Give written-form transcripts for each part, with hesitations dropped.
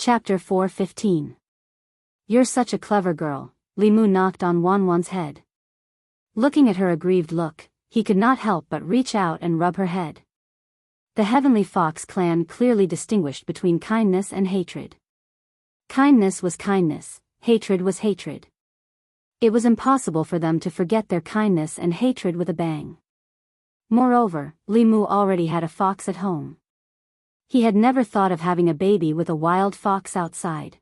Chapter 4:15. You're such a clever girl, Li Mu knocked on Wanwan's head. Looking at her aggrieved look, he could not help but reach out and rub her head. The Heavenly Fox clan clearly distinguished between kindness and hatred. Kindness was kindness, hatred was hatred. It was impossible for them to forget their kindness and hatred with a bang. Moreover, Li Mu already had a fox at home. He had never thought of having a baby with a wild fox outside.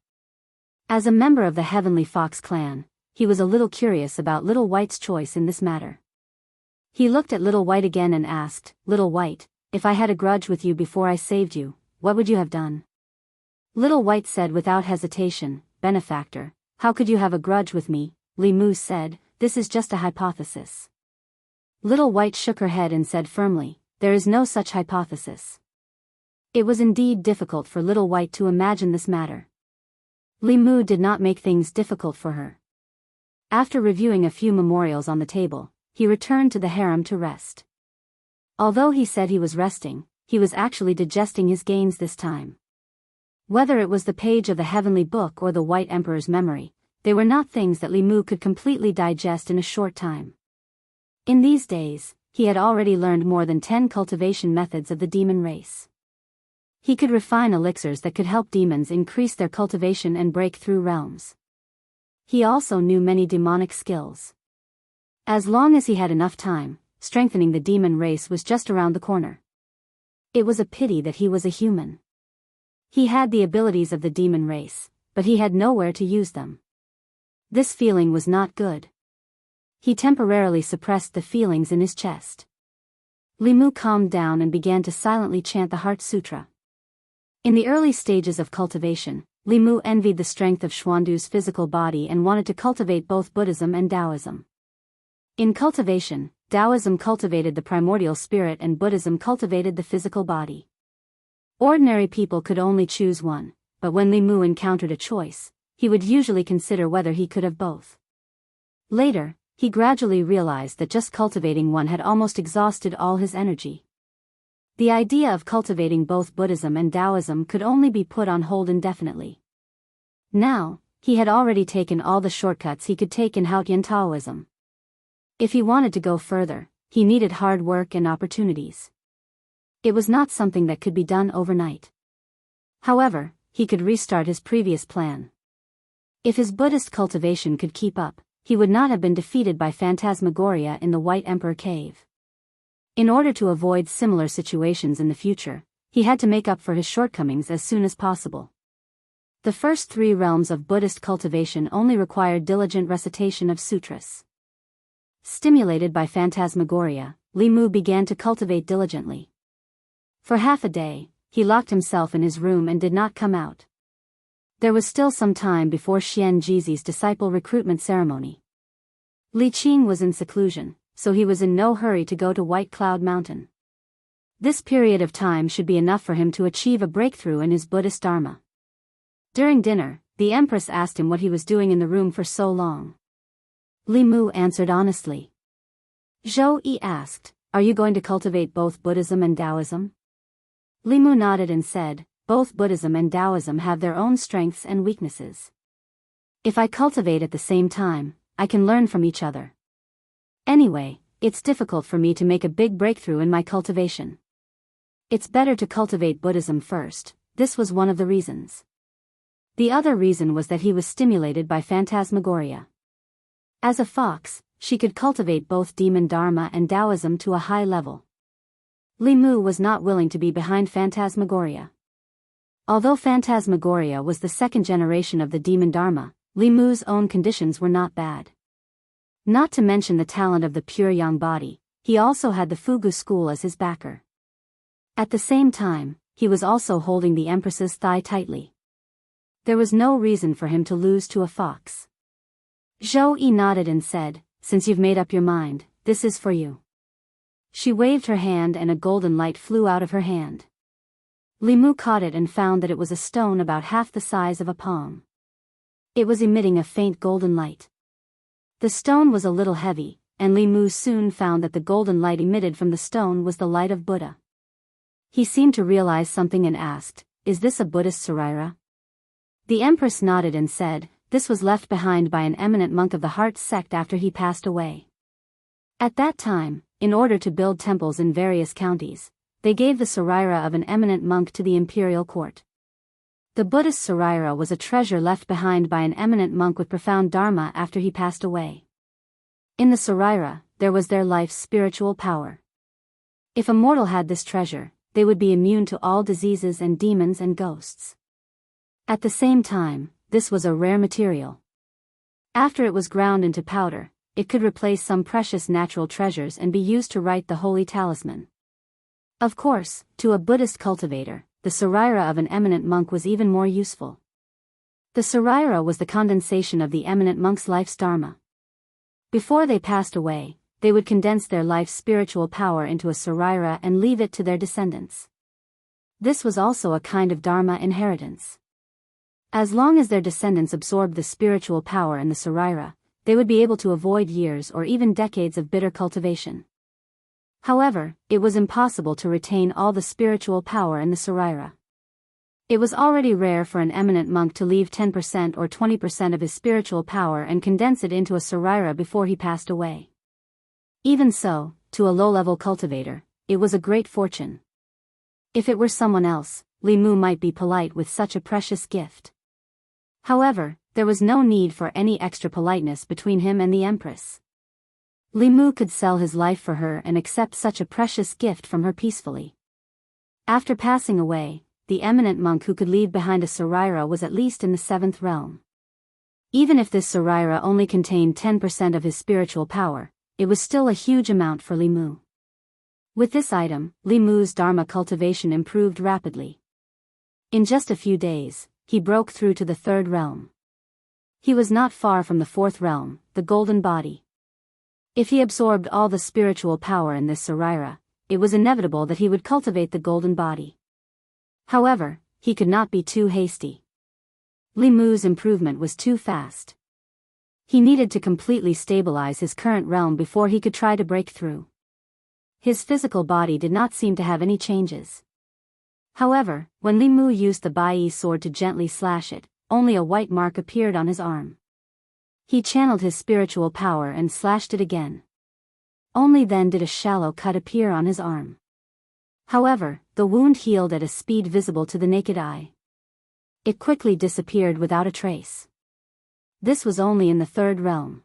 As a member of the Heavenly Fox clan, he was a little curious about Little White's choice in this matter. He looked at Little White again and asked, "Little White, if I had a grudge with you before I saved you, what would you have done?" Little White said without hesitation, "Benefactor, how could you have a grudge with me?" Li Mu said, "This is just a hypothesis." Little White shook her head and said firmly, "There is no such hypothesis." It was indeed difficult for Little White to imagine this matter. Li Mu did not make things difficult for her. After reviewing a few memorials on the table, he returned to the harem to rest. Although he said he was resting, he was actually digesting his gains this time. Whether it was the page of the Heavenly Book or the White Emperor's memory, they were not things that Li Mu could completely digest in a short time. In these days, he had already learned more than 10 cultivation methods of the demon race. He could refine elixirs that could help demons increase their cultivation and break through realms. He also knew many demonic skills. As long as he had enough time, strengthening the demon race was just around the corner. It was a pity that he was a human. He had the abilities of the demon race, but he had nowhere to use them. This feeling was not good. He temporarily suppressed the feelings in his chest. Li Mu calmed down and began to silently chant the Heart Sutra. In the early stages of cultivation, Li Mu envied the strength of Xuandu's physical body and wanted to cultivate both Buddhism and Taoism. In cultivation, Taoism cultivated the primordial spirit and Buddhism cultivated the physical body. Ordinary people could only choose one, but when Li Mu encountered a choice, he would usually consider whether he could have both. Later, he gradually realized that just cultivating one had almost exhausted all his energy. The idea of cultivating both Buddhism and Taoism could only be put on hold indefinitely. Now, he had already taken all the shortcuts he could take in Haotian Taoism. If he wanted to go further, he needed hard work and opportunities. It was not something that could be done overnight. However, he could restart his previous plan. If his Buddhist cultivation could keep up, he would not have been defeated by Phantasmagoria in the White Emperor Cave. In order to avoid similar situations in the future, he had to make up for his shortcomings as soon as possible. The first 3 realms of Buddhist cultivation only required diligent recitation of sutras. Stimulated by Phantasmagoria, Li Mu began to cultivate diligently. For half a day, he locked himself in his room and did not come out. There was still some time before Xian Jizi's disciple recruitment ceremony. Li Qing was in seclusion, so he was in no hurry to go to White Cloud Mountain. This period of time should be enough for him to achieve a breakthrough in his Buddhist Dharma. During dinner, the Empress asked him what he was doing in the room for so long. Li Mu answered honestly. Zhou Yi asked, "Are you going to cultivate both Buddhism and Taoism?" Li Mu nodded and said, "Both Buddhism and Taoism have their own strengths and weaknesses. If I cultivate at the same time, I can learn from each other. Anyway, it's difficult for me to make a big breakthrough in my cultivation. It's better to cultivate Buddhism first." This was one of the reasons. The other reason was that he was stimulated by Phantasmagoria. As a fox, she could cultivate both demon Dharma and Taoism to a high level. Li Mu was not willing to be behind Phantasmagoria. Although Phantasmagoria was the second generation of the demon Dharma, Li Mu's own conditions were not bad. Not to mention the talent of the pure yang body, he also had the Fugu school as his backer. At the same time, he was also holding the Empress's thigh tightly. There was no reason for him to lose to a fox. Zhou Yi nodded and said, "Since you've made up your mind, this is for you." She waved her hand and a golden light flew out of her hand. Li Mu caught it and found that it was a stone about half the size of a palm. It was emitting a faint golden light. The stone was a little heavy, and Li Mu soon found that the golden light emitted from the stone was the light of Buddha. He seemed to realize something and asked, "Is this a Buddhist Saraira?" The Empress nodded and said, "This was left behind by an eminent monk of the Heart sect after he passed away." At that time, in order to build temples in various counties, they gave the saraira of an eminent monk to the imperial court. The Buddhist saraira was a treasure left behind by an eminent monk with profound dharma after he passed away. In the saraira, there was their life's spiritual power. If a mortal had this treasure, they would be immune to all diseases and demons and ghosts. At the same time, this was a rare material. After it was ground into powder, it could replace some precious natural treasures and be used to write the holy talisman. Of course, to a Buddhist cultivator, the saraira of an eminent monk was even more useful. The saraira was the condensation of the eminent monk's life's dharma. Before they passed away, they would condense their life's spiritual power into a saraira and leave it to their descendants. This was also a kind of dharma inheritance. As long as their descendants absorbed the spiritual power in the saraira, they would be able to avoid years or even decades of bitter cultivation. However, it was impossible to retain all the spiritual power in the saraira. It was already rare for an eminent monk to leave 10% or 20% of his spiritual power and condense it into a saraira before he passed away. Even so, to a low-level cultivator, it was a great fortune. If it were someone else, Li Mu might be polite with such a precious gift. However, there was no need for any extra politeness between him and the Empress. Li Mu could sell his life for her and accept such a precious gift from her peacefully. After passing away, the eminent monk who could leave behind a saraira was at least in the 7th realm. Even if this saraira only contained 10% of his spiritual power, it was still a huge amount for Li Mu. With this item, Li Mu's dharma cultivation improved rapidly. In just a few days, he broke through to the 3rd realm. He was not far from the 4th realm, the golden body. If he absorbed all the spiritual power in this saraira, it was inevitable that he would cultivate the golden body. However, he could not be too hasty. Li Mu's improvement was too fast. He needed to completely stabilize his current realm before he could try to break through. His physical body did not seem to have any changes. However, when Li Mu used the Bai sword to gently slash it, only a white mark appeared on his arm. He channeled his spiritual power and slashed it again. Only then did a shallow cut appear on his arm. However, the wound healed at a speed visible to the naked eye. It quickly disappeared without a trace. This was only in the 3rd realm.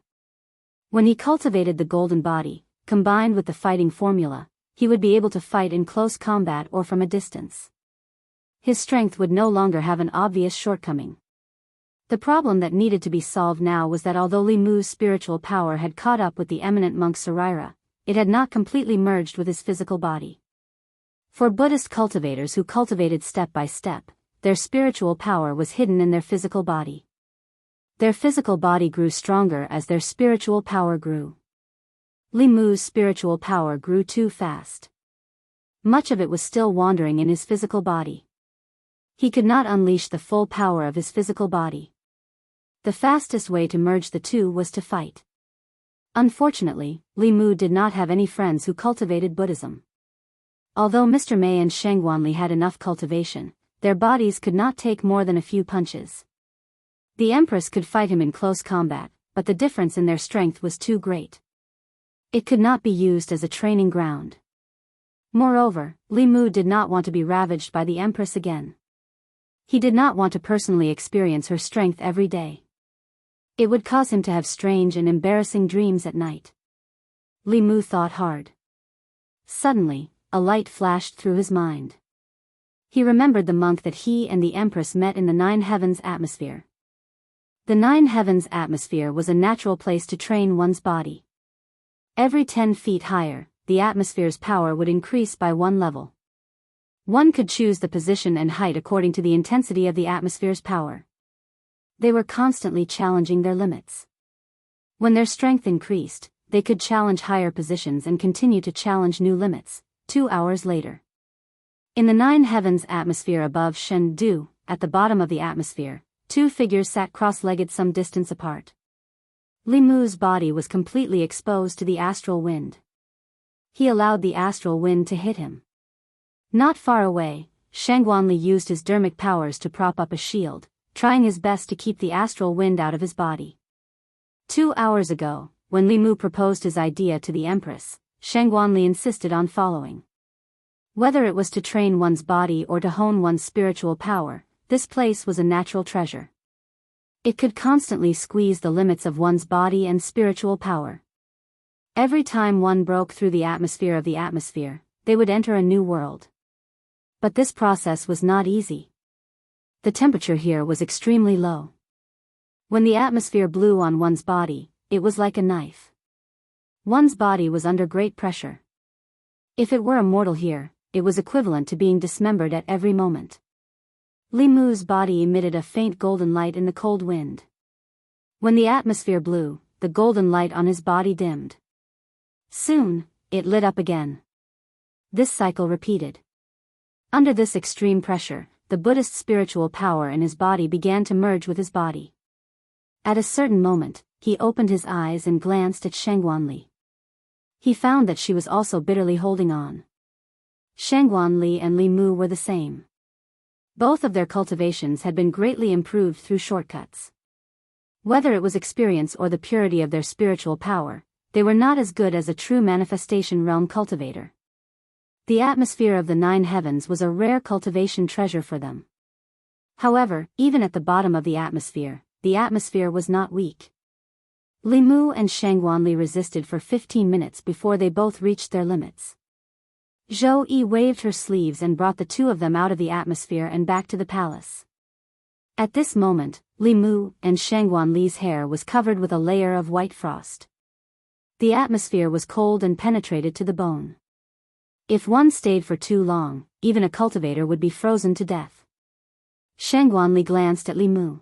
When he cultivated the golden body, combined with the fighting formula, he would be able to fight in close combat or from a distance. His strength would no longer have an obvious shortcoming. The problem that needed to be solved now was that although Li Mu's spiritual power had caught up with the eminent monk's saraira, it had not completely merged with his physical body. For Buddhist cultivators who cultivated step by step, their spiritual power was hidden in their physical body. Their physical body grew stronger as their spiritual power grew. Li Mu's spiritual power grew too fast. Much of it was still wandering in his physical body. He could not unleash the full power of his physical body. The fastest way to merge the two was to fight. Unfortunately, Li Mu did not have any friends who cultivated Buddhism. Although Mr. Mei and Shangguanli had enough cultivation, their bodies could not take more than a few punches. The Empress could fight him in close combat, but the difference in their strength was too great. It could not be used as a training ground. Moreover, Li Mu did not want to be ravaged by the Empress again. He did not want to personally experience her strength every day. It would cause him to have strange and embarrassing dreams at night. Li Mu thought hard. Suddenly, a light flashed through his mind. He remembered the monk that he and the Empress met in the 9 heavens atmosphere. The 9 heavens atmosphere was a natural place to train one's body. Every 10 feet higher, the atmosphere's power would increase by 1 level. One could choose the position and height according to the intensity of the atmosphere's power. They were constantly challenging their limits. When their strength increased, they could challenge higher positions and continue to challenge new limits. 2 hours later. In the 9 heavens atmosphere above Shendu, at the bottom of the atmosphere, 2 figures sat cross-legged some distance apart. Li Mu's body was completely exposed to the astral wind. He allowed the astral wind to hit him. Not far away, Shangguanli used his dermic powers to prop up a shield, trying his best to keep the astral wind out of his body. 2 hours ago, when Li Mu proposed his idea to the Empress, Shangguanli insisted on following. Whether it was to train one's body or to hone one's spiritual power, this place was a natural treasure. It could constantly squeeze the limits of one's body and spiritual power. Every time one broke through the atmosphere of the atmosphere, they would enter a new world. But this process was not easy. The temperature here was extremely low. When the atmosphere blew on one's body, it was like a knife. One's body was under great pressure. If it were a mortal here, it was equivalent to being dismembered at every moment. Li Mu's body emitted a faint golden light in the cold wind. When the atmosphere blew, the golden light on his body dimmed. Soon, it lit up again. This cycle repeated. Under this extreme pressure, the Buddhist spiritual power in his body began to merge with his body. At a certain moment, he opened his eyes and glanced at Shangguanli. He found that she was also bitterly holding on. Shangguanli and Li Mu were the same. Both of their cultivations had been greatly improved through shortcuts. Whether it was experience or the purity of their spiritual power, they were not as good as a true manifestation realm cultivator. The atmosphere of the 9 heavens was a rare cultivation treasure for them. However, even at the bottom of the atmosphere was not weak. Li Mu and Shangguanli resisted for 15 minutes before they both reached their limits. Zhou Yi waved her sleeves and brought the two of them out of the atmosphere and back to the palace. At this moment, Li Mu and Shangguanli's hair was covered with a layer of white frost. The atmosphere was cold and penetrated to the bone. If one stayed for too long, even a cultivator would be frozen to death. Shangguanli glanced at Li Mu.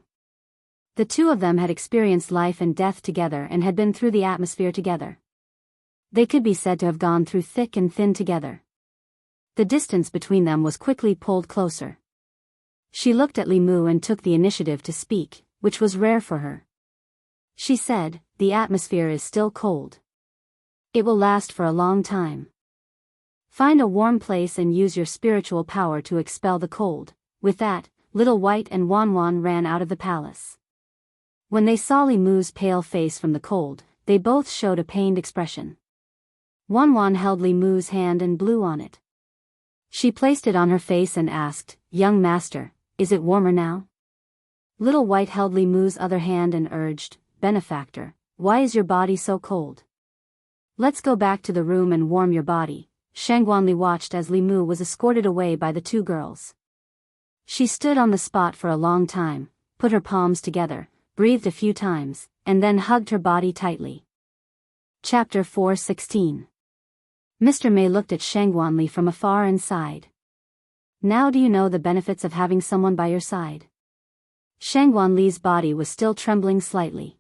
The two of them had experienced life and death together and had been through the atmosphere together. They could be said to have gone through thick and thin together. The distance between them was quickly pulled closer. She looked at Li Mu and took the initiative to speak, which was rare for her. She said, "The atmosphere is still cold. It will last for a long time. Find a warm place and use your spiritual power to expel the cold." With that, Little White and Wan Wan ran out of the palace. When they saw Li Mu's pale face from the cold, they both showed a pained expression. Wan Wan held Li Mu's hand and blew on it. She placed it on her face and asked, "Young master, is it warmer now?" Little White held Li Mu's other hand and urged, "Benefactor, why is your body so cold? Let's go back to the room and warm your body." Shangguanli watched as Li Mu was escorted away by the two girls. She stood on the spot for a long time, put her palms together, breathed a few times, and then hugged her body tightly. Chapter 4:16. Mr. May looked at Shangguanli from afar and sighed. "Now do you know the benefits of having someone by your side?" Shangguanli's body was still trembling slightly.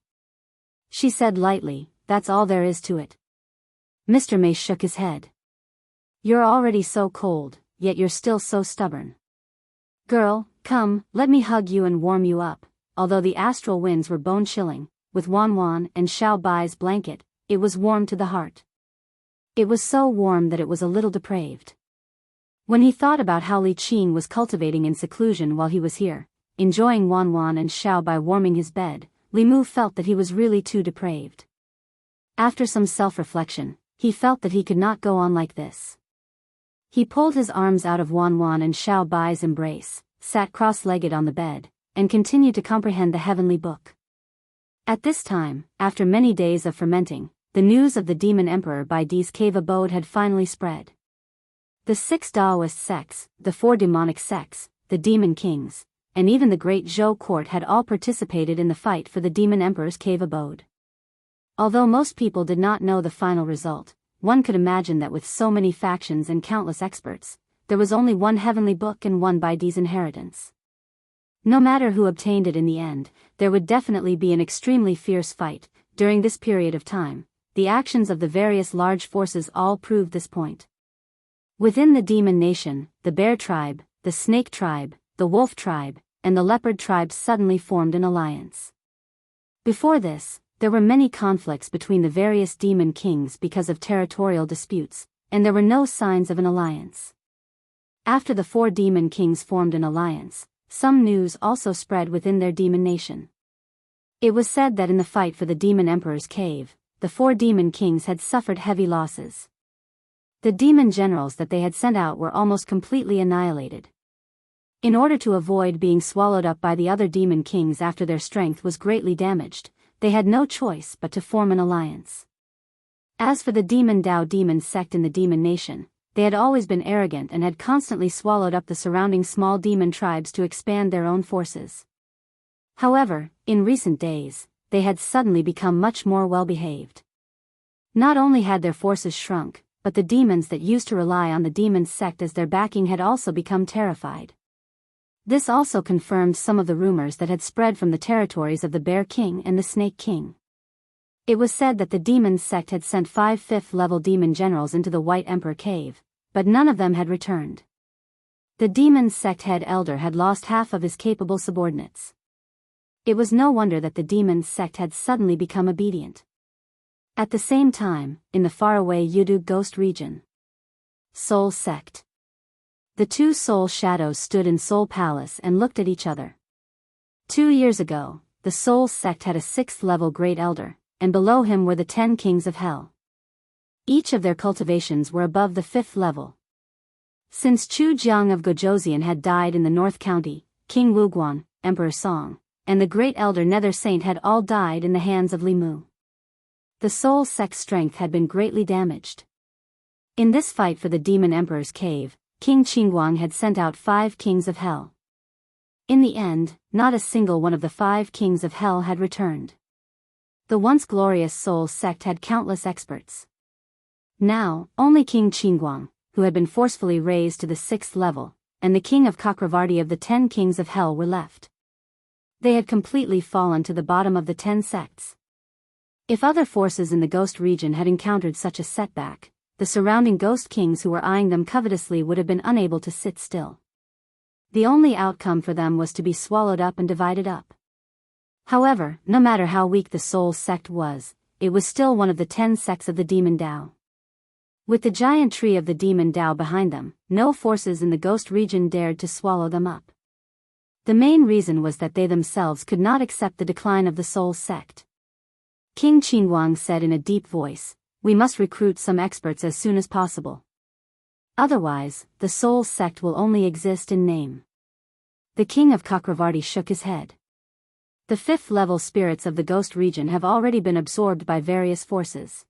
She said lightly, "That's all there is to it." Mr. May shook his head. "You're already so cold, yet you're still so stubborn. Girl, come, let me hug you and warm you up." Although the astral winds were bone-chilling, with Wan Wan and Xiao Bai's blanket, it was warm to the heart. It was so warm that it was a little depraved. When he thought about how Li Qing was cultivating in seclusion while he was here, enjoying Wan Wan and Xiao Bai warming his bed, Li Mu felt that he was really too depraved. After some self-reflection, he felt that he could not go on like this. He pulled his arms out of Wan Wan and Xiao Bai's embrace, sat cross-legged on the bed, and continued to comprehend the heavenly book. At this time, after many days of fermenting, the news of the demon emperor Baidi's cave abode had finally spread. The 6 Taoist sects, the 4 demonic sects, the demon kings, and even the great Zhou court had all participated in the fight for the demon emperor's cave abode. Although most people did not know the final result, one could imagine that with so many factions and countless experts, there was only one heavenly book and one Baidi's inheritance. No matter who obtained it in the end, there would definitely be an extremely fierce fight. During this period of time, the actions of the various large forces all proved this point. Within the demon nation, the bear tribe, the snake tribe, the wolf tribe, and the leopard tribe suddenly formed an alliance. Before this, there were many conflicts between the various demon kings because of territorial disputes, and there were no signs of an alliance. After the 4 demon kings formed an alliance, some news also spread within their demon nation. It was said that in the fight for the Demon Emperor's cave, the 4 demon kings had suffered heavy losses. The demon generals that they had sent out were almost completely annihilated. In order to avoid being swallowed up by the other demon kings after their strength was greatly damaged, they had no choice but to form an alliance. As for the Demon Dao demon sect in the demon nation, they had always been arrogant and had constantly swallowed up the surrounding small demon tribes to expand their own forces. However, in recent days, they had suddenly become much more well-behaved. Not only had their forces shrunk, but the demons that used to rely on the demon sect as their backing had also become terrified. This also confirmed some of the rumors that had spread from the territories of the Bear King and the Snake King. It was said that the demon sect had sent 5 5th-level demon generals into the White Emperor cave, but none of them had returned. The demon sect head elder had lost half of his capable subordinates. It was no wonder that the demon sect had suddenly become obedient. At the same time, in the faraway Yudu Ghost region, Soul Sect. The 2 soul shadows stood in Soul Palace and looked at each other. 2 years ago, the Soul Sect had a 6th-level Great Elder, and below him were the 10 Kings of Hell. Each of their cultivations were above the 5th level. Since Chu Jiang of Gojoseon had died in the North County, King Wuguan, Emperor Song, and the Great Elder Nether Saint had all died in the hands of Li Mu. The Soul Sect's strength had been greatly damaged. In this fight for the Demon Emperor's cave, King Qingguang had sent out 5 Kings of Hell. In the end, not a single one of the 5 Kings of Hell had returned. The once glorious Soul Sect had countless experts. Now, only King Qingguang, who had been forcefully raised to the 6th level, and the King of Chakravarti of the 10 Kings of Hell were left. They had completely fallen to the bottom of the 10 sects. If other forces in the Ghost region had encountered such a setback, the surrounding Ghost Kings who were eyeing them covetously would have been unable to sit still. The only outcome for them was to be swallowed up and divided up. However, no matter how weak the Soul Sect was, it was still one of the 10 sects of the Demon Dao. With the giant tree of the Demon Dao behind them, no forces in the Ghost region dared to swallow them up. The main reason was that they themselves could not accept the decline of the Soul Sect. King Qingguang said in a deep voice, "We must recruit some experts as soon as possible. Otherwise, the Soul Sect will only exist in name." The King of Chakravarti shook his head. The 5th-level spirits of the Ghost region have already been absorbed by various forces.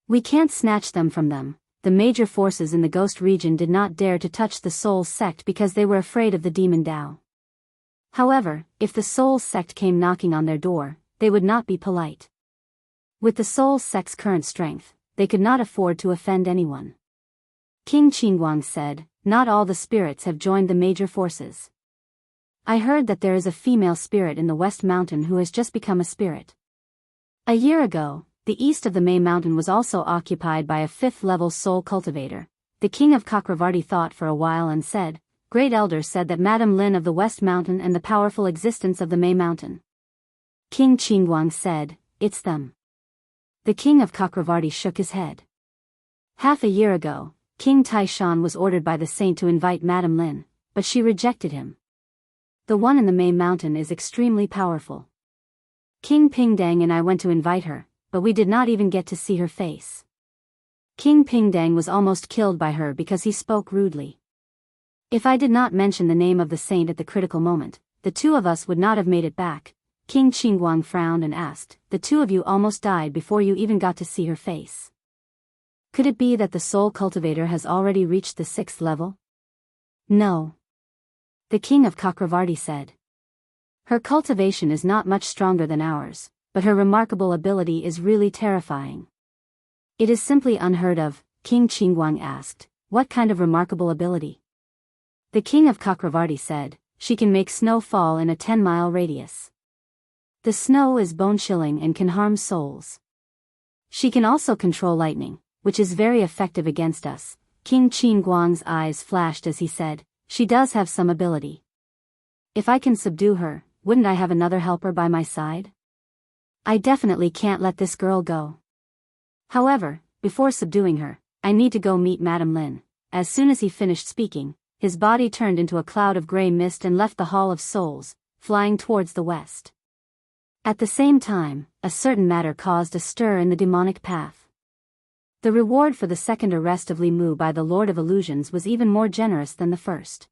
We can't snatch them from them. The major forces in the Ghost region did not dare to touch the Soul Sect because they were afraid of the Demon Dao. However, if the Soul Sect came knocking on their door, they would not be polite. With the Soul Sect's current strength, they could not afford to offend anyone. King Qingguang said, "Not all the spirits have joined the major forces. I heard that there is a female spirit in the West Mountain who has just become a spirit. A year ago, the east of the May Mountain was also occupied by a 5th-level soul cultivator." The King of Chakravarti thought for a while and said, "Great Elder said that Madame Lin of the West Mountain and the powerful existence of the May Mountain." King Qingguang said, "It's them." The King of Chakravarti shook his head. Half a year ago, King Taishan was ordered by the saint to invite Madame Lin, but she rejected him. The one in the May Mountain is extremely powerful. King Pingdang and I went to invite her, but we did not even get to see her face. King Pingdang was almost killed by her because he spoke rudely. If I did not mention the name of the saint at the critical moment, the 2 of us would not have made it back. King Qingguang frowned and asked, "The 2 of you almost died before you even got to see her face. Could it be that the soul cultivator has already reached the 6th level?" "No." The King of Chakravarti said. "Her cultivation is not much stronger than ours, but her remarkable ability is really terrifying." "It is simply unheard of," King Qingguang asked. "What kind of remarkable ability?" The King of Chakravarti said, "She can make snow fall in a 10-mile radius. The snow is bone-chilling and can harm souls. She can also control lightning, which is very effective against us." King Qingguang's eyes flashed as he said, "She does have some ability. If I can subdue her, wouldn't I have another helper by my side? I definitely can't let this girl go. However, before subduing her, I need to go meet Madame Lin." As soon as he finished speaking, his body turned into a cloud of gray mist and left the Hall of Souls, flying towards the west. At the same time, a certain matter caused a stir in the demonic path. The reward for the second arrest of Li Mu by the Lord of Illusions was even more generous than the first.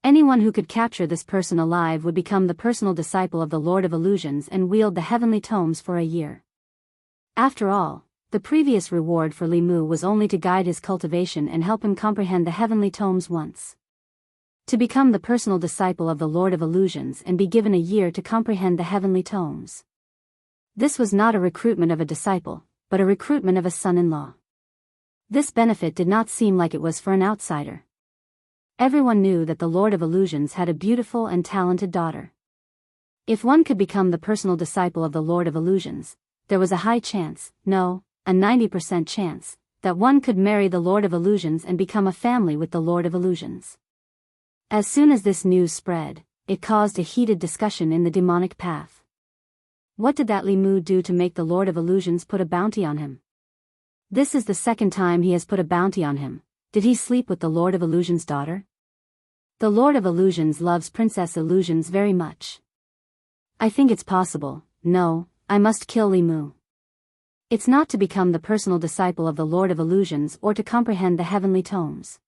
Anyone who could capture this person alive would become the personal disciple of the Lord of Illusions and wield the heavenly tomes for a year. After all, the previous reward for Li Mu was only to guide his cultivation and help him comprehend the heavenly tomes once. To become the personal disciple of the Lord of Illusions and be given a year to comprehend the heavenly tomes. This was not a recruitment of a disciple, but a recruitment of a son-in-law. This benefit did not seem like it was for an outsider. Everyone knew that the Lord of Illusions had a beautiful and talented daughter. If one could become the personal disciple of the Lord of Illusions, there was a high chance, no, a 90% chance, that one could marry the Lord of Illusions and become a family with the Lord of Illusions. As soon as this news spread, it caused a heated discussion in the demonic path. What did that Li Mu do to make the Lord of Illusions put a bounty on him? This is the second time he has put a bounty on him. Did he sleep with the Lord of Illusions' daughter? The Lord of Illusions loves Princess Illusions very much. I think it's possible. No, I must kill Li Mu. It's not to become the personal disciple of the Lord of Illusions or to comprehend the heavenly tomes.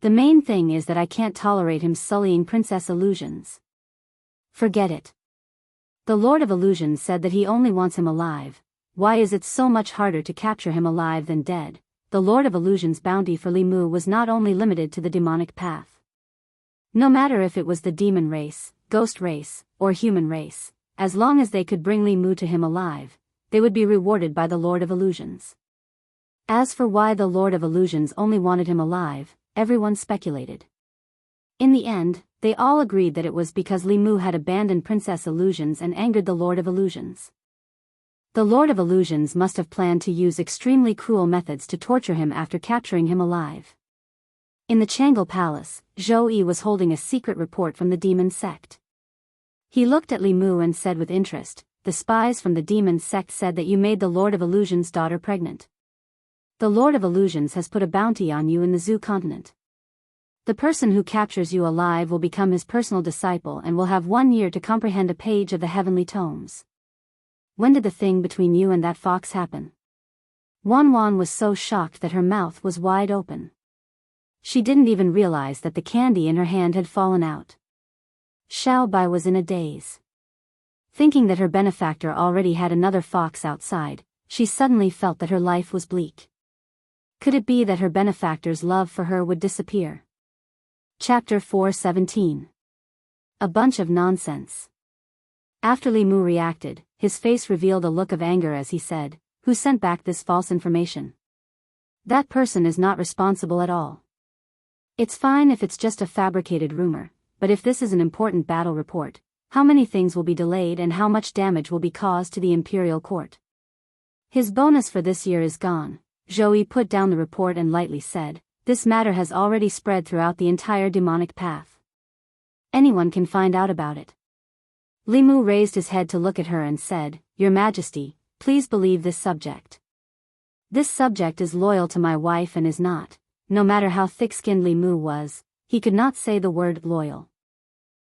The main thing is that I can't tolerate him sullying Princess Illusions. Forget it. The Lord of Illusions said that he only wants him alive. Why is it so much harder to capture him alive than dead? The Lord of Illusions' bounty for Li Mu was not only limited to the demonic path. No matter if it was the demon race, ghost race, or human race, as long as they could bring Li Mu to him alive, they would be rewarded by the Lord of Illusions. As for why the Lord of Illusions only wanted him alive, everyone speculated. In the end, they all agreed that it was because Li Mu had abandoned Princess Illusions and angered the Lord of Illusions. The Lord of Illusions must have planned to use extremely cruel methods to torture him after capturing him alive. In the Changle Palace, Zhou Yi was holding a secret report from the demon sect. He looked at Li Mu and said with interest, "The spies from the demon sect said that you made the Lord of Illusions' daughter pregnant. The Lord of Illusions has put a bounty on you in the Zoo continent. The person who captures you alive will become his personal disciple and will have 1 year to comprehend a page of the heavenly tomes." When did the thing between you and that fox happen? Wan Wan was so shocked that her mouth was wide open. She didn't even realize that the candy in her hand had fallen out. Xiao Bai was in a daze. Thinking that her benefactor already had another fox outside, she suddenly felt that her life was bleak. Could it be that her benefactor's love for her would disappear? Chapter 417. A bunch of nonsense. After Li Mu reacted, his face revealed a look of anger as he said, "Who sent back this false information? That person is not responsible at all. It's fine if it's just a fabricated rumor, but if this is an important battle report, how many things will be delayed and how much damage will be caused to the imperial court? His bonus for this year is gone." Zhou Yi put down the report and lightly said, "This matter has already spread throughout the entire demonic path. Anyone can find out about it." Li Mu raised his head to look at her and said, "Your Majesty, please believe this subject. This subject is loyal to my wife and is not." No matter how thick-skinned Li Mu was, he could not say the word loyal.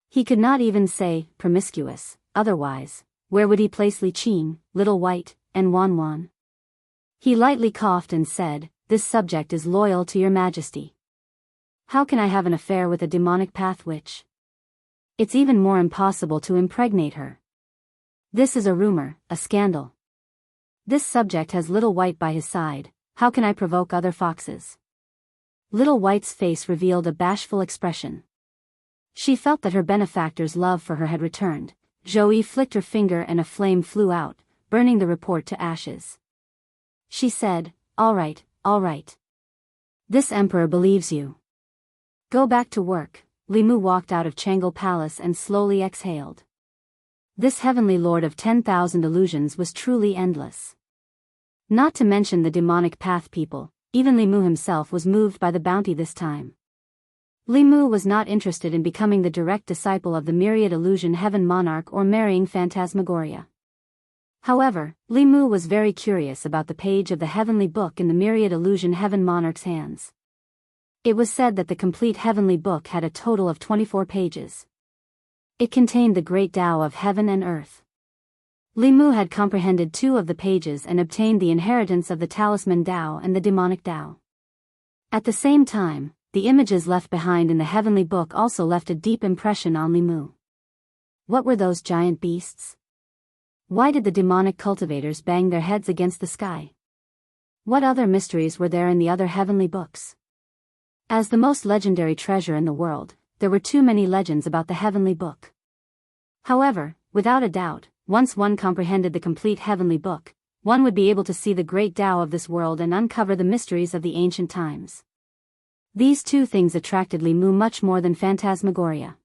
He could not even say promiscuous, otherwise, where would he place Li Qing, Little White, and Wan Wan? He lightly coughed and said, "This subject is loyal to your Majesty. How can I have an affair with a demonic path witch? It's even more impossible to impregnate her. This is a rumor, a scandal. This subject has Little White by his side, how can I provoke other foxes?" Little White's face revealed a bashful expression. She felt that her benefactor's love for her had returned. Zhou Yi flicked her finger and a flame flew out, burning the report to ashes. She said, all right. This emperor believes you. Go back to work." Li Mu walked out of Changle Palace and slowly exhaled. This heavenly lord of 10,000 illusions was truly endless. Not to mention the demonic path people, even Li Mu himself was moved by the bounty this time. Li Mu was not interested in becoming the direct disciple of the myriad illusion heaven monarch or marrying Phantasmagoria. However, Li Mu was very curious about the page of the heavenly book in the myriad illusion heaven monarch's hands. It was said that the complete heavenly book had a total of 24 pages. It contained the great Tao of heaven and earth. Li Mu had comprehended 2 of the pages and obtained the inheritance of the talisman Tao and the demonic Tao. At the same time, the images left behind in the heavenly book also left a deep impression on Li Mu. What were those giant beasts? Why did the demonic cultivators bang their heads against the sky? What other mysteries were there in the other heavenly books? As the most legendary treasure in the world, there were too many legends about the heavenly book. However, without a doubt, once one comprehended the complete heavenly book, one would be able to see the great Tao of this world and uncover the mysteries of the ancient times. These 2 things attracted Li Mu much more than phantasmagoria.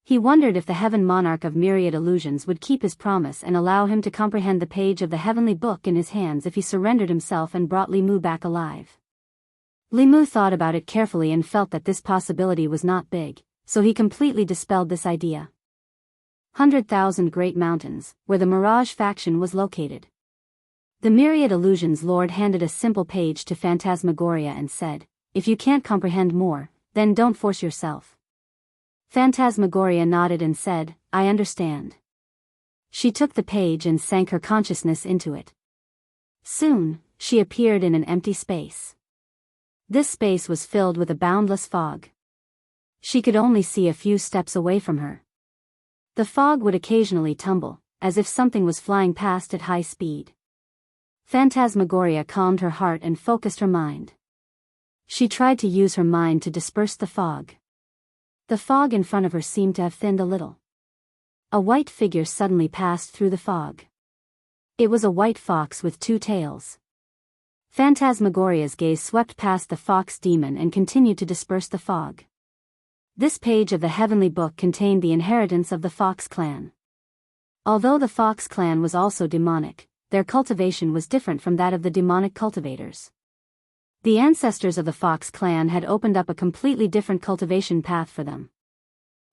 He wondered if the heaven monarch of myriad illusions would keep his promise and allow him to comprehend the page of the heavenly book in his hands if he surrendered himself and brought Li Mu back alive. Li Mu thought about it carefully and felt that this possibility was not big, so he completely dispelled this idea. 100,000 Great Mountains, where the Mirage faction was located. The myriad illusions lord handed a simple page to Phantasmagoria and said, "If you can't comprehend more, then don't force yourself." Phantasmagoria nodded and said, "I understand." She took the page and sank her consciousness into it. Soon, she appeared in an empty space. This space was filled with a boundless fog. She could only see a few steps away from her. The fog would occasionally tumble, as if something was flying past at high speed. Phantasmagoria calmed her heart and focused her mind. She tried to use her mind to disperse the fog. The fog in front of her seemed to have thinned a little. A white figure suddenly passed through the fog. It was a white fox with 2 tails. Phantasmagoria's gaze swept past the fox demon and continued to disperse the fog. This page of the heavenly book contained the inheritance of the Fox clan. Although the Fox clan was also demonic, their cultivation was different from that of the demonic cultivators. The ancestors of the Fox clan had opened up a completely different cultivation path for them.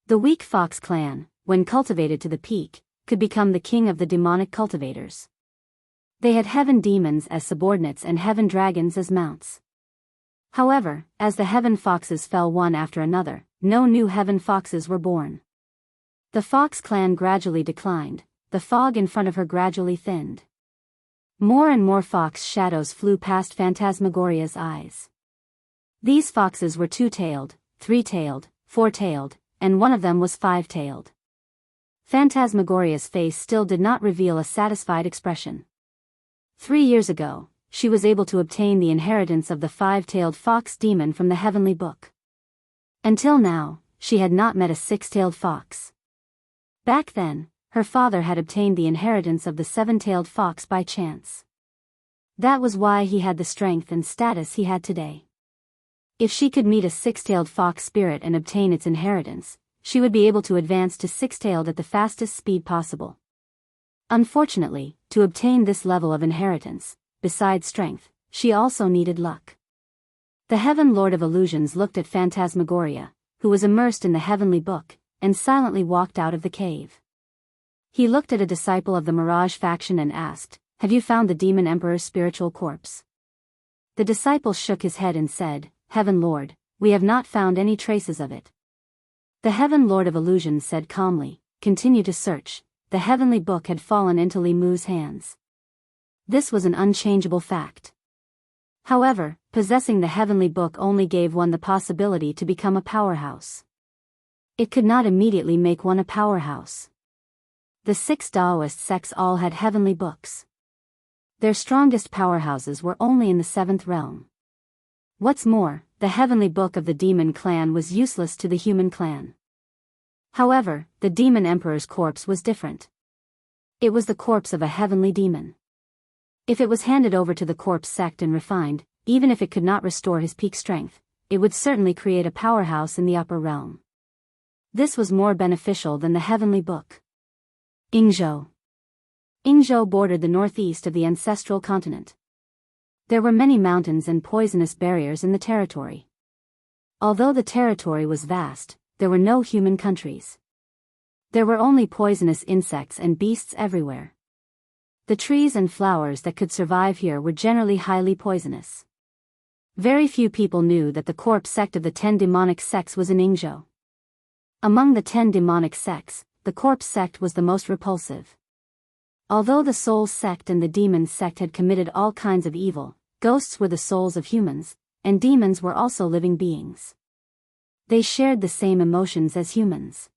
The weak Fox clan, when cultivated to the peak, could become the king of the demonic cultivators. They had heaven demons as subordinates and heaven dragons as mounts. However, as the heaven foxes fell one after another, no new heaven foxes were born. The Fox clan gradually declined, the fog in front of her gradually thinned. More and more fox shadows flew past Phantasmagoria's eyes. These foxes were 2-tailed, 3-tailed, 4-tailed, and one of them was 5-tailed. Phantasmagoria's face still did not reveal a satisfied expression. 3 years ago, she was able to obtain the inheritance of the 5-tailed fox demon from the heavenly book. Until now, she had not met a 6-tailed fox. Back then, her father had obtained the inheritance of the 7-tailed fox by chance. That was why he had the strength and status he had today. If she could meet a 6-tailed fox spirit and obtain its inheritance, she would be able to advance to 6-tailed at the fastest speed possible. Unfortunately, to obtain this level of inheritance, besides strength, she also needed luck. The Heaven Lord of Illusions looked at Phantasmagoria, who was immersed in the heavenly book, and silently walked out of the cave. He looked at a disciple of the Mirage faction and asked, "Have you found the Demon Emperor's spiritual corpse?" The disciple shook his head and said, "Heaven Lord, we have not found any traces of it." The Heaven Lord of Illusions said calmly, "Continue to search." The heavenly book had fallen into Li Mu's hands. This was an unchangeable fact. However, possessing the heavenly book only gave one the possibility to become a powerhouse. It could not immediately make one a powerhouse. The 6 Taoist sects all had heavenly books. Their strongest powerhouses were only in the 7th realm. What's more, the heavenly book of the demon clan was useless to the human clan. However, the demon emperor's corpse was different. It was the corpse of a heavenly demon. If it was handed over to the corpse sect and refined, even if it could not restore his peak strength, it would certainly create a powerhouse in the upper realm. This was more beneficial than the heavenly book. Yingzhou. Yingzhou bordered the northeast of the ancestral continent. There were many mountains and poisonous barriers in the territory. Although the territory was vast, there were no human countries. There were only poisonous insects and beasts everywhere. The trees and flowers that could survive here were generally highly poisonous. Very few people knew that the corpse sect of the 10 demonic sects was in Ingzhou. Among the 10 demonic sects, the corpse sect was the most repulsive. Although the soul sect and the demon sect had committed all kinds of evil, ghosts were the souls of humans, and demons were also living beings. They shared the same emotions as humans.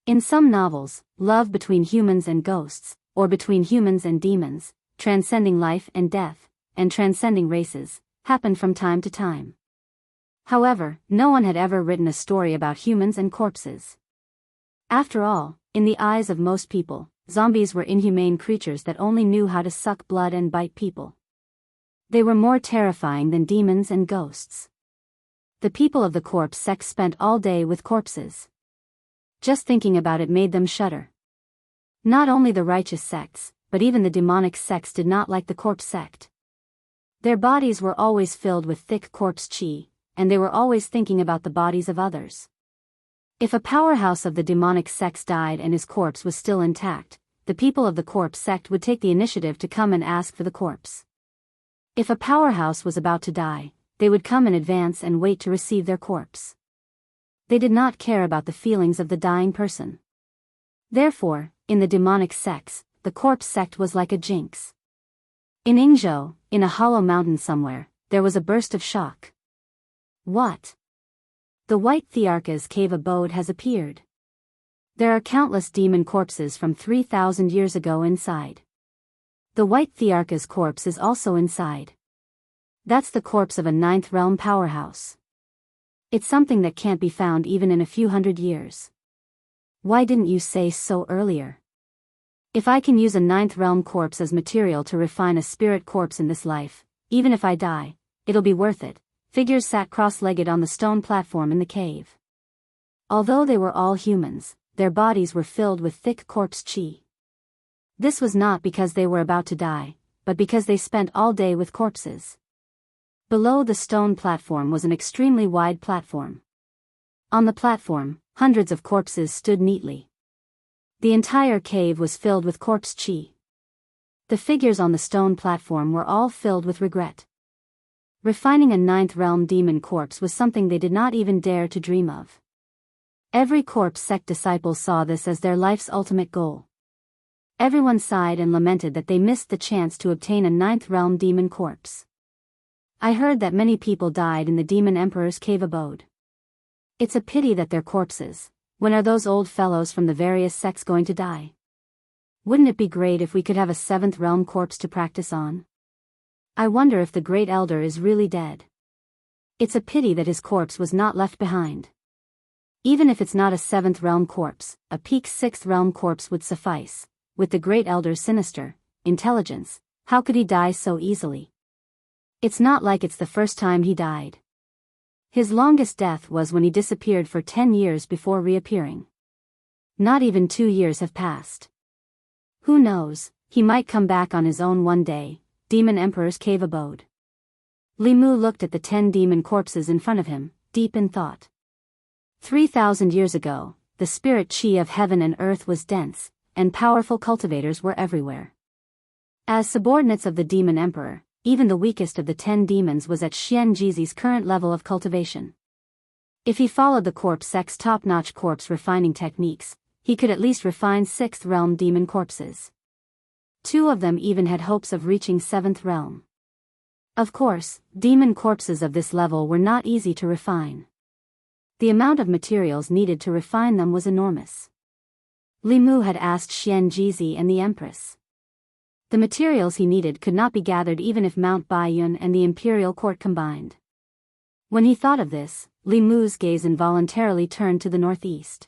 In some novels, love between humans and ghosts, or between humans and demons, transcending life and death, and transcending races, happened from time to time. However, no one had ever written a story about humans and corpses. After all, in the eyes of most people, zombies were inhumane creatures that only knew how to suck blood and bite people. They were more terrifying than demons and ghosts. The people of the corpse sect spent all day with corpses. Just thinking about it made them shudder. Not only the righteous sects, but even the demonic sects did not like the corpse sect. Their bodies were always filled with thick corpse chi, and they were always thinking about the bodies of others. If a powerhouse of the demonic sects died and his corpse was still intact, the people of the corpse sect would take the initiative to come and ask for the corpse. If a powerhouse was about to die, they would come in advance and wait to receive their corpse. They did not care about the feelings of the dying person. Therefore, in the demonic sects, the corpse sect was like a jinx. In Ingzhou, in a hollow mountain somewhere, there was a burst of shock. What? The White Thearka's cave abode has appeared. There are countless demon corpses from 3,000 years ago inside. The White Thearka's corpse is also inside. That's the corpse of a 9th realm powerhouse. It's something that can't be found even in a few hundred years. Why didn't you say so earlier? If I can use a 9th realm corpse as material to refine a spirit corpse in this life, even if I die, it'll be worth it. Figures sat cross-legged on the stone platform in the cave. Although they were all humans, their bodies were filled with thick corpse chi. This was not because they were about to die, but because they spent all day with corpses. Below the stone platform was an extremely wide platform. On the platform, hundreds of corpses stood neatly. The entire cave was filled with corpse chi. The figures on the stone platform were all filled with regret. Refining a 9th realm demon corpse was something they did not even dare to dream of. Every corpse sect disciple saw this as their life's ultimate goal. Everyone sighed and lamented that they missed the chance to obtain a 9th realm demon corpse. I heard that many people died in the Demon Emperor's cave abode. It's a pity that they're corpses. When are those old fellows from the various sects going to die? Wouldn't it be great if we could have a 7th realm corpse to practice on? I wonder if the Great Elder is really dead. It's a pity that his corpse was not left behind. Even if it's not a 7th realm corpse, a peak 6th realm corpse would suffice. With the Great Elder's sinister intelligence, how could he die so easily? It's not like it's the first time he died. His longest death was when he disappeared for 10 years before reappearing. Not even 2 years have passed. Who knows, he might come back on his own one day. Demon Emperor's cave abode. Li Mu looked at the 10 demon corpses in front of him, deep in thought. 3,000 years ago, the spirit chi of heaven and earth was dense, and powerful cultivators were everywhere. As subordinates of the Demon Emperor, even the weakest of the 10 demons was at Xian Jizi's current level of cultivation. If he followed the corpse sect's top-notch corpse refining techniques, he could at least refine 6th realm demon corpses. 2 of them even had hopes of reaching 7th realm. Of course, demon corpses of this level were not easy to refine. The amount of materials needed to refine them was enormous. Li Mu had asked Xian Jizi and the Empress. The materials he needed could not be gathered even if Mount Baiyun and the Imperial Court combined. When he thought of this, Li Mu's gaze involuntarily turned to the northeast.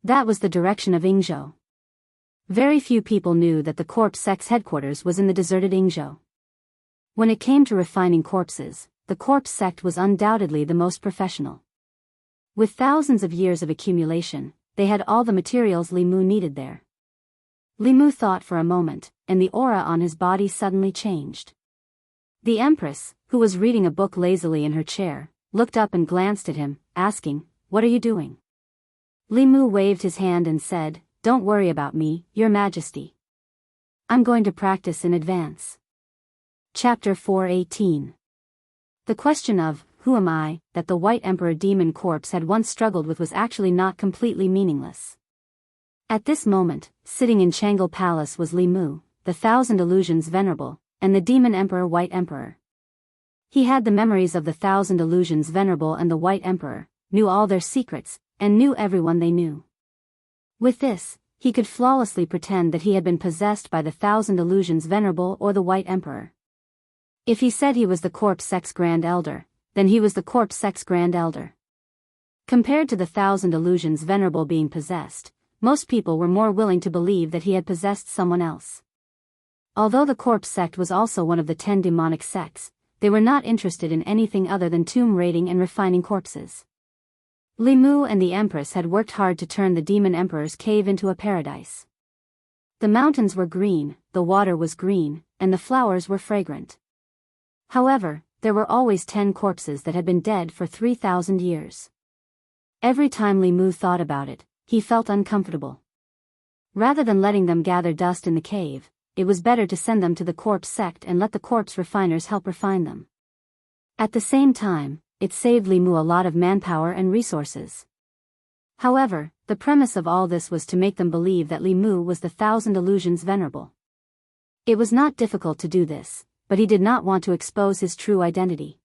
That was the direction of Ingzhou. Very few people knew that the corpse sect's headquarters was in the deserted Ingzhou. When it came to refining corpses, the corpse sect was undoubtedly the most professional. With thousands of years of accumulation, they had all the materials Li Mu needed there. Li Mu thought for a moment, and the aura on his body suddenly changed. The Empress, who was reading a book lazily in her chair, looked up and glanced at him, asking, "What are you doing?" Li Mu waved his hand and said, "Don't worry about me, Your Majesty. I'm going to practice in advance." Chapter 4:18. The question of, who am I, that the White Emperor demon corpse had once struggled with was actually not completely meaningless. At this moment, sitting in Changal Palace was Li Mu, the Thousand Illusions Venerable, and the Demon Emperor White Emperor. He had the memories of the Thousand Illusions Venerable and the White Emperor, knew all their secrets, and knew everyone they knew. With this, he could flawlessly pretend that he had been possessed by the Thousand Illusions Venerable or the White Emperor. If he said he was the Corpse Sex Grand Elder, then he was the Corpse Sex Grand Elder. Compared to the Thousand Illusions Venerable being possessed, most people were more willing to believe that he had possessed someone else. Although the Corpse Sect was also one of the 10 demonic sects, they were not interested in anything other than tomb raiding and refining corpses. Li Mu and the Empress had worked hard to turn the Demon Emperor's cave into a paradise. The mountains were green, the water was green, and the flowers were fragrant. However, there were always 10 corpses that had been dead for 3,000 years. Every time Li Mu thought about it, he felt uncomfortable. Rather than letting them gather dust in the cave, it was better to send them to the corpse sect and let the corpse refiners help refine them. At the same time, it saved Li Mu a lot of manpower and resources. However, the premise of all this was to make them believe that Li Mu was the Thousand Illusions Venerable. It was not difficult to do this, but he did not want to expose his true identity.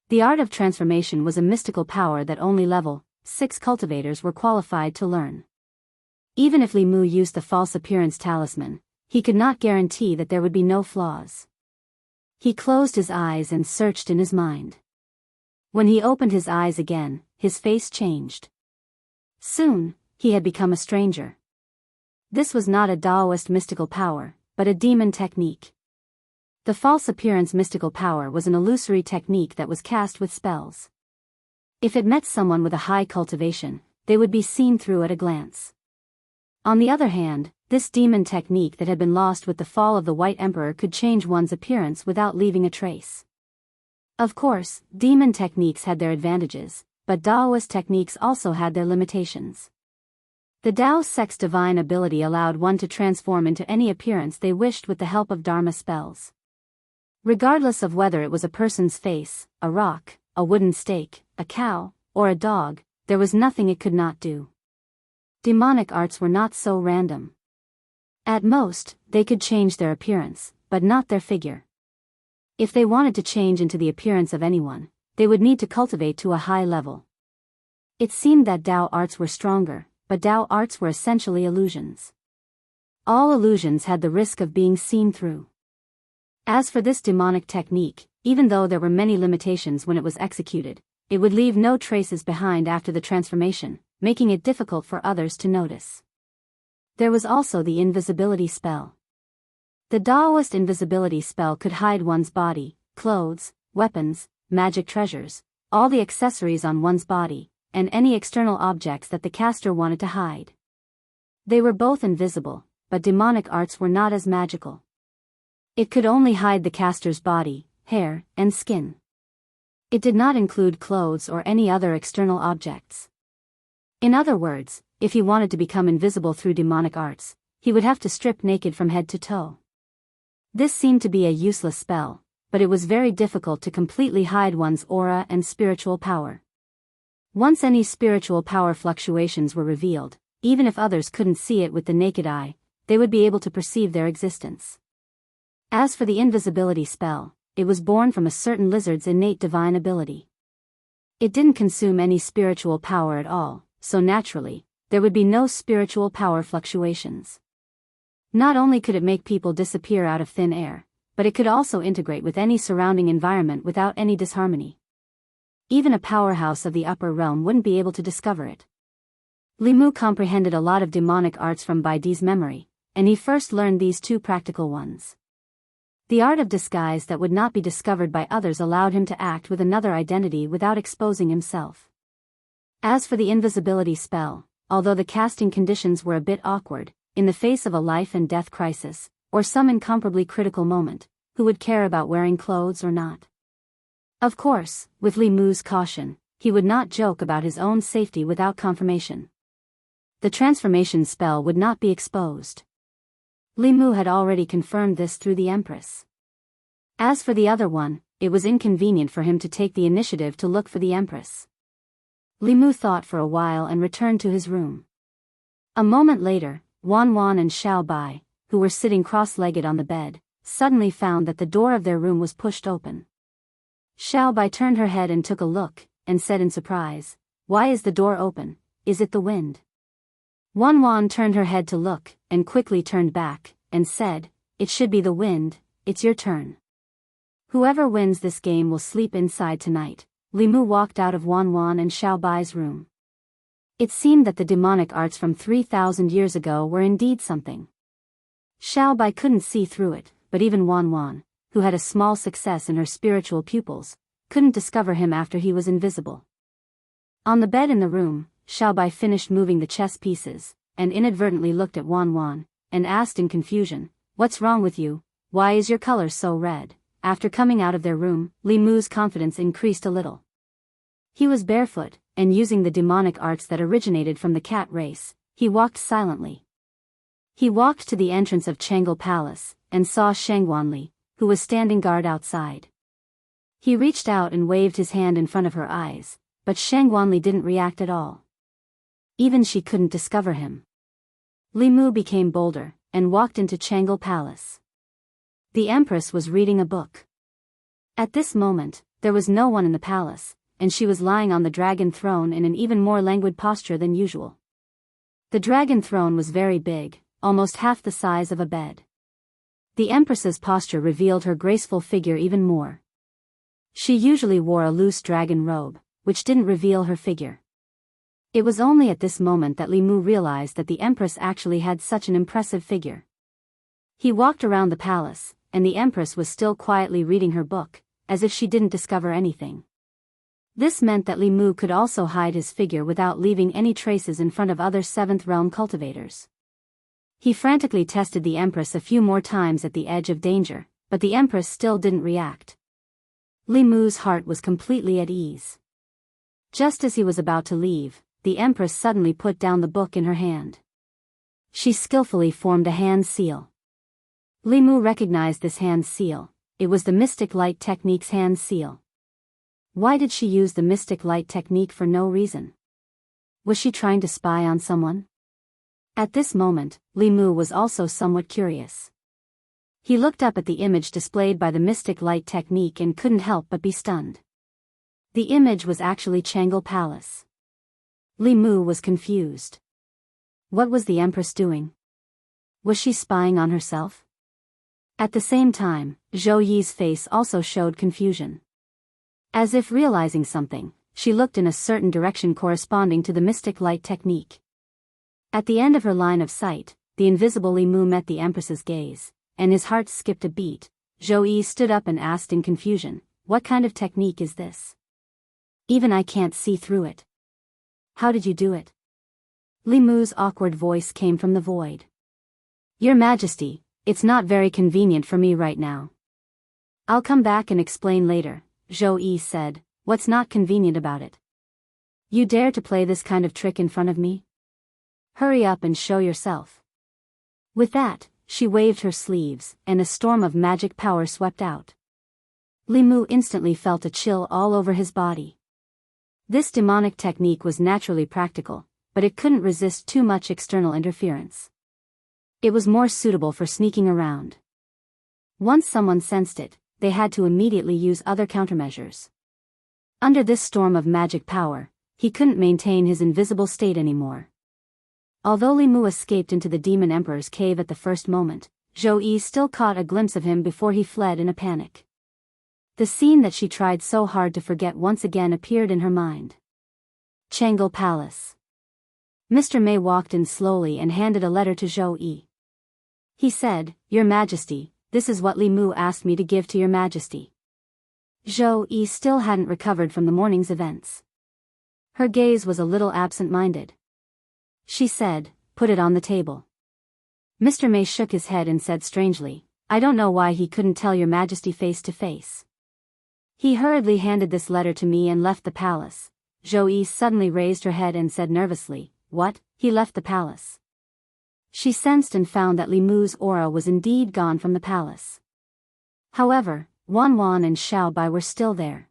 The art of transformation was a mystical power that only level 6 cultivators were qualified to learn. Even if Li Mu used the false appearance talisman, he could not guarantee that there would be no flaws. He closed his eyes and searched in his mind. When he opened his eyes again, his face changed. Soon, he had become a stranger. This was not a Taoist mystical power, but a demon technique. The false appearance mystical power was an illusory technique that was cast with spells. If it met someone with a high cultivation, they would be seen through at a glance. On the other hand, this demon technique that had been lost with the fall of the White Emperor could change one's appearance without leaving a trace. Of course, demon techniques had their advantages, but Taoist techniques also had their limitations. The Tao sect's divine ability allowed one to transform into any appearance they wished with the help of Dharma spells. Regardless of whether it was a person's face, a rock, a wooden stake, a cow, or a dog, there was nothing it could not do. Demonic arts were not so random. At most, they could change their appearance, but not their figure. If they wanted to change into the appearance of anyone, they would need to cultivate to a high level. It seemed that Tao arts were stronger, but Tao arts were essentially illusions. All illusions had the risk of being seen through. As for this demonic technique, even though there were many limitations when it was executed, it would leave no traces behind after the transformation, making it difficult for others to notice. There was also the invisibility spell. The Taoist invisibility spell could hide one's body, clothes, weapons, magic treasures, all the accessories on one's body, and any external objects that the caster wanted to hide. They were both invisible, but demonic arts were not as magical. It could only hide the caster's body, hair, and skin. It did not include clothes or any other external objects. In other words, if he wanted to become invisible through demonic arts, he would have to strip naked from head to toe. This seemed to be a useless spell, but it was very difficult to completely hide one's aura and spiritual power. Once any spiritual power fluctuations were revealed, even if others couldn't see it with the naked eye, they would be able to perceive their existence. As for the invisibility spell, it was born from a certain lizard's innate divine ability. It didn't consume any spiritual power at all, so naturally, there would be no spiritual power fluctuations. Not only could it make people disappear out of thin air, but it could also integrate with any surrounding environment without any disharmony. Even a powerhouse of the upper realm wouldn't be able to discover it. Li Mu comprehended a lot of demonic arts from Baidi's memory, and he first learned these 2 practical ones. The art of disguise that would not be discovered by others allowed him to act with another identity without exposing himself. As for the invisibility spell, although the casting conditions were a bit awkward, in the face of a life and death crisis, or some incomparably critical moment, who would care about wearing clothes or not? Of course, with Li Mu's caution, he would not joke about his own safety without confirmation. The transformation spell would not be exposed. Li Mu had already confirmed this through the Empress. As for the other one, it was inconvenient for him to take the initiative to look for the Empress. Li Mu thought for a while and returned to his room. A moment later, Wan Wan and Xiao Bai, who were sitting cross-legged on the bed, suddenly found that the door of their room was pushed open. Xiao Bai turned her head and took a look, and said in surprise, "Why is the door open? Is it the wind?" Wan Wan turned her head to look, and quickly turned back, and said, "It should be the wind, it's your turn. Whoever wins this game will sleep inside tonight." Li Mu walked out of Wan Wan and Xiao Bai's room. It seemed that the demonic arts from 3,000 years ago were indeed something. Xiao Bai couldn't see through it, but even Wan Wan, who had a small success in her spiritual pupils, couldn't discover him after he was invisible. On the bed in the room, Xiao Bai finished moving the chess pieces, and inadvertently looked at Wan Wan, and asked in confusion, "What's wrong with you? Why is your color so red?" After coming out of their room, Li Mu's confidence increased a little. He was barefoot, and using the demonic arts that originated from the cat race, he walked silently. He walked to the entrance of Changle Palace, and saw Shangwanli, who was standing guard outside. He reached out and waved his hand in front of her eyes, but Shangwanli didn't react at all. Even she couldn't discover him. Li Mu became bolder, and walked into Changle Palace. The Empress was reading a book. At this moment, there was no one in the palace, and she was lying on the dragon throne in an even more languid posture than usual. The dragon throne was very big, almost half the size of a bed. The Empress's posture revealed her graceful figure even more. She usually wore a loose dragon robe, which didn't reveal her figure. It was only at this moment that Li Mu realized that the Empress actually had such an impressive figure. He walked around the palace, and the Empress was still quietly reading her book, as if she didn't discover anything. This meant that Li Mu could also hide his figure without leaving any traces in front of other 7th realm cultivators. He frantically tested the Empress a few more times at the edge of danger, but the Empress still didn't react. Li Mu's heart was completely at ease. Just as he was about to leave, the Empress suddenly put down the book in her hand. She skillfully formed a hand seal. Li Mu recognized this hand seal. It was the Mystic Light Technique's hand seal. Why did she use the Mystic Light Technique for no reason? Was she trying to spy on someone? At this moment, Li Mu was also somewhat curious. He looked up at the image displayed by the Mystic Light Technique and couldn't help but be stunned. The image was actually Changle Palace. Li Mu was confused. What was the Empress doing? Was she spying on herself? At the same time, Zhou Yi's face also showed confusion. As if realizing something, she looked in a certain direction corresponding to the Mystic Light Technique. At the end of her line of sight, the invisible Li Mu met the Empress's gaze, and his heart skipped a beat. Zhou Yi stood up and asked in confusion, "What kind of technique is this? Even I can't see through it. How did you do it?" Li Mu's awkward voice came from the void. "Your Majesty, it's not very convenient for me right now. I'll come back and explain later," Zhou Yi said. "What's not convenient about it? You dare to play this kind of trick in front of me? Hurry up and show yourself." With that, she waved her sleeves, and a storm of magic power swept out. Li Mu instantly felt a chill all over his body. This demonic technique was naturally practical, but it couldn't resist too much external interference. It was more suitable for sneaking around. Once someone sensed it, they had to immediately use other countermeasures. Under this storm of magic power, he couldn't maintain his invisible state anymore. Although Li Mu escaped into the Demon Emperor's cave at the first moment, Zhou Yi still caught a glimpse of him before he fled in a panic. The scene that she tried so hard to forget once again appeared in her mind. Changle Palace. Mr. Mei walked in slowly and handed a letter to Zhou Yi. He said, "Your Majesty, this is what Li Mu asked me to give to your Majesty." Zhou Yi still hadn't recovered from the morning's events. Her gaze was a little absent-minded. She said, "Put it on the table." Mr. Mei shook his head and said strangely, "I don't know why he couldn't tell your Majesty face to face." He hurriedly handed this letter to me and left the palace. Zhou Yi suddenly raised her head and said nervously, "What? He left the palace?" She sensed and found that Li Mu's aura was indeed gone from the palace. However, Wan Wan and Xiao Bai were still there.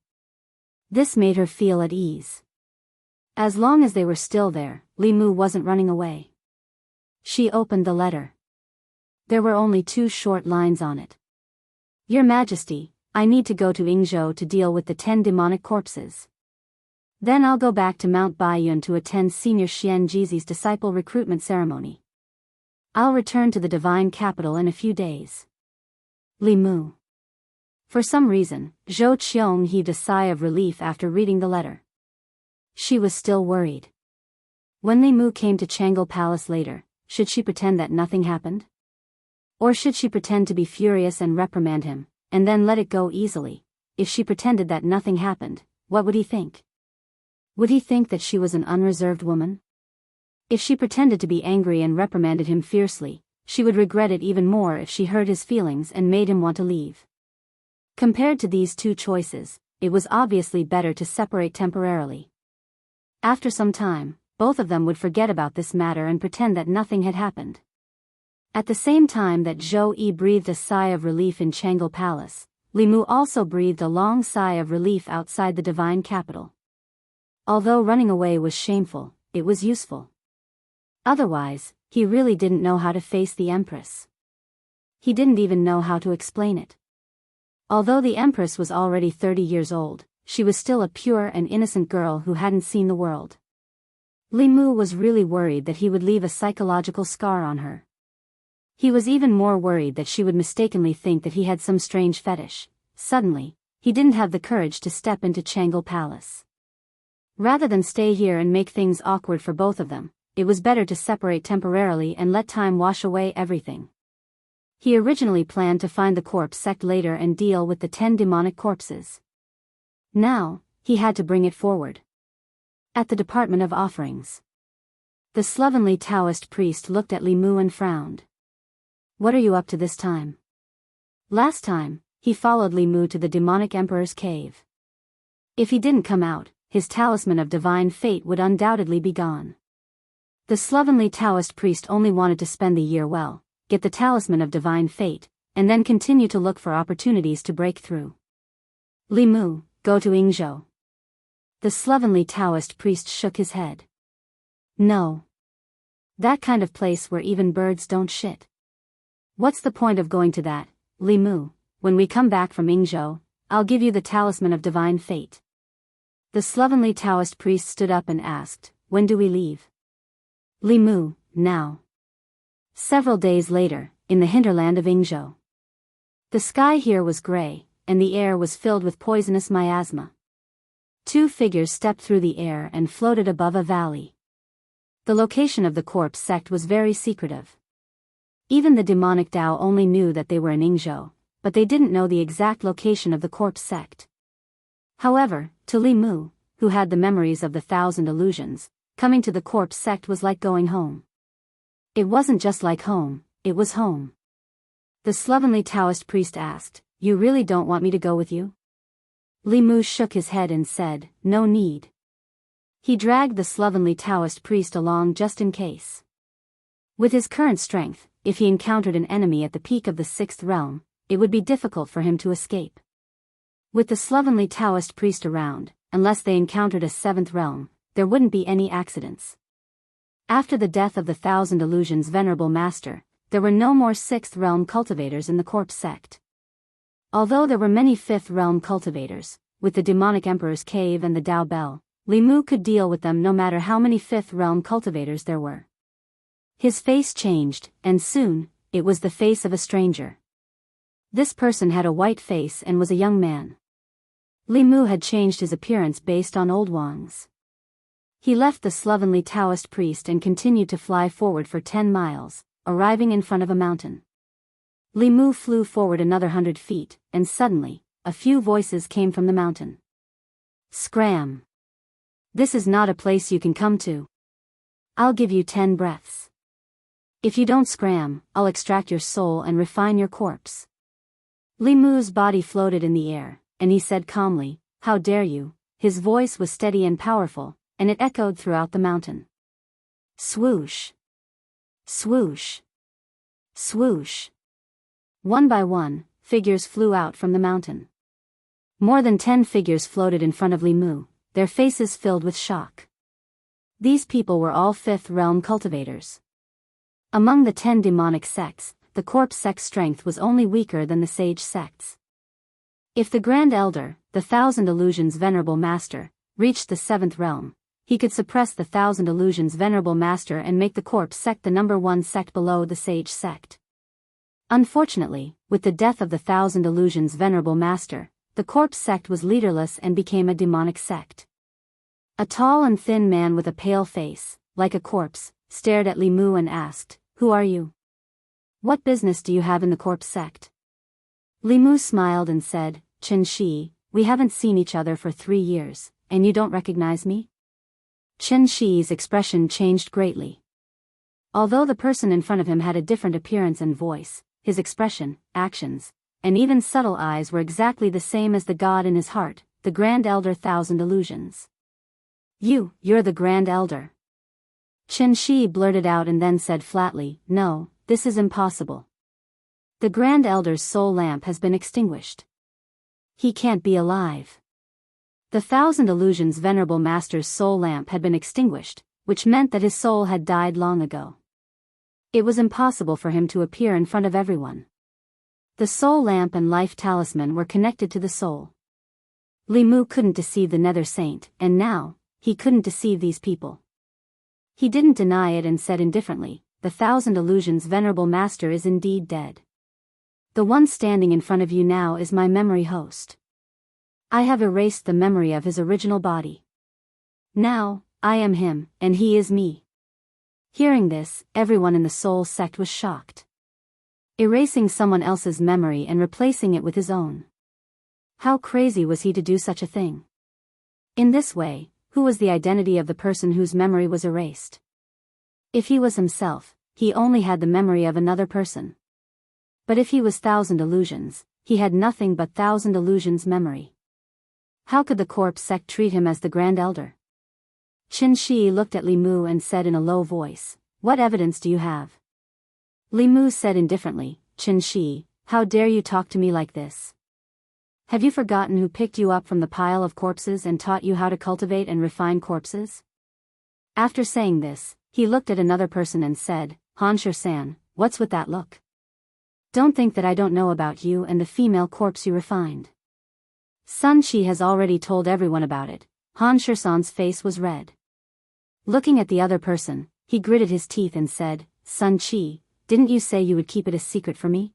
This made her feel at ease. As long as they were still there, Li Mu wasn't running away. She opened the letter. There were only 2 short lines on it. Your Majesty, I need to go to Yingzhou to deal with the 10 demonic corpses. Then I'll go back to Mount Baiyun to attend Senior Xian Jizi's disciple recruitment ceremony. I'll return to the divine capital in a few days. Li Mu. For some reason, Zhou Qiong heaved a sigh of relief after reading the letter. She was still worried. When Li Mu came to Changle Palace later, should she pretend that nothing happened? Or should she pretend to be furious and reprimand him, and then let it go easily? If she pretended that nothing happened, what would he think? Would he think that she was an unreserved woman? If she pretended to be angry and reprimanded him fiercely, she would regret it even more if she hurt his feelings and made him want to leave. Compared to these 2 choices, it was obviously better to separate temporarily. After some time, both of them would forget about this matter and pretend that nothing had happened. At the same time that Zhou Yi breathed a sigh of relief in Changle Palace, Li Mu also breathed a long sigh of relief outside the divine capital. Although running away was shameful, it was useful. Otherwise, he really didn't know how to face the Empress. He didn't even know how to explain it. Although the Empress was already 30 years old, she was still a pure and innocent girl who hadn't seen the world. Li Mu was really worried that he would leave a psychological scar on her. He was even more worried that she would mistakenly think that he had some strange fetish. Suddenly, he didn't have the courage to step into Changle Palace. Rather than stay here and make things awkward for both of them, it was better to separate temporarily and let time wash away everything. He originally planned to find the corpse sect later and deal with the 10 demonic corpses. Now, he had to bring it forward. At the Department of Offerings, the slovenly Taoist priest looked at Li Mu and frowned. What are you up to this time? Last time, he followed Li Mu to the demonic emperor's cave. If he didn't come out, his talisman of divine fate would undoubtedly be gone. The slovenly Taoist priest only wanted to spend the year well, get the talisman of divine fate, and then continue to look for opportunities to break through. Li Mu, go to Yingzhou. The slovenly Taoist priest shook his head. No. That kind of place where even birds don't shit. What's the point of going to that, Li Mu? When we come back from Yingzhou, I'll give you the talisman of divine fate. The slovenly Taoist priest stood up and asked, when do we leave? Li Mu, now. Several days later, in the hinterland of Yingzhou. The sky here was gray, and the air was filled with poisonous miasma. 2 figures stepped through the air and floated above a valley. The location of the corpse sect was very secretive. Even the demonic Dao only knew that they were in Yingzhou, but they didn't know the exact location of the corpse sect. However, to Li Mu, who had the memories of the 1,000 illusions, coming to the corpse sect was like going home. It wasn't just like home, it was home. The slovenly Taoist priest asked, you really don't want me to go with you? Li Mu shook his head and said, no need. He dragged the slovenly Taoist priest along just in case. With his current strength, if he encountered an enemy at the peak of the 6th realm, it would be difficult for him to escape. With the slovenly Taoist priest around, unless they encountered a 7th realm, there wouldn't be any accidents. After the death of the 1,000 illusions venerable master, there were no more 6th realm cultivators in the corpse sect. Although there were many 5th realm cultivators, with the demonic emperor's cave and the Dao Bell, Li Mu could deal with them no matter how many 5th realm cultivators there were. His face changed, and soon, it was the face of a stranger. This person had a white face and was a young man. Li Mu had changed his appearance based on old Wang's. He left the slovenly Taoist priest and continued to fly forward for 10 miles, arriving in front of a mountain. Li Mu flew forward another 100 feet, and suddenly, a few voices came from the mountain. Scram! This is not a place you can come to. I'll give you 10 breaths. If you don't scram, I'll extract your soul and refine your corpse. Li Mu's body floated in the air, and he said calmly, how dare you? His voice was steady and powerful, and it echoed throughout the mountain. Swoosh! Swoosh! Swoosh! One by one, figures flew out from the mountain. More than 10 figures floated in front of Li Mu, their faces filled with shock. These people were all fifth realm cultivators. Among the 10 demonic sects, the corpse sect's strength was only weaker than the sage sects. If the Grand Elder, the Thousand Illusions Venerable Master, reached the 7th realm, he could suppress the Thousand Illusions Venerable Master and make the corpse sect the number 1 sect below the sage sect. Unfortunately, with the death of the Thousand Illusions Venerable Master, the corpse sect was leaderless and became a demonic sect. A tall and thin man with a pale face, like a corpse, stared at Li Mu and asked, "Who are you? What business do you have in the corpse sect?" Li Mu smiled and said, "Chen Shi, we haven't seen each other for 3 years, and you don't recognize me?" Chen Shi's expression changed greatly. Although the person in front of him had a different appearance and voice, his expression, actions, and even subtle eyes were exactly the same as the god in his heart, the Grand Elder Thousand Illusions. You're the Grand Elder." Chen Shi blurted out and then said flatly, "No, this is impossible. The Grand Elder's soul lamp has been extinguished. He can't be alive." The Thousand Illusions Venerable Master's soul lamp had been extinguished, which meant that his soul had died long ago. It was impossible for him to appear in front of everyone. The soul lamp and life talisman were connected to the soul. Li Mu couldn't deceive the Nether Saint, and now, he couldn't deceive these people. He didn't deny it and said indifferently, "The Thousand Illusions Venerable Master is indeed dead. The one standing in front of you now is my memory host. I have erased the memory of his original body. Now, I am him, and he is me." Hearing this, everyone in the soul sect was shocked. Erasing someone else's memory and replacing it with his own. How crazy was he to do such a thing? In this way, who was the identity of the person whose memory was erased? If he was himself, he only had the memory of another person. But if he was Thousand Illusions, he had nothing but Thousand Illusions memory. How could the corpse sect treat him as the Grand Elder? Chen Shi looked at Li Mu and said in a low voice, "What evidence do you have?" Li Mu said indifferently, "Chen Shi, how dare you talk to me like this? Have you forgotten who picked you up from the pile of corpses and taught you how to cultivate and refine corpses?" After saying this, he looked at another person and said, "Han-Shur-san, what's with that look? Don't think that I don't know about you and the female corpse you refined. Sun Chi has already told everyone about it." Han-Shur-san's face was red. Looking at the other person, he gritted his teeth and said, "Sun Chi, didn't you say you would keep it a secret for me?"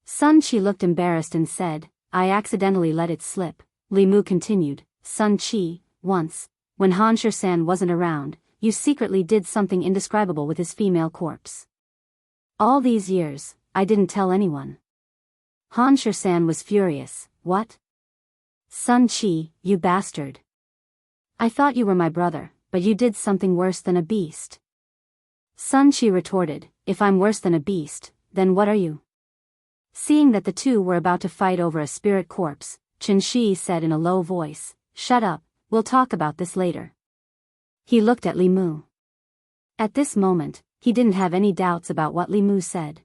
Sun Chi looked embarrassed and said, "I accidentally let it slip." Li Mu continued, "Sun Chi, once, when Han-Shur-san wasn't around, you secretly did something indescribable with his female corpse. All these years, I didn't tell anyone." Han-Shur-san was furious. "What? Sun Chi, you bastard. I thought you were my brother, but you did something worse than a beast." Sun Chi retorted, "If I'm worse than a beast, then what are you?" Seeing that the two were about to fight over a spirit corpse, Chen Shi said in a low voice, "Shut up, we'll talk about this later." He looked at Li Mu. At this moment, he didn't have any doubts about what Li Mu said.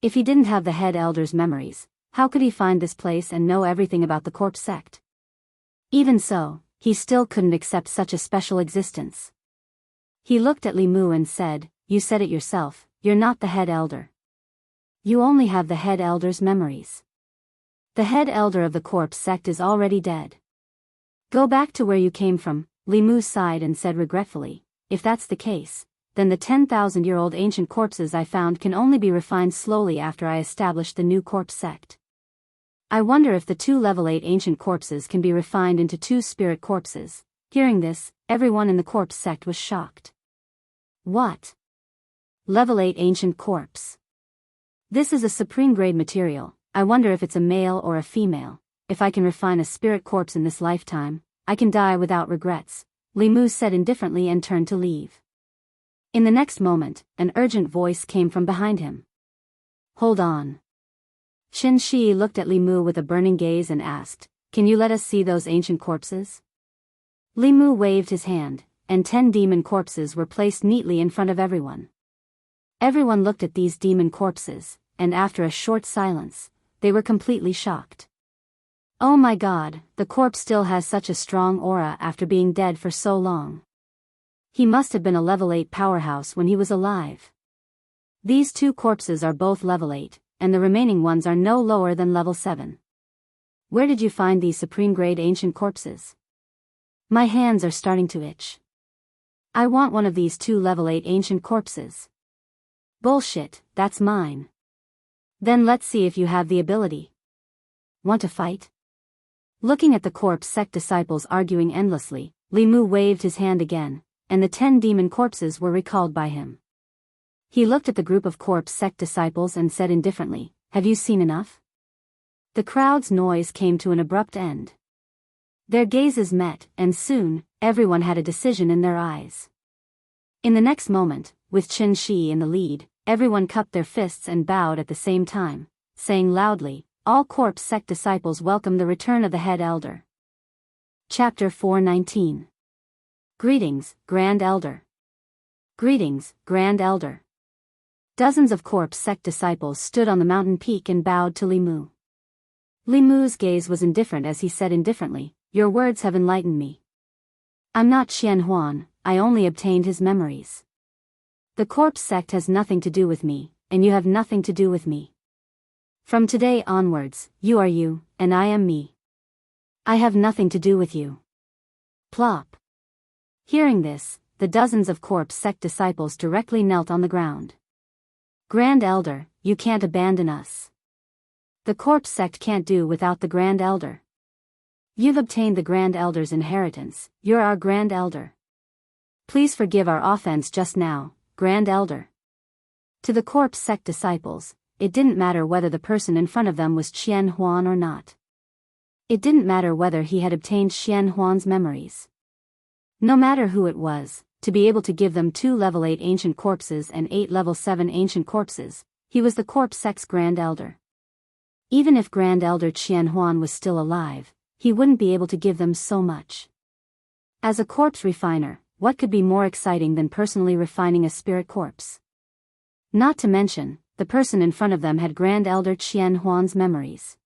If he didn't have the head elder's memories, how could he find this place and know everything about the corpse sect? Even so, he still couldn't accept such a special existence. He looked at Li Mu and said, "You said it yourself, you're not the head elder. You only have the head elder's memories. The head elder of the corpse sect is already dead. Go back to where you came from." Li Mu sighed and said regretfully, "If that's the case, then the 10,000-year-old ancient corpses I found can only be refined slowly after I establish the new corpse sect. I wonder if the 2 level 8 ancient corpses can be refined into 2 spirit corpses." Hearing this, everyone in the corpse sect was shocked. What? Level 8 ancient corpse? This is a supreme grade material. I wonder if it's a male or a female. If I can refine a spirit corpse in this lifetime, I can die without regrets, Li Mu said indifferently and turned to leave. In the next moment, an urgent voice came from behind him. "Hold on." Chen Shi looked at Li Mu with a burning gaze and asked, "Can you let us see those ancient corpses?" Li Mu waved his hand, and 10 demon corpses were placed neatly in front of everyone. Everyone looked at these demon corpses, and after a short silence, they were completely shocked. Oh my god, the corpse still has such a strong aura after being dead for so long. He must have been a level 8 powerhouse when he was alive. These 2 corpses are both level 8, and the remaining ones are no lower than level 7. Where did you find these supreme grade ancient corpses? My hands are starting to itch. I want one of these 2 level 8 ancient corpses. Bullshit, that's mine. Then let's see if you have the ability. Want to fight? Looking at the corpse sect disciples arguing endlessly, Li Mu waved his hand again, and the 10 demon corpses were recalled by him. He looked at the group of corpse sect disciples and said indifferently, "Have you seen enough?" The crowd's noise came to an abrupt end. Their gazes met, and soon, everyone had a decision in their eyes. In the next moment, with Qin Shi in the lead, everyone cupped their fists and bowed at the same time, saying loudly, "All corpse sect disciples welcome the return of the head elder." Chapter 419. Greetings, Grand Elder. Greetings, Grand Elder. Dozens of corpse sect disciples stood on the mountain peak and bowed to Li Mu. Li Mu's gaze was indifferent as he said indifferently, "Your words have enlightened me. I'm not Qian Huan, I only obtained his memories. The corpse sect has nothing to do with me, and you have nothing to do with me. From today onwards, you are you, and I am me. I have nothing to do with you." Plop. Hearing this, the dozens of corpse sect disciples directly knelt on the ground. "Grand Elder, you can't abandon us. The corpse sect can't do without the Grand Elder. You've obtained the Grand Elder's inheritance, you're our Grand Elder. Please forgive our offense just now, Grand Elder." To the corpse sect disciples, it didn't matter whether the person in front of them was Qian Huan or not. It didn't matter whether he had obtained Qian Huan's memories. No matter who it was, to be able to give them 2 level 8 ancient corpses and 8 level 7 ancient corpses, he was the corpse sect's Grand Elder. Even if Grand Elder Qian Huan was still alive, he wouldn't be able to give them so much. As a corpse refiner, what could be more exciting than personally refining a spirit corpse? Not to mention, the person in front of them had Grand Elder Qian Huan's memories.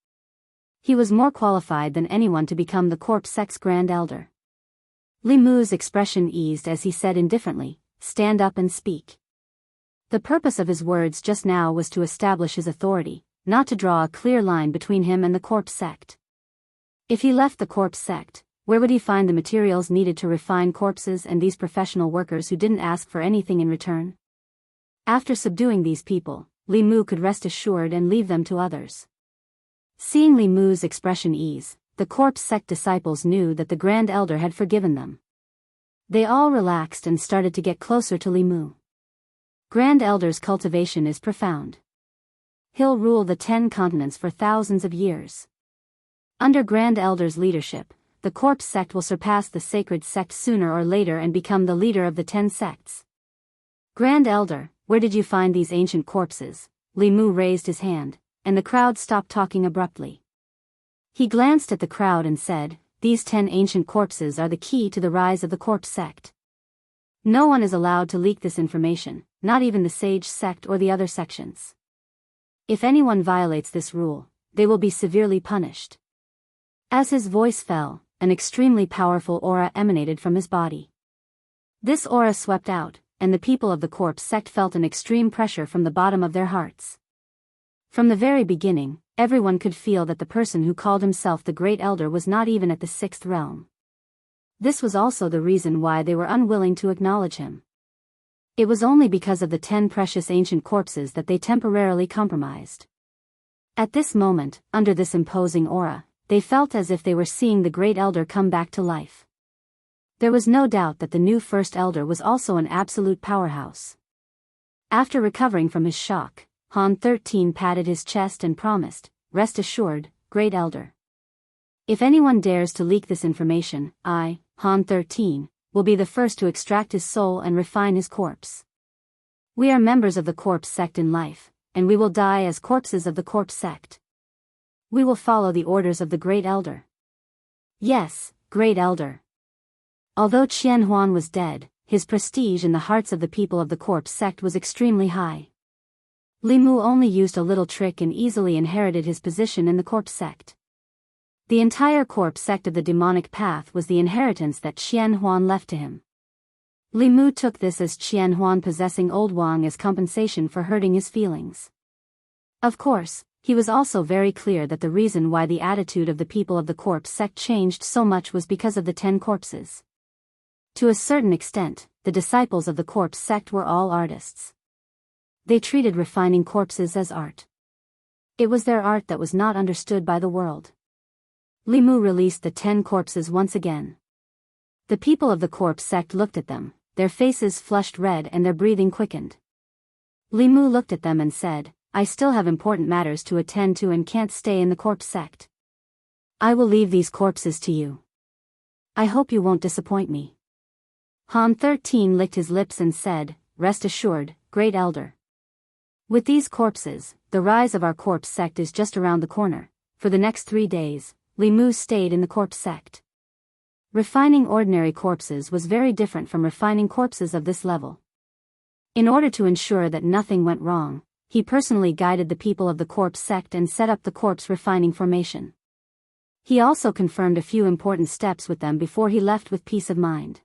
He was more qualified than anyone to become the corpse sect's Grand Elder. Li Mu's expression eased as he said indifferently, "Stand up and speak." The purpose of his words just now was to establish his authority, not to draw a clear line between him and the corpse sect. If he left the corpse sect, where would he find the materials needed to refine corpses and these professional workers who didn't ask for anything in return? After subduing these people, Li Mu could rest assured and leave them to others. Seeing Li Mu's expression ease, the corpse sect disciples knew that the Grand Elder had forgiven them. They all relaxed and started to get closer to Li Mu. Grand Elder's cultivation is profound. He'll rule the 10 continents for thousands of years. Under Grand Elder's leadership, the corpse sect will surpass the sacred sect sooner or later and become the leader of the 10 sects. Grand Elder, where did you find these ancient corpses? Li Mu raised his hand, and the crowd stopped talking abruptly. He glanced at the crowd and said, "These 10 ancient corpses are the key to the rise of the corpse sect. No one is allowed to leak this information, not even the sage sect or the other sections. If anyone violates this rule, they will be severely punished." As his voice fell, an extremely powerful aura emanated from his body. This aura swept out, and the people of the corpse sect felt an extreme pressure from the bottom of their hearts. From the very beginning, everyone could feel that the person who called himself the Great Elder was not even at the 6th realm. This was also the reason why they were unwilling to acknowledge him. It was only because of the 10 precious ancient corpses that they temporarily compromised. At this moment, under this imposing aura, they felt as if they were seeing the Great Elder come back to life. There was no doubt that the new First Elder was also an absolute powerhouse. After recovering from his shock, Han 13 patted his chest and promised, "Rest assured, Great Elder. If anyone dares to leak this information, I, Han 13, will be the first to extract his soul and refine his corpse. We are members of the corpse sect in life, and we will die as corpses of the corpse sect. We will follow the orders of the Great Elder." Yes, Great Elder. Although Qian Huan was dead, his prestige in the hearts of the people of the corpse sect was extremely high. Li Mu only used a little trick and easily inherited his position in the corpse sect. The entire corpse sect of the demonic path was the inheritance that Qian Huan left to him. Li Mu took this as Qian Huan possessing Old Wang as compensation for hurting his feelings. Of course, he was also very clear that the reason why the attitude of the people of the corpse sect changed so much was because of the 10 corpses. To a certain extent, the disciples of the corpse sect were all artists. They treated refining corpses as art. It was their art that was not understood by the world. Li Mu released the 10 corpses once again. The people of the corpse sect looked at them, their faces flushed red and their breathing quickened. Li Mu looked at them and said, I still have important matters to attend to and can't stay in the corpse sect. I will leave these corpses to you. I hope you won't disappoint me. Han 13 licked his lips and said, Rest assured, Great Elder. With these corpses, the rise of our corpse sect is just around the corner. For the next 3 days, Li Mu stayed in the corpse sect. Refining ordinary corpses was very different from refining corpses of this level. In order to ensure that nothing went wrong, he personally guided the people of the corpse sect and set up the corpse refining formation. He also confirmed a few important steps with them before he left with peace of mind.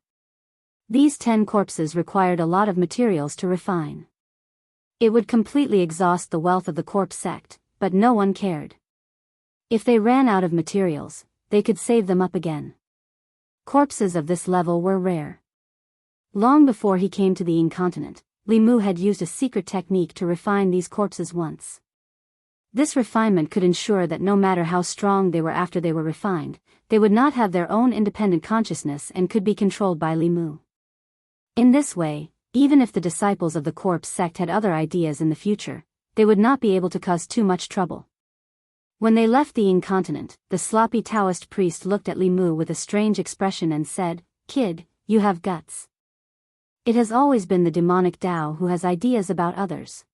These 10 corpses required a lot of materials to refine. It would completely exhaust the wealth of the corpse sect, but no one cared. If they ran out of materials, they could save them up again. Corpses of this level were rare. Long before he came to the incontinent, Li Mu had used a secret technique to refine these corpses once. This refinement could ensure that no matter how strong they were after they were refined, they would not have their own independent consciousness and could be controlled by Li Mu. In this way, even if the disciples of the corpse sect had other ideas in the future, they would not be able to cause too much trouble. When they left the incontinent, the sloppy Taoist priest looked at Li Mu with a strange expression and said, Kid, you have guts. It has always been the demonic Tao who has ideas about others.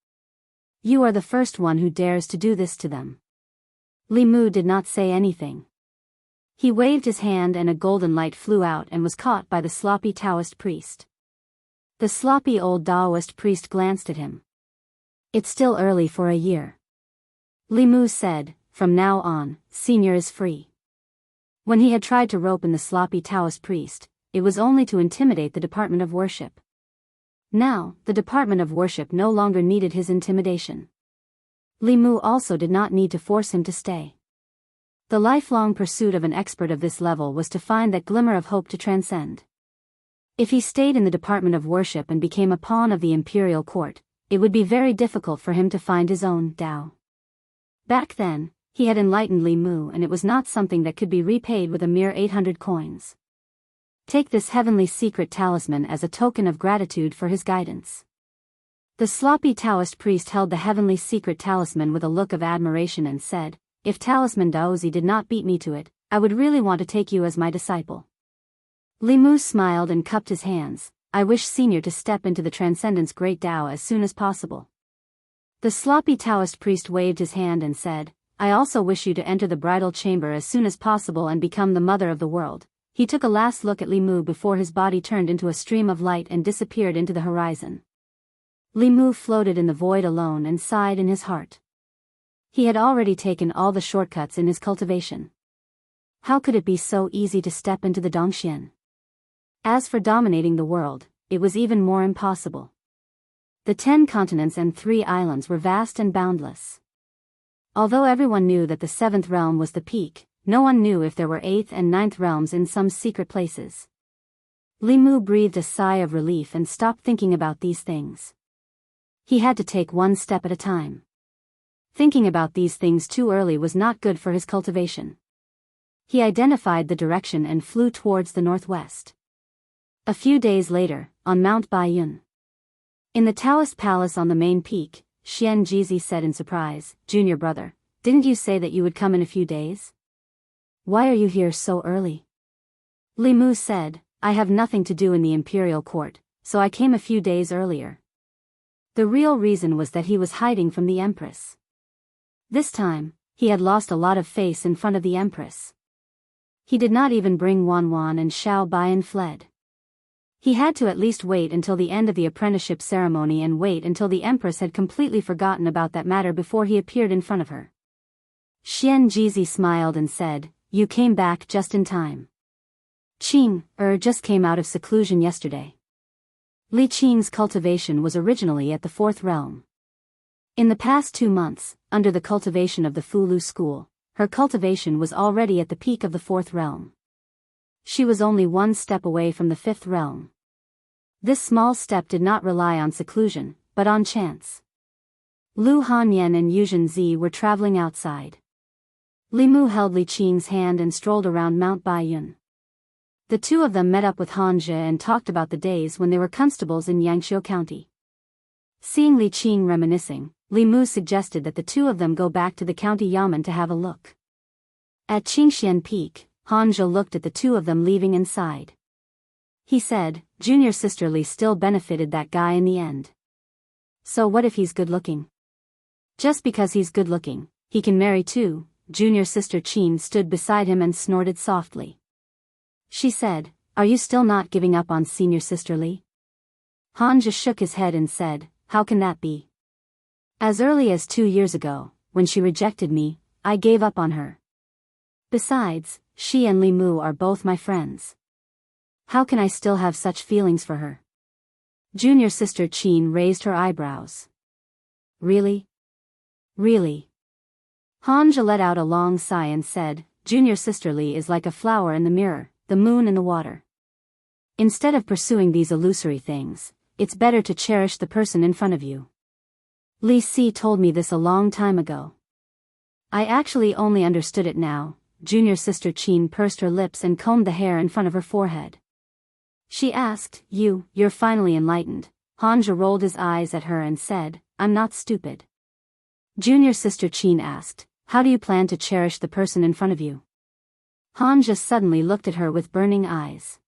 You are the first one who dares to do this to them. Li Mu did not say anything. He waved his hand and a golden light flew out and was caught by the sloppy Taoist priest. The sloppy old Taoist priest glanced at him. It's still early for a year. Li Mu said, From now on, Senior is free. When he had tried to rope in the sloppy Taoist priest, it was only to intimidate the Department of Worship. Now, the Department of Worship no longer needed his intimidation. Li Mu also did not need to force him to stay. The lifelong pursuit of an expert of this level was to find that glimmer of hope to transcend. If he stayed in the Department of Worship and became a pawn of the imperial court, it would be very difficult for him to find his own Tao. Back then, he had enlightened Li Mu and it was not something that could be repaid with a mere 800 coins. Take this heavenly secret talisman as a token of gratitude for his guidance. The sloppy Taoist priest held the heavenly secret talisman with a look of admiration and said, If Talisman Daozi did not beat me to it, I would really want to take you as my disciple. Li Mu smiled and cupped his hands. I wish Senior to step into the Transcendence Great Tao as soon as possible. The sloppy Taoist priest waved his hand and said, I also wish you to enter the bridal chamber as soon as possible and become the mother of the world. He took a last look at Li Mu before his body turned into a stream of light and disappeared into the horizon. Li Mu floated in the void alone and sighed in his heart. He had already taken all the shortcuts in his cultivation. How could it be so easy to step into the Dongxian? As for dominating the world, it was even more impossible. The 10 continents and 3 islands were vast and boundless. Although everyone knew that the 7th realm was the peak, no one knew if there were 8th and 9th realms in some secret places. Li Mu breathed a sigh of relief and stopped thinking about these things. He had to take one step at a time. Thinking about these things too early was not good for his cultivation. He identified the direction and flew towards the northwest. A few days later, on Mount Baiyun. In the Taoist palace on the main peak, Xian Jizi said in surprise, Junior brother, didn't you say that you would come in a few days? Why are you here so early? Li Mu said, I have nothing to do in the imperial court, so I came a few days earlier. The real reason was that he was hiding from the Empress. This time, he had lost a lot of face in front of the Empress. He did not even bring Wan Wan and Xiao Bai and fled. He had to at least wait until the end of the apprenticeship ceremony and wait until the Empress had completely forgotten about that matter before he appeared in front of her. Xian Jizi smiled and said, "You came back just in time. Qing, just came out of seclusion yesterday." Li Qing's cultivation was originally at the fourth realm. In the past 2 months, under the cultivation of the Fulu school, her cultivation was already at the peak of the fourth realm. She was only 1 step away from the fifth realm. This small step did not rely on seclusion, but on chance. Lu Hanyan and Yuzhen Zi were traveling outside. Li Mu held Li Qing's hand and strolled around Mount Baiyun. The two of them met up with Han Zhe and talked about the days when they were constables in Yangqiu County. Seeing Li Qing reminiscing, Li Mu suggested that the two of them go back to the county yamen to have a look. At Qingxian Peak, Han Zhe looked at the two of them leaving and sighed. He said, "Junior sister Li still benefited that guy in the end. So what if he's good-looking? Just because he's good-looking, he can marry too." Junior sister Qin stood beside him and snorted softly. She said, "Are you still not giving up on senior sister Li?" Han Zhe shook his head and said, "How can that be? As early as 2 years ago, when she rejected me, I gave up on her. Besides, she and Li Mu are both my friends. How can I still have such feelings for her?" Junior sister Qin raised her eyebrows. "Really? Really?" Han Zhe let out a long sigh and said, "Junior sister Li is like a flower in the mirror, the moon in the water. Instead of pursuing these illusory things, it's better to cherish the person in front of you. Li Si told me this a long time ago. I actually only understood it now." Junior sister Qin pursed her lips and combed the hair in front of her forehead. She asked, You're finally enlightened." Han Zhe rolled his eyes at her and said, "I'm not stupid." Junior sister Qin asked, "How do you plan to cherish the person in front of you?" Han Zhe suddenly looked at her with burning eyes.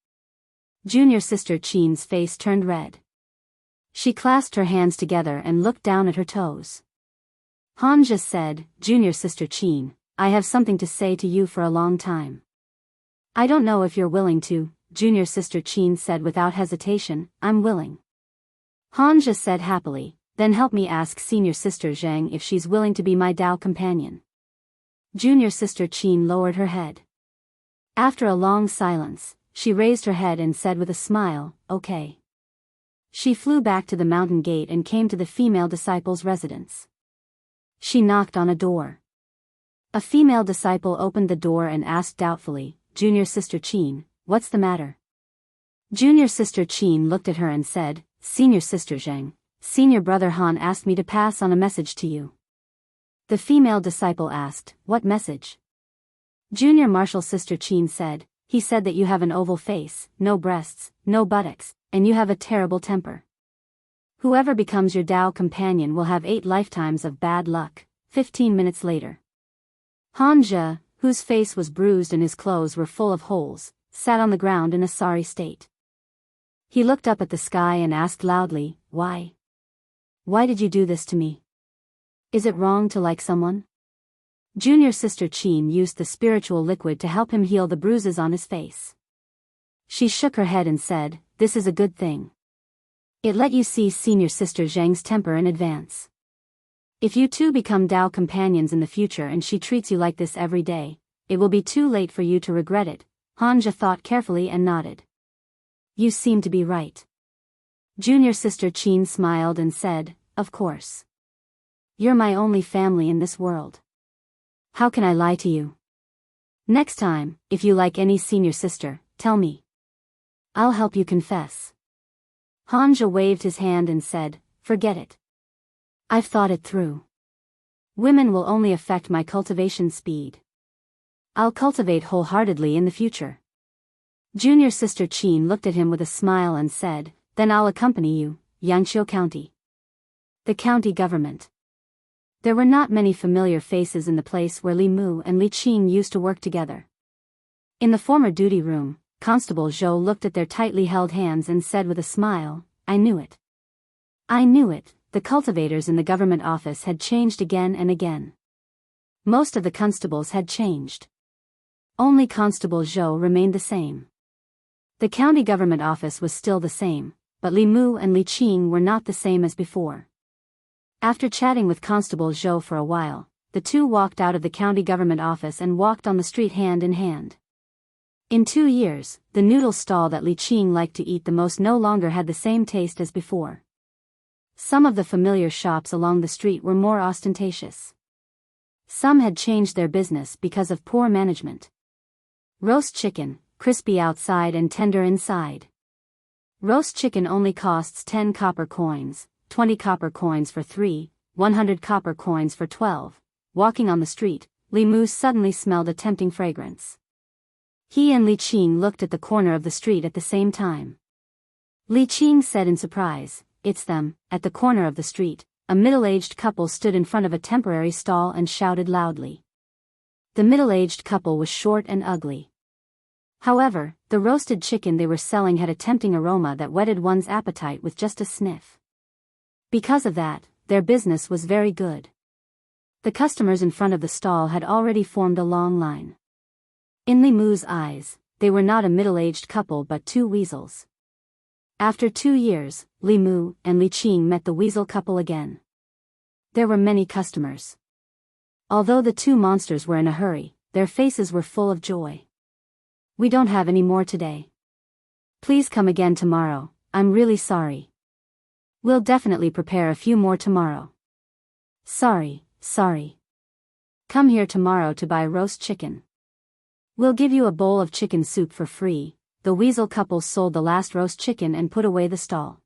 Junior sister Qin's face turned red. She clasped her hands together and looked down at her toes. Han Zhe said, "Junior sister Qin, I have something to say to you for a long time. I don't know if you're willing to." Junior sister Qin said without hesitation, "I'm willing." Han Zhe said happily, "Then help me ask senior sister Zhang if she's willing to be my Dao companion." Junior sister Qin lowered her head. After a long silence, she raised her head and said with a smile, "Okay." She flew back to the mountain gate and came to the female disciple's residence. She knocked on a door. A female disciple opened the door and asked doubtfully, "Junior sister Qin, what's the matter?" Junior sister Qin looked at her and said, "Senior sister Zhang, senior brother Han asked me to pass on a message to you." The female disciple asked, "What message?" Junior martial sister Qin said, "He said that you have an oval face, no breasts, no buttocks, and you have a terrible temper. Whoever becomes your Dao companion will have 8 lifetimes of bad luck." 15 minutes later. Han Zhe, whose face was bruised and his clothes were full of holes, sat on the ground in a sorry state. He looked up at the sky and asked loudly, "Why? Why did you do this to me? Is it wrong to like someone?" Junior sister Qin used the spiritual liquid to help him heal the bruises on his face. She shook her head and said, "This is a good thing. It let you see senior sister Zhang's temper in advance. If you two become Dao companions in the future and she treats you like this every day, it will be too late for you to regret it." Han Zhe thought carefully and nodded. "You seem to be right." Junior sister Qin smiled and said, "Of course. You're my only family in this world. How can I lie to you? Next time, if you like any senior sister, tell me. I'll help you confess." Han Zhe waved his hand and said, "Forget it. I've thought it through. Women will only affect my cultivation speed. I'll cultivate wholeheartedly in the future." Junior sister Qin looked at him with a smile and said, "Then I'll accompany you." Yangqiu County. The county government. There were not many familiar faces in the place where Li Mu and Li Qing used to work together. In the former duty room, Constable Zhou looked at their tightly held hands and said with a smile, "I knew it. I knew it." The cultivators in the government office had changed again and again. Most of the constables had changed. Only Constable Zhou remained the same. The county government office was still the same, but Li Mu and Li Qing were not the same as before. After chatting with Constable Zhou for a while, the two walked out of the county government office and walked on the street hand in hand. In 2 years, the noodle stall that Li Qing liked to eat the most no longer had the same taste as before. Some of the familiar shops along the street were more ostentatious. Some had changed their business because of poor management. Roast chicken, crispy outside and tender inside. Roast chicken only costs 10 copper coins, 20 copper coins for 3, 100 copper coins for 12. Walking on the street, Li Mu suddenly smelled a tempting fragrance. He and Li Qing looked at the corner of the street at the same time. Li Qing said in surprise, "It's them." At the corner of the street, a middle-aged couple stood in front of a temporary stall and shouted loudly. The middle-aged couple was short and ugly. However, the roasted chicken they were selling had a tempting aroma that whetted one's appetite with just a sniff. Because of that, their business was very good. The customers in front of the stall had already formed a long line. In Li Mu's eyes, they were not a middle-aged couple but two weasels. After 2 years, Li Mu and Li Qing met the weasel couple again. There were many customers. Although the two monsters were in a hurry, their faces were full of joy. "We don't have any more today. Please come again tomorrow, I'm really sorry. We'll definitely prepare a few more tomorrow." Sorry. Come here tomorrow to buy roast chicken. We'll give you a bowl of chicken soup for free." The weasel couple sold the last roast chicken and put away the stall.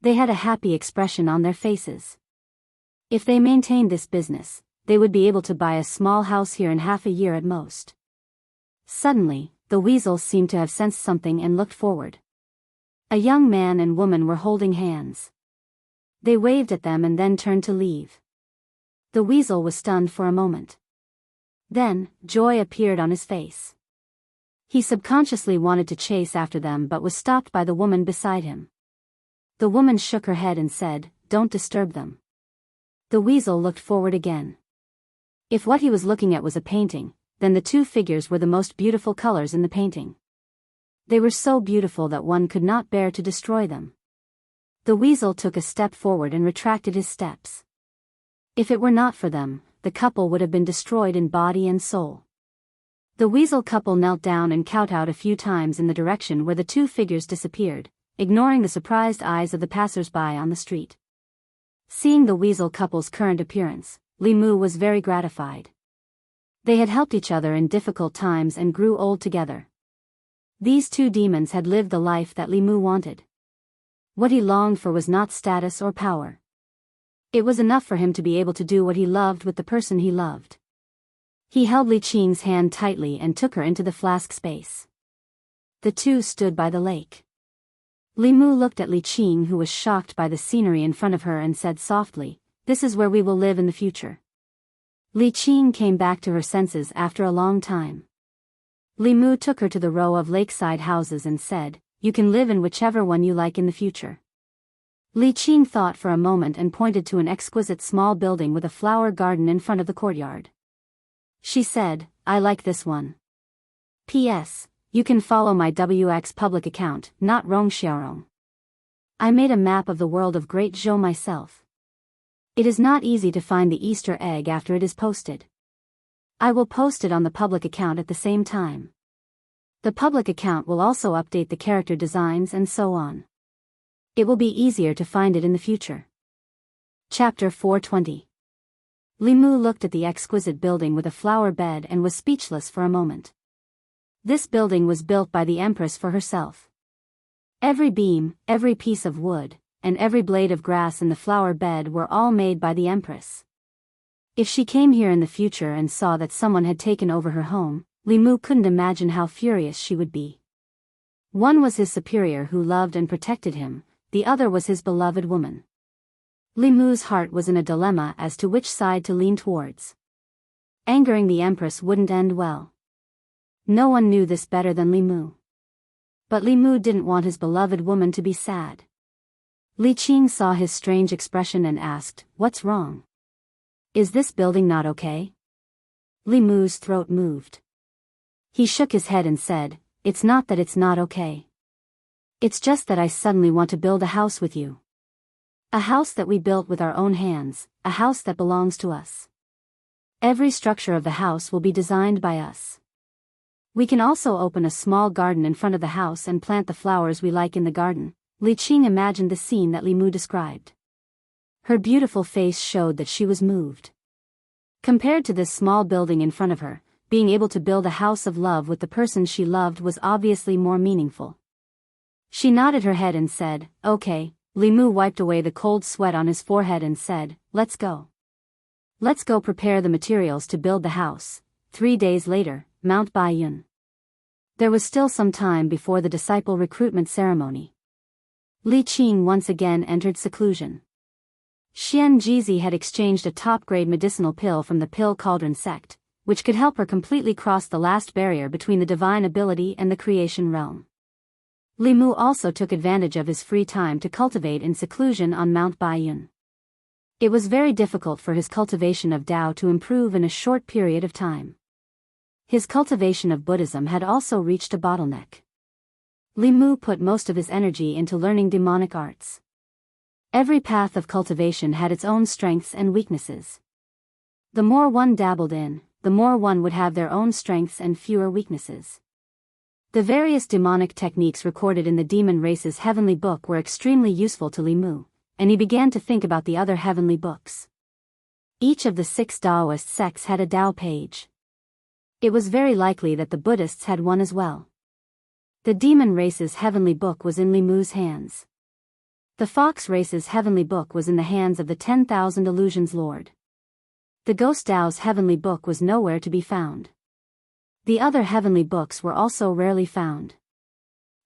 They had a happy expression on their faces. If they maintained this business, they would be able to buy a small house here in half a year at most. Suddenly, the weasels seemed to have sensed something and looked forward. A young man and woman were holding hands. They waved at them and then turned to leave. The weasel was stunned for a moment. Then, joy appeared on his face. He subconsciously wanted to chase after them but was stopped by the woman beside him. The woman shook her head and said, "Don't disturb them." The weasel looked forward again. If what he was looking at was a painting, then the two figures were the most beautiful colors in the painting. They were so beautiful that one could not bear to destroy them. The weasel took a step forward and retracted his steps. If it were not for them, the couple would have been destroyed in body and soul. The weasel couple knelt down and kowtowed a few times in the direction where the two figures disappeared, ignoring the surprised eyes of the passers-by on the street. Seeing the weasel couple's current appearance, Li Mu was very gratified. They had helped each other in difficult times and grew old together. These two demons had lived the life that Li Mu wanted. What he longed for was not status or power. It was enough for him to be able to do what he loved with the person he loved. He held Li Qing's hand tightly and took her into the flask space. The two stood by the lake. Li Mu looked at Li Qing, who was shocked by the scenery in front of her, and said softly, "This is where we will live in the future." Li Qing came back to her senses after a long time. Li Mu took her to the row of lakeside houses and said, "You can live in whichever one you like in the future." Li Qing thought for a moment and pointed to an exquisite small building with a flower garden in front of the courtyard. She said, "I like this one. P.S. You can follow my WX public account, not Rong Xiaorong. I made a map of the world of Great Zhou myself. It is not easy to find the Easter egg after it is posted. I will post it on the public account at the same time. The public account will also update the character designs and so on. It will be easier to find it in the future." Chapter 420. Li Mu looked at the exquisite building with a flower bed and was speechless for a moment. This building was built by the Empress for herself. Every beam, every piece of wood, and every blade of grass in the flower bed were all made by the Empress. If she came here in the future and saw that someone had taken over her home, Li Mu couldn't imagine how furious she would be. One was his superior who loved and protected him, the other was his beloved woman. Li Mu's heart was in a dilemma as to which side to lean towards. Angering the Empress wouldn't end well. No one knew this better than Li Mu. But Li Mu didn't want his beloved woman to be sad. Li Qing saw his strange expression and asked, "What's wrong? Is this building not okay?" Li Mu's throat moved. He shook his head and said, it's not that it's not okay. It's just that I suddenly want to build a house with you. A house that we built with our own hands, a house that belongs to us. Every structure of the house will be designed by us. We can also open a small garden in front of the house and plant the flowers we like in the garden. Li Qing imagined the scene that Li Mu described. Her beautiful face showed that she was moved. Compared to this small building in front of her, being able to build a house of love with the person she loved was obviously more meaningful. She nodded her head and said, "Okay." Li Mu wiped away the cold sweat on his forehead and said, "Let's go. Let's go prepare the materials to build the house." 3 days later, Mount Baiyun. There was still some time before the disciple recruitment ceremony. Li Qing once again entered seclusion. Xian Jizi had exchanged a top-grade medicinal pill from the Pill Cauldron sect, which could help her completely cross the last barrier between the divine ability and the creation realm. Li Mu also took advantage of his free time to cultivate in seclusion on Mount Baiyun. It was very difficult for his cultivation of Tao to improve in a short period of time. His cultivation of Buddhism had also reached a bottleneck. Li Mu put most of his energy into learning demonic arts. Every path of cultivation had its own strengths and weaknesses. The more one dabbled in, the more one would have their own strengths and fewer weaknesses. The various demonic techniques recorded in the demon race's heavenly book were extremely useful to Li Mu, and he began to think about the other heavenly books. Each of the 6 Taoist sects had a Tao page. It was very likely that the Buddhists had one as well. The demon race's heavenly book was in Li Mu's hands. The fox race's heavenly book was in the hands of the 10,000 Illusions Lord. The ghost Tao's heavenly book was nowhere to be found. The other heavenly books were also rarely found.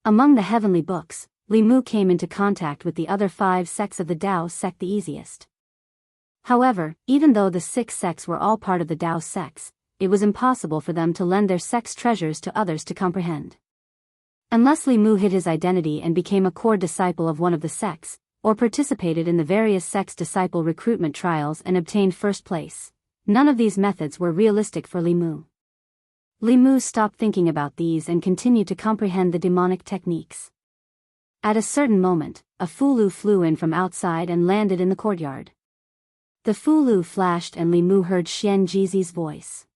Among the heavenly books, Li Mu came into contact with the other 5 sects of the Tao sect the easiest. However, even though the 6 sects were all part of the Tao sects, it was impossible for them to lend their sect's treasures to others to comprehend. Unless Li Mu hid his identity and became a core disciple of one of the sects, or participated in the various sects' disciple recruitment trials and obtained first place, none of these methods were realistic for Li Mu. Li Mu stopped thinking about these and continued to comprehend the demonic techniques. At a certain moment, a Fulu flew in from outside and landed in the courtyard. The Fulu flashed and Li Mu heard Xian Jizi's voice.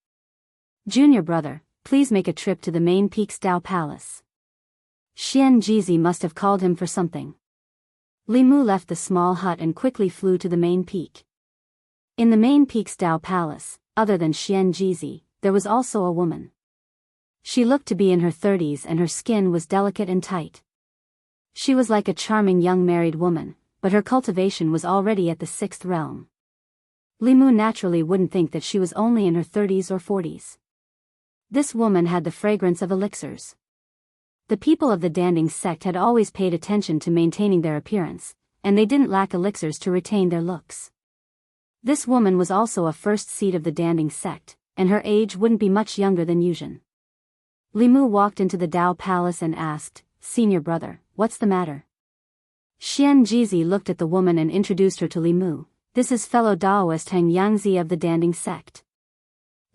"Junior brother, please make a trip to the main peak's Tao Palace." Xian Jizi must have called him for something. Li Mu left the small hut and quickly flew to the main peak. In the main peak's Tao Palace, other than Xian Jizi, there was also a woman. She looked to be in her 30s and her skin was delicate and tight. She was like a charming young married woman, but her cultivation was already at the 6th realm. Li Mu naturally wouldn't think that she was only in her 30s or 40s. This woman had the fragrance of elixirs. The people of the Danding sect had always paid attention to maintaining their appearance, and they didn't lack elixirs to retain their looks. This woman was also a first seed of the Danding sect, and her age wouldn't be much younger than Yuzhen. Li Mu walked into the Tao Palace and asked, "Senior brother, what's the matter?" Xian Jizi looked at the woman and introduced her to Li Mu. "This is fellow Daoist Heng Yangzi of the Danding sect."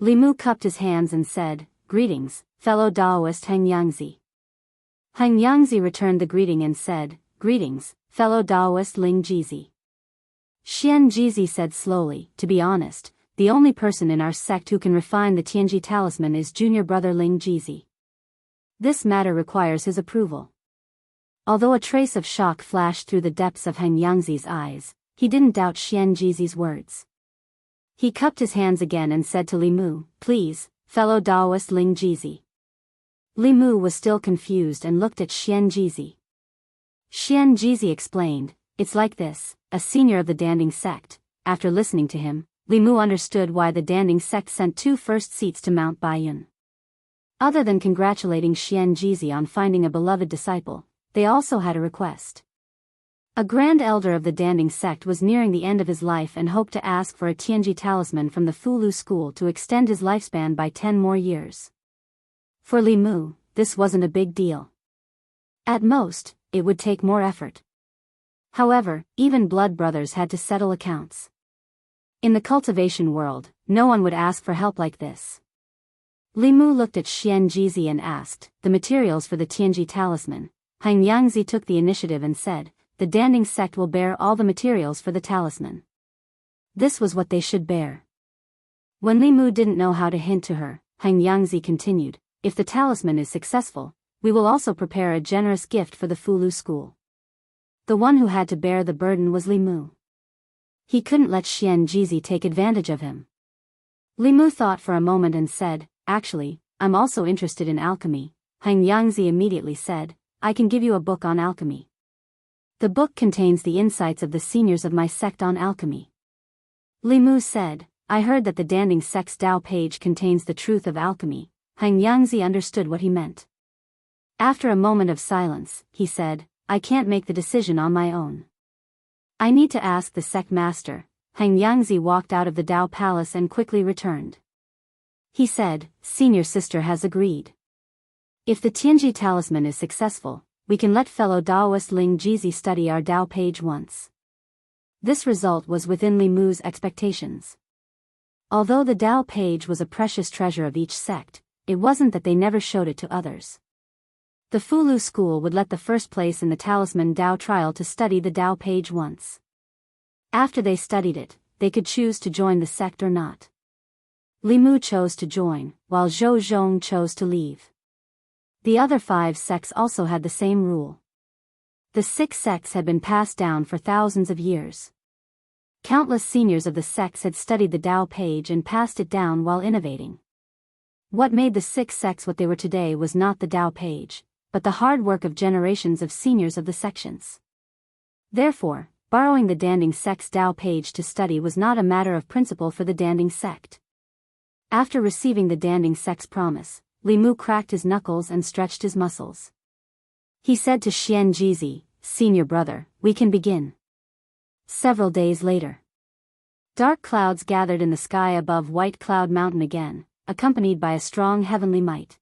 Li Mu cupped his hands and said, "Greetings, fellow Daoist Heng Yangzi." Heng Yangzi returned the greeting and said, "Greetings, fellow Daoist Ling Jizi." Xian Jizi said slowly, "To be honest, the only person in our sect who can refine the Tianji talisman is junior brother Ling Jizi. This matter requires his approval." Although a trace of shock flashed through the depths of Heng Yangzi's eyes, he didn't doubt Xian Jizi's words. He cupped his hands again and said to Li Mu, "Please, fellow Daoist Ling Jizi." Li Mu was still confused and looked at Xian Jizi. Xian Jizi explained, "It's like this, a senior of the Danding sect." After listening to him, Li Mu understood why the Danding sect sent 2 first seats to Mount Baiyun. Other than congratulating Xian Jizi on finding a beloved disciple, they also had a request. A grand elder of the Danding sect was nearing the end of his life and hoped to ask for a Tianji talisman from the Fulu school to extend his lifespan by 10 more years. For Li Mu, this wasn't a big deal. At most, it would take more effort. However, even blood brothers had to settle accounts. In the cultivation world, no one would ask for help like this. Li Mu looked at Xian Jizi and asked, the materials for the Tianji talisman. Han Yangzi took the initiative and said, the Danding sect will bear all the materials for the talisman. This was what they should bear. When Li Mu didn't know how to hint to her, Han Yangzi continued, if the talisman is successful, we will also prepare a generous gift for the Fulu school. The one who had to bear the burden was Li Mu. He couldn't let Xian Jizi take advantage of him. Li Mu thought for a moment and said, actually, I'm also interested in alchemy. Han Yangzi immediately said, I can give you a book on alchemy. The book contains the insights of the seniors of my sect on alchemy. Li Mu said, I heard that the Danding sect's Tao page contains the truth of alchemy. Han Yangzi understood what he meant. After a moment of silence, he said, I can't make the decision on my own. I need to ask the sect master. Han Yangzi walked out of the Tao palace and quickly returned. He said, senior sister has agreed. If the Tianji talisman is successful, we can let fellow Daoist Ling Jizi study our Tao page once. This result was within Li Mu's expectations. Although the Tao page was a precious treasure of each sect, it wasn't that they never showed it to others. The Fulu school would let the first place in the talisman Tao trial to study the Tao page once. After they studied it, they could choose to join the sect or not. Li Mu chose to join, while Zhou Zhong chose to leave. The other 5 sects also had the same rule. The 6 sects had been passed down for thousands of years. Countless seniors of the sects had studied the Tao page and passed it down while innovating. What made the 6 sects what they were today was not the Tao page, but the hard work of generations of seniors of the sections. Therefore, borrowing the Danding sect's Tao page to study was not a matter of principle for the Danding sect. After receiving the Danding sect's promise, Li Mu cracked his knuckles and stretched his muscles. He said to Xian Jizi, senior brother, we can begin. Several days later. Dark clouds gathered in the sky above White Cloud Mountain again, accompanied by a strong heavenly might.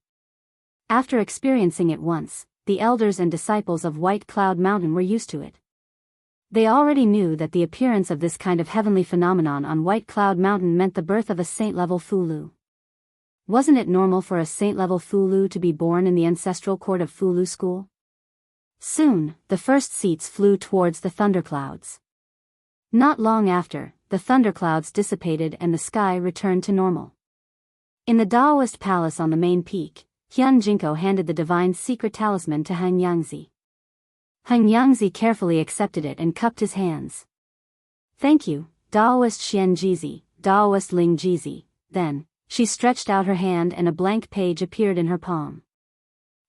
After experiencing it once, the elders and disciples of White Cloud Mountain were used to it. They already knew that the appearance of this kind of heavenly phenomenon on White Cloud Mountain meant the birth of a saint-level Fulu. Wasn't it normal for a saint-level Fulu to be born in the ancestral court of Fulu school? Soon, the first seats flew towards the thunderclouds. Not long after, the thunderclouds dissipated and the sky returned to normal. In the Daoist palace on the main peak, Hyun Jinko handed the divine secret talisman to Han Yangzi. Han Yangzi carefully accepted it and cupped his hands. Thank you, Daoist Xian Jizi, Daoist Ling Jizi. Then, she stretched out her hand and a blank page appeared in her palm.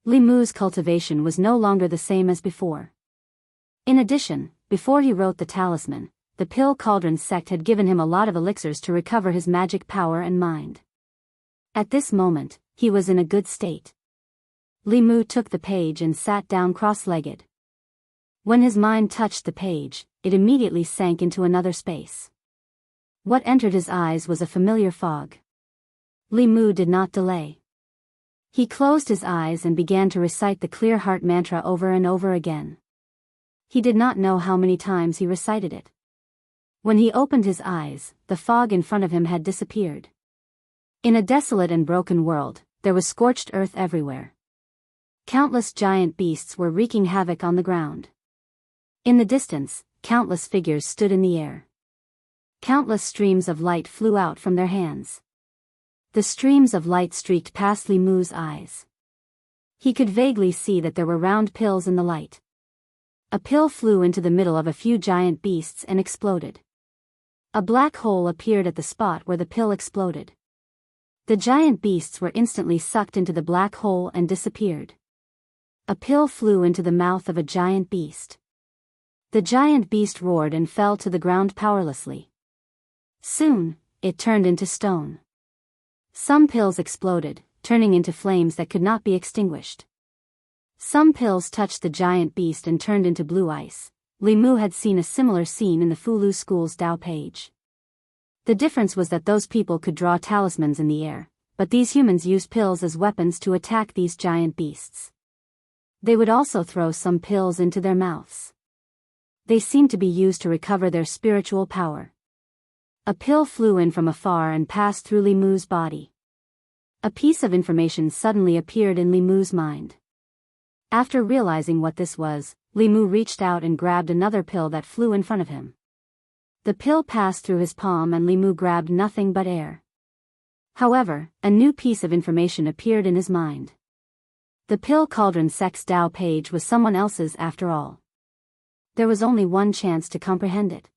Li Mu's cultivation was no longer the same as before. In addition, before he wrote the talisman, the Pill Cauldron sect had given him a lot of elixirs to recover his magic power and mind. At this moment, he was in a good state. Li Mu took the page and sat down cross-legged. When his mind touched the page, it immediately sank into another space. What entered his eyes was a familiar fog. Li Mu did not delay. He closed his eyes and began to recite the clear heart mantra over and over again. He did not know how many times he recited it. When he opened his eyes, the fog in front of him had disappeared. In a desolate and broken world, there was scorched earth everywhere. Countless giant beasts were wreaking havoc on the ground. In the distance, countless figures stood in the air. Countless streams of light flew out from their hands. The streams of light streaked past Li Mu's eyes. He could vaguely see that there were round pills in the light. A pill flew into the middle of a few giant beasts and exploded. A black hole appeared at the spot where the pill exploded. The giant beasts were instantly sucked into the black hole and disappeared. A pill flew into the mouth of a giant beast. The giant beast roared and fell to the ground powerlessly. Soon, it turned into stone. Some pills exploded, turning into flames that could not be extinguished. Some pills touched the giant beast and turned into blue ice. Li Mu had seen a similar scene in the Fulu school's Tao page. The difference was that those people could draw talismans in the air, but these humans used pills as weapons to attack these giant beasts. They would also throw some pills into their mouths. They seemed to be used to recover their spiritual power. A pill flew in from afar and passed through Li Mu's body. A piece of information suddenly appeared in Li Mu's mind. After realizing what this was, Li Mu reached out and grabbed another pill that flew in front of him. The pill passed through his palm and Li Mu grabbed nothing but air. However, a new piece of information appeared in his mind. The pill cauldron sex Dao page was someone else's after all. There was only one chance to comprehend it.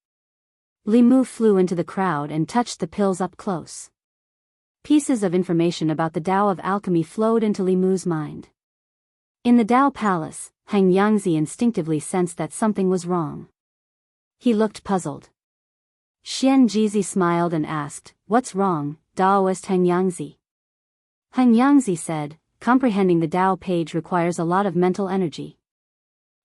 Li Mu flew into the crowd and touched the pills up close. Pieces of information about the Tao of alchemy flowed into Li Mu's mind. In the Tao palace, Hang Yangzi instinctively sensed that something was wrong. He looked puzzled. Xian Jizi smiled and asked, "What's wrong, Daoist Hang Yangzi?" Hang Yangzi said, "Comprehending the Tao page requires a lot of mental energy.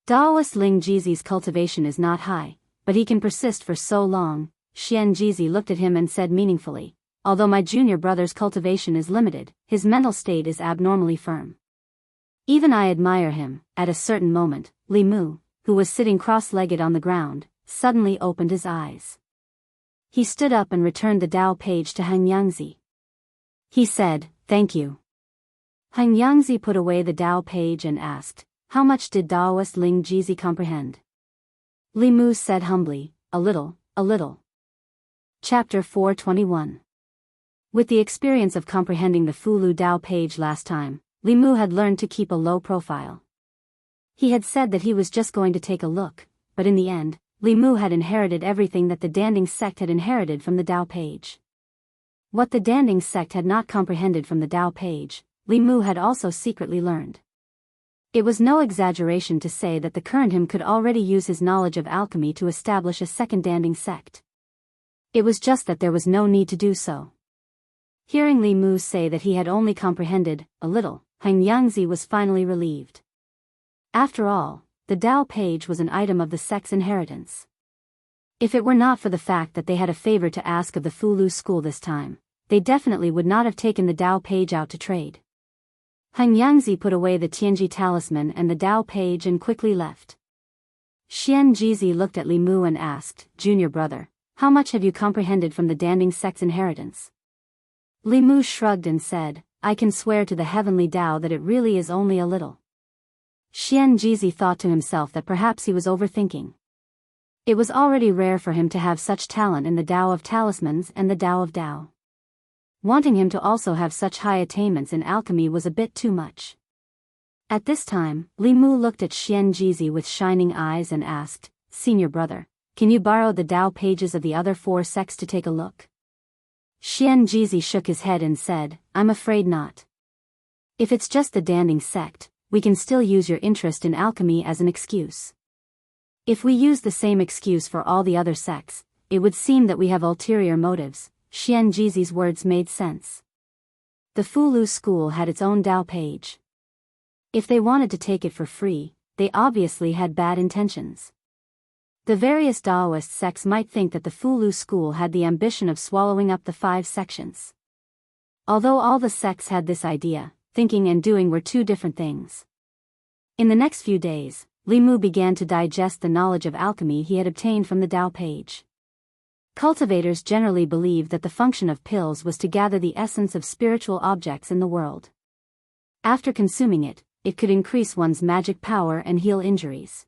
Daoist Ling Jizi's cultivation is not high, but he can persist for so long." Xian Jizi looked at him and said meaningfully, "Although my junior brother's cultivation is limited, his mental state is abnormally firm. Even I admire him." At a certain moment, Li Mu, who was sitting cross-legged on the ground, suddenly opened his eyes. He stood up and returned the Tao page to Hang Yangzi. He said, "Thank you." Hang Yangzi put away the Tao page and asked, "How much did Daoist Ling Jizi comprehend?" Li Mu said humbly, "A little, a little." Chapter 421. With the experience of comprehending the Fulu Tao page last time, Li Mu had learned to keep a low profile. He had said that he was just going to take a look, but in the end, Li Mu had inherited everything that the Danding sect had inherited from the Tao page. What the Danding sect had not comprehended from the Tao page, Li Mu had also secretly learned. It was no exaggeration to say that the current him could already use his knowledge of alchemy to establish a second Danding sect. It was just that there was no need to do so. Hearing Li Mu say that he had only comprehended a little, Hang Yangzi was finally relieved. After all, the Tao page was an item of the sect's inheritance. If it were not for the fact that they had a favor to ask of the Fulu school this time, they definitely would not have taken the Tao page out to trade. Hang Yangzi put away the Tianji talisman and the Tao page and quickly left. Xian Jizi looked at Li Mu and asked, "Junior brother, how much have you comprehended from the Danding sect's inheritance?" Li Mu shrugged and said, "I can swear to the heavenly Tao that it really is only a little." Xian Jizi thought to himself that perhaps he was overthinking. It was already rare for him to have such talent in the Tao of talismans and the Tao of Tao. Wanting him to also have such high attainments in alchemy was a bit too much. At this time, Li Mu looked at Xian Jizi with shining eyes and asked, "Senior brother, can you borrow the Tao pages of the other 4 sects to take a look?" Xian Jizi shook his head and said, "I'm afraid not. If it's just the Danding sect, we can still use your interest in alchemy as an excuse. If we use the same excuse for all the other sects, it would seem that we have ulterior motives." Xian Jizi's words made sense. The Fulu school had its own Tao page. If they wanted to take it for free, they obviously had bad intentions. The various Daoist sects might think that the Fulu school had the ambition of swallowing up the 5 sections. Although all the sects had this idea, thinking and doing were 2 different things. In the next few days, Li Mu began to digest the knowledge of alchemy he had obtained from the Tao page. Cultivators generally believed that the function of pills was to gather the essence of spiritual objects in the world. After consuming it, it could increase one's magic power and heal injuries.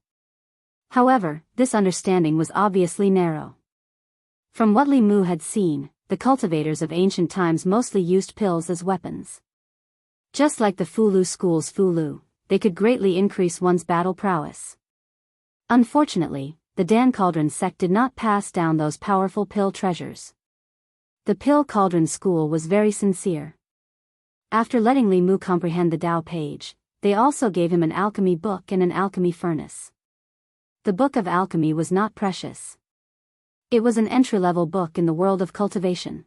However, this understanding was obviously narrow. From what Li Mu had seen, the cultivators of ancient times mostly used pills as weapons. Just like the Fulu school's Fulu, they could greatly increase one's battle prowess. Unfortunately, the Dan Cauldron sect did not pass down those powerful pill treasures. The Pill Cauldron school was very sincere. After letting Li Mu comprehend the Tao page, they also gave him an alchemy book and an alchemy furnace. The book of alchemy was not precious. It was an entry-level book in the world of cultivation.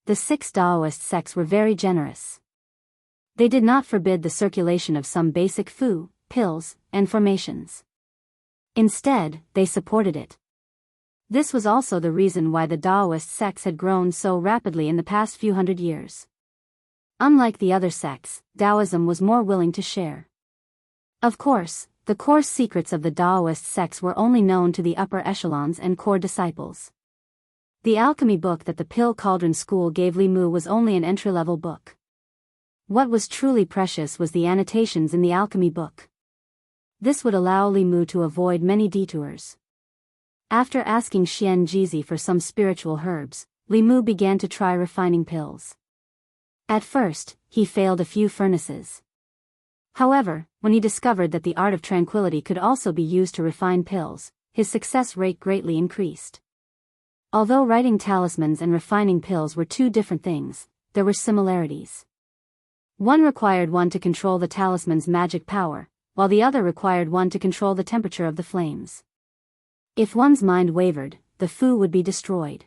The 6 Daoist sects were very generous. They did not forbid the circulation of some basic fu, pills, and formations. Instead, they supported it. This was also the reason why the Daoist sects had grown so rapidly in the past few hundred years. Unlike the other sects, Taoism was more willing to share. Of course, the core secrets of the Daoist sects were only known to the upper echelons and core disciples. The alchemy book that the Pill Cauldron school gave Li Mu was only an entry-level book. What was truly precious was the annotations in the alchemy book. This would allow Li Mu to avoid many detours. After asking Xian Jizi for some spiritual herbs, Li Mu began to try refining pills. At first, he failed a few furnaces. However, when he discovered that the art of tranquility could also be used to refine pills, his success rate greatly increased. Although writing talismans and refining pills were two different things, there were similarities. One required one to control the talisman's magic power, while the other required one to control the temperature of the flames. If one's mind wavered, the fu would be destroyed.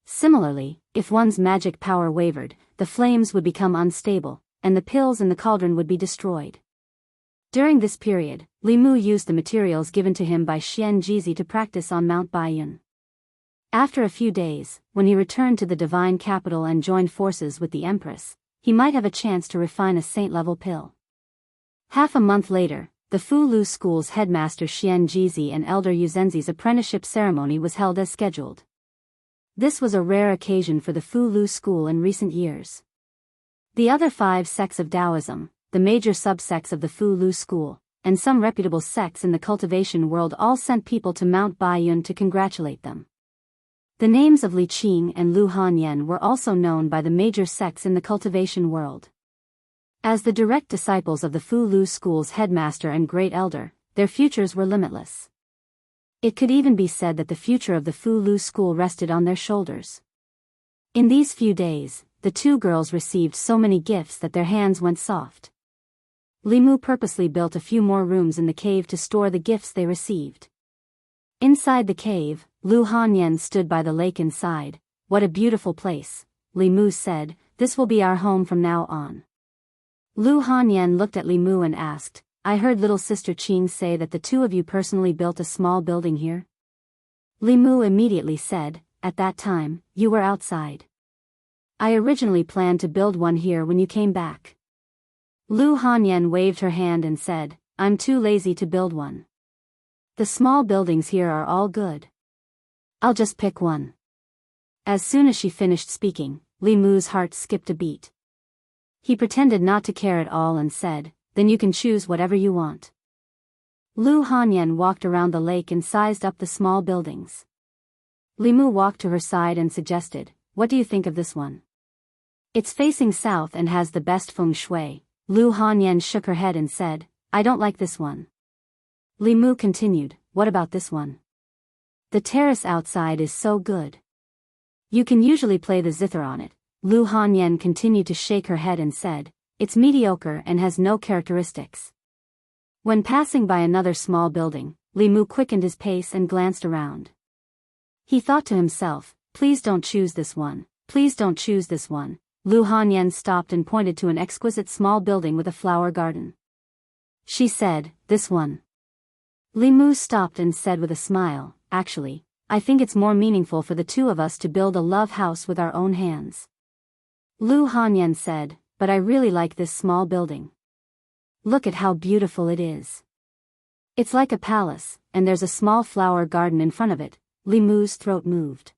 Similarly, if one's magic power wavered, the flames would become unstable, and the pills in the cauldron would be destroyed. During this period, Li Mu used the materials given to him by Xian Jizi to practice on Mount Baiyun. After a few days, when he returned to the divine capital and joined forces with the Empress, he might have a chance to refine a saint-level pill. Half a month later, the Fu Lu School's headmaster Xian Jizi and Elder Yuzenzi's apprenticeship ceremony was held as scheduled. This was a rare occasion for the Fu Lu School in recent years. The other 5 sects of Taoism, the major subsects of the Fu Lu School, and some reputable sects in the cultivation world all sent people to Mount Baiyun to congratulate them. The names of Li Qing and Lu Hanyan were also known by the major sects in the cultivation world. As the direct disciples of the Fu Lu School's headmaster and great elder, their futures were limitless. It could even be said that the future of the Fu Lu School rested on their shoulders. In these few days, the two girls received so many gifts that their hands went soft. Li Mu purposely built a few more rooms in the cave to store the gifts they received. Inside the cave, Lu Hanyan stood by the lake and sighed. "What a beautiful place," Li Mu said, "this will be our home from now on." Lu Hanyan looked at Li Mu and asked, "I heard little sister Qing say that the two of you personally built a small building here?" Li Mu immediately said, "At that time, you were outside. I originally planned to build one here when you came back." Lu Hanyan waved her hand and said, "I'm too lazy to build one. The small buildings here are all good. I'll just pick one." As soon as she finished speaking, Li Mu's heart skipped a beat. He pretended not to care at all and said, "Then you can choose whatever you want." Lu Hanyan walked around the lake and sized up the small buildings. Li Mu walked to her side and suggested, "What do you think of this one? It's facing south and has the best feng shui." Lu Hanyan shook her head and said, "I don't like this one." Li Mu continued, "What about this one? The terrace outside is so good. You can usually play the zither on it." Lu Hanyan continued to shake her head and said, "It's mediocre and has no characteristics." When passing by another small building, Li Mu quickened his pace and glanced around. He thought to himself, "Please don't choose this one, please don't choose this one." Lu Hanyan stopped and pointed to an exquisite small building with a flower garden. She said, "This one." Li Mu stopped and said with a smile, "Actually, I think it's more meaningful for the two of us to build a love house with our own hands." Lu Hanyan said, "But I really like this small building. Look at how beautiful it is. It's like a palace, and there's a small flower garden in front of it." Li Mu's throat moved.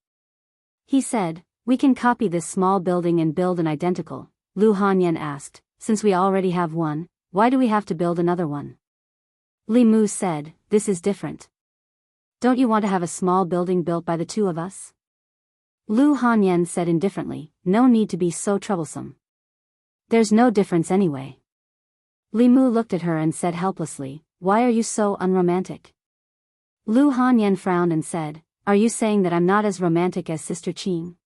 He said, "We can copy this small building and build an identical." Lu Hanyan asked, "Since we already have one, why do we have to build another one?" Li Mu said, "This is different. Don't you want to have a small building built by the two of us?" Lu Hanyan said indifferently, "No need to be so troublesome. There's no difference anyway." Li Mu looked at her and said helplessly, "Why are you so unromantic?" Lu Hanyan frowned and said, "Are you saying that I'm not as romantic as Sister Qing?"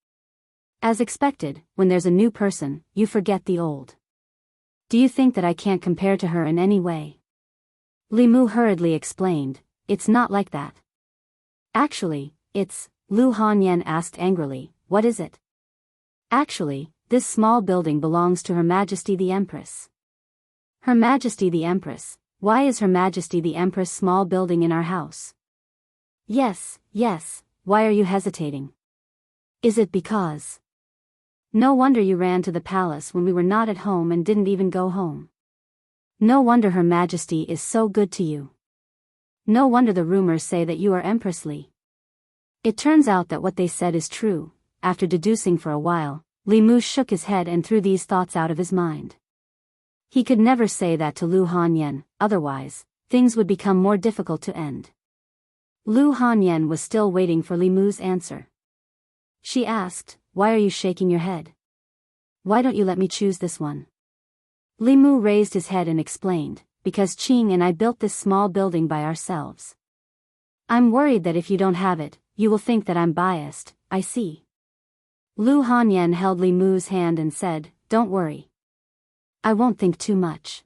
As expected, when there's a new person, you forget the old. Do you think that I can't compare to her in any way? Li Mu hurriedly explained, "It's not like that. Actually, it's..." Lu Hanyan asked angrily, "What is it?" "Actually, this small building belongs to Her Majesty the Empress." "Her Majesty the Empress? Why is Her Majesty the Empress small building in our house?" Yes, why are you hesitating? Is it because... No wonder you ran to the palace when we were not at home and didn't even go home. No wonder Her Majesty is so good to you. No wonder the rumors say that you are Empress Li. It turns out that what they said is true. After deducing for a while, Li Mu shook his head and threw these thoughts out of his mind. He could never say that to Lu Hanyan, otherwise, things would become more difficult to end. Lu Hanyan was still waiting for Li Mu's answer. She asked, "Why are you shaking your head? Why don't you let me choose this one?" Li Mu raised his head and explained, "Because Qing and I built this small building by ourselves. I'm worried that if you don't have it, you will think that I'm biased." "I see." Lu Hanyan held Li Mu's hand and said, "Don't worry. I won't think too much.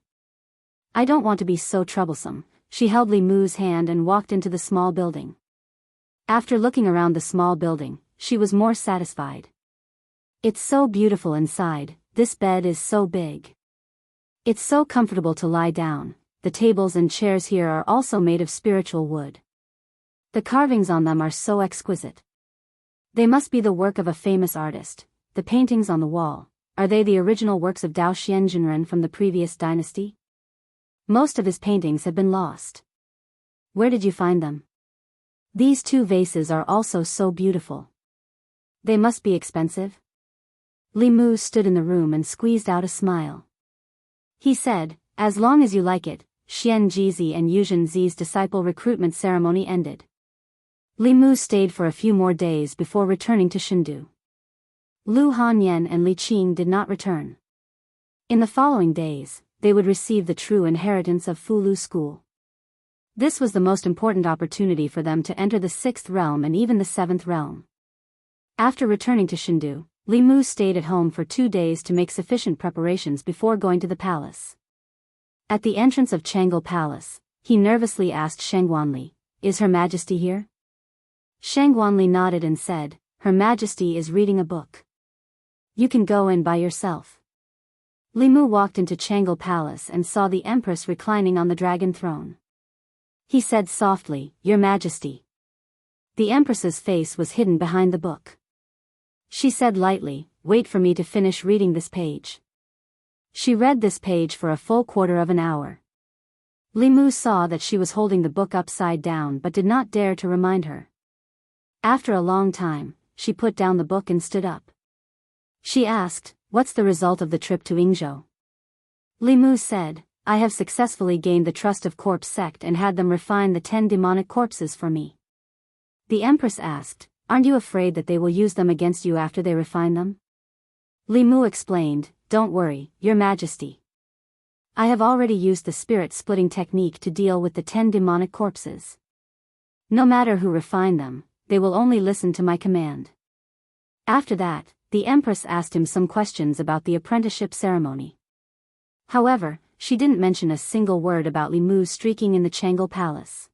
I don't want to be so troublesome." She held Li Mu's hand and walked into the small building. After looking around the small building, she was more satisfied. "It's so beautiful inside, this bed is so big. It's so comfortable to lie down, the tables and chairs here are also made of spiritual wood. The carvings on them are so exquisite. They must be the work of a famous artist. The paintings on the wall, are they the original works of Dao Xianjunren from the previous dynasty? Most of his paintings have been lost. Where did you find them? These two vases are also so beautiful. They must be expensive." Li Mu stood in the room and squeezed out a smile. He said, "As long as you like it." Xian Jizi and Yuzhen Zi's disciple recruitment ceremony ended. Li Mu stayed for a few more days before returning to Shendu. Lu Hanyan and Li Qing did not return. In the following days, they would receive the true inheritance of Fulu School. This was the most important opportunity for them to enter the 6th realm and even the 7th realm. After returning to Shendu, Li Mu stayed at home for 2 days to make sufficient preparations before going to the palace. At the entrance of Changle Palace, he nervously asked Shangguanli, "Is Her Majesty here?" Shangguanli nodded and said, "Her Majesty is reading a book. You can go in by yourself." Li Mu walked into Changle Palace and saw the Empress reclining on the dragon throne. He said softly, "Your Majesty." The Empress's face was hidden behind the book. She said lightly, "Wait for me to finish reading this page." She read this page for a full quarter of an hour. Li Mu saw that she was holding the book upside down but did not dare to remind her. After a long time, she put down the book and stood up. She asked, "What's the result of the trip to Yingzhou?" Li Mu said, "I have successfully gained the trust of Corpse Sect and had them refine the 10 demonic corpses for me." The Empress asked, "Aren't you afraid that they will use them against you after they refine them?" Li Mu explained, "Don't worry, Your Majesty. I have already used the spirit-splitting technique to deal with the 10 demonic corpses. No matter who refine them, they will only listen to my command." After that, the Empress asked him some questions about the apprenticeship ceremony. However, she didn't mention a single word about Li Mu streaking in the Changle Palace.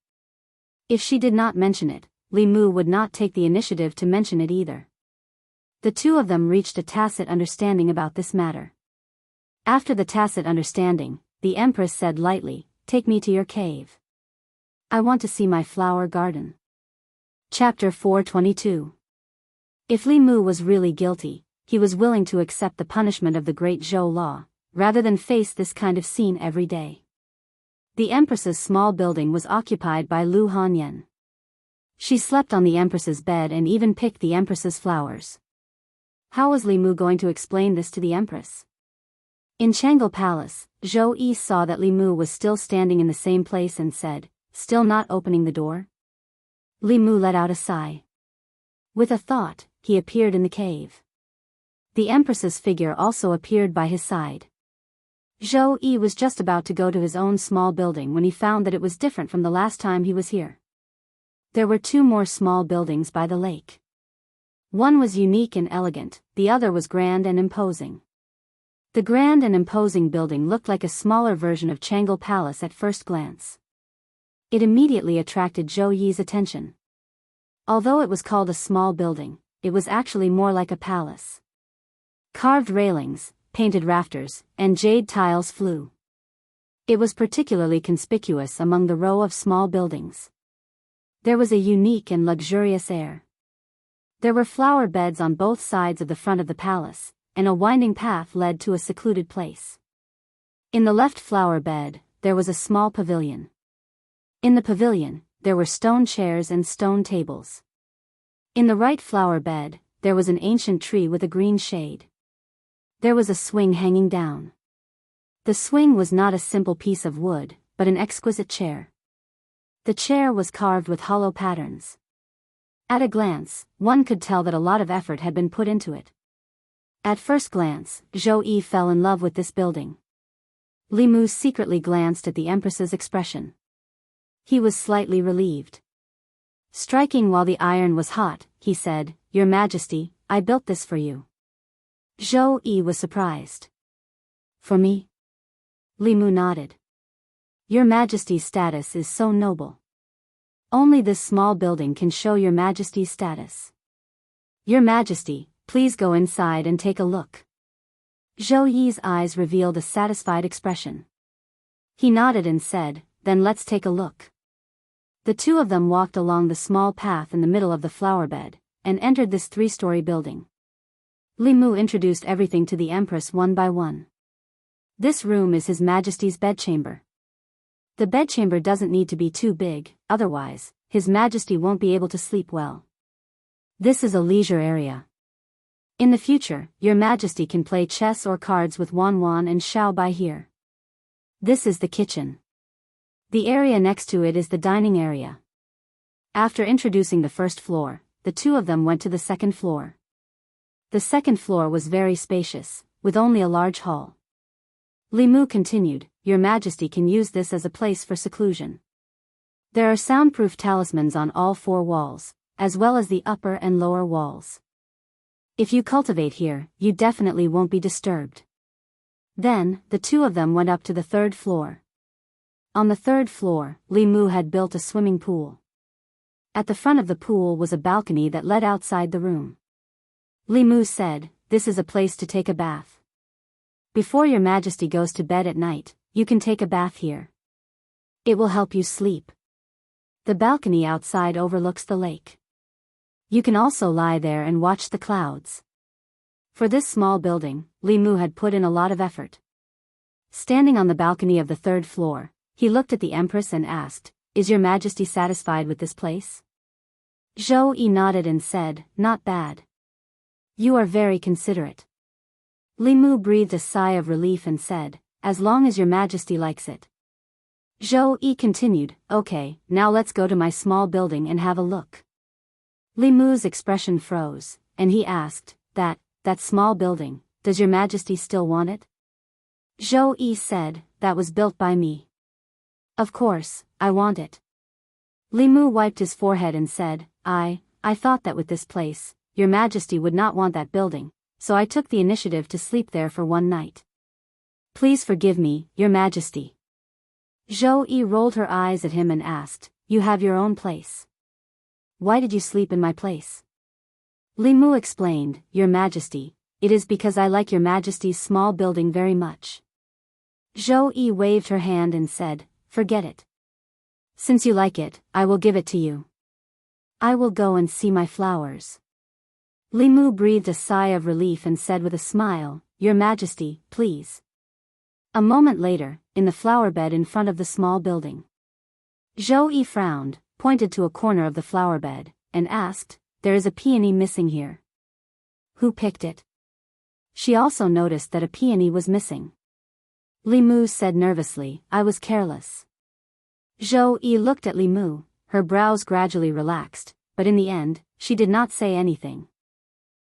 If she did not mention it, Li Mu would not take the initiative to mention it either. The two of them reached a tacit understanding about this matter. After the tacit understanding, the Empress said lightly, "Take me to your cave. I want to see my flower garden." Chapter 422. If Li Mu was really guilty, he was willing to accept the punishment of the Great Zhou Law, rather than face this kind of scene every day. The Empress's small building was occupied by Lu Hanyan. She slept on the Empress's bed and even picked the Empress's flowers. How was Li Mu going to explain this to the Empress? In Changle Palace, Zhou Yi saw that Li Mu was still standing in the same place and said, "Still not opening the door?" Li Mu let out a sigh. With a thought, he appeared in the cave. The Empress's figure also appeared by his side. Zhou Yi was just about to go to his own small building when he found that it was different from the last time he was here. There were 2 more small buildings by the lake. One was unique and elegant, the other was grand and imposing. The grand and imposing building looked like a smaller version of Changle Palace at first glance. It immediately attracted Zhou Yi's attention. Although it was called a small building, it was actually more like a palace. Carved railings, painted rafters, and jade tiles flew. It was particularly conspicuous among the row of small buildings. There was a unique and luxurious air. There were flower beds on both sides of the front of the palace, and a winding path led to a secluded place. In the left flower bed, there was a small pavilion. In the pavilion, there were stone chairs and stone tables. In the right flower bed, there was an ancient tree with a green shade. There was a swing hanging down. The swing was not a simple piece of wood, but an exquisite chair. The chair was carved with hollow patterns. At a glance, one could tell that a lot of effort had been put into it. At first glance, Zhou Yi fell in love with this building. Li Mu secretly glanced at the Empress's expression. He was slightly relieved. Striking while the iron was hot, he said, "Your Majesty, I built this for you." Zhou Yi was surprised. "For me?" Li Mu nodded. "Your Majesty's status is so noble. Only this small building can show Your Majesty's status. Your Majesty, please go inside and take a look." Zhou Yi's eyes revealed a satisfied expression. He nodded and said, "Then let's take a look." The two of them walked along the small path in the middle of the flower bed, and entered this 3-story building. Li Mu introduced everything to the Empress one by one. "This room is His Majesty's bedchamber. The bedchamber doesn't need to be too big, otherwise, His Majesty won't be able to sleep well. This is a leisure area. In the future, Your Majesty can play chess or cards with Wan Wan and Xiao Bai here. This is the kitchen. The area next to it is the dining area." After introducing the first floor, the two of them went to the second floor. The second floor was very spacious, with only a large hall. Li Mu continued, "Your Majesty can use this as a place for seclusion. There are soundproof talismans on all 4 walls, as well as the upper and lower walls. If you cultivate here, you definitely won't be disturbed." Then, the two of them went up to the 3rd floor. On the 3rd floor, Li Mu had built a swimming pool. At the front of the pool was a balcony that led outside the room. Li Mu said, "This is a place to take a bath. Before Your Majesty goes to bed at night, you can take a bath here. It will help you sleep. The balcony outside overlooks the lake. You can also lie there and watch the clouds." For this small building, Li Mu had put in a lot of effort. Standing on the balcony of the 3rd floor, he looked at the Empress and asked, "Is Your Majesty satisfied with this place?" Zhou Yi nodded and said, "Not bad. You are very considerate." Li Mu breathed a sigh of relief and said, "As long as Your Majesty likes it." Zhou Yi continued, "Okay, now let's go to my small building and have a look." Li Mu's expression froze, and he asked, That small building, does Your Majesty still want it?" Zhou Yi said, "That was built by me. Of course, I want it." Li Mu wiped his forehead and said, I thought that with this place, Your Majesty would not want that building, so I took the initiative to sleep there for one night. Please forgive me, Your Majesty." Zhou Yi rolled her eyes at him and asked, "You have your own place. Why did you sleep in my place?" Li Mu explained, "Your Majesty, it is because I like Your Majesty's small building very much." Zhou Yi waved her hand and said, "Forget it. Since you like it, I will give it to you. I will go and see my flowers." Li Mu breathed a sigh of relief and said with a smile, "Your Majesty, please." A moment later, in the flower bed in front of the small building, Zhou Yi frowned, pointed to a corner of the flower bed, and asked, "There is a peony missing here. Who picked it?" She also noticed that a peony was missing. Li Mu said nervously, "I was careless." Zhou Yi looked at Li Mu, her brows gradually relaxed, but in the end, she did not say anything.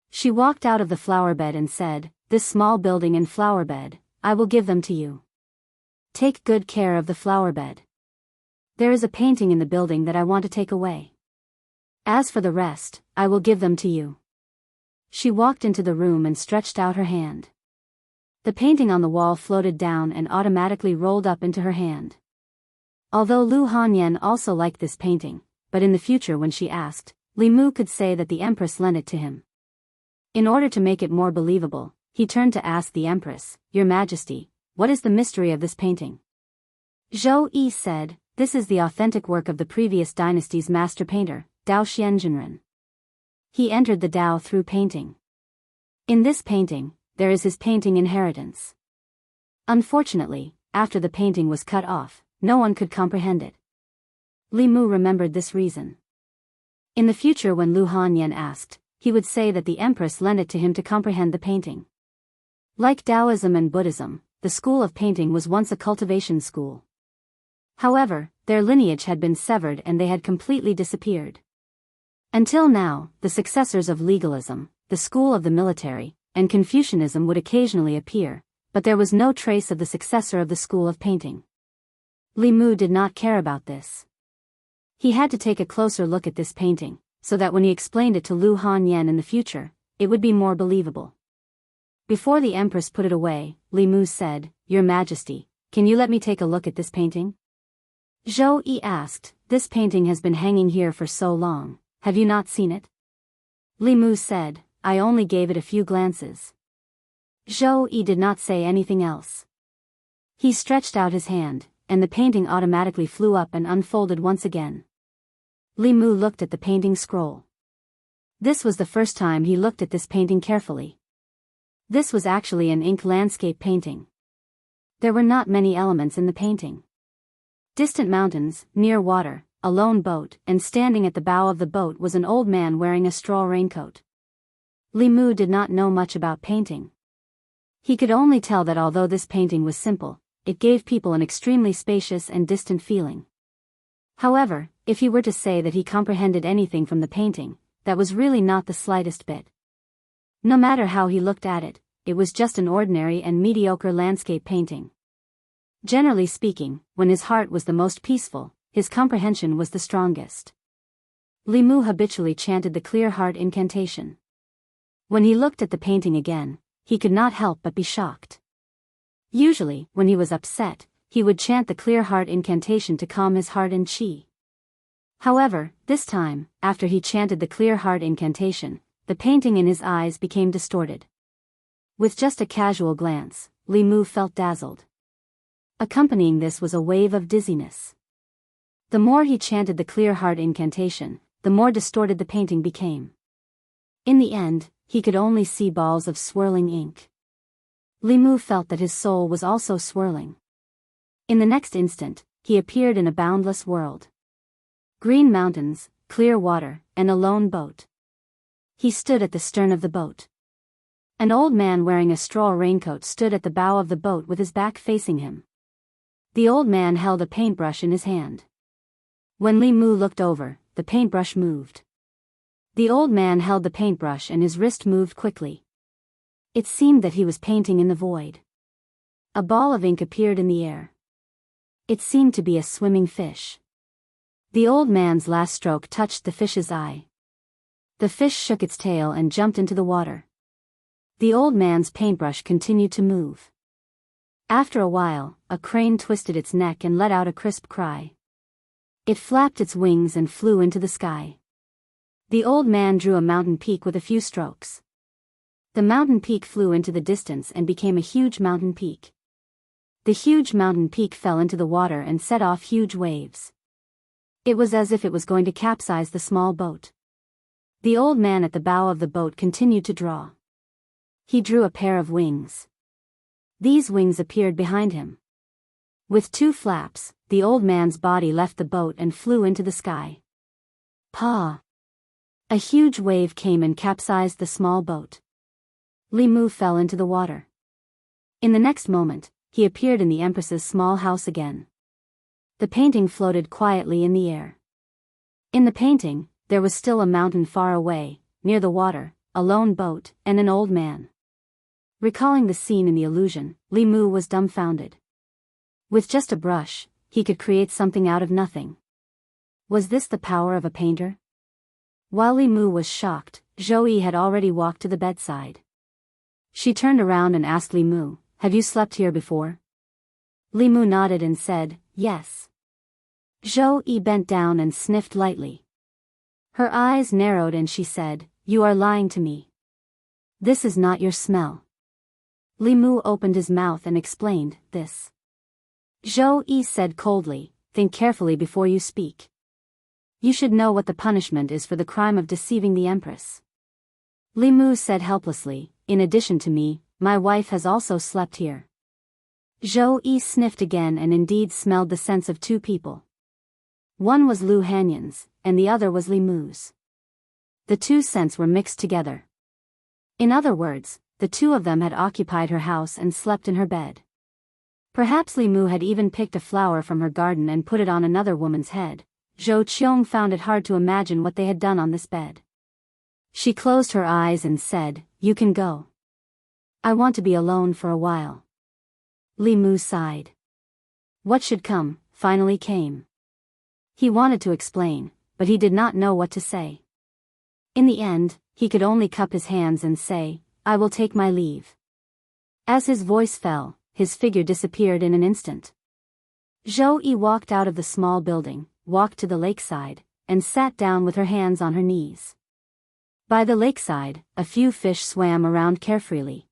She walked out of the flower bed and said, "This small building and flower bed, I will give them to you. Take good care of the flower bed. There is a painting in the building that I want to take away. As for the rest, I will give them to you." She walked into the room and stretched out her hand. The painting on the wall floated down and automatically rolled up into her hand. Although Lu Hanyan also liked this painting, but in the future when she asked, Li Mu could say that the Empress lent it to him. In order to make it more believable, he turned to ask the Empress, "Your Majesty, what is the mystery of this painting?" Zhou Yi said, "This is the authentic work of the previous dynasty's master painter, Dao Xianzhenren. He entered the Dao through painting. In this painting, there is his painting inheritance. Unfortunately, after the painting was cut off, no one could comprehend it." Li Mu remembered this reason. In the future when Lu Hanyan asked, he would say that the Empress lent it to him to comprehend the painting. Like Taoism and Buddhism, the school of painting was once a cultivation school. However, their lineage had been severed and they had completely disappeared. Until now, the successors of legalism, the school of the military, and Confucianism would occasionally appear, but there was no trace of the successor of the school of painting. Li Mu did not care about this. He had to take a closer look at this painting, so that when he explained it to Lu Hanyan in the future, it would be more believable. Before the Empress put it away, Li Mu said, "Your Majesty, can you let me take a look at this painting?" Zhou Yi asked, "This painting has been hanging here for so long, have you not seen it?" Li Mu said, "I only gave it a few glances." Zhou Yi did not say anything else. He stretched out his hand, and the painting automatically flew up and unfolded once again. Li Mu looked at the painting scroll. This was the first time he looked at this painting carefully. This was actually an ink landscape painting. There were not many elements in the painting. Distant mountains, near water, a lone boat, and standing at the bow of the boat was an old man wearing a straw raincoat. Li Mu did not know much about painting. He could only tell that although this painting was simple, it gave people an extremely spacious and distant feeling. However, if he were to say that he comprehended anything from the painting, that was really not the slightest bit. No matter how he looked at it, it was just an ordinary and mediocre landscape painting. Generally speaking, when his heart was the most peaceful, his comprehension was the strongest. Li Mu habitually chanted the clear heart incantation. When he looked at the painting again, he could not help but be shocked. Usually, when he was upset, he would chant the clear heart incantation to calm his heart and chi. However, this time, after he chanted the clear heart incantation, the painting in his eyes became distorted. With just a casual glance, Li Mu felt dazzled. Accompanying this was a wave of dizziness. The more he chanted the clear heart incantation, the more distorted the painting became. In the end, he could only see balls of swirling ink. Li Mu felt that his soul was also swirling. In the next instant, he appeared in a boundless world. Green mountains, clear water, and a lone boat. He stood at the stern of the boat. An old man wearing a straw raincoat stood at the bow of the boat with his back facing him. The old man held a paintbrush in his hand. When Li Mu looked over, the paintbrush moved. The old man held the paintbrush and his wrist moved quickly. It seemed that he was painting in the void. A ball of ink appeared in the air. It seemed to be a swimming fish. The old man's last stroke touched the fish's eye. The fish shook its tail and jumped into the water. The old man's paintbrush continued to move. After a while, a crane twisted its neck and let out a crisp cry. It flapped its wings and flew into the sky. The old man drew a mountain peak with a few strokes. The mountain peak flew into the distance and became a huge mountain peak. The huge mountain peak fell into the water and set off huge waves. It was as if it was going to capsize the small boat. The old man at the bow of the boat continued to draw. He drew a pair of wings. These wings appeared behind him. With two flaps, the old man's body left the boat and flew into the sky. Pa! A huge wave came and capsized the small boat. Li Mu fell into the water. In the next moment, he appeared in the Empress's small house again. The painting floated quietly in the air. In the painting, there was still a mountain far away, near the water, a lone boat, and an old man. Recalling the scene in the illusion, Li Mu was dumbfounded. With just a brush, he could create something out of nothing. Was this the power of a painter? While Li Mu was shocked, Zhou Yi had already walked to the bedside. She turned around and asked Li Mu, "Have you slept here before?" Li Mu nodded and said, "Yes." Zhou Yi bent down and sniffed lightly. Her eyes narrowed and she said, "You are lying to me. This is not your smell." Li Mu opened his mouth and explained, "This." Zhou Yi said coldly, "Think carefully before you speak. You should know what the punishment is for the crime of deceiving the Empress." Li Mu said helplessly, "In addition to me, my wife has also slept here." Zhou Yi sniffed again and indeed smelled the scents of two people. One was Lu Hanyan's, and the other was Li Mu's. The two scents were mixed together. In other words, the two of them had occupied her house and slept in her bed. Perhaps Li Mu had even picked a flower from her garden and put it on another woman's head. Zhou Qiong found it hard to imagine what they had done on this bed. She closed her eyes and said, "You can go. I want to be alone for a while." Li Mu sighed. What should come, finally came. He wanted to explain, but he did not know what to say. In the end, he could only cup his hands and say, "I will take my leave." As his voice fell, his figure disappeared in an instant. Zhou Yi walked out of the small building, walked to the lakeside, and sat down with her hands on her knees. By the lakeside, a few fish swam around carefreely.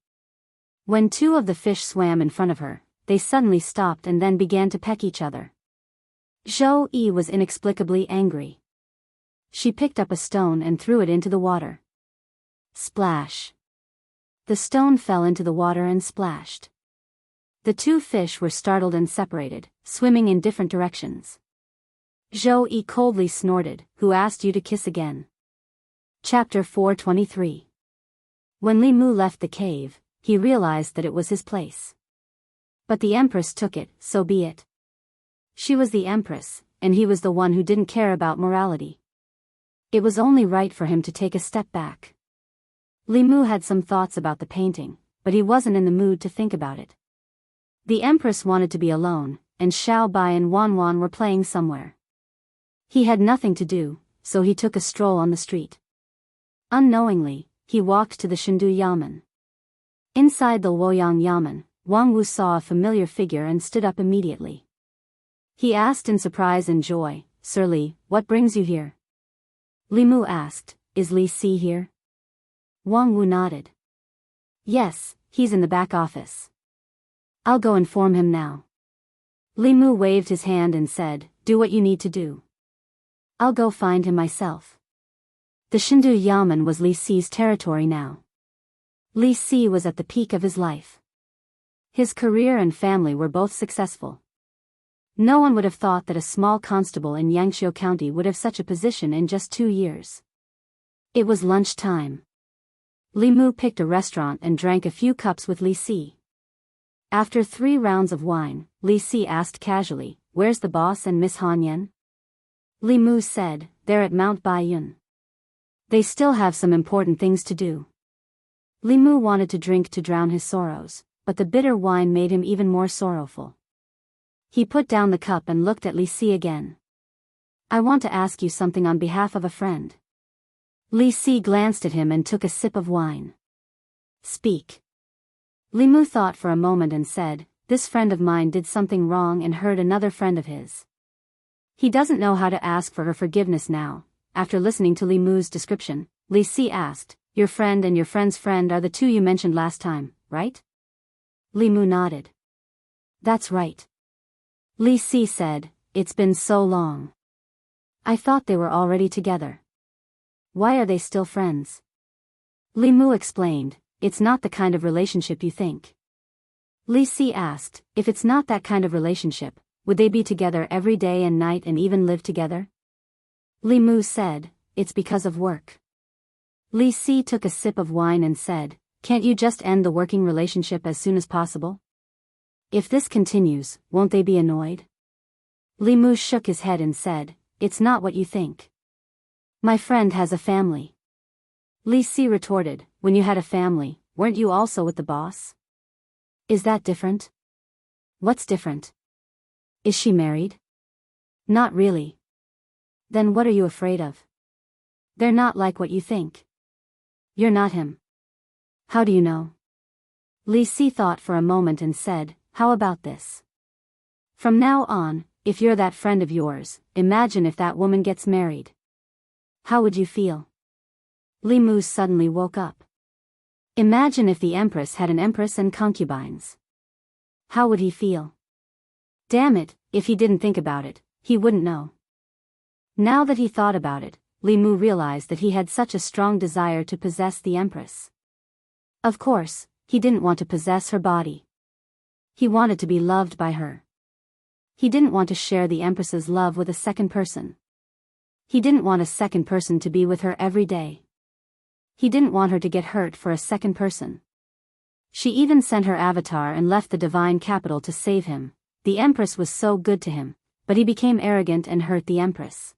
When two of the fish swam in front of her, they suddenly stopped and then began to peck each other. Zhou Yi was inexplicably angry. She picked up a stone and threw it into the water. Splash! The stone fell into the water and splashed. The two fish were startled and separated, swimming in different directions. Zhou Yi coldly snorted, "Who asked you to kiss again?" Chapter 423. When Li Mu left the cave, he realized that it was his place. But the Empress took it, so be it. She was the Empress, and he was the one who didn't care about morality. It was only right for him to take a step back. Li Mu had some thoughts about the painting, but he wasn't in the mood to think about it. The Empress wanted to be alone, and Xiao Bai and Wan Wan were playing somewhere. He had nothing to do, so he took a stroll on the street. Unknowingly, he walked to the Shendu Yamen. Inside the Luoyang Yamen, Wang Wu saw a familiar figure and stood up immediately. He asked in surprise and joy, "Sir Li, what brings you here?" Li Mu asked, "Is Li Si here?" Wang Wu nodded. "Yes, he's in the back office. I'll go inform him now." Li Mu waved his hand and said, "Do what you need to do. I'll go find him myself." The Shendu Yamen was Li Si's territory now. Li Si was at the peak of his life. His career and family were both successful. No one would have thought that a small constable in Yangqiu County would have such a position in just 2 years. It was lunch time. Li Mu picked a restaurant and drank a few cups with Li Si. After 3 rounds of wine, Li Si asked casually, "Where's the boss and Miss Han Yan?" Li Mu said, "They're at Mount Baiyun. They still have some important things to do." Li Mu wanted to drink to drown his sorrows, but the bitter wine made him even more sorrowful. He put down the cup and looked at Li Si again. "I want to ask you something on behalf of a friend." Li Si glanced at him and took a sip of wine. "Speak." Li Mu thought for a moment and said, "This friend of mine did something wrong and hurt another friend of his. He doesn't know how to ask for her forgiveness now." After listening to Li Mu's description, Li Si asked, "Your friend and your friend's friend are the two you mentioned last time, right?" Li Mu nodded. "That's right." Li Si said, "It's been so long. I thought they were already together. Why are they still friends?" Li Mu explained, "It's not the kind of relationship you think." Li Si asked, "If it's not that kind of relationship, would they be together every day and night and even live together?" Li Mu said, "It's because of work." Li Si took a sip of wine and said, "Can't you just end the working relationship as soon as possible? If this continues, won't they be annoyed?" Li Mu shook his head and said, "It's not what you think. My friend has a family." Li Si retorted, "When you had a family, weren't you also with the boss? Is that different?" "What's different? Is she married?" "Not really." "Then what are you afraid of? They're not like what you think. You're not him." "How do you know?" Li Si thought for a moment and said, "How about this? From now on, if you're that friend of yours, imagine if that woman gets married. How would you feel?" Li Mu suddenly woke up. Imagine if the Empress had an Empress and concubines. How would he feel? Damn it, if he didn't think about it, he wouldn't know. Now that he thought about it, Li Mu realized that he had such a strong desire to possess the Empress. Of course, he didn't want to possess her body. He wanted to be loved by her. He didn't want to share the Empress's love with a second person. He didn't want a second person to be with her every day. He didn't want her to get hurt for a second person. She even sent her avatar and left the divine capital to save him. The Empress was so good to him, but he became arrogant and hurt the Empress.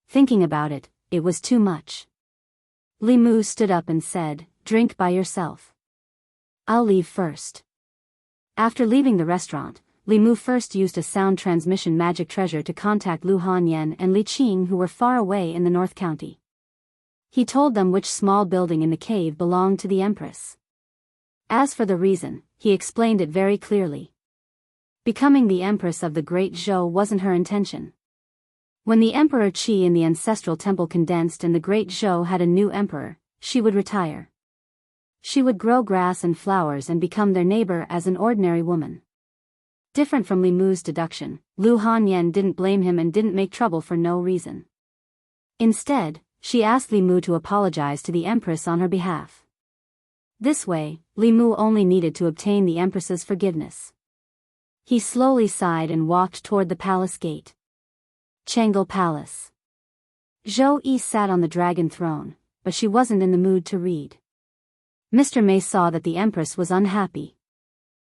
Thinking about it, it was too much. Li Mu stood up and said, "Drink by yourself. I'll leave first." After leaving the restaurant, Li Mu first used a sound transmission magic treasure to contact Lu Hanyan and Li Qing, who were far away in the North County. He told them which small building in the cave belonged to the Empress. As for the reason, he explained it very clearly. Becoming the Empress of the Great Zhou wasn't her intention. When the Emperor Qi in the ancestral temple condensed and the Great Zhou had a new emperor, she would retire. She would grow grass and flowers and become their neighbor as an ordinary woman. Different from Li Mu's deduction, Lu Hanyan didn't blame him and didn't make trouble for no reason. Instead, she asked Li Mu to apologize to the Empress on her behalf. This way, Li Mu only needed to obtain the Empress's forgiveness. He slowly sighed and walked toward the palace gate. Changel Palace. Zhou Yi sat on the dragon throne, but she wasn't in the mood to read. Mr. Mei saw that the Empress was unhappy.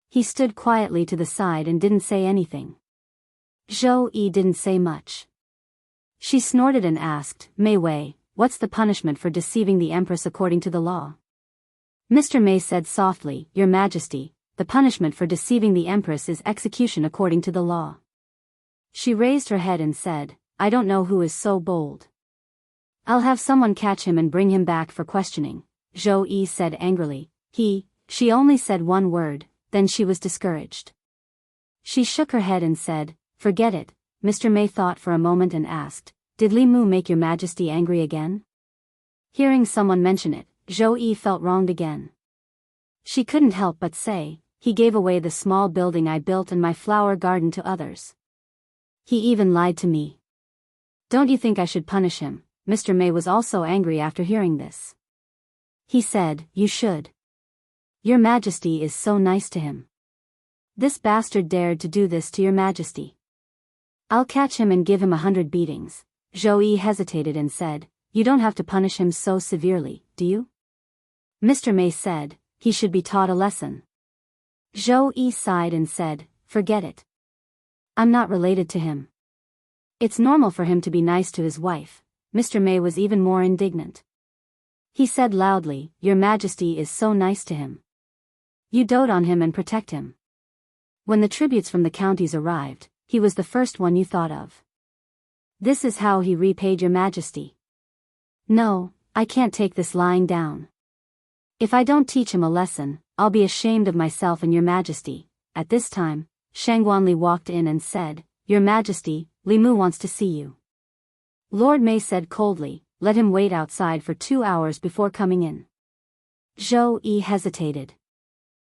He stood quietly to the side and didn't say anything. Zhou Yi didn't say much. She snorted and asked, "Mei Wei, what's the punishment for deceiving the Empress according to the law?" Mr. Mei said softly, "Your Majesty, the punishment for deceiving the Empress is execution according to the law." She raised her head and said, "I don't know who is so bold. I'll have someone catch him and bring him back for questioning," Zhou Yi said angrily. She only said one word, then she was discouraged. She shook her head and said, "Forget it." Mr. Mei thought for a moment and asked, "Did Li Mu make your Majesty angry again?" Hearing someone mention it, Zhou Yi felt wronged again. She couldn't help but say, "He gave away the small building I built and my flower garden to others. He even lied to me. Don't you think I should punish him?" Mr. Mei was also angry after hearing this. He said, "You should. Your Majesty is so nice to him. This bastard dared to do this to your Majesty. I'll catch him and give him 100 beatings." Zhou Yi hesitated and said, "You don't have to punish him so severely, do you?" Mr. Mei said, "He should be taught a lesson." Zhou Yi sighed and said, "Forget it. I'm not related to him. It's normal for him to be nice to his wife." Mr. Mei was even more indignant. He said loudly, "Your Majesty is so nice to him. You dote on him and protect him. When the tributes from the counties arrived, he was the first one you thought of. This is how he repaid your Majesty. No, I can't take this lying down. If I don't teach him a lesson, I'll be ashamed of myself and your Majesty." At this time, Shangguanli walked in and said, "Your Majesty, Li Mu wants to see you." Lord Mei said coldly, "Let him wait outside for 2 hours before coming in." Zhou Yi hesitated.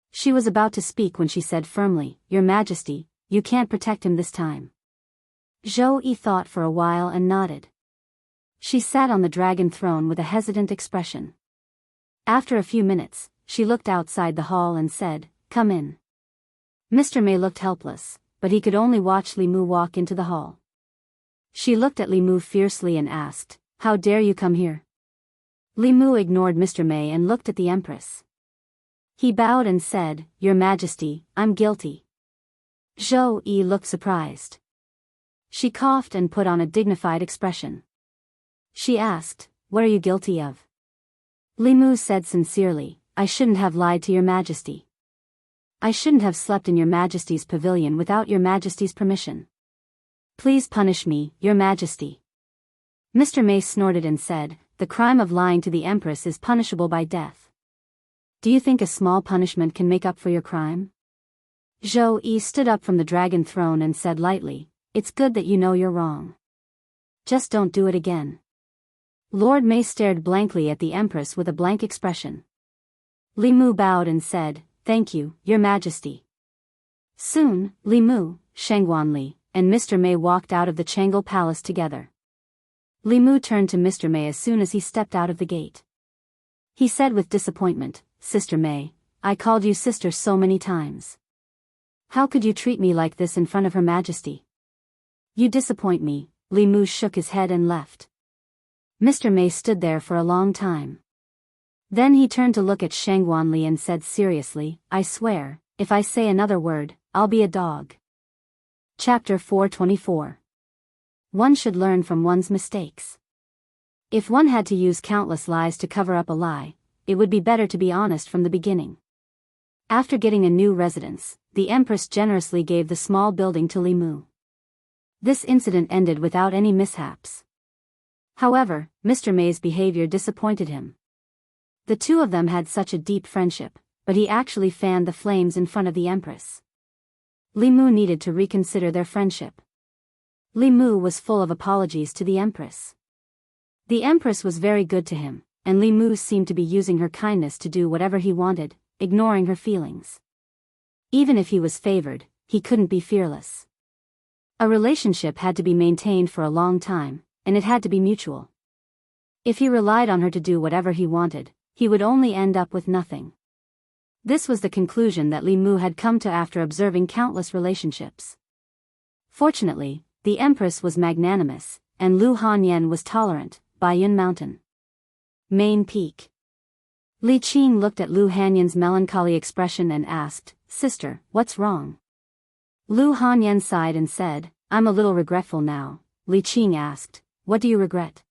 She was about to speak when she said firmly, "Your Majesty, you can't protect him this time." Zhou Yi thought for a while and nodded. She sat on the dragon throne with a hesitant expression. After a few minutes, she looked outside the hall and said, "Come in." Mr. Mei looked helpless, but he could only watch Li Mu walk into the hall. She looked at Li Mu fiercely and asked, "How dare you come here?" Li Mu ignored Mr. Mei and looked at the Empress. He bowed and said, "Your Majesty, I'm guilty." Zhou Yi looked surprised. She coughed and put on a dignified expression. She asked, "What are you guilty of?" Li Mu said sincerely, "I shouldn't have lied to your Majesty. I shouldn't have slept in your Majesty's pavilion without your Majesty's permission. Please punish me, your Majesty." Mr. Mei snorted and said, "The crime of lying to the Empress is punishable by death. Do you think a small punishment can make up for your crime?" Zhou Yi stood up from the dragon throne and said lightly, "It's good that you know you're wrong. Just don't do it again." Lord Mei stared blankly at the Empress with a blank expression. Li Mu bowed and said, "Thank you, your Majesty." Soon, Li Mu, Shangguanli, and Mr. Mei walked out of the Changel Palace together. Li Mu turned to Mr. Mei as soon as he stepped out of the gate. He said with disappointment, "Sister Mei, I called you sister so many times. How could you treat me like this in front of Her Majesty? You disappoint me." Li Mu shook his head and left. Mr. Mei stood there for a long time. Then he turned to look at Shangguanli and said seriously, I swear, if I say another word, I'll be a dog. Chapter 424. One should learn from one's mistakes. If one had to use countless lies to cover up a lie, it would be better to be honest from the beginning. After getting a new residence, the Empress generously gave the small building to Li Mu. This incident ended without any mishaps. However, Mr. May's behavior disappointed him. The two of them had such a deep friendship, but he actually fanned the flames in front of the Empress. Li Mu needed to reconsider their friendship. Li Mu was full of apologies to the Empress. The Empress was very good to him, and Li Mu seemed to be using her kindness to do whatever he wanted, ignoring her feelings. Even if he was favored, he couldn't be fearless. A relationship had to be maintained for a long time, and it had to be mutual. If he relied on her to do whatever he wanted, he would only end up with nothing. This was the conclusion that Li Mu had come to after observing countless relationships. Fortunately, the Empress was magnanimous, and Lu Hanyan was tolerant. Baiyun Mountain. Main Peak. Li Qing looked at Lu Hanyan's melancholy expression and asked, Sister, what's wrong? Lu Hanyan sighed and said, I'm a little regretful now. Li Qing asked, what do you regret?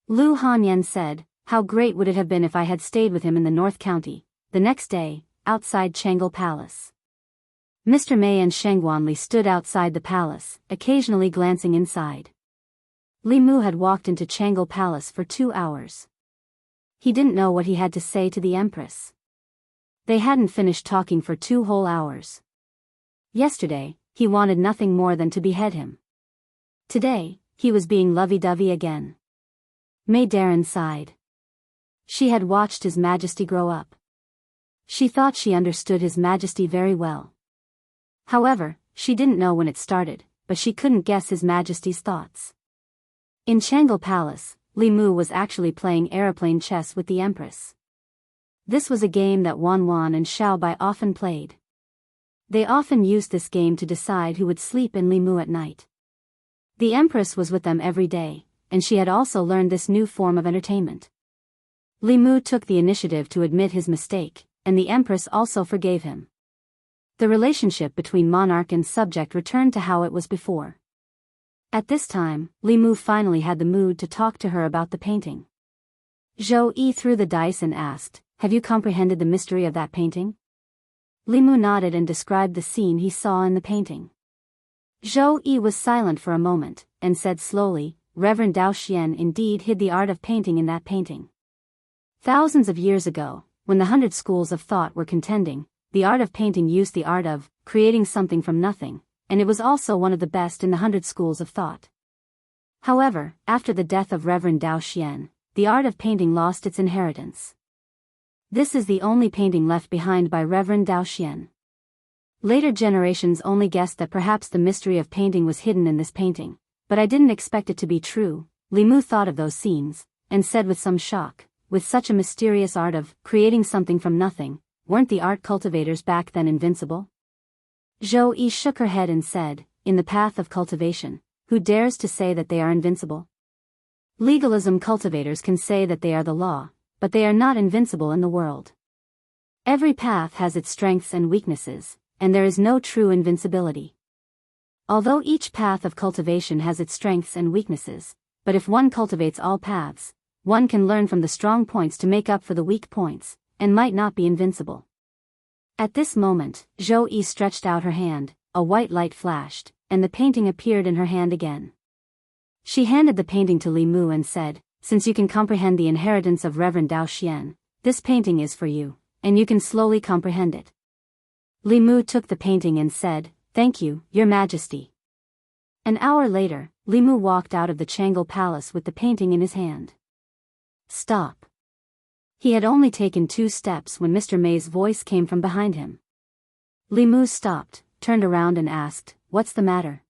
Lu Hanyan said, how great would it have been if I had stayed with him in the North County. The next day, outside Changle Palace. Mr. May and Shangguanli stood outside the palace, occasionally glancing inside. Li Mu had walked into Changle Palace for 2 hours. He didn't know what he had to say to the Empress. They hadn't finished talking for 2 whole hours. Yesterday, he wanted nothing more than to behead him. Today, he was being lovey-dovey again. May Darren sighed. She had watched His Majesty grow up. She thought she understood His Majesty very well. However, she didn't know when it started, but she couldn't guess His Majesty's thoughts. In Changle Palace, Li Mu was actually playing aeroplane chess with the Empress. This was a game that Wan Wan and Xiao Bai often played. They often used this game to decide who would sleep in Li Mu at night. The Empress was with them every day, and she had also learned this new form of entertainment. Li Mu took the initiative to admit his mistake, and the Empress also forgave him. The relationship between monarch and subject returned to how it was before. At this time, Li Mu finally had the mood to talk to her about the painting. Zhou Yi threw the dice and asked, have you comprehended the mystery of that painting? Li Mu nodded and described the scene he saw in the painting. Zhou Yi was silent for a moment, and said slowly, Reverend Dao Xian indeed hid the art of painting in that painting. Thousands of years ago, when the 100 schools of thought were contending, the art of painting used the art of creating something from nothing, and it was also one of the best in the 100 schools of thought. However, after the death of Reverend Dao Xian, the art of painting lost its inheritance. This is the only painting left behind by Reverend Dao Xian. Later generations only guessed that perhaps the mystery of painting was hidden in this painting, but I didn't expect it to be true. Li Mu thought of those scenes, and said with some shock, with such a mysterious art of creating something from nothing, weren't the art cultivators back then invincible? Zhou Yi shook her head and said, in the path of cultivation, who dares to say that they are invincible? Legalism cultivators can say that they are the law, but they are not invincible in the world. Every path has its strengths and weaknesses, and there is no true invincibility. Although each path of cultivation has its strengths and weaknesses, but if one cultivates all paths, one can learn from the strong points to make up for the weak points, and might not be invincible. At this moment, Zhou Yi stretched out her hand, a white light flashed, and the painting appeared in her hand again. She handed the painting to Li Mu and said, since you can comprehend the inheritance of Reverend Dao Xian, this painting is for you, and you can slowly comprehend it. Li Mu took the painting and said, thank you, Your Majesty. An hour later, Li Mu walked out of the Changle Palace with the painting in his hand. Stop. He had only taken 2 steps when Mr. May's voice came from behind him. Li Mu stopped, turned around and asked, what's the matter?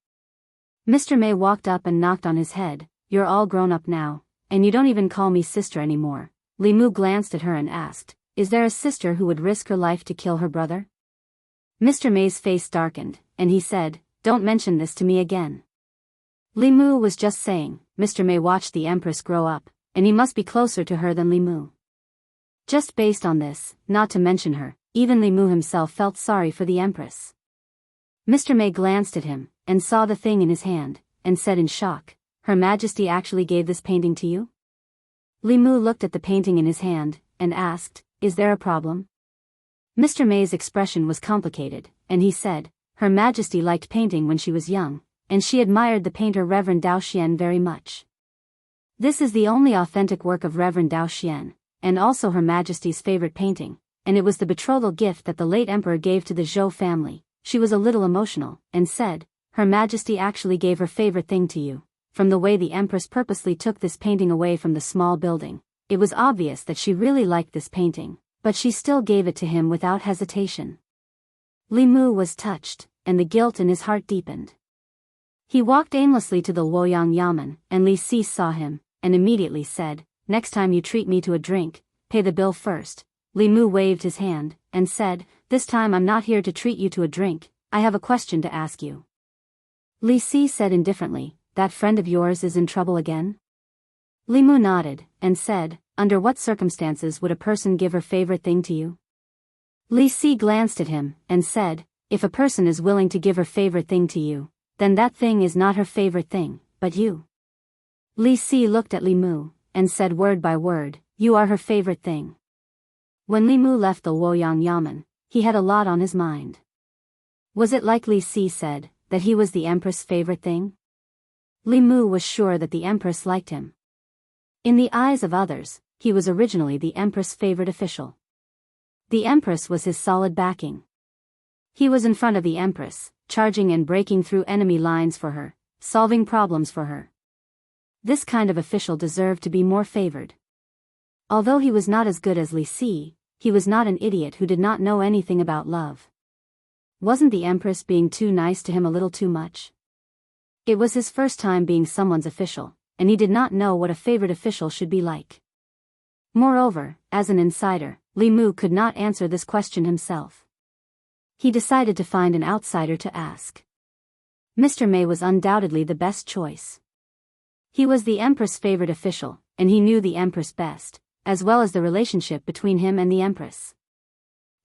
Mr. May walked up and knocked on his head, you're all grown up now, and you don't even call me sister anymore. Li Mu glanced at her and asked, is there a sister who would risk her life to kill her brother? Mr. May's face darkened, and he said, don't mention this to me again. Li Mu was just saying, Mr. May watched the Empress grow up, and he must be closer to her than Li Mu. Just based on this, not to mention her, even Li Mu himself felt sorry for the Empress. Mr. May glanced at him, and saw the thing in his hand, and said in shock, "Her Majesty actually gave this painting to you?" Li Mu looked at the painting in his hand, and asked, "Is there a problem?" Mr. May's expression was complicated, and he said, "Her Majesty liked painting when she was young, and she admired the painter Reverend Dao Xian very much. This is the only authentic work of Reverend Dao Xian, and also Her Majesty's favorite painting, and it was the betrothal gift that the late Emperor gave to the Zhou family." She was a little emotional, and said, "Her Majesty actually gave her favorite thing to you." From the way the Empress purposely took this painting away from the small building, it was obvious that she really liked this painting, but she still gave it to him without hesitation. Li Mu was touched, and the guilt in his heart deepened. He walked aimlessly to the Luoyang Yamen, and Li Si saw him, and immediately said, "Next time you treat me to a drink, pay the bill first." Li Mu waved his hand, and said, "This time I'm not here to treat you to a drink, I have a question to ask you." Li Si said indifferently, "That friend of yours is in trouble again?" Li Mu nodded, and said, "Under what circumstances would a person give her favorite thing to you?" Li Si glanced at him, and said, "If a person is willing to give her favorite thing to you, then that thing is not her favorite thing, but you." Li Si looked at Li Mu, and said word by word, "You are her favorite thing." When Li Mu left the Luoyang Yamen, he had a lot on his mind. Was it like Li Si said, that he was the Empress' favorite thing? Li Mu was sure that the Empress liked him. In the eyes of others, he was originally the Empress' favorite official. The Empress was his solid backing. He was in front of the Empress, charging and breaking through enemy lines for her, solving problems for her. This kind of official deserved to be more favored. Although he was not as good as Li Si, he was not an idiot who did not know anything about love. Wasn't the Empress being too nice to him a little too much? It was his first time being someone's official, and he did not know what a favorite official should be like. Moreover, as an insider, Li Mu could not answer this question himself. He decided to find an outsider to ask. Mr. May was undoubtedly the best choice. He was the Empress' favorite official, and he knew the Empress best, as well as the relationship between him and the Empress.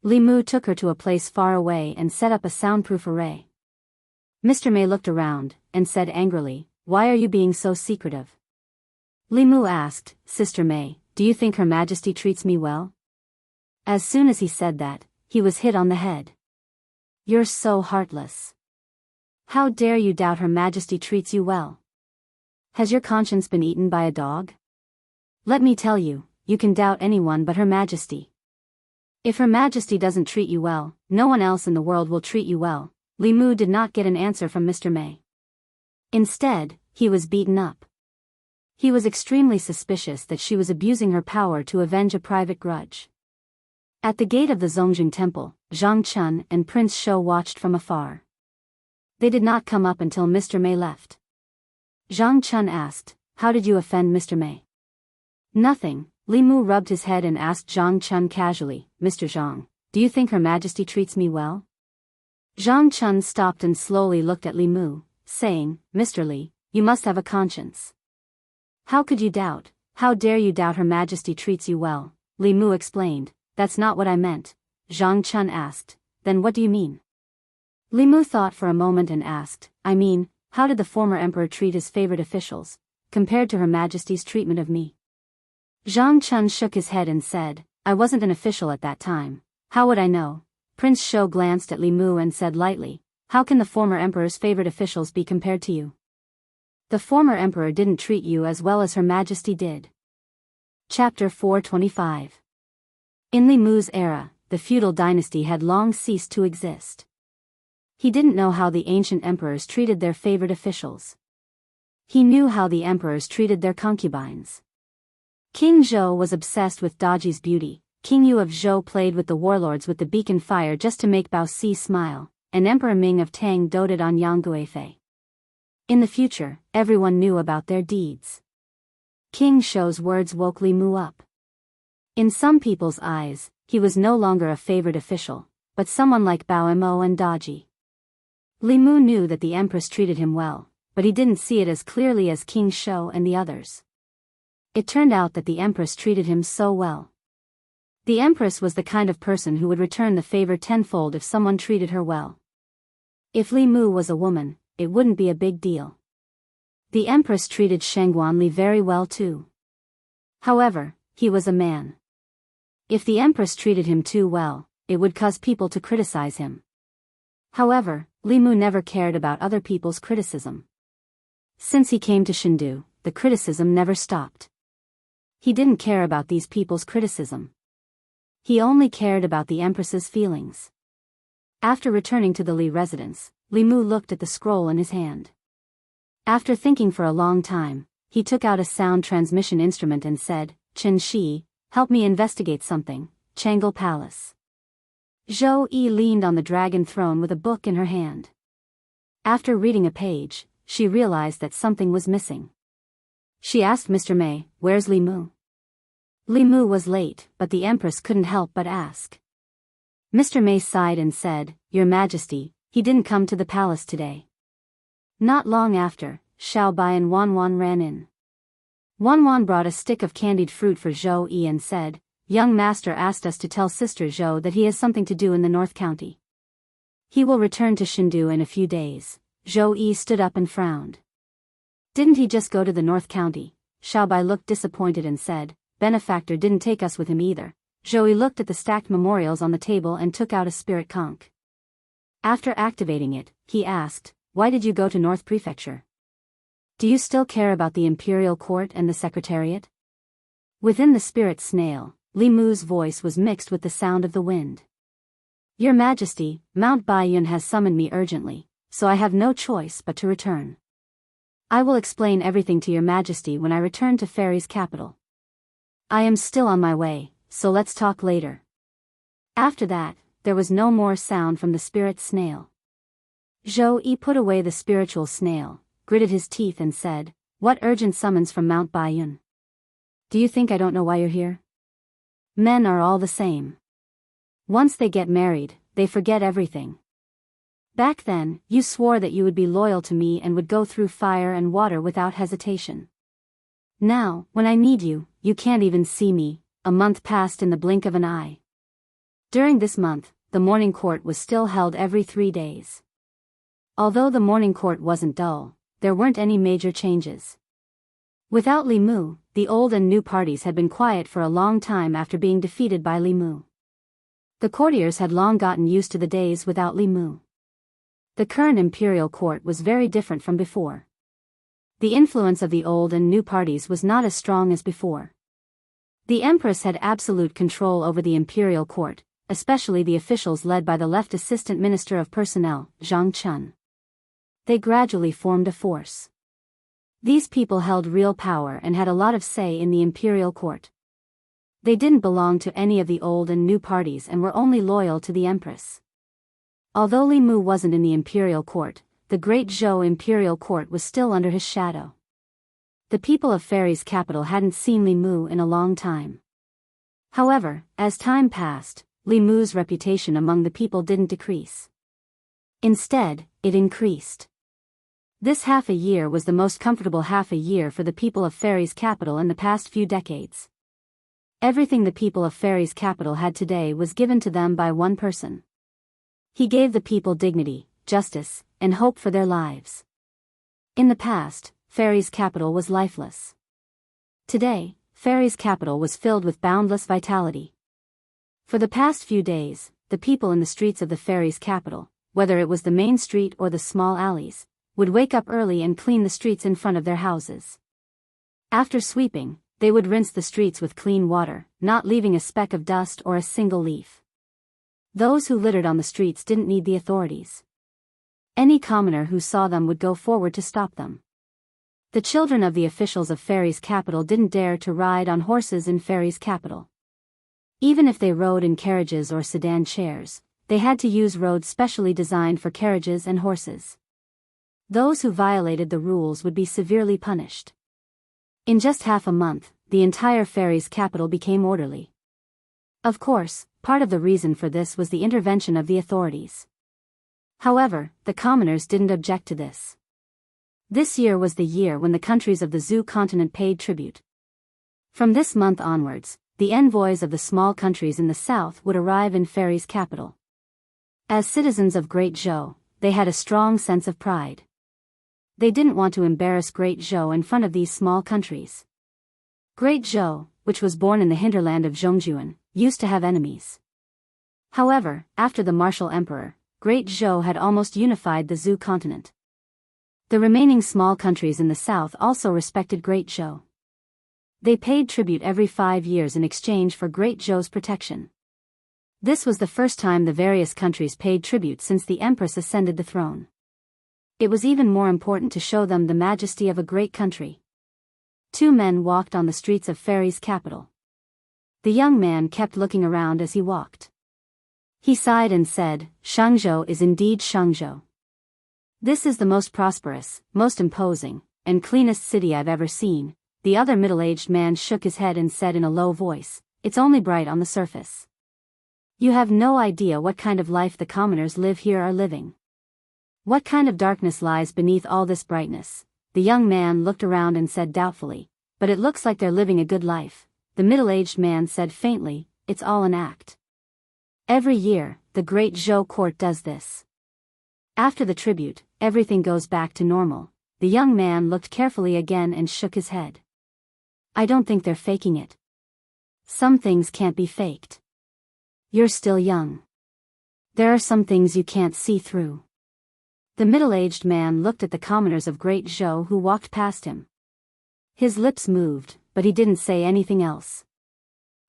Li Mu took her to a place far away and set up a soundproof array. Mr. May looked around, and said angrily, "Why are you being so secretive?" Li Mu asked, "Sister May, do you think Her Majesty treats me well?" As soon as he said that, he was hit on the head. "You're so heartless. How dare you doubt Her Majesty treats you well? Has your conscience been eaten by a dog? Let me tell you, you can doubt anyone but Her Majesty. If Her Majesty doesn't treat you well, no one else in the world will treat you well." Li Mu did not get an answer from Mr. May. Instead, he was beaten up. He was extremely suspicious that she was abusing her power to avenge a private grudge. At the gate of the Zongjing Temple, Zhang Chun and Prince Shou watched from afar. They did not come up until Mr. May left. Zhang Chun asked, "How did you offend Mr. May?" "Nothing." Li Mu rubbed his head and asked Zhang Chun casually, "Mr. Zhang, do you think Her Majesty treats me well?" Zhang Chun stopped and slowly looked at Li Mu, saying, "Mr. Li, you must have a conscience. How could you doubt? How dare you doubt Her Majesty treats you well?" Li Mu explained, "That's not what I meant." Zhang Chun asked, "Then what do you mean?" Li Mu thought for a moment and asked, "I mean, how did the former emperor treat his favorite officials, compared to Her Majesty's treatment of me?" Zhang Chun shook his head and said, "I wasn't an official at that time. How would I know?" Prince Shou glanced at Li Mu and said lightly, "How can the former emperor's favorite officials be compared to you? The former emperor didn't treat you as well as Her Majesty did." Chapter 425. In Li Mu's era, the feudal dynasty had long ceased to exist. He didn't know how the ancient emperors treated their favorite officials. He knew how the emperors treated their concubines. King Zhou was obsessed with Daji's beauty, King Yu of Zhou played with the warlords with the beacon fire just to make Bao Si smile, and Emperor Ming of Tang doted on Yang Guifei. In the future, everyone knew about their deeds. King Shou's words woke Li Mu up. In some people's eyes, he was no longer a favored official, but someone like Bao Mo and Daji. Li Mu knew that the Empress treated him well, but he didn't see it as clearly as King Shou and the others. It turned out that the Empress treated him so well. The Empress was the kind of person who would return the favor tenfold if someone treated her well. If Li Mu was a woman, it wouldn't be a big deal. The Empress treated Shengguan Li very well too. However, he was a man. If the Empress treated him too well, it would cause people to criticize him. However, Li Mu never cared about other people's criticism. Since he came to Shindu, the criticism never stopped. He didn't care about these people's criticism. He only cared about the Empress's feelings. After returning to the Li residence, Li Mu looked at the scroll in his hand. After thinking for a long time, he took out a sound transmission instrument and said, "Chen Shi, help me investigate something, Changle Palace." Zhou Yi leaned on the dragon throne with a book in her hand. After reading a page, she realized that something was missing. She asked Mr. Mei, "Where's Li Mu?" Li Mu was late, but the Empress couldn't help but ask. Mr. Mei sighed and said, "Your Majesty, he didn't come to the palace today." Not long after, Xiao Bai and Wan Wan ran in. Wan Wan brought a stick of candied fruit for Zhou Yi and said, "Young master asked us to tell Sister Zhou that he has something to do in the North County. He will return to Shindu in a few days." Zhou Yi stood up and frowned. "Didn't he just go to the North County?" Xiao Bai looked disappointed and said, "Benefactor didn't take us with him either." Zhou Yi looked at the stacked memorials on the table and took out a spirit conch. After activating it, he asked, "Why did you go to North Prefecture? Do you still care about the Imperial Court and the Secretariat?" Within the spirit snail, Li Mu's voice was mixed with the sound of the wind. "Your Majesty, Mount Baiyun has summoned me urgently, so I have no choice but to return. I will explain everything to your Majesty when I return to Fairy's capital. I am still on my way, so let's talk later." After that, there was no more sound from the spirit snail. Zhou Yi put away the spiritual snail, gritted his teeth and said, "What urgent summons from Mount Baiyun? Do you think I don't know why you're here? Men are all the same. Once they get married, they forget everything. Back then, you swore that you would be loyal to me and would go through fire and water without hesitation. Now, when I need you, you can't even see me." A month passed in the blink of an eye. During this month, the morning court was still held every 3 days. Although the morning court wasn't dull, there weren't any major changes. Without Li Mu, the old and new parties had been quiet for a long time after being defeated by Li Mu. The courtiers had long gotten used to the days without Li Mu. The current imperial court was very different from before. The influence of the old and new parties was not as strong as before. The Empress had absolute control over the imperial court, especially the officials led by the left Assistant Minister of Personnel, Zhang Chun. They gradually formed a force. These people held real power and had a lot of say in the imperial court. They didn't belong to any of the old and new parties and were only loyal to the Empress. Although Li Mu wasn't in the imperial court, the great Zhou imperial court was still under his shadow. The people of Fairy's capital hadn't seen Li Mu in a long time. However, as time passed, Li Mu's reputation among the people didn't decrease. Instead, it increased. This half a year was the most comfortable half a year for the people of Fairy's capital in the past few decades. Everything the people of Fairy's capital had today was given to them by one person. He gave the people dignity, justice, and hope for their lives. In the past, Fairy's capital was lifeless. Today, Fairy's capital was filled with boundless vitality. For the past few days, the people in the streets of the Fairy's capital, whether it was the main street or the small alleys, would wake up early and clean the streets in front of their houses. After sweeping, they would rinse the streets with clean water, not leaving a speck of dust or a single leaf. Those who littered on the streets didn't need the authorities. Any commoner who saw them would go forward to stop them. The children of the officials of Fairy's capital didn't dare to ride on horses in Fairy's capital. Even if they rode in carriages or sedan chairs, they had to use roads specially designed for carriages and horses. Those who violated the rules would be severely punished. In just half a month, the entire Fairy's capital became orderly. Of course, part of the reason for this was the intervention of the authorities. However, the commoners didn't object to this. This year was the year when the countries of the Zhou continent paid tribute. From this month onwards, the envoys of the small countries in the south would arrive in Fairy's capital. As citizens of Great Zhou, they had a strong sense of pride. They didn't want to embarrass Great Zhou in front of these small countries. Great Zhou, which was born in the hinterland of Zhongjuan, used to have enemies. However, after the martial emperor, Great Zhou had almost unified the Zhou continent. The remaining small countries in the south also respected Great Zhou. They paid tribute every 5 years in exchange for Great Zhou's protection. This was the first time the various countries paid tribute since the empress ascended the throne. It was even more important to show them the majesty of a great country. 2 men walked on the streets of Fairy's capital. The young man kept looking around as he walked. He sighed and said, "Shangzhou is indeed Shangzhou. This is the most prosperous, most imposing, and cleanest city I've ever seen." The other middle-aged man shook his head and said in a low voice, "It's only bright on the surface. You have no idea what kind of life the commoners live here are living. What kind of darkness lies beneath all this brightness?" The young man looked around and said doubtfully, "But it looks like they're living a good life." The middle-aged man said faintly, "It's all an act. Every year, the Great Zhou court does this. After the tribute, everything goes back to normal." The young man looked carefully again and shook his head. "I don't think they're faking it. Some things can't be faked. You're still young. There are some things you can't see through." The middle-aged man looked at the commoners of Great Zhou who walked past him. His lips moved, but he didn't say anything else.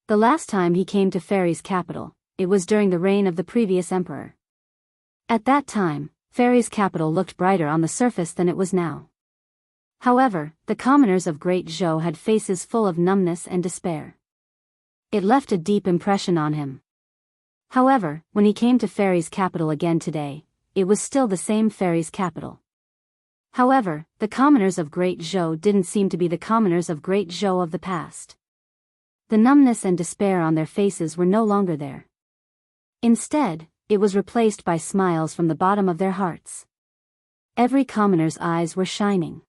The last time he came to Fairy's capital, it was during the reign of the previous emperor. At that time, Fairy's capital looked brighter on the surface than it was now. However, the commoners of Great Zhou had faces full of numbness and despair. It left a deep impression on him. However, when he came to Fairy's capital again today, it was still the same Fairy's capital. However, the commoners of Great Zhou didn't seem to be the commoners of Great Zhou of the past. The numbness and despair on their faces were no longer there. Instead, it was replaced by smiles from the bottom of their hearts. Every commoner's eyes were shining.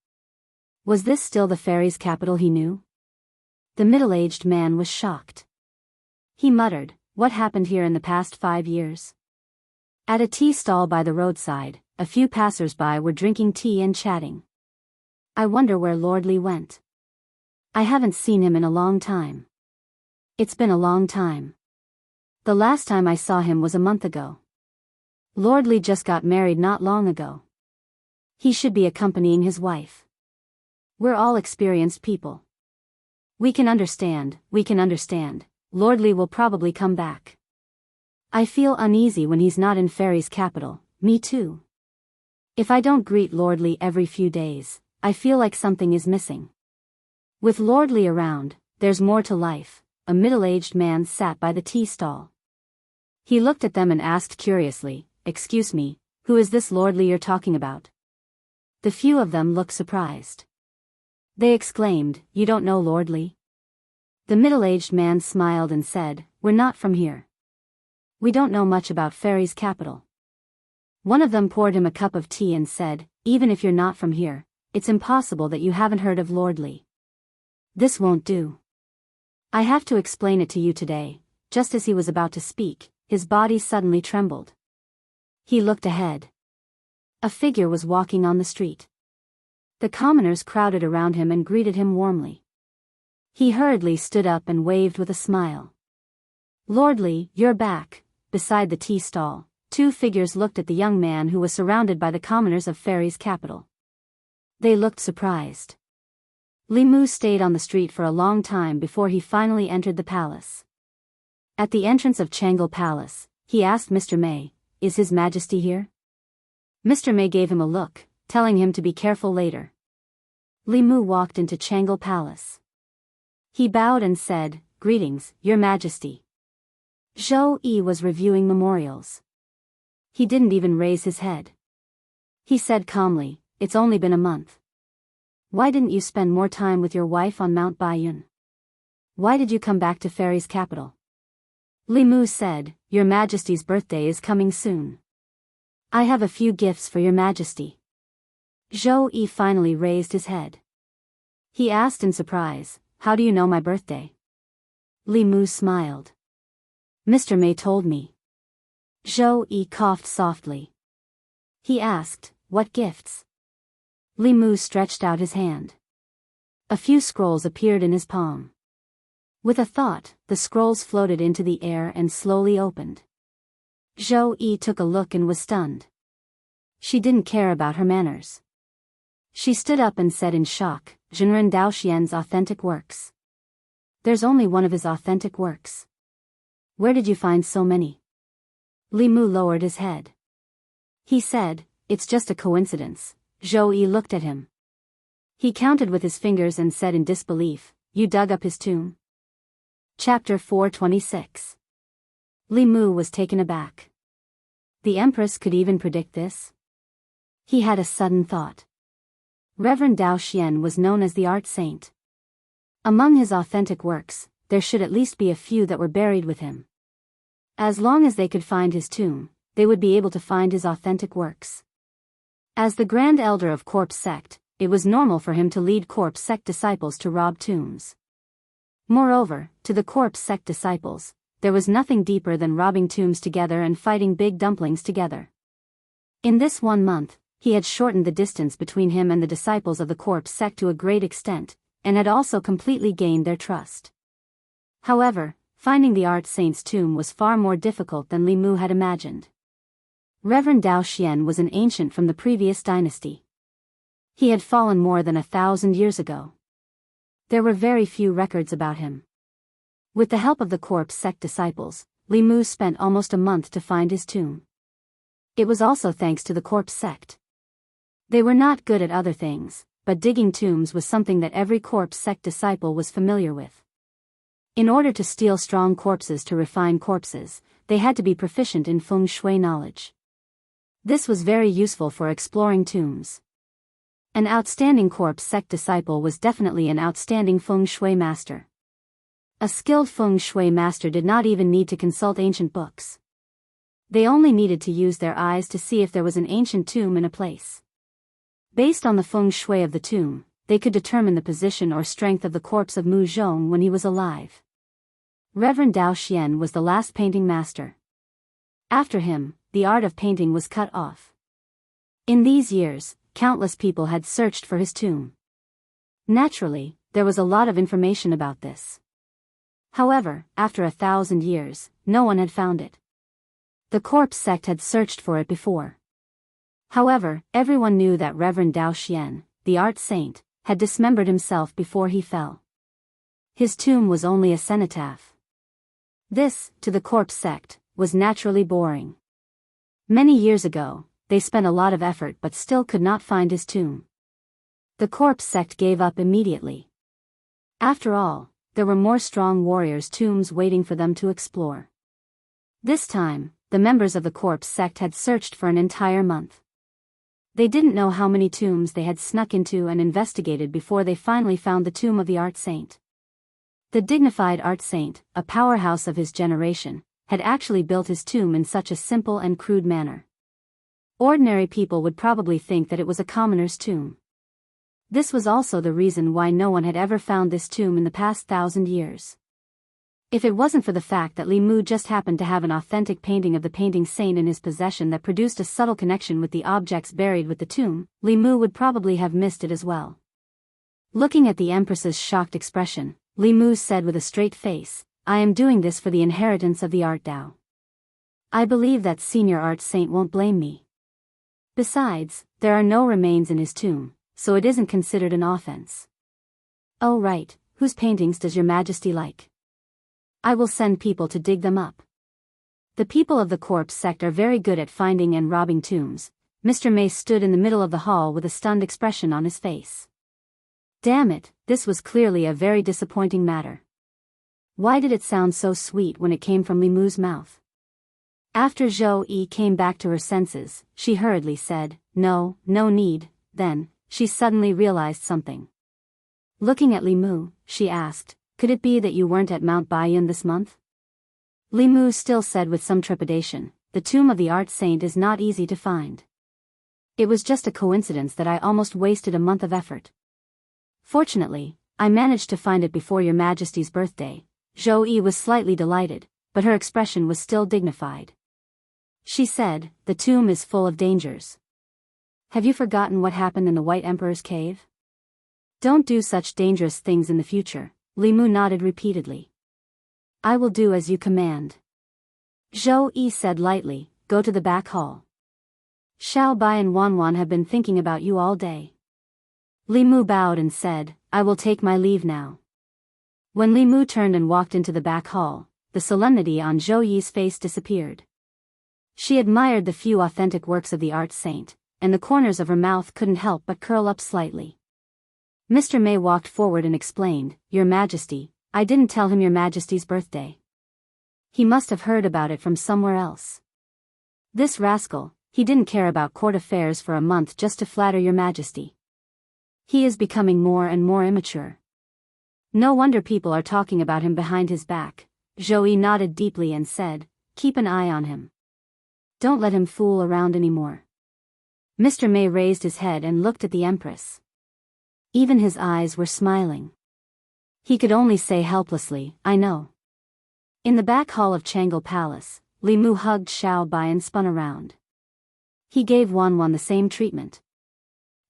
Was this still the Fairy's capital he knew? The middle-aged man was shocked. He muttered, "What happened here in the past 5 years?" At a tea stall by the roadside, a few passers-by were drinking tea and chatting. "I wonder where Lord Li went. I haven't seen him in a long time. It's been a long time. The last time I saw him was a month ago. Lord Li just got married not long ago. He should be accompanying his wife. We're all experienced people. We can understand. Lord Li will probably come back. I feel uneasy when he's not in Fairy's capital." "Me too. If I don't greet Lord Li every few days, I feel like something is missing. With Lord Li around, there's more to life." A middle-aged man sat by the tea stall. He looked at them and asked curiously, "Excuse me, who is this Lord Li you're talking about?" The few of them looked surprised. They exclaimed, "You don't know Lord Li?" The middle-aged man smiled and said, "We're not from here. We don't know much about Fairy's capital." One of them poured him a cup of tea and said, "Even if you're not from here, it's impossible that you haven't heard of Lord Li. This won't do. I have to explain it to you today." Just as he was about to speak, his body suddenly trembled. He looked ahead. A figure was walking on the street. The commoners crowded around him and greeted him warmly. He hurriedly stood up and waved with a smile. "Lord Li, you're back." Beside the tea stall, 2 figures looked at the young man who was surrounded by the commoners of Fairy's capital. They looked surprised. Li Mu stayed on the street for a long time before he finally entered the palace. At the entrance of Chang'e Palace, he asked Mr. Mei, "Is His Majesty here?" Mr. Mei gave him a look, telling him to be careful later. Li Mu walked into Chang'e Palace. He bowed and said, "Greetings, Your Majesty." Zhou Yi was reviewing memorials. He didn't even raise his head. He said calmly, "It's only been a month. Why didn't you spend more time with your wife on Mount Baiyun? Why did you come back to Fairy's capital?" Li Mu said, "Your Majesty's birthday is coming soon. I have a few gifts for Your Majesty." Zhou Yi finally raised his head. He asked in surprise, "How do you know my birthday?" Li Mu smiled. Mr. May told me. Zhou Yi coughed softly. He asked, what gifts? Li Mu stretched out his hand. A few scrolls appeared in his palm. With a thought, the scrolls floated into the air and slowly opened. Zhou Yi took a look and was stunned. She didn't care about her manners. She stood up and said in shock, Zhenren Daoxian's authentic works. There's only one of his authentic works. Where did you find so many? Li Mu lowered his head. He said, it's just a coincidence. Zhou Yi looked at him. He counted with his fingers and said in disbelief, you dug up his tomb? Chapter 426. Li Mu was taken aback. The Empress could even predict this? He had a sudden thought. Reverend Daoxian was known as the art saint. Among his authentic works, there should at least be a few that were buried with him. As long as they could find his tomb, they would be able to find his authentic works. As the Grand Elder of Corpse Sect, it was normal for him to lead Corpse Sect disciples to rob tombs. Moreover, to the Corpse Sect disciples, there was nothing deeper than robbing tombs together and fighting big dumplings together. In this 1 month, he had shortened the distance between him and the disciples of the Corpse Sect to a great extent, and had also completely gained their trust. However, finding the art saint's tomb was far more difficult than Li Mu had imagined. Reverend Daoxian was an ancient from the previous dynasty. He had fallen more than 1,000 years ago. There were very few records about him. With the help of the Corpse Sect disciples, Li Mu spent almost a month to find his tomb. It was also thanks to the Corpse Sect. They were not good at other things, but digging tombs was something that every Corpse Sect disciple was familiar with. In order to steal strong corpses to refine corpses, they had to be proficient in feng shui knowledge. This was very useful for exploring tombs. An outstanding Corpse Sect disciple was definitely an outstanding feng shui master. A skilled feng shui master did not even need to consult ancient books. They only needed to use their eyes to see if there was an ancient tomb in a place. Based on the feng shui of the tomb, they could determine the position or strength of the corpse of Mu Zhong when he was alive. Reverend Daoxian was the last painting master. After him, the art of painting was cut off. In these years, countless people had searched for his tomb. Naturally, there was a lot of information about this. However, after 1,000 years, no one had found it. The Corpse Sect had searched for it before. However, everyone knew that Reverend Daoxian, the art saint, had dismembered himself before he fell. His tomb was only a cenotaph. This, to the Corpse Sect, was naturally boring. Many years ago, they spent a lot of effort but still could not find his tomb. The Corpse Sect gave up immediately. After all, there were more strong warriors' tombs waiting for them to explore. This time, the members of the Corpse Sect had searched for an entire month. They didn't know how many tombs they had snuck into and investigated before they finally found the tomb of the art saint. The dignified art saint, a powerhouse of his generation, had actually built his tomb in such a simple and crude manner. Ordinary people would probably think that it was a commoner's tomb. This was also the reason why no one had ever found this tomb in the past 1,000 years. If it wasn't for the fact that Li Mu just happened to have an authentic painting of the painting saint in his possession that produced a subtle connection with the objects buried with the tomb, Li Mu would probably have missed it as well. Looking at the Empress's shocked expression, Li Mu said with a straight face, I am doing this for the inheritance of the art Dao. I believe that senior art saint won't blame me. Besides, there are no remains in his tomb, so it isn't considered an offense. Oh right, whose paintings does your majesty like? I will send people to dig them up. The people of the Corpse Sect are very good at finding and robbing tombs. Mr. May stood in the middle of the hall with a stunned expression on his face. Damn it, this was clearly a very disappointing matter. Why did it sound so sweet when it came from Li Mu's mouth? After Zhou Yi came back to her senses, she hurriedly said, no need. Then, she suddenly realized something. Looking at Li Mu, she asked, could it be that you weren't at Mount Baiyun this month? Li Mu still said with some trepidation, the tomb of the art saint is not easy to find. It was just a coincidence that I almost wasted a month of effort. Fortunately, I managed to find it before your majesty's birthday, Zhou was slightly delighted, but her expression was still dignified. She said, "The tomb is full of dangers. Have you forgotten what happened in the White Emperor's cave? Don't do such dangerous things in the future." Li Mu nodded repeatedly. "I will do as you command." Zhou said lightly, "Go to the back hall. Xiao Bai and Wanwan have been thinking about you all day." Li Mu bowed and said, "I will take my leave now." When Li Mu turned and walked into the back hall, the solemnity on Zhou face disappeared. She admired the few authentic works of the art saint, and the corners of her mouth couldn't help but curl up slightly. Mr. May walked forward and explained, "Your Majesty, I didn't tell him Your Majesty's birthday. He must have heard about it from somewhere else. This rascal, he didn't care about court affairs for a month just to flatter Your Majesty. He is becoming more and more immature. No wonder people are talking about him behind his back." Zhou nodded deeply and said, "Keep an eye on him. Don't let him fool around anymore." Mr. May raised his head and looked at the Empress. Even his eyes were smiling. He could only say helplessly, "I know." In the back hall of Changle Palace, Li Mu hugged Xiao Bai and spun around. He gave Wanwan the same treatment.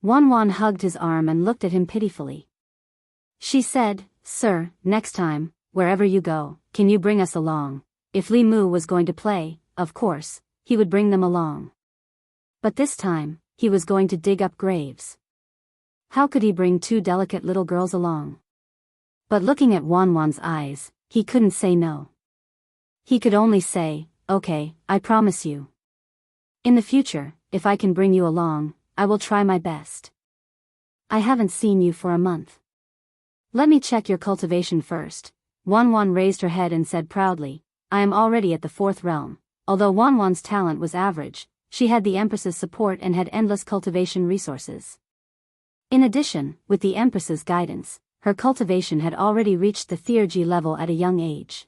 Wanwan hugged his arm and looked at him pitifully. She said, "Sir, next time, wherever you go, can you bring us along?" If Li Mu was going to play, of course, he would bring them along. But this time, he was going to dig up graves. How could he bring two delicate little girls along? But looking at Wanwan's eyes, he couldn't say no. He could only say, "Okay, I promise you. In the future, if I can bring you along, I will try my best. I haven't seen you for a month. Let me check your cultivation first." Wanwan raised her head and said proudly, "I am already at the 4th realm." Although Wanwan's talent was average, she had the Empress's support and had endless cultivation resources. In addition, with the Empress's guidance, her cultivation had already reached the theurgy level at a young age.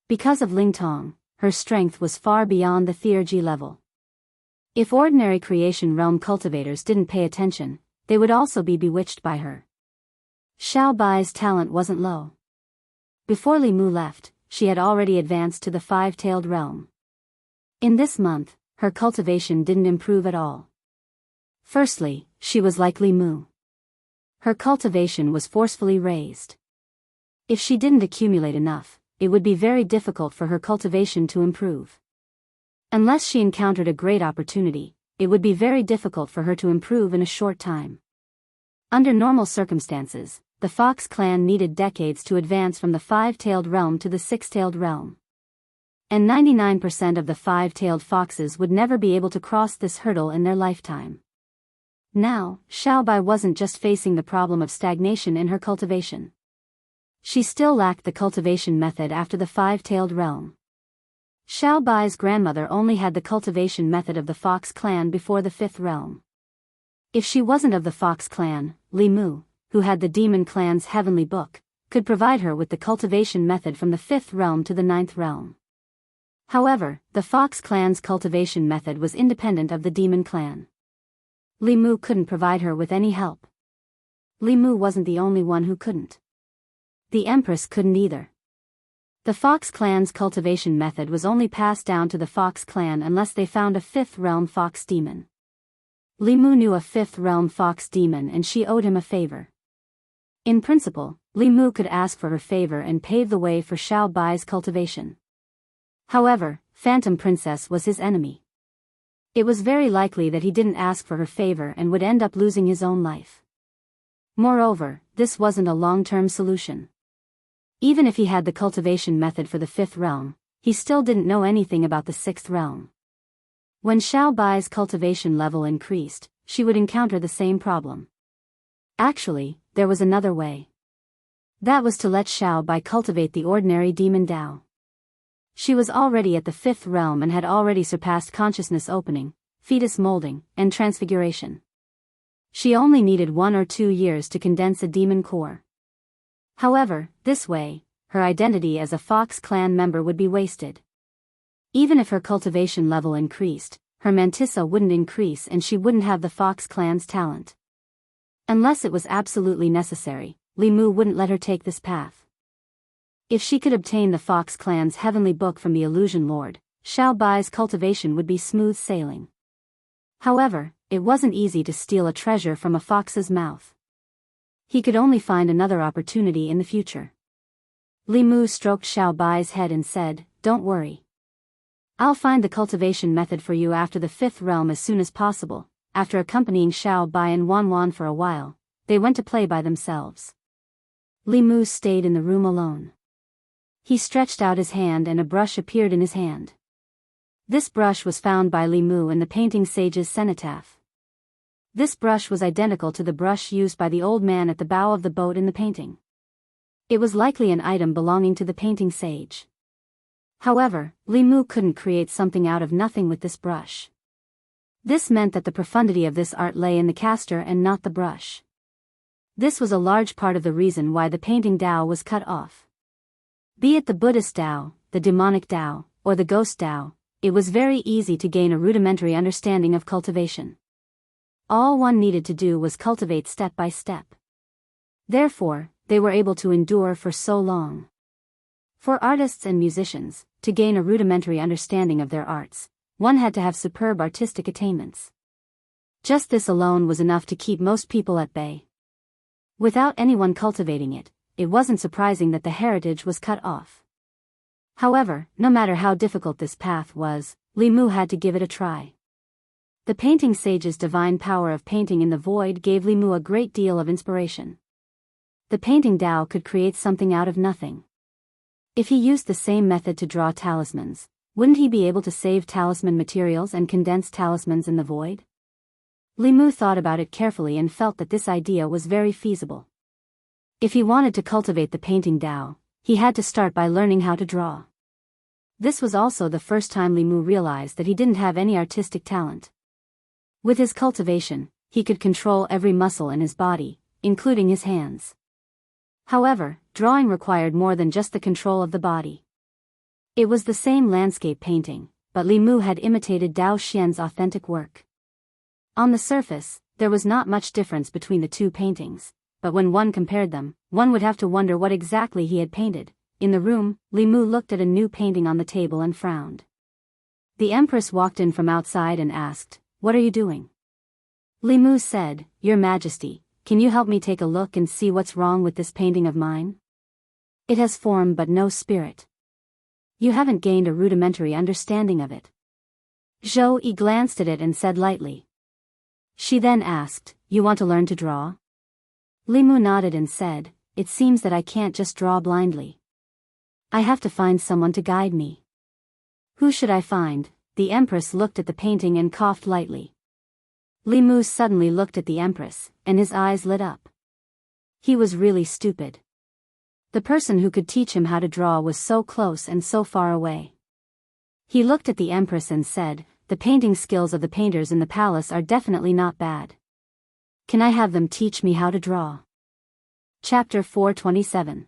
Because of Lingtong, her strength was far beyond the theurgy level. If ordinary creation realm cultivators didn't pay attention, they would also be bewitched by her. Xiao Bai's talent wasn't low. Before Li Mu left, she had already advanced to the 5-tailed realm. In this month, her cultivation didn't improve at all. Firstly, she was like Li Mu. Her cultivation was forcefully raised. If she didn't accumulate enough, it would be very difficult for her cultivation to improve. Unless she encountered a great opportunity, it would be very difficult for her to improve in a short time. Under normal circumstances, the Fox clan needed decades to advance from the 5-tailed realm to the 6-tailed realm. And 99% of the 5-tailed foxes would never be able to cross this hurdle in their lifetime. Now, Xiao Bai wasn't just facing the problem of stagnation in her cultivation. She still lacked the cultivation method after the 5-tailed realm. Xiao Bai's grandmother only had the cultivation method of the Fox clan before the 5th realm. If she wasn't of the Fox clan, Li Mu, who had the Demon clan's heavenly book, could provide her with the cultivation method from the 5th realm to the 9th realm. However, the Fox clan's cultivation method was independent of the Demon clan. Li Mu couldn't provide her with any help. Li Mu wasn't the only one who couldn't. The Empress couldn't either. The Fox clan's cultivation method was only passed down to the Fox clan unless they found a 5th realm fox demon. Li Mu knew a 5th realm fox demon and she owed him a favor. In principle, Li Mu could ask for her favor and pave the way for Xiao Bai's cultivation. However, Phantom Princess was his enemy. It was very likely that he didn't ask for her favor and would end up losing his own life. Moreover, this wasn't a long-term solution. Even if he had the cultivation method for the 5th realm, he still didn't know anything about the 6th realm. When Xiao Bai's cultivation level increased, she would encounter the same problem. Actually, there was another way. That was to let Xiao Bai cultivate the ordinary demon Dao. She was already at the 5th realm and had already surpassed consciousness opening, fetus molding, and transfiguration. She only needed 1 or 2 years to condense a demon core. However, this way, her identity as a Fox clan member would be wasted. Even if her cultivation level increased, her mantissa wouldn't increase and she wouldn't have the Fox clan's talent. Unless it was absolutely necessary, Li Mu wouldn't let her take this path. If she could obtain the Fox clan's heavenly book from the Illusion Lord, Xiao Bai's cultivation would be smooth sailing. However, it wasn't easy to steal a treasure from a fox's mouth. He could only find another opportunity in the future. Li Mu stroked Xiao Bai's head and said, "Don't worry. I'll find the cultivation method for you after the fifth realm as soon as possible." After accompanying Xiao Bai and Wan Wan for a while, they went to play by themselves. Li Mu stayed in the room alone. He stretched out his hand and a brush appeared in his hand. This brush was found by Li Mu in the painting sage's cenotaph. This brush was identical to the brush used by the old man at the bow of the boat in the painting. It was likely an item belonging to the painting sage. However, Li Mu couldn't create something out of nothing with this brush. This meant that the profundity of this art lay in the caster and not the brush. This was a large part of the reason why the painting Tao was cut off. Be it the Buddhist Tao, the demonic Tao, or the ghost Tao, it was very easy to gain a rudimentary understanding of cultivation. All one needed to do was cultivate step by step. Therefore, they were able to endure for so long. For artists and musicians, to gain a rudimentary understanding of their arts, one had to have superb artistic attainments. Just this alone was enough to keep most people at bay. Without anyone cultivating it, it wasn't surprising that the heritage was cut off. However, no matter how difficult this path was, Li Mu had to give it a try. The painting sage's divine power of painting in the void gave Li Mu a great deal of inspiration. The painting Tao could create something out of nothing. If he used the same method to draw talismans, wouldn't he be able to save talisman materials and condense talismans in the void? Li Mu thought about it carefully and felt that this idea was very feasible. If he wanted to cultivate the painting Tao, he had to start by learning how to draw. This was also the first time Li Mu realized that he didn't have any artistic talent. With his cultivation, he could control every muscle in his body, including his hands. However, drawing required more than just the control of the body. It was the same landscape painting, but Li Mu had imitated Dao Xian's authentic work. On the surface, there was not much difference between the two paintings, but when one compared them, one would have to wonder what exactly he had painted. In the room, Li Mu looked at a new painting on the table and frowned. The Empress walked in from outside and asked, "What are you doing?" Li Mu said, "Your Majesty, can you help me take a look and see what's wrong with this painting of mine? It has form but no spirit. You haven't gained a rudimentary understanding of it." Zhou Yi glanced at it and said lightly. She then asked, "You want to learn to draw?" Li Mu nodded and said, "It seems that I can't just draw blindly. I have to find someone to guide me." "Who should I find?" The Empress looked at the painting and coughed lightly. Li Mu suddenly looked at the Empress, and his eyes lit up. He was really stupid. The person who could teach him how to draw was so close and so far away. He looked at the Empress and said, "The painting skills of the painters in the palace are definitely not bad. Can I have them teach me how to draw?" Chapter 427.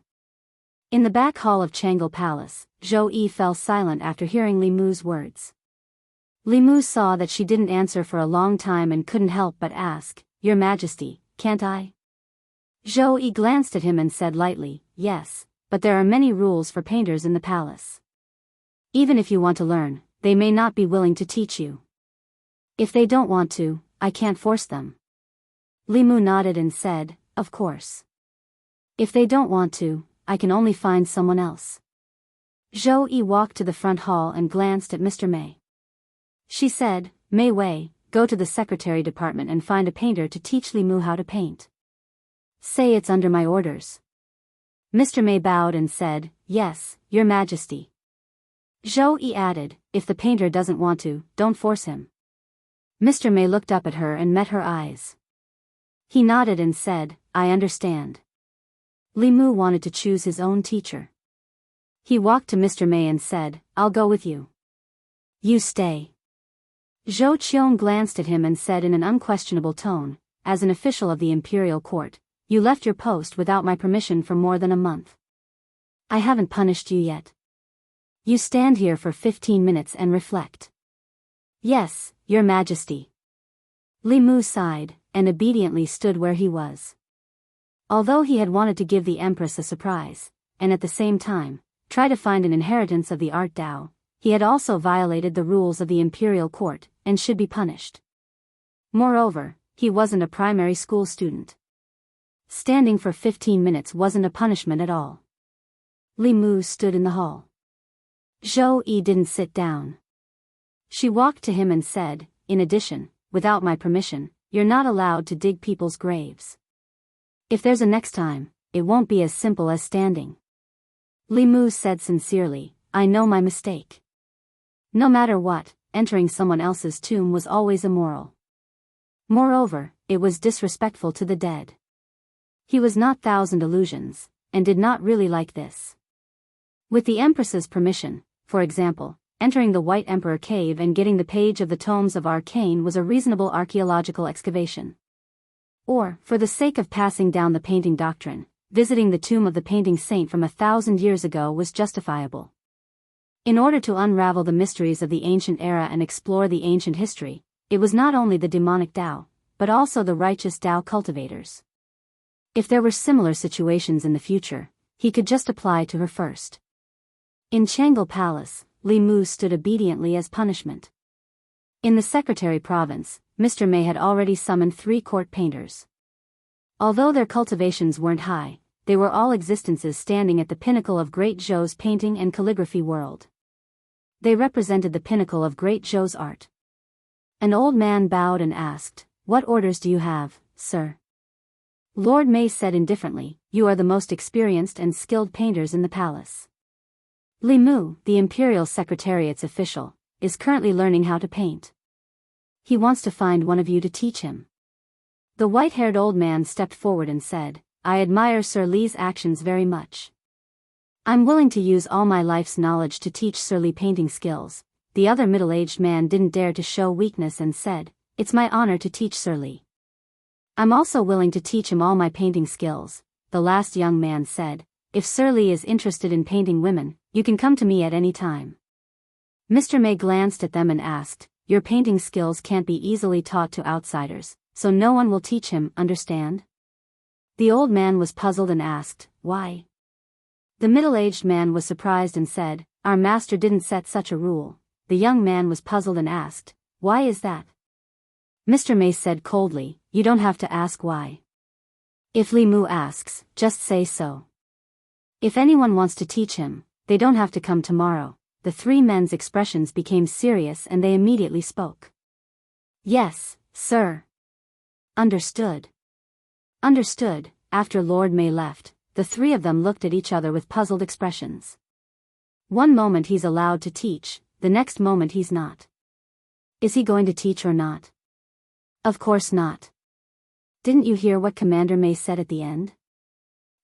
In the back hall of Changle Palace, Zhou Yi fell silent after hearing Li Mu's words. Li Mu saw that she didn't answer for a long time and couldn't help but ask, "Your Majesty, can't I?" Zhou Yi glanced at him and said lightly, "Yes, but there are many rules for painters in the palace. Even if you want to learn, they may not be willing to teach you. If they don't want to, I can't force them." Li Mu nodded and said, "Of course. If they don't want to, I can only find someone else." Zhou Yi walked to the front hall and glanced at Mr. Mei. She said, "Mei Wei, go to the secretary department and find a painter to teach Li Mu how to paint. Say it's under my orders." Mr. Mei bowed and said, "Yes, Your Majesty." Zhou Yi added, "If the painter doesn't want to, don't force him." Mr. Mei looked up at her and met her eyes. He nodded and said, "I understand." Li Mu wanted to choose his own teacher. He walked to Mr. Mei and said, "I'll go with you." "You stay." Zhou Qiong glanced at him and said in an unquestionable tone, "As an official of the imperial court, you left your post without my permission for more than a month. I haven't punished you yet. You stand here for 15 minutes and reflect." "Yes, Your Majesty." Li Mu sighed, and obediently stood where he was. Although he had wanted to give the Empress a surprise, and at the same time, try to find an inheritance of the art Dao, he had also violated the rules of the imperial court, and should be punished. Moreover, he wasn't a primary school student. Standing for 15 minutes wasn't a punishment at all. Li Mu stood in the hall. Zhou Yi didn't sit down. She walked to him and said, in addition, without my permission, you're not allowed to dig people's graves. If there's a next time, it won't be as simple as standing. Li Mu said sincerely, I know my mistake. No matter what, entering someone else's tomb was always immoral. Moreover, it was disrespectful to the dead. He was not Thousand Illusions, and did not really like this. With the Empress's permission, for example, entering the White Emperor cave and getting the page of the Tomes of Arcane was a reasonable archaeological excavation. Or, for the sake of passing down the painting doctrine, visiting the tomb of the painting saint from 1,000 years ago was justifiable. In order to unravel the mysteries of the ancient era and explore the ancient history, it was not only the demonic Tao, but also the righteous Tao cultivators. If there were similar situations in the future, he could just apply to her first. In Chang'an Palace, Li Mu stood obediently as punishment. In the Secretary province, Mr. May had already summoned 3 court painters. Although their cultivations weren't high, they were all existences standing at the pinnacle of Great Zhou's painting and calligraphy world. They represented the pinnacle of Great Zhou's art. An old man bowed and asked, What orders do you have, sir? Lord May said indifferently, You are the most experienced and skilled painters in the palace. Li Mu, the Imperial Secretariat's official, is currently learning how to paint. He wants to find one of you to teach him. The white-haired old man stepped forward and said, I admire Sir Li's actions very much. I'm willing to use all my life's knowledge to teach Sir Li painting skills. The other middle-aged man didn't dare to show weakness and said, It's my honor to teach Sir Li. I'm also willing to teach him all my painting skills, the last young man said. If Sir Li is interested in painting women, you can come to me at any time. Mr. May glanced at them and asked, Your painting skills can't be easily taught to outsiders, so no one will teach him, understand? The old man was puzzled and asked, Why? The middle-aged man was surprised and said, Our master didn't set such a rule. The young man was puzzled and asked, Why is that? Mr. May said coldly, You don't have to ask why. If Li Mu asks, just say so. If anyone wants to teach him, they don't have to come tomorrow. The 3 men's expressions became serious and they immediately spoke. Yes, sir. Understood. Understood. After Lord May left, the 3 of them looked at each other with puzzled expressions. One moment he's allowed to teach, the next moment he's not. Is he going to teach or not? Of course not. Didn't you hear what Commander May said at the end?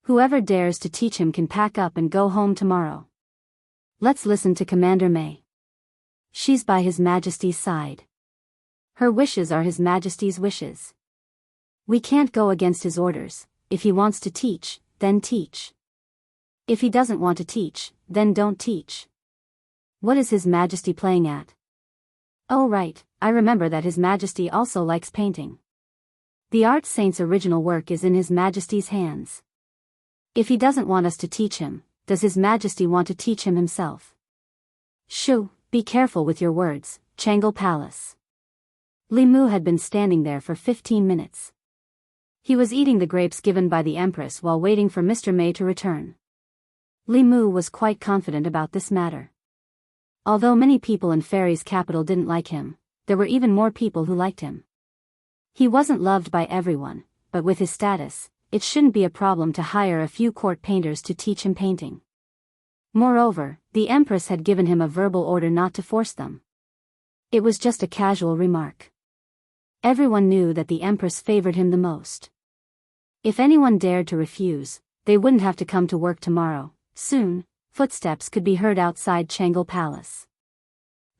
Whoever dares to teach him can pack up and go home tomorrow. Let's listen to Commander May. She's by His Majesty's side. Her wishes are His Majesty's wishes. We can't go against his orders. If he wants to teach, then teach. If he doesn't want to teach, then don't teach. What is His Majesty playing at? Oh right, I remember that His Majesty also likes painting. The art saint's original work is in His Majesty's hands. If he doesn't want us to teach him, does His Majesty want to teach him himself? Shoo, be careful with your words, Chang'an Palace. Li Mu had been standing there for 15 minutes. He was eating the grapes given by the Empress while waiting for Mr. May to return. Li Mu was quite confident about this matter. Although many people in Fairy's capital didn't like him, there were even more people who liked him. He wasn't loved by everyone, but with his status, it shouldn't be a problem to hire a few court painters to teach him painting. Moreover, the Empress had given him a verbal order not to force them. It was just a casual remark. Everyone knew that the Empress favored him the most. If anyone dared to refuse, they wouldn't have to come to work tomorrow. Soon, footsteps could be heard outside Chang'an Palace.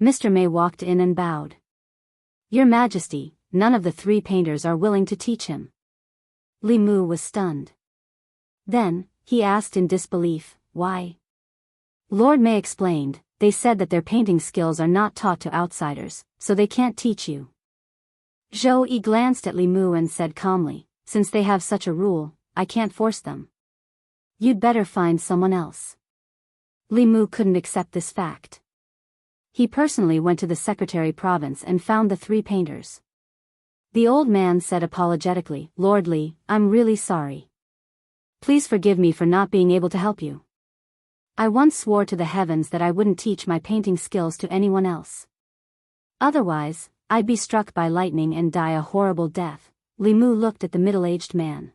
Mr. May walked in and bowed. Your Majesty, none of the 3 painters are willing to teach him. Li Mu was stunned. Then, he asked in disbelief, Why? Lord May explained, They said that their painting skills are not taught to outsiders, so they can't teach you. Zhou Yi glanced at Li Mu and said calmly, Since they have such a rule, I can't force them. You'd better find someone else. Li Mu couldn't accept this fact. He personally went to the secretary province and found the 3 painters. The old man said apologetically, "Lord Li, I'm really sorry. Please forgive me for not being able to help you. I once swore to the heavens that I wouldn't teach my painting skills to anyone else. Otherwise, I'd be struck by lightning and die a horrible death." Li Mu looked at the middle-aged man.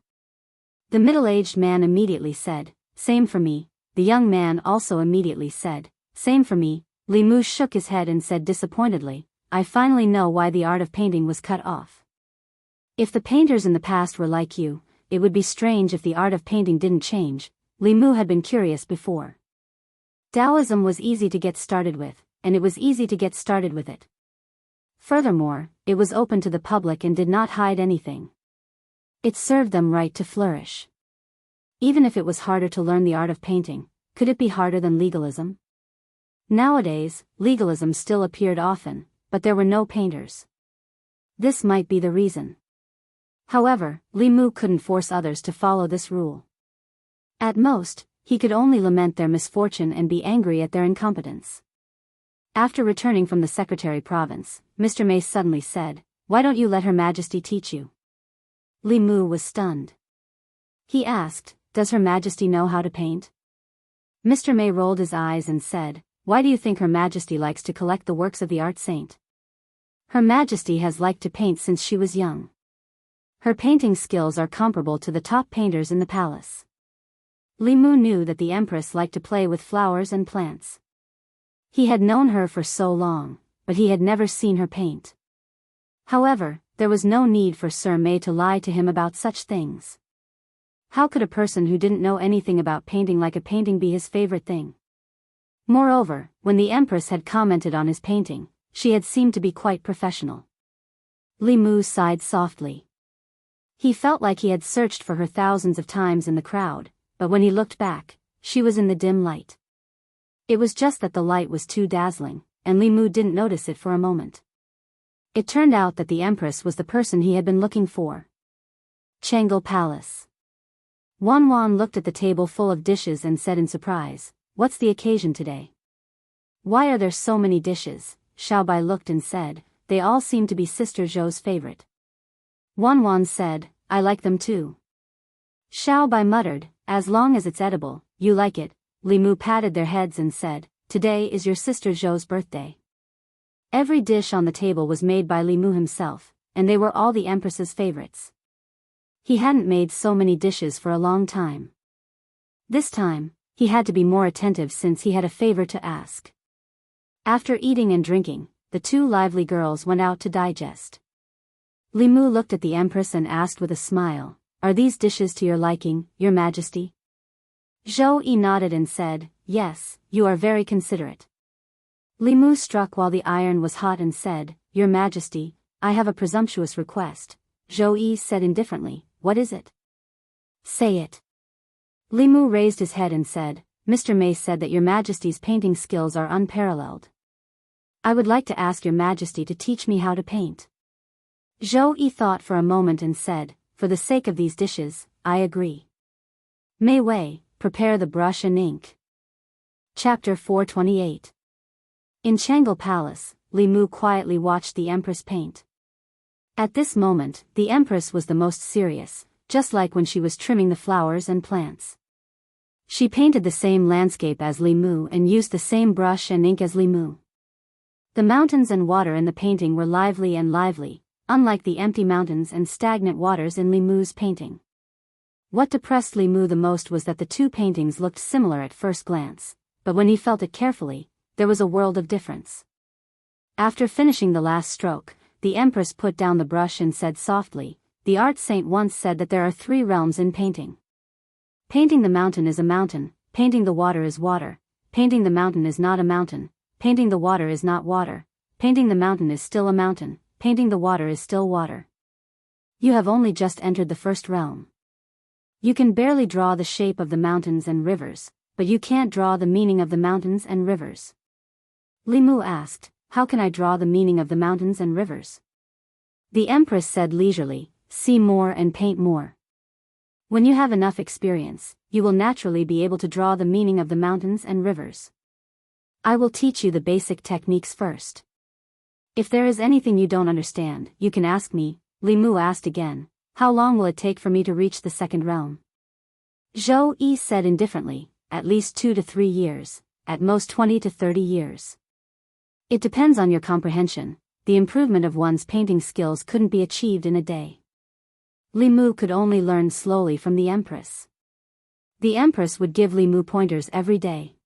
The middle-aged man immediately said, "Same for me." The young man also immediately said, "Same for me." Li Mu shook his head and said disappointedly, "I finally know why the art of painting was cut off. If the painters in the past were like you, it would be strange if the art of painting didn't change." Li Mu had been curious before. Taoism was easy to get started with, and it was easy to get started with it. Furthermore, it was open to the public and did not hide anything. It served them right to flourish. Even if it was harder to learn the art of painting, could it be harder than legalism? Nowadays, legalism still appeared often, but there were no painters. This might be the reason. However, Li Mu couldn't force others to follow this rule. At most, he could only lament their misfortune and be angry at their incompetence. After returning from the secretary province, Mr. May suddenly said, "Why don't you let Her Majesty teach you?" Li Mu was stunned. He asked, "Does Her Majesty know how to paint?" Mr. May rolled his eyes and said, "Why do you think Her Majesty likes to collect the works of the art saint? Her Majesty has liked to paint since she was young. Her painting skills are comparable to the top painters in the palace." Li Mu knew that the Empress liked to play with flowers and plants. He had known her for so long, but he had never seen her paint. However, there was no need for Sir May to lie to him about such things. How could a person who didn't know anything about painting like a painting be his favorite thing? Moreover, when the Empress had commented on his painting, she had seemed to be quite professional. Li Mu sighed softly. He felt like he had searched for her thousands of times in the crowd, but when he looked back, she was in the dim light. It was just that the light was too dazzling, and Li Mu didn't notice it for a moment. It turned out that the Empress was the person he had been looking for. Changle Palace. Wan Wan looked at the table full of dishes and said in surprise, "What's the occasion today? Why are there so many dishes?" Xiao Bai looked and said, "They all seem to be Sister Zhou's favorite." Wan Wan said, "I like them too." Xiao Bai muttered, "As long as it's edible, you like it." Li Mu patted their heads and said, "Today is your sister Zhou's birthday." Every dish on the table was made by Li Mu himself, and they were all the Empress's favorites. He hadn't made so many dishes for a long time. This time, he had to be more attentive since he had a favor to ask. After eating and drinking, the 2 lively girls went out to digest. Li Mu looked at the Empress and asked with a smile, "Are these dishes to your liking, Your Majesty?" Zhou Yi nodded and said, "Yes, you are very considerate." Li Mu struck while the iron was hot and said, "Your Majesty, I have a presumptuous request." Zhou Yi said indifferently, "What is it?" "Say it." Li Mu raised his head and said, "Mr. May said that Your Majesty's painting skills are unparalleled. I would like to ask Your Majesty to teach me how to paint." Zhou Yi thought for a moment and said, "For the sake of these dishes, I agree. Mei Wei, prepare the brush and ink." Chapter 428. In Changle Palace, Li Mu quietly watched the Empress paint. At this moment, the Empress was the most serious, just like when she was trimming the flowers and plants. She painted the same landscape as Li Mu and used the same brush and ink as Li Mu. The mountains and water in the painting were lively and lively, unlike the empty mountains and stagnant waters in Li Mu's painting. What depressed Li Mu the most was that the 2 paintings looked similar at first glance, but when he felt it carefully, there was a world of difference. After finishing the last stroke, the Empress put down the brush and said softly, "The art saint once said that there are 3 realms in painting. Painting the mountain is a mountain, painting the water is water, painting the mountain is not a mountain, painting the water is not water, painting the mountain is still a mountain, painting the water is still water. You have only just entered the first realm. You can barely draw the shape of the mountains and rivers, but you can't draw the meaning of the mountains and rivers." Li Mu asked, "How can I draw the meaning of the mountains and rivers?" The Empress said leisurely, "See more and paint more." When you have enough experience, you will naturally be able to draw the meaning of the mountains and rivers. I will teach you the basic techniques first. If there is anything you don't understand, you can ask me. Li Mu asked again. How long will it take for me to reach the second realm? Zhou Yi said indifferently, at least 2 to 3 years, at most 20 to 30 years. It depends on your comprehension. The improvement of one's painting skills couldn't be achieved in a day. Li Mu could only learn slowly from the Empress. The Empress would give Li Mu pointers every day.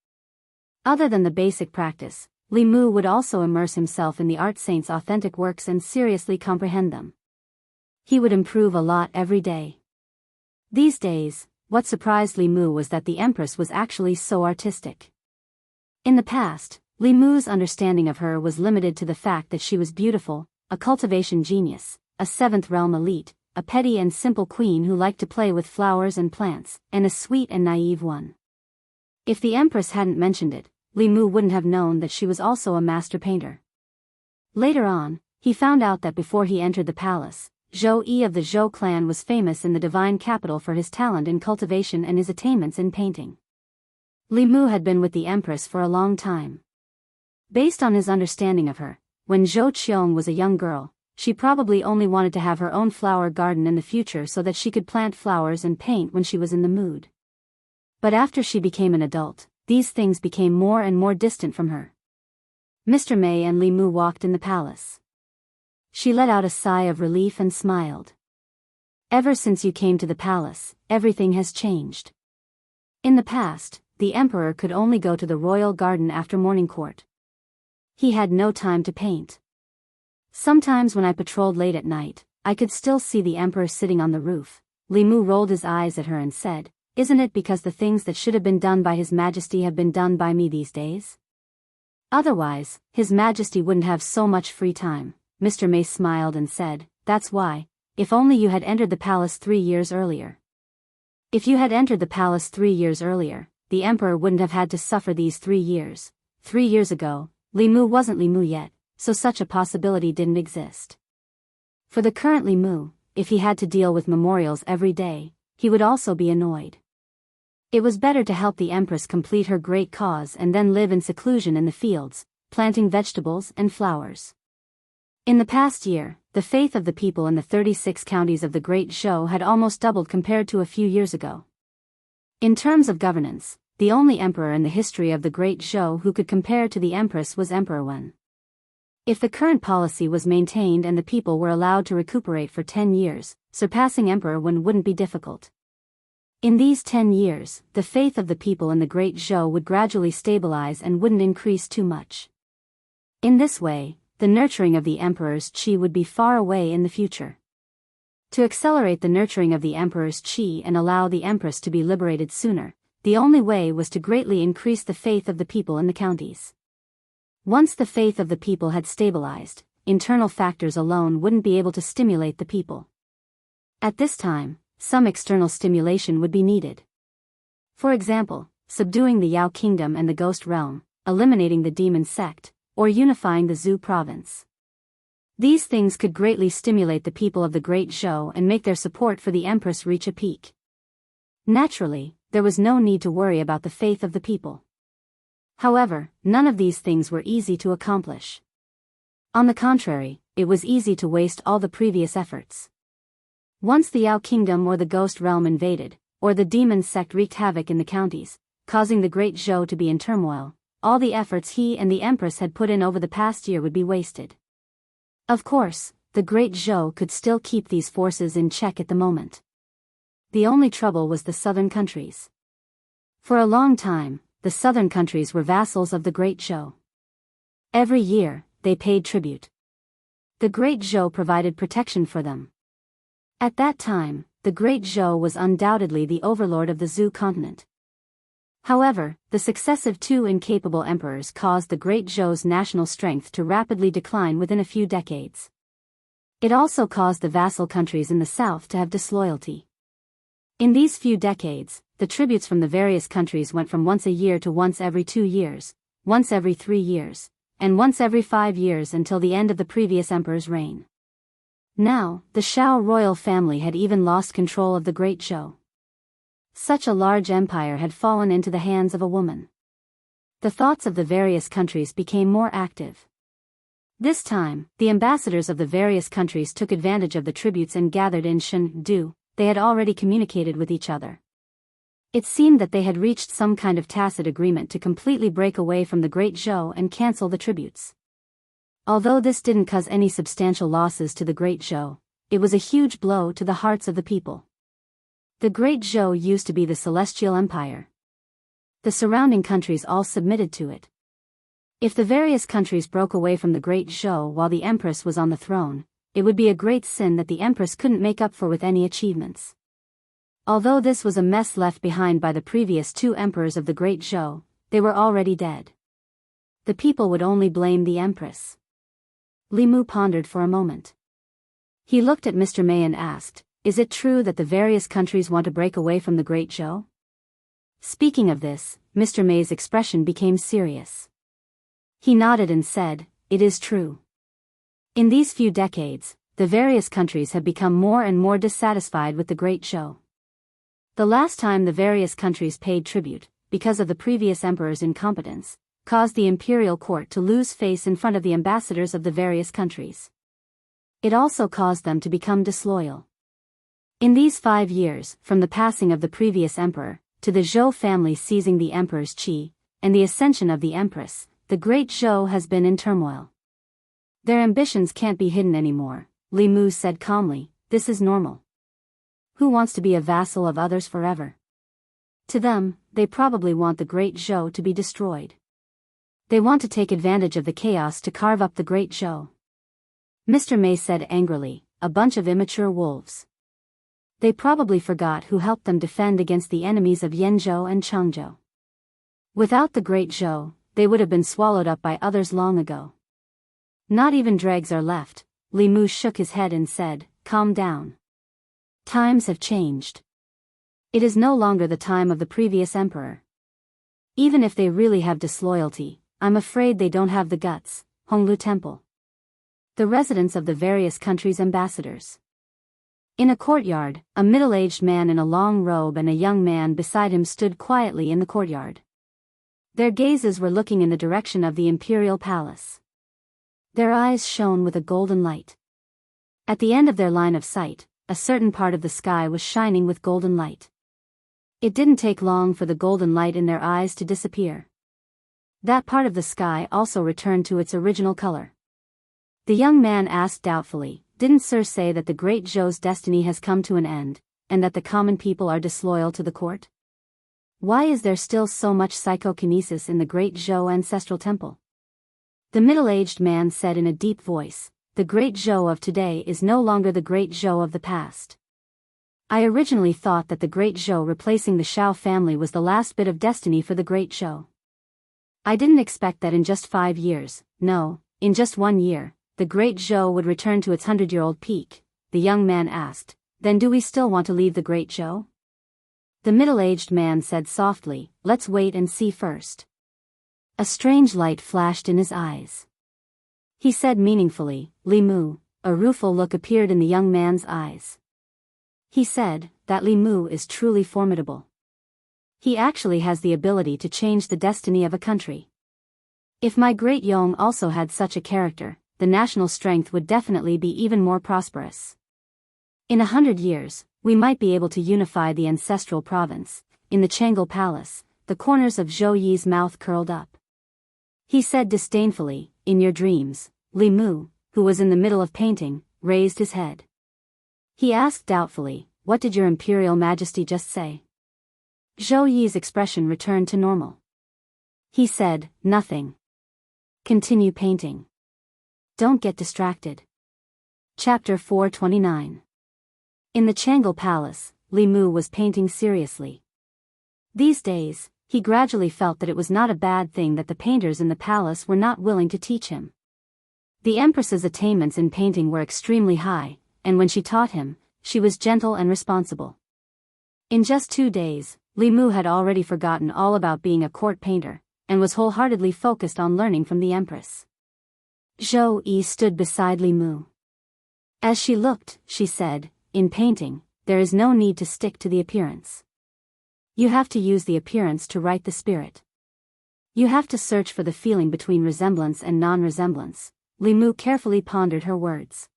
Other than the basic practice, Li Mu would also immerse himself in the art saint's authentic works and seriously comprehend them. He would improve a lot every day. These days, what surprised Li Mu was that the Empress was actually so artistic. In the past, Li Mu's understanding of her was limited to the fact that she was beautiful, a cultivation genius, a seventh realm elite, a petty and simple queen who liked to play with flowers and plants, and a sweet and naive one. If the Empress hadn't mentioned it, Li Mu wouldn't have known that she was also a master painter. Later on, he found out that before he entered the palace, Zhou Yi of the Zhou clan was famous in the divine capital for his talent in cultivation and his attainments in painting. Li Mu had been with the Empress for a long time. Based on his understanding of her, when Zhou Qiong was a young girl, she probably only wanted to have her own flower garden in the future so that she could plant flowers and paint when she was in the mood. But after she became an adult, these things became more and more distant from her. Mr. Mei and Li Mu walked in the palace. She let out a sigh of relief and smiled. Ever since you came to the palace, everything has changed. In the past, the emperor could only go to the royal garden after morning court. He had no time to paint. Sometimes when I patrolled late at night, I could still see the emperor sitting on the roof. Li Mu rolled his eyes at her and said, "Isn't it because the things that should have been done by His Majesty have been done by me these days? Otherwise, His Majesty wouldn't have so much free time." Mr. Mei smiled and said, "That's why, if only you had entered the palace 3 years earlier." If you had entered the palace 3 years earlier, the emperor wouldn't have had to suffer these 3 years. 3 years ago, Li Mu wasn't Li Mu yet, so such a possibility didn't exist. For the current Li Mu, if he had to deal with memorials every day, he would also be annoyed. It was better to help the Empress complete her great cause and then live in seclusion in the fields, planting vegetables and flowers. In the past year, the faith of the people in the 36 counties of the Great Zhou had almost doubled compared to a few years ago. In terms of governance, the only emperor in the history of the Great Zhou who could compare to the Empress was Emperor Wen. If the current policy was maintained and the people were allowed to recuperate for 10 years, surpassing Emperor Wen wouldn't be difficult. In these 10 years, the faith of the people in the Great Zhou would gradually stabilize and wouldn't increase too much. In this way, the nurturing of the emperor's qi would be far away in the future. To accelerate the nurturing of the emperor's qi and allow the empress to be liberated sooner, the only way was to greatly increase the faith of the people in the counties. Once the faith of the people had stabilized, internal factors alone wouldn't be able to stimulate the people. At this time, some external stimulation would be needed. For example, subduing the Yao Kingdom and the Ghost Realm, eliminating the demon sect, or unifying the Zhou province. These things could greatly stimulate the people of the Great Zhou and make their support for the Empress reach a peak. Naturally, there was no need to worry about the faith of the people. However, none of these things were easy to accomplish. On the contrary, it was easy to waste all the previous efforts. Once the Yao Kingdom or the Ghost Realm invaded, or the demon sect wreaked havoc in the counties, causing the Great Zhou to be in turmoil, all the efforts he and the Empress had put in over the past year would be wasted. Of course, the Great Zhou could still keep these forces in check at the moment. The only trouble was the southern countries. For a long time, the southern countries were vassals of the Great Zhou. Every year, they paid tribute. The Great Zhou provided protection for them. At that time, the Great Zhou was undoubtedly the overlord of the Zhou continent. However, the successive 2 incapable emperors caused the Great Zhou's national strength to rapidly decline within a few decades. It also caused the vassal countries in the south to have disloyalty. In these few decades, the tributes from the various countries went from once a year to once every 2 years, once every 3 years, and once every 5 years until the end of the previous emperor's reign. Now, the Shao royal family had even lost control of the Great Zhou. Such a large empire had fallen into the hands of a woman. The thoughts of the various countries became more active. This time, the ambassadors of the various countries took advantage of the tributes and gathered in Chengdu. They had already communicated with each other. It seemed that they had reached some kind of tacit agreement to completely break away from the Great Zhou and cancel the tributes. Although this didn't cause any substantial losses to the Great Zhou, it was a huge blow to the hearts of the people. The Great Zhou used to be the Celestial Empire. The surrounding countries all submitted to it. If the various countries broke away from the Great Zhou while the Empress was on the throne, it would be a great sin that the Empress couldn't make up for with any achievements. Although this was a mess left behind by the previous two emperors of the Great Zhou, they were already dead. The people would only blame the Empress. Li Mu pondered for a moment. He looked at Mr. May and asked, "Is it true that the various countries want to break away from the Great Zhou?" Speaking of this, Mr. May's expression became serious. He nodded and said, "It is true. In these few decades, the various countries have become more and more dissatisfied with the Great Zhou. The last time the various countries paid tribute, because of the previous emperor's incompetence, caused the imperial court to lose face in front of the ambassadors of the various countries. It also caused them to become disloyal. In these 5 years, from the passing of the previous emperor, to the Zhou family seizing the emperor's qi, and the ascension of the empress, the Great Zhou has been in turmoil. Their ambitions can't be hidden anymore," Li Mu said calmly. "This is normal. Who wants to be a vassal of others forever? To them, they probably want the Great Zhou to be destroyed. They want to take advantage of the chaos to carve up the Great Zhou." Mr. May said angrily, "A bunch of immature wolves. They probably forgot who helped them defend against the enemies of Yanzhou and Chengzhou. Without the Great Zhou, they would have been swallowed up by others long ago. Not even dregs are left." Li Mu shook his head and said, "Calm down. Times have changed. It is no longer the time of the previous emperor. Even if they really have disloyalty, I'm afraid they don't have the guts." Honglu Temple. The residence of the various countries' ambassadors. In a courtyard, a middle-aged man in a long robe and a young man beside him stood quietly in the courtyard. Their gazes were looking in the direction of the imperial palace. Their eyes shone with a golden light. At the end of their line of sight, a certain part of the sky was shining with golden light. It didn't take long for the golden light in their eyes to disappear. That part of the sky also returned to its original color. The young man asked doubtfully, "Didn't Sir say that the Great Zhou's destiny has come to an end, and that the common people are disloyal to the court? Why is there still so much psychokinesis in the Great Zhou ancestral temple?" The middle-aged man said in a deep voice, "The Great Zhou of today is no longer the Great Zhou of the past. I originally thought that the Great Zhou replacing the Shao family was the last bit of destiny for the Great Zhou. I didn't expect that in just 5 years, no, in just 1 year, the Great Zhou would return to its 100-year-old peak." The young man asked, "Then do we still want to leave the Great Zhou?" The middle-aged man said softly, "Let's wait and see first." A strange light flashed in his eyes. He said meaningfully, "Li Mu." A rueful look appeared in the young man's eyes. He said, "That Li Mu is truly formidable. He actually has the ability to change the destiny of a country. If my great Yong also had such a character, the national strength would definitely be even more prosperous. In 100 years, we might be able to unify the ancestral province." In the Changel Palace, the corners of Zhou Yi's mouth curled up. He said disdainfully, "In your dreams." Li Mu, who was in the middle of painting, raised his head. He asked doubtfully, "What did your Imperial Majesty just say?" Zhou Yi's expression returned to normal. He said, "Nothing. Continue painting. Don't get distracted." Chapter 429. In the Changel Palace, Li Mu was painting seriously. These days, he gradually felt that it was not a bad thing that the painters in the palace were not willing to teach him. The Empress's attainments in painting were extremely high, and when she taught him, she was gentle and responsible. In just 2 days, Li Mu had already forgotten all about being a court painter, and was wholeheartedly focused on learning from the Empress. Zhou Yi stood beside Li Mu. As she looked, she said, "In painting, there is no need to stick to the appearance. You have to use the appearance to write the spirit. You have to search for the feeling between resemblance and non-resemblance. Li Mu carefully pondered her words.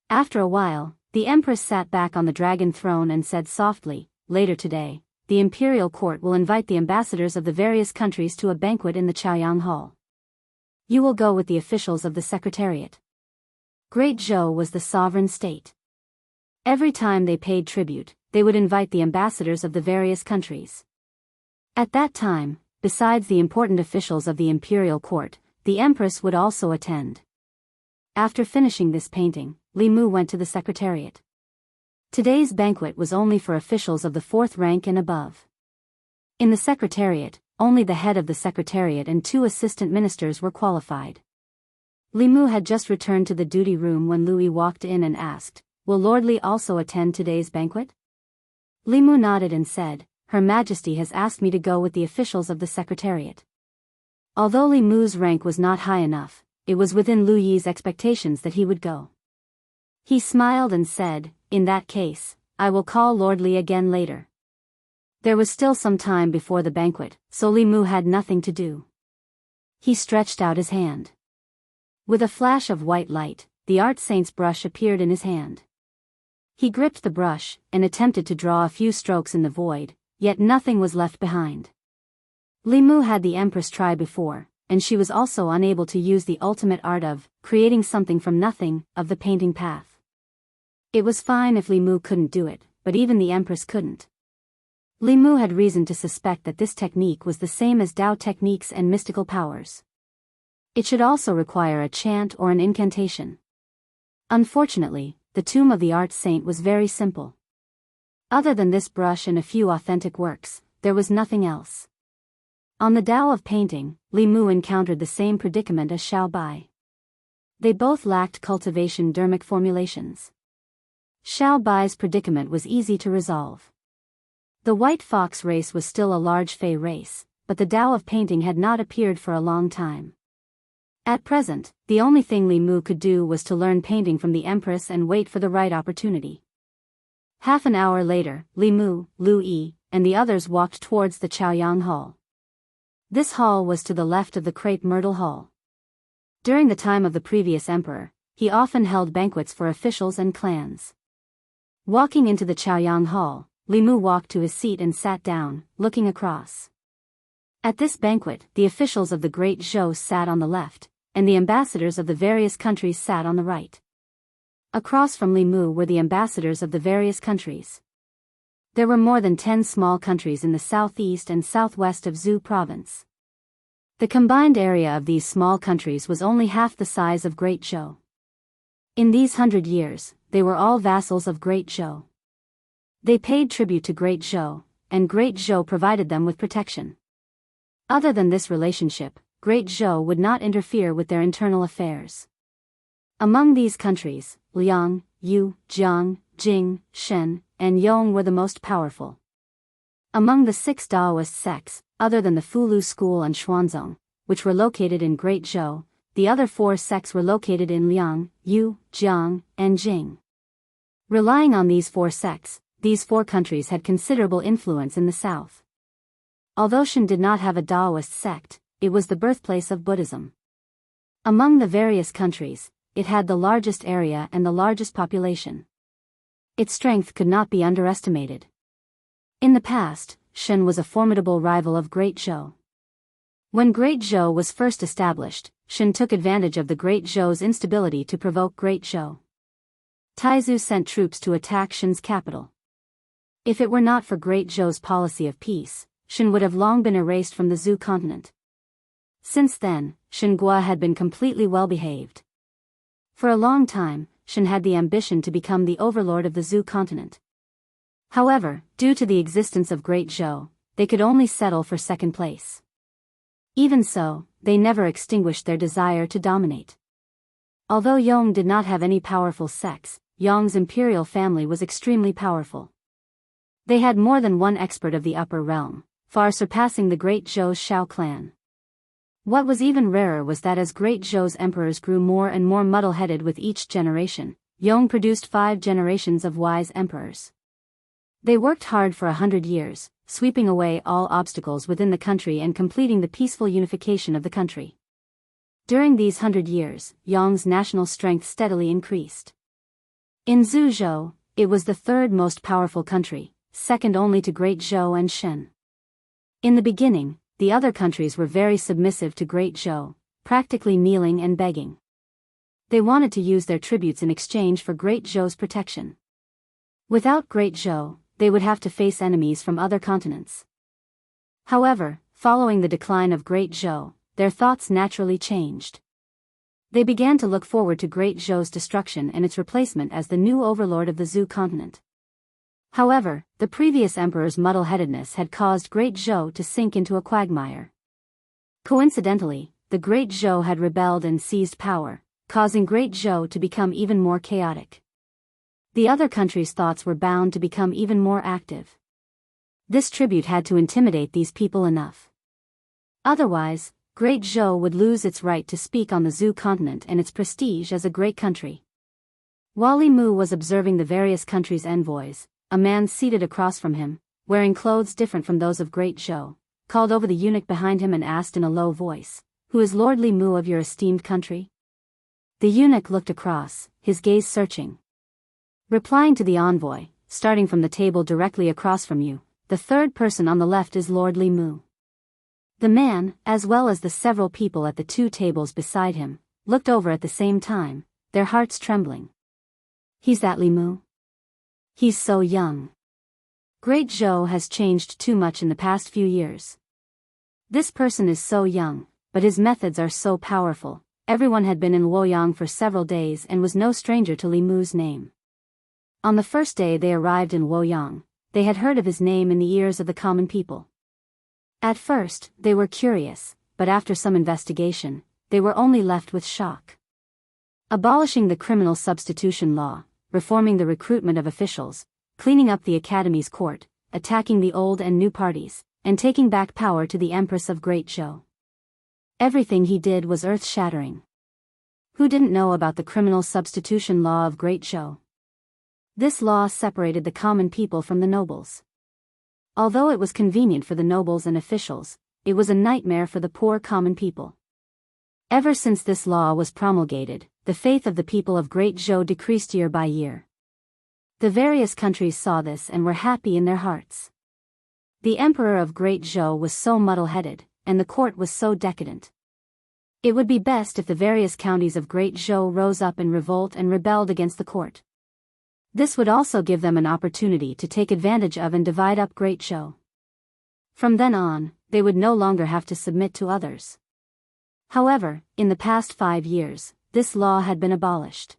After a while, the Empress sat back on the dragon throne and said softly, "Later today, the imperial court will invite the ambassadors of the various countries to a banquet in the Chaoyang Hall. You will go with the officials of the Secretariat." Great Zhou was the sovereign state. Every time they paid tribute, they would invite the ambassadors of the various countries. At that time, besides the important officials of the imperial court, the Empress would also attend. After finishing this painting, Li Mu went to the Secretariat. Today's banquet was only for officials of the 4th rank and above. In the Secretariat, only the head of the Secretariat and 2 assistant ministers were qualified. Li Mu had just returned to the duty room when Louis walked in and asked, "Will Lord Li also attend today's banquet?" Li Mu nodded and said, "Her Majesty has asked me to go with the officials of the Secretariat." Although Li Mu's rank was not high enough, it was within Lu Yi's expectations that he would go. He smiled and said, "In that case, I will call Lord Li again later." There was still some time before the banquet, so Li Mu had nothing to do. He stretched out his hand. With a flash of white light, the art saint's brush appeared in his hand. He gripped the brush and attempted to draw a few strokes in the void, yet nothing was left behind. Li Mu had the Empress try before, and she was also unable to use the ultimate art of creating something from nothing, of the painting path. It was fine if Li Mu couldn't do it, but even the Empress couldn't. Li Mu had reason to suspect that this technique was the same as Dao techniques and mystical powers. It should also require a chant or an incantation. Unfortunately, the tomb of the art saint was very simple. Other than this brush and a few authentic works, there was nothing else. On the Dao of painting, Li Mu encountered the same predicament as Xiao Bai. They both lacked cultivation dermic formulations. Xiao Bai's predicament was easy to resolve. The white fox race was still a large fey race, but the Dao of painting had not appeared for a long time. At present, the only thing Li Mu could do was to learn painting from the Empress and wait for the right opportunity. Half an hour later, Li Mu, Lu Yi, and the others walked towards the Chaoyang Hall. This hall was to the left of the Crepe Myrtle Hall. During the time of the previous emperor, he often held banquets for officials and clans. Walking into the Chaoyang Hall, Li Mu walked to his seat and sat down, looking across. At this banquet, the officials of the Great Zhou sat on the left, and the ambassadors of the various countries sat on the right. Across from Li Mu were the ambassadors of the various countries. There were more than 10 small countries in the southeast and southwest of Zhou province. The combined area of these small countries was only half the size of Great Zhou. In these 100 years, they were all vassals of Great Zhou. They paid tribute to Great Zhou, and Great Zhou provided them with protection. Other than this relationship, Great Zhou would not interfere with their internal affairs. Among these countries, Liang, Yu, Jiang, Jing, Shen, and Yong were the most powerful. Among the 6 Daoist sects, other than the Fulu school and Xuanzong, which were located in Great Zhou, the other 4 sects were located in Liang, Yu, Jiang, and Jing. Relying on these 4 sects, these 4 countries had considerable influence in the south. Although Shen did not have a Daoist sect, it was the birthplace of Buddhism. Among the various countries, it had the largest area and the largest population. Its strength could not be underestimated. In the past, Shen was a formidable rival of Great Zhou. When Great Zhou was first established, Shen took advantage of the Great Zhou's instability to provoke Great Zhou. Taizu sent troops to attack Shen's capital. If it were not for Great Zhou's policy of peace, Shen would have long been erased from the Zhou continent. Since then, Shen Gua had been completely well-behaved. For a long time, Shen had the ambition to become the overlord of the Zhou continent. However, due to the existence of Great Zhou, they could only settle for second place. Even so, they never extinguished their desire to dominate. Although Yong did not have any powerful sects, Yong's imperial family was extremely powerful. They had more than one expert of the upper realm, far surpassing the Great Zhou's Shao clan. What was even rarer was that as Great Zhou's emperors grew more and more muddle-headed with each generation, Yong produced 5 generations of wise emperors. They worked hard for 100 years, sweeping away all obstacles within the country and completing the peaceful unification of the country. During these 100 years, Yang's national strength steadily increased. In Zhuzhou, it was the third most powerful country, second only to Great Zhou and Shen. In the beginning, the other countries were very submissive to Great Zhou, practically kneeling and begging. They wanted to use their tributes in exchange for Great Zhou's protection. Without Great Zhou, they would have to face enemies from other continents. However, following the decline of Great Zhou, their thoughts naturally changed. They began to look forward to Great Zhou's destruction and its replacement as the new overlord of the Zhou continent. However, the previous emperor's muddle-headedness had caused Great Zhou to sink into a quagmire. Coincidentally, the Great Zhou had rebelled and seized power, causing Great Zhou to become even more chaotic. The other countries' thoughts were bound to become even more active. This tribute had to intimidate these people enough. Otherwise, Great Zhou would lose its right to speak on the Zhou continent and its prestige as a great country. While Li Mu was observing the various countries' envoys, a man seated across from him, wearing clothes different from those of Great Zhou, called over the eunuch behind him and asked in a low voice, "Who is Lord Li Mu of your esteemed country?" The eunuch looked across, his gaze searching. Replying to the envoy, "Starting from the table directly across from you, the third person on the left is Lord Li Mu." The man, as well as the several people at the two tables beside him, looked over at the same time, their hearts trembling. "He's that Li Mu? He's so young. Great Zhou has changed too much in the past few years. This person is so young, but his methods are so powerful." Everyone had been in Luoyang for several days and was no stranger to Li Mu's name. On the first day they arrived in Luoyang, they had heard of his name in the ears of the common people. At first, they were curious, but after some investigation, they were only left with shock. Abolishing the criminal substitution law, reforming the recruitment of officials, cleaning up the Academy's court, attacking the old and new parties, and taking back power to the Empress of Great Zhou. Everything he did was earth-shattering. Who didn't know about the criminal substitution law of Great Zhou? This law separated the common people from the nobles. Although it was convenient for the nobles and officials, it was a nightmare for the poor common people. Ever since this law was promulgated, the faith of the people of Great Zhou decreased year by year. The various countries saw this and were happy in their hearts. The emperor of Great Zhou was so muddle-headed, and the court was so decadent. It would be best if the various counties of Great Zhou rose up in revolt and rebelled against the court. This would also give them an opportunity to take advantage of and divide up Great Zhou. From then on, they would no longer have to submit to others. However, in the past 5 years, this law had been abolished.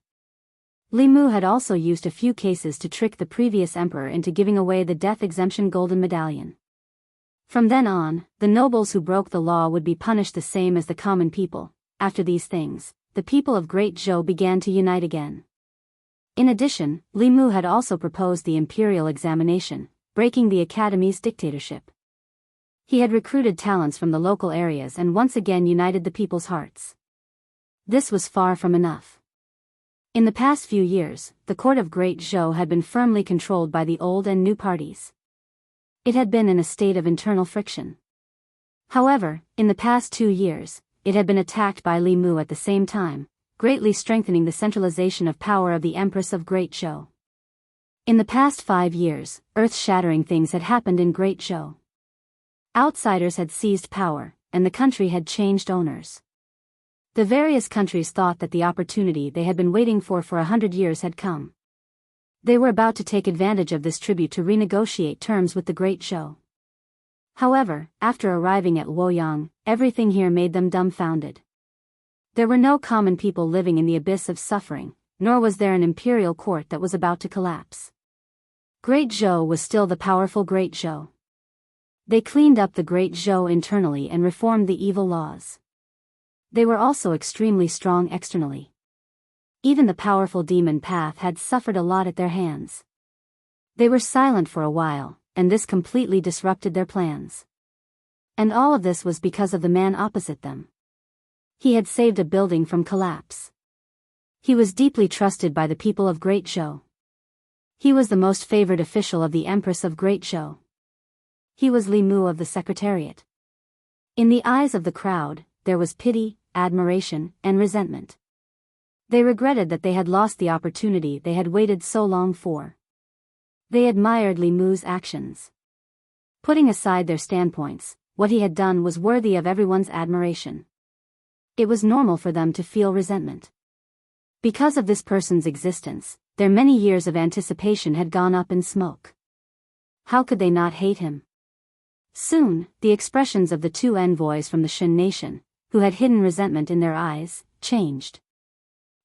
Li Mu had also used a few cases to trick the previous emperor into giving away the death exemption golden medallion. From then on, the nobles who broke the law would be punished the same as the common people. After these things, the people of Great Zhou began to unite again. In addition, Li Mu had also proposed the imperial examination, breaking the Academy's dictatorship. He had recruited talents from the local areas and once again united the people's hearts. This was far from enough. In the past few years, the court of Great Zhou had been firmly controlled by the old and new parties. It had been in a state of internal friction. However, in the past 2 years, it had been attacked by Li Mu at the same time, greatly strengthening the centralization of power of the Empress of Great Zhou. In the past 5 years, earth-shattering things had happened in Great Zhou. Outsiders had seized power, and the country had changed owners. The various countries thought that the opportunity they had been waiting for 100 years had come. They were about to take advantage of this tribute to renegotiate terms with the Great Zhou. However, after arriving at Luoyang, everything here made them dumbfounded. There were no common people living in the abyss of suffering, nor was there an imperial court that was about to collapse. Great Zhou was still the powerful Great Zhou. They cleaned up the Great Zhou internally and reformed the evil laws. They were also extremely strong externally. Even the powerful demon path had suffered a lot at their hands. They were silent for a while, and this completely disrupted their plans. And all of this was because of the man opposite them. He had saved a building from collapse. He was deeply trusted by the people of Great Zhou. He was the most favored official of the Empress of Great Zhou. He was Li Mu of the Secretariat. In the eyes of the crowd, there was pity, admiration, and resentment. They regretted that they had lost the opportunity they had waited so long for. They admired Li Mu's actions. Putting aside their standpoints, what he had done was worthy of everyone's admiration. It was normal for them to feel resentment. Because of this person's existence, their many years of anticipation had gone up in smoke. How could they not hate him? Soon, the expressions of the two envoys from the Shin nation, who had hidden resentment in their eyes, changed.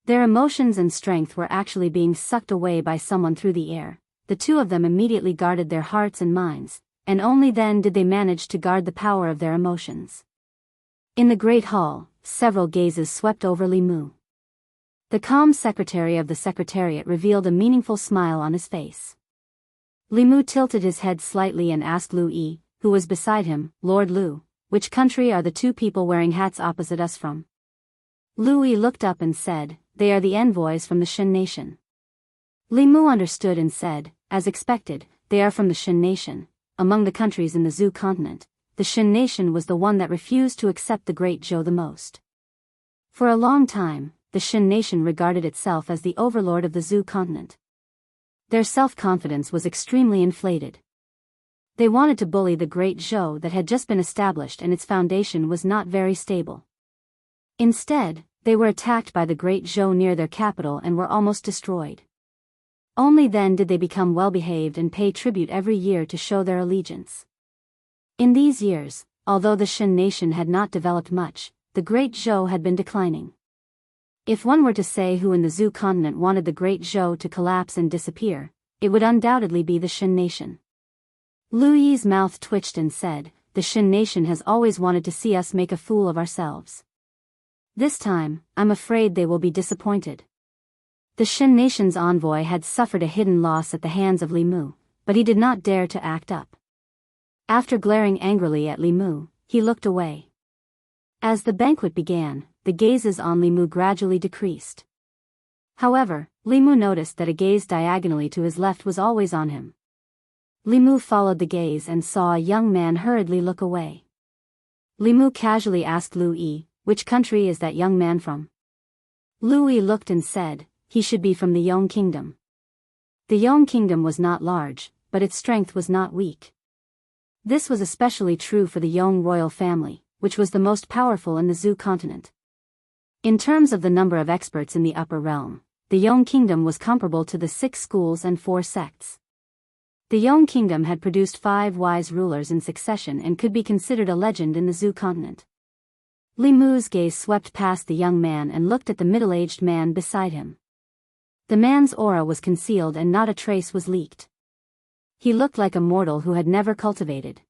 Their emotions and strength were actually being sucked away by someone through the air. The two of them immediately guarded their hearts and minds, and only then did they manage to guard the power of their emotions. In the great hall, several gazes swept over Li Mu. The calm secretary of the Secretariat revealed a meaningful smile on his face. Li Mu tilted his head slightly and asked Lu Yi, who was beside him, Lord Lu, which country are the two people wearing hats opposite us from? Lu Yi looked up and said, they are the envoys from the Shin nation. Li Mu understood and said, as expected, they are from the Shin nation. Among the countries in the Zhou continent, the Shin nation was the one that refused to accept the Great Zhou the most. For a long time, the Shin nation regarded itself as the overlord of the Zhou continent. Their self-confidence was extremely inflated. They wanted to bully the Great Zhou that had just been established, and its foundation was not very stable. Instead, they were attacked by the Great Zhou near their capital and were almost destroyed. Only then did they become well-behaved and pay tribute every year to show their allegiance. In these years, although the Shin nation had not developed much, the Great Zhou had been declining. If one were to say who in the Zhou continent wanted the Great Zhou to collapse and disappear, it would undoubtedly be the Shin nation. Lu Yi's mouth twitched and said, the Shin nation has always wanted to see us make a fool of ourselves. This time, I'm afraid they will be disappointed. The Shin nation's envoy had suffered a hidden loss at the hands of Li Mu, but he did not dare to act up. After glaring angrily at Li Mu, he looked away. As the banquet began, the gazes on Li Mu gradually decreased. However, Li Mu noticed that a gaze diagonally to his left was always on him. Li Mu followed the gaze and saw a young man hurriedly look away. Li Mu casually asked Lu Yi, which country is that young man from? Lu Yi looked and said, he should be from the Yong kingdom. The Yong kingdom was not large, but its strength was not weak. This was especially true for the Yong royal family, which was the most powerful in the Zhou continent. In terms of the number of experts in the upper realm, the Yong kingdom was comparable to the 6 schools and 4 sects. The Yong kingdom had produced 5 wise rulers in succession and could be considered a legend in the Zhou continent. Li Mu's gaze swept past the young man and looked at the middle-aged man beside him. The man's aura was concealed and not a trace was leaked. He looked like a mortal who had never cultivated.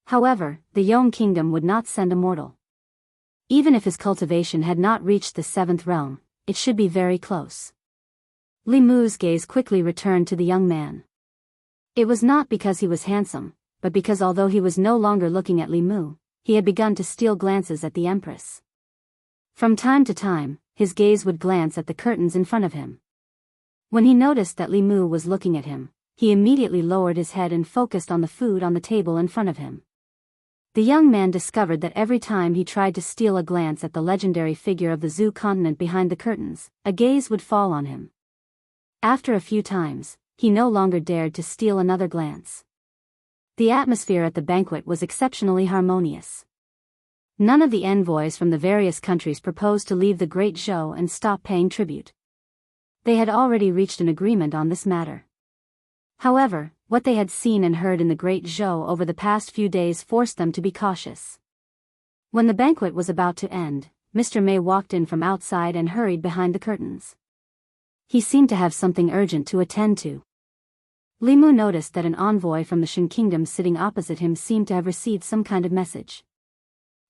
However, the Yong kingdom would not send a mortal. Even if his cultivation had not reached the 7th realm, it should be very close. Li Mu's gaze quickly returned to the young man. It was not because he was handsome, but because although he was no longer looking at Li Mu, he had begun to steal glances at the Empress. From time to time, his gaze would glance at the curtains in front of him. When he noticed that Li Mu was looking at him, he immediately lowered his head and focused on the food on the table in front of him. The young man discovered that every time he tried to steal a glance at the legendary figure of the Zhou continent behind the curtains, a gaze would fall on him. After a few times, he no longer dared to steal another glance. The atmosphere at the banquet was exceptionally harmonious. None of the envoys from the various countries proposed to leave the Great Zhou and stop paying tribute. They had already reached an agreement on this matter. However, what they had seen and heard in the Great Zhou over the past few days forced them to be cautious. When the banquet was about to end, Mr. May walked in from outside and hurried behind the curtains. He seemed to have something urgent to attend to. Li Mu noticed that an envoy from the Shin kingdom sitting opposite him seemed to have received some kind of message.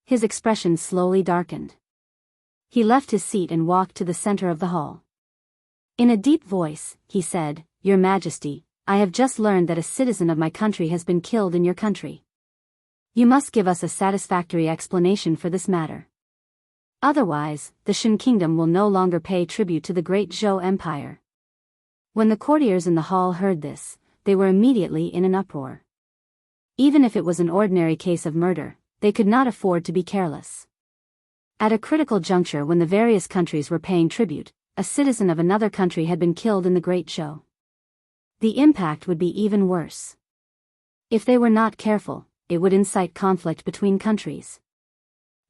His expression slowly darkened. He left his seat and walked to the center of the hall. In a deep voice, he said, Your Majesty, I have just learned that a citizen of my country has been killed in your country. You must give us a satisfactory explanation for this matter. Otherwise, the Shin kingdom will no longer pay tribute to the Great Zhou Empire. When the courtiers in the hall heard this, they were immediately in an uproar. Even if it was an ordinary case of murder, they could not afford to be careless. At a critical juncture when the various countries were paying tribute, a citizen of another country had been killed in the Great Show. The impact would be even worse. If they were not careful, it would incite conflict between countries.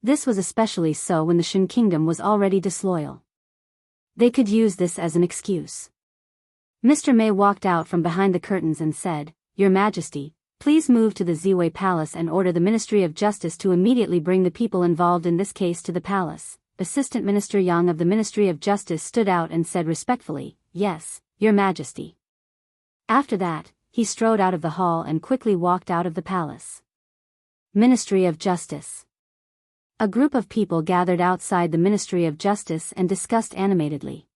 This was especially so when the Shin Kingdom was already disloyal. They could use this as an excuse. Mr. May walked out from behind the curtains and said, "Your Majesty, please move to the Ziwei Palace and order the Ministry of Justice to immediately bring the people involved in this case to the palace." Assistant Minister Yang of the Ministry of Justice stood out and said respectfully, "Yes, Your Majesty." After that, he strode out of the hall and quickly walked out of the palace. Ministry of Justice. A group of people gathered outside the Ministry of Justice and discussed animatedly.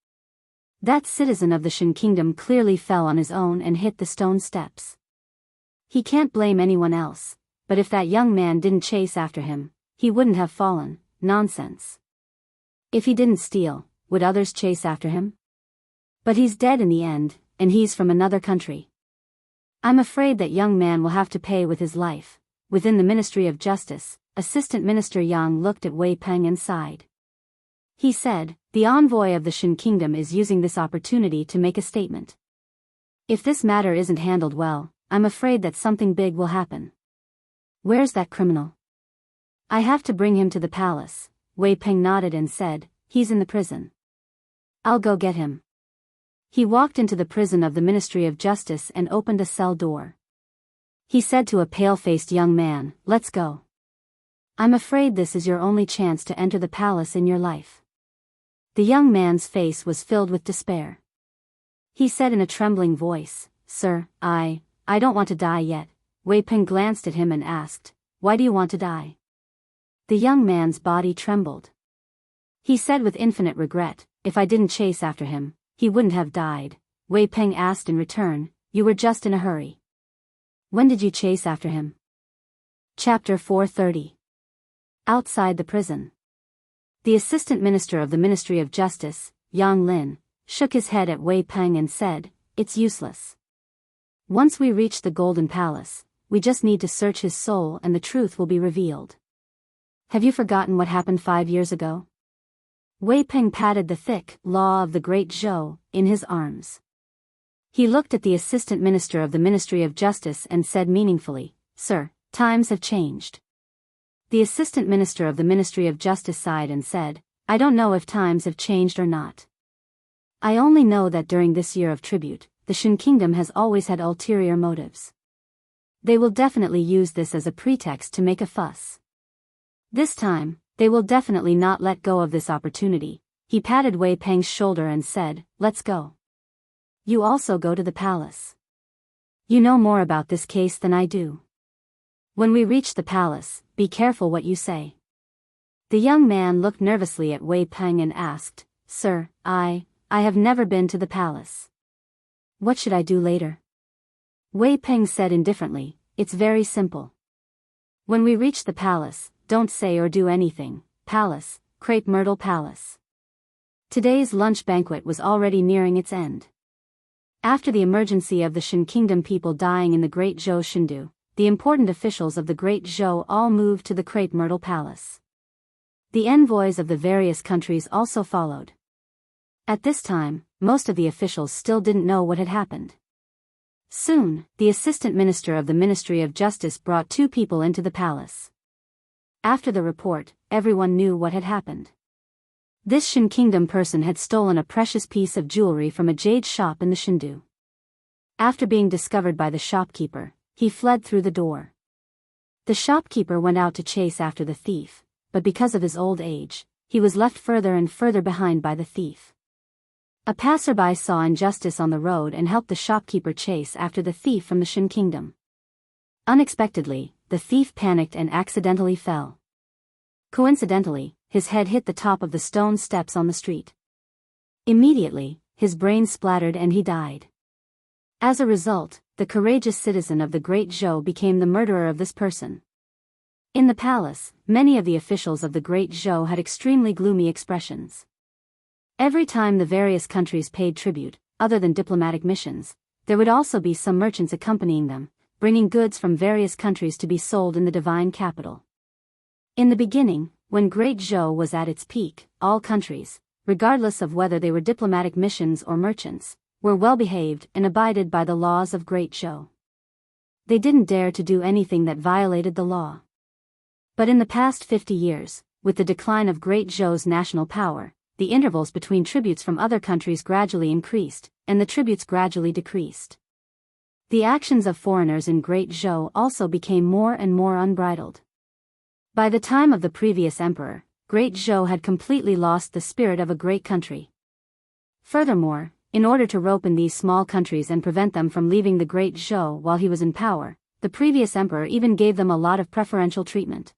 That citizen of the Shin Kingdom clearly fell on his own and hit the stone steps. He can't blame anyone else, but if that young man didn't chase after him, he wouldn't have fallen. Nonsense. If he didn't steal, would others chase after him? But he's dead in the end, and he's from another country. I'm afraid that young man will have to pay with his life. Within the Ministry of Justice, Assistant Minister Yang looked at Wei Peng and sighed. He said, "The envoy of the Shin Kingdom is using this opportunity to make a statement. If this matter isn't handled well, I'm afraid that something big will happen." "Where's that criminal?" "I have to bring him to the palace." Wei Peng nodded and said, "He's in the prison." "I'll go get him." He walked into the prison of the Ministry of Justice and opened a cell door. He said to a pale-faced young man, "Let's go. I'm afraid this is your only chance to enter the palace in your life." The young man's face was filled with despair. He said in a trembling voice, "Sir, I don't want to die yet." Wei Peng glanced at him and asked, "Why do you want to die?" The young man's body trembled. He said with infinite regret, "If I didn't chase after him, he wouldn't have died." Wei Peng asked in return, "You were just in a hurry. When did you chase after him?" Chapter 430. Outside the prison. The Assistant Minister of the Ministry of Justice, Yang Lin, shook his head at Wei Peng and said, "It's useless. Once we reach the Golden Palace, we just need to search his soul and the truth will be revealed. Have you forgotten what happened 5 years ago?" Wei Peng patted the thick law of the Great Zhou in his arms. He looked at the Assistant Minister of the Ministry of Justice and said meaningfully, "Sir, times have changed." The Assistant Minister of the Ministry of Justice sighed and said, "I don't know if times have changed or not. I only know that during this year of tribute, the Shin Kingdom has always had ulterior motives. They will definitely use this as a pretext to make a fuss. This time, they will definitely not let go of this opportunity." He patted Wei Peng's shoulder and said, "Let's go. You also go to the palace. You know more about this case than I do. When we reach the palace, be careful what you say." The young man looked nervously at Wei Peng and asked, "Sir, I have never been to the palace. What should I do later?" Wei Peng said indifferently, "It's very simple. When we reach the palace, don't say or do anything. Palace, Crepe Myrtle Palace." Today's lunch banquet was already nearing its end. After the emergency of the Shin Kingdom people dying in the Great Zhou Shindu, the important officials of the Great Zhou all moved to the Crepe Myrtle Palace. The envoys of the various countries also followed. At this time, most of the officials still didn't know what had happened. Soon, the Assistant Minister of the Ministry of Justice brought 2 people into the palace. After the report, everyone knew what had happened. This Shin Kingdom person had stolen a precious piece of jewelry from a jade shop in the Shindu. After being discovered by the shopkeeper, he fled through the door. The shopkeeper went out to chase after the thief, but because of his old age, he was left further and further behind by the thief. A passerby saw injustice on the road and helped the shopkeeper chase after the thief from the Shin Kingdom. Unexpectedly, the thief panicked and accidentally fell. Coincidentally, his head hit the top of the stone steps on the street. Immediately, his brain splattered and he died. As a result, the courageous citizen of the Great Zhou became the murderer of this person. In the palace, many of the officials of the Great Zhou had extremely gloomy expressions. Every time the various countries paid tribute, other than diplomatic missions, there would also be some merchants accompanying them. bringing goods from various countries to be sold in the divine capital. In the beginning, when Great Zhou was at its peak, all countries, regardless of whether they were diplomatic missions or merchants, were well-behaved and abided by the laws of Great Zhou. They didn't dare to do anything that violated the law. But in the past 50 years, with the decline of Great Zhou's national power, the intervals between tributes from other countries gradually increased, and the tributes gradually decreased. The actions of foreigners in Great Zhou also became more and more unbridled. By the time of the previous emperor, Great Zhou had completely lost the spirit of a great country. Furthermore, in order to rope in these small countries and prevent them from leaving the Great Zhou while he was in power, the previous emperor even gave them a lot of preferential treatment.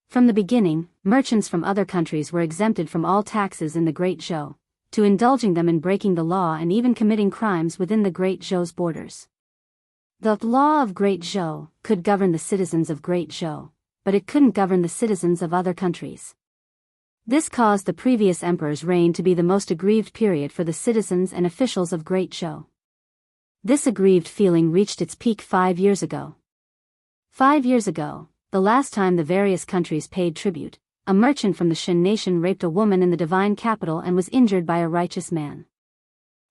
From the beginning, merchants from other countries were exempted from all taxes in the Great Zhou, to indulging them in breaking the law and even committing crimes within the Great Zhou's borders. The law of Great Zhou could govern the citizens of Great Zhou, but it couldn't govern the citizens of other countries. This caused the previous emperor's reign to be the most aggrieved period for the citizens and officials of Great Zhou. This aggrieved feeling reached its peak 5 years ago. 5 years ago, the last time the various countries paid tribute, a merchant from the Shen nation raped a woman in the divine capital and was injured by a righteous man.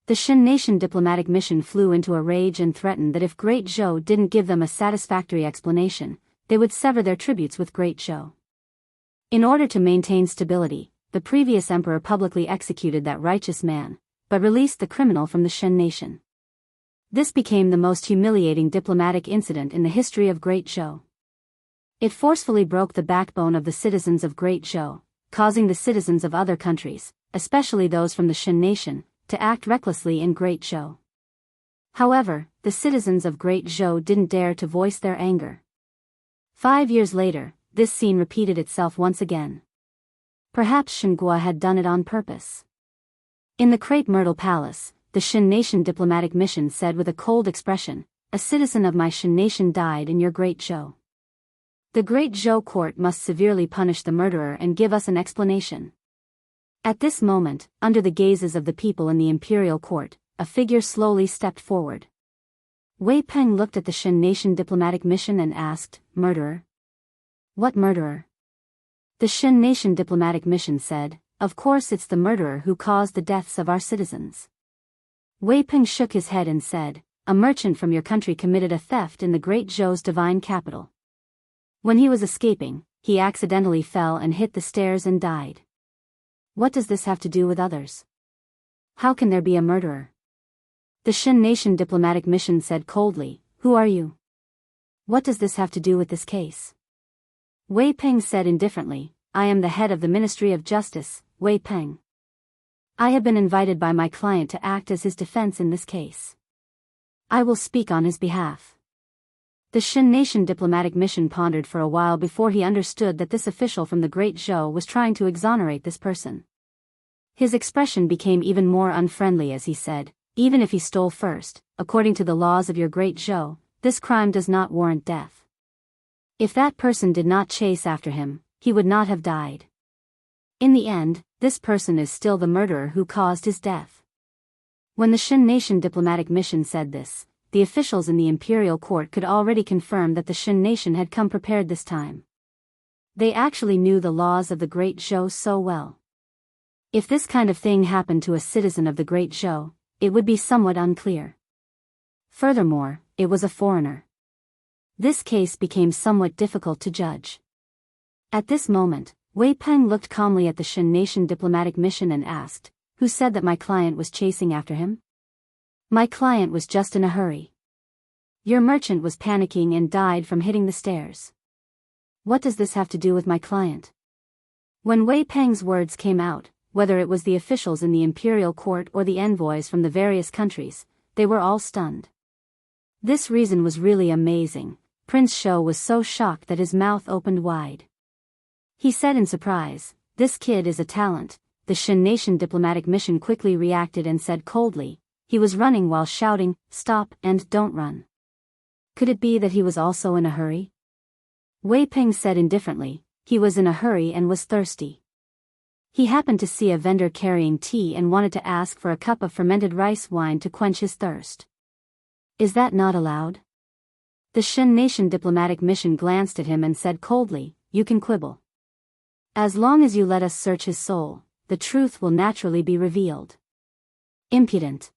The Shen nation diplomatic mission flew into a rage and threatened that if Great Zhou didn't give them a satisfactory explanation, they would sever their tributes with Great Zhou. In order to maintain stability, the previous emperor publicly executed that righteous man, but released the criminal from the Shen nation. This became the most humiliating diplomatic incident in the history of Great Zhou. It forcefully broke the backbone of the citizens of Great Zhou, causing the citizens of other countries, especially those from the Shen nation, to act recklessly in Great Zhou. However, the citizens of Great Zhou didn't dare to voice their anger. 5 years later, this scene repeated itself once again. Perhaps Shengua had done it on purpose. In the Crepe Myrtle Palace, the Shen nation diplomatic mission said with a cold expression, "A citizen of my Shen nation died in your Great Zhou. The Great Zhou court must severely punish the murderer and give us an explanation." At this moment, under the gazes of the people in the imperial court, a figure slowly stepped forward. Wei Peng looked at the Shen nation diplomatic mission and asked, "Murderer? What murderer?" The Shen nation diplomatic mission said, "Of course it's the murderer who caused the deaths of our citizens." Wei Peng shook his head and said, "A merchant from your country committed a theft in the Great Zhou's divine capital. When he was escaping, he accidentally fell and hit the stairs and died. What does this have to do with others? How can there be a murderer?" The Shen nation diplomatic mission said coldly, "Who are you? What does this have to do with this case?" Wei Peng said indifferently, "I am the head of the Ministry of Justice, Wei Peng. I have been invited by my client to act as his defense in this case. I will speak on his behalf." The Shen nation diplomatic mission pondered for a while before he understood that this official from the Great Zhou was trying to exonerate this person. His expression became even more unfriendly as he said, "Even if he stole first, according to the laws of your Great Zhou, this crime does not warrant death. If that person did not chase after him, he would not have died. In the end, this person is still the murderer who caused his death." When the Shen nation diplomatic mission said this, the officials in the imperial court could already confirm that the Shen nation had come prepared this time. They actually knew the laws of the Great Zhou so well. If this kind of thing happened to a citizen of the Great Zhou, it would be somewhat unclear. Furthermore, it was a foreigner. This case became somewhat difficult to judge. At this moment, Wei Peng looked calmly at the Shen nation diplomatic mission and asked, "Who said that my client was chasing after him?" "My client was just in a hurry. Your merchant was panicking and died from hitting the stairs. What does this have to do with my client?" When Wei Peng's words came out, whether it was the officials in the imperial court or the envoys from the various countries, they were all stunned. This reason was really amazing. Prince Shou was so shocked that his mouth opened wide. He said in surprise, "This kid is a talent." The Shen nation diplomatic mission quickly reacted and said coldly, "He was running while shouting, 'Stop' and 'Don't run.' Could it be that he was also in a hurry?" Wei Peng said indifferently, "He was in a hurry and was thirsty. He happened to see a vendor carrying tea and wanted to ask for a cup of fermented rice wine to quench his thirst. Is that not allowed?" The Shin nation diplomatic mission glanced at him and said coldly, "You can quibble. As long as you let us search his soul, the truth will naturally be revealed." Impudent.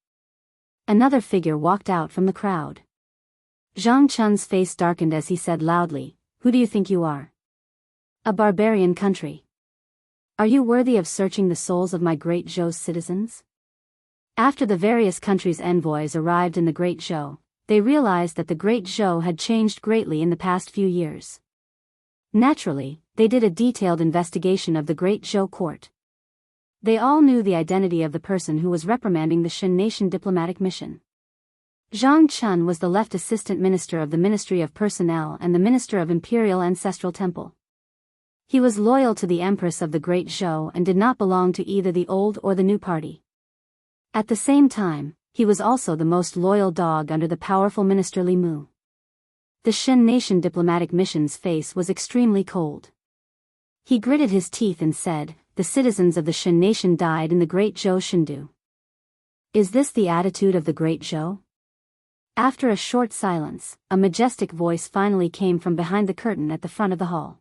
Another figure walked out from the crowd. Zhang Chun's face darkened as he said loudly, "Who do you think you are? A barbarian country. Are you worthy of searching the souls of my Great Zhou's citizens?" After the various countries' envoys arrived in the Great Zhou, they realized that the Great Zhou had changed greatly in the past few years. Naturally, they did a detailed investigation of the Great Zhou court. They all knew the identity of the person who was reprimanding the Shin nation diplomatic mission. Zhang Chun was the left assistant minister of the Ministry of Personnel and the minister of Imperial Ancestral Temple. He was loyal to the Empress of the Great Zhou and did not belong to either the old or the new party. At the same time, he was also the most loyal dog under the powerful minister Li Mu. The Shin nation diplomatic mission's face was extremely cold. He gritted his teeth and said, "The citizens of the Shin nation died in the Great Zhou Shindu. Is this the attitude of the Great Zhou?" After a short silence, a majestic voice finally came from behind the curtain at the front of the hall.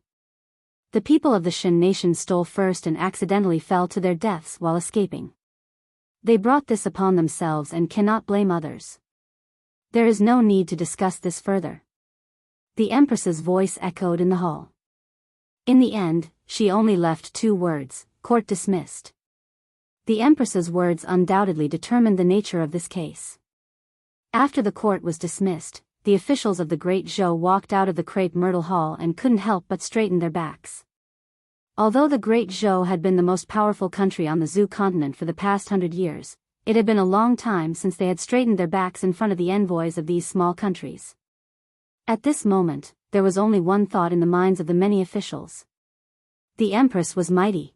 "The people of the Shin nation stole first and accidentally fell to their deaths while escaping. They brought this upon themselves and cannot blame others. There is no need to discuss this further." The Empress's voice echoed in the hall. In the end, she only left 2 words, "Court dismissed." The Empress's words undoubtedly determined the nature of this case. After the court was dismissed, the officials of the Great Zhou walked out of the crepe myrtle hall and couldn't help but straighten their backs. Although the Great Zhou had been the most powerful country on the Zhou continent for the past 100 years, it had been a long time since they had straightened their backs in front of the envoys of these small countries. At this moment, there was only one thought in the minds of the many officials. The Empress was mighty.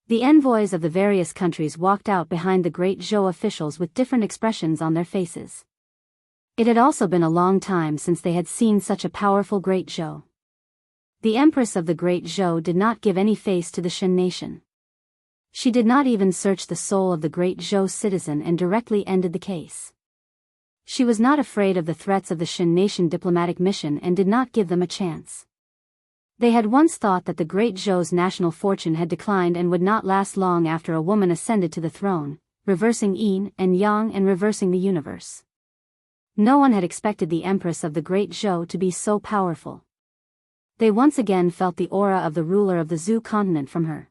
The envoys of the various countries walked out behind the Great Zhou officials with different expressions on their faces. It had also been a long time since they had seen such a powerful Great Zhou. The Empress of the Great Zhou did not give any face to the Shin nation. She did not even search the soul of the Great Zhou citizen and directly ended the case. She was not afraid of the threats of the Shin nation diplomatic mission and did not give them a chance. They had once thought that the Great Zhou's national fortune had declined and would not last long after a woman ascended to the throne, reversing yin and yang and reversing the universe. No one had expected the Empress of the Great Zhou to be so powerful. They once again felt the aura of the ruler of the Zhou continent from her.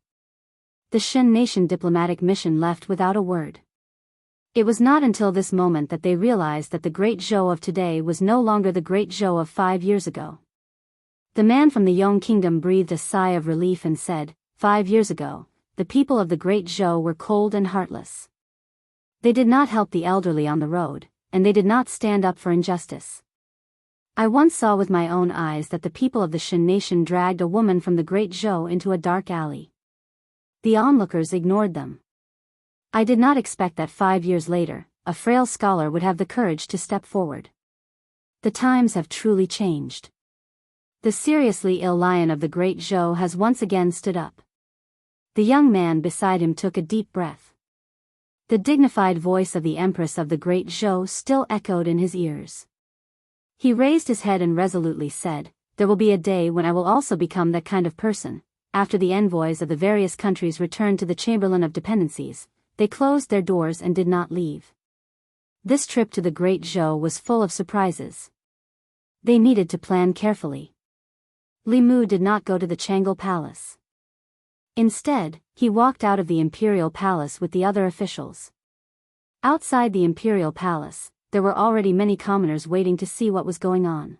The Shin nation diplomatic mission left without a word. It was not until this moment that they realized that the Great Zhou of today was no longer the Great Zhou of 5 years ago. The man from the Yong kingdom breathed a sigh of relief and said, 5 years ago, the people of the Great Zhou were cold and heartless. They did not help the elderly on the road, and they did not stand up for injustice. I once saw with my own eyes that the people of the Shin nation dragged a woman from the Great Zhou into a dark alley. The onlookers ignored them. I did not expect that 5 years later, a frail scholar would have the courage to step forward. The times have truly changed. The seriously ill lion of the Great Zhou has once again stood up. The young man beside him took a deep breath. The dignified voice of the Empress of the Great Zhou still echoed in his ears. He raised his head and resolutely said, "There will be a day when I will also become that kind of person." After the envoys of the various countries returned to the Chamberlain of Dependencies, they closed their doors and did not leave. This trip to the Great Zhou was full of surprises. They needed to plan carefully. Li Mu did not go to the Changle Palace. Instead, he walked out of the Imperial Palace with the other officials. Outside the Imperial Palace, there were already many commoners waiting to see what was going on.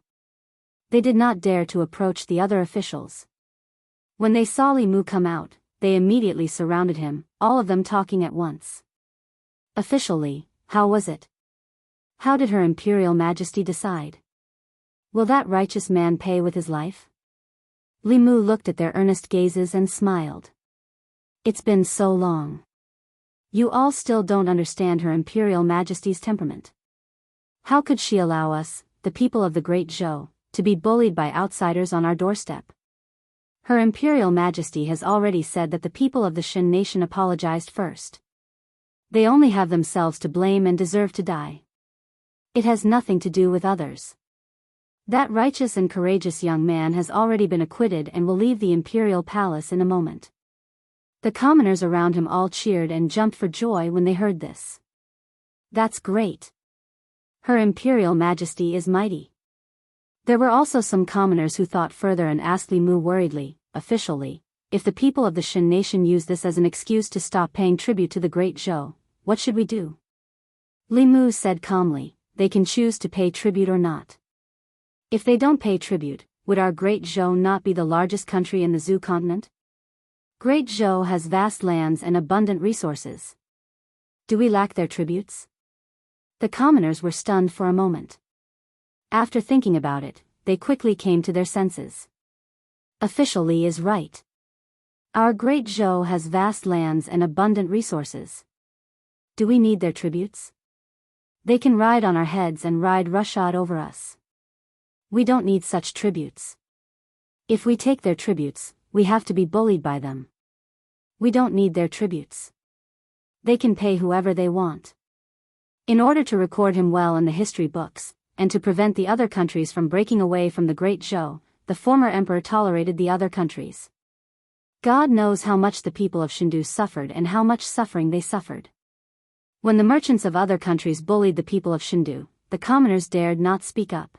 They did not dare to approach the other officials. When they saw Li Mu come out, they immediately surrounded him, all of them talking at once. "Officially, how was it? How did Her Imperial Majesty decide? Will that righteous man pay with his life?" Li Mu looked at their earnest gazes and smiled. "It's been so long. You all still don't understand Her Imperial Majesty's temperament. How could she allow us, the people of the Great Zhou, to be bullied by outsiders on our doorstep? Her Imperial Majesty has already said that the people of the Shin nation apologized first. They only have themselves to blame and deserve to die. It has nothing to do with others." That righteous and courageous young man has already been acquitted and will leave the imperial palace in a moment. The commoners around him all cheered and jumped for joy when they heard this. That's great. Her Imperial Majesty is mighty. There were also some commoners who thought further and asked Li Mu worriedly, officially, if the people of the Shin nation use this as an excuse to stop paying tribute to the great Zhou, what should we do? Li Mu said calmly, they can choose to pay tribute or not. If they don't pay tribute, would our great Zhou not be the largest country in the Zhou continent? Great Zhou has vast lands and abundant resources. Do we lack their tributes? The commoners were stunned for a moment. After thinking about it, they quickly came to their senses. Official Li is right. Our great Zhou has vast lands and abundant resources. Do we need their tributes? They can ride on our heads and ride roughshod over us. We don't need such tributes. If we take their tributes, we have to be bullied by them. We don't need their tributes. They can pay whoever they want. In order to record him well in the history books, and to prevent the other countries from breaking away from the great Zhou, the former emperor tolerated the other countries. God knows how much the people of Shindu suffered and how much suffering they suffered. When the merchants of other countries bullied the people of Shindu, the commoners dared not speak up.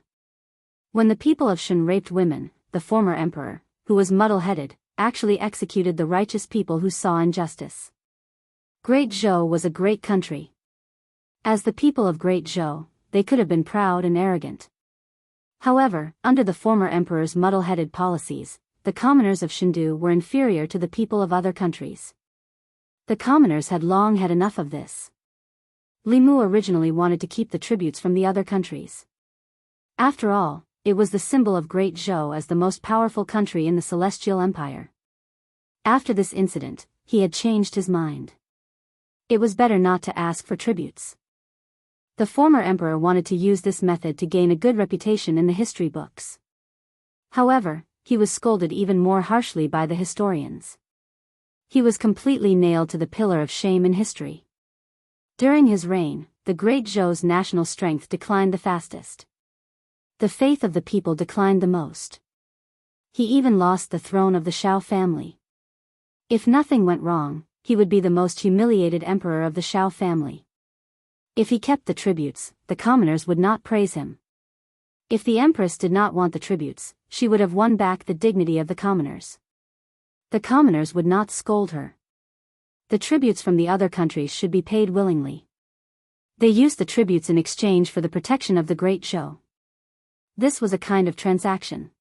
When the people of Shin raped women, the former emperor, who was muddle-headed, actually executed the righteous people who saw injustice. Great Zhou was a great country. As the people of Great Zhou, they could have been proud and arrogant. However, under the former emperor's muddle-headed policies, the commoners of Shindu were inferior to the people of other countries. The commoners had long had enough of this. Li Mu originally wanted to keep the tributes from the other countries. After all, it was the symbol of Great Zhou as the most powerful country in the Celestial Empire. After this incident, he had changed his mind. It was better not to ask for tributes. The former emperor wanted to use this method to gain a good reputation in the history books. However, he was scolded even more harshly by the historians. He was completely nailed to the pillar of shame in history. During his reign, the Great Zhou's national strength declined the fastest. The faith of the people declined the most. He even lost the throne of the Shao family. If nothing went wrong, he would be the most humiliated emperor of the Shao family. If he kept the tributes, the commoners would not praise him. If the empress did not want the tributes, she would have won back the dignity of the commoners. The commoners would not scold her. The tributes from the other countries should be paid willingly. They used the tributes in exchange for the protection of the Great Zhou. This was a kind of transaction.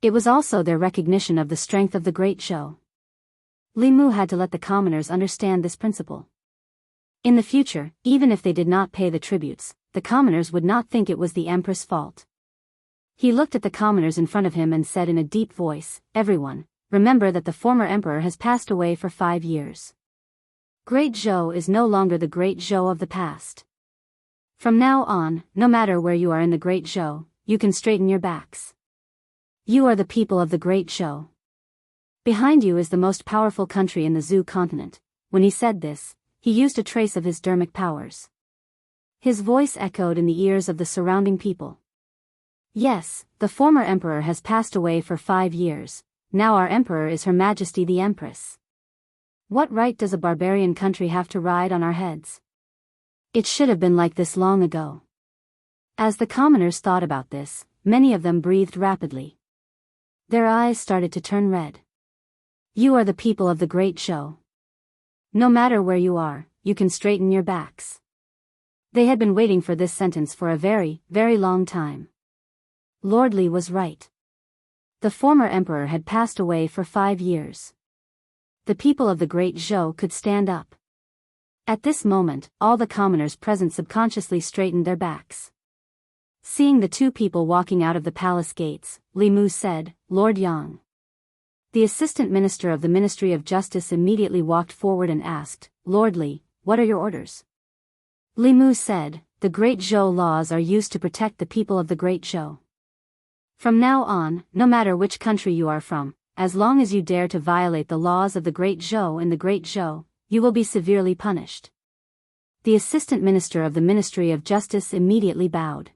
It was also their recognition of the strength of the Great Zhou. Li Mu had to let the commoners understand this principle. In the future, even if they did not pay the tributes, the commoners would not think it was the empress' fault. He looked at the commoners in front of him and said in a deep voice, "Everyone, remember that the former emperor has passed away for 5 years. Great Zhou is no longer the Great Zhou of the past. From now on, no matter where you are in the Great Zhou, you can straighten your backs. You are the people of the Great Zhou. Behind you is the most powerful country in the Zhou continent." When he said this, he used a trace of his dermic powers. His voice echoed in the ears of the surrounding people. Yes, the former emperor has passed away for 5 years, now our emperor is Her Majesty the Empress. What right does a barbarian country have to ride on our heads? It should have been like this long ago. As the commoners thought about this, many of them breathed rapidly. Their eyes started to turn red. You are the people of the Great Zhou. No matter where you are, you can straighten your backs. They had been waiting for this sentence for a very, very long time. Lord Li was right. The former emperor had passed away for 5 years. The people of the Great Zhou could stand up. At this moment, all the commoners present subconsciously straightened their backs. Seeing the two people walking out of the palace gates, Li Mu said, "Lord Yang." The assistant minister of the Ministry of Justice immediately walked forward and asked, "Lord Li, what are your orders?" Li Mu said, "The Great Zhou laws are used to protect the people of the Great Zhou. From now on, no matter which country you are from, as long as you dare to violate the laws of the Great Zhou in the Great Zhou, you will be severely punished." The assistant minister of the Ministry of Justice immediately bowed.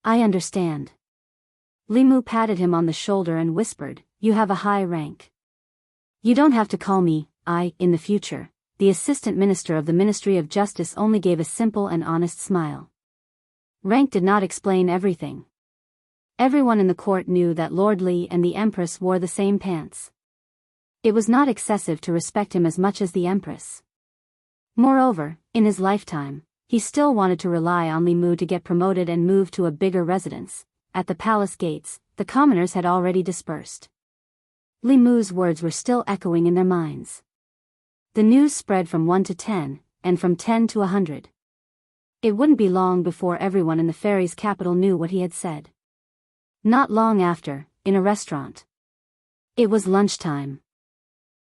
"I understand." Li Mu patted him on the shoulder and whispered, "You have a high rank. You don't have to call me I in the future." The assistant minister of the Ministry of Justice only gave a simple and honest smile. Rank did not explain everything. Everyone in the court knew that Lord Li and the Empress wore the same pants. It was not excessive to respect him as much as the Empress. Moreover, in his lifetime, he still wanted to rely on Li Mu to get promoted and move to a bigger residence. At the palace gates, the commoners had already dispersed. Li Mu's words were still echoing in their minds. The news spread from 1 to 10, and from 10 to 100. It wouldn't be long before everyone in the fairy's capital knew what he had said. Not long after, in a restaurant. It was lunchtime.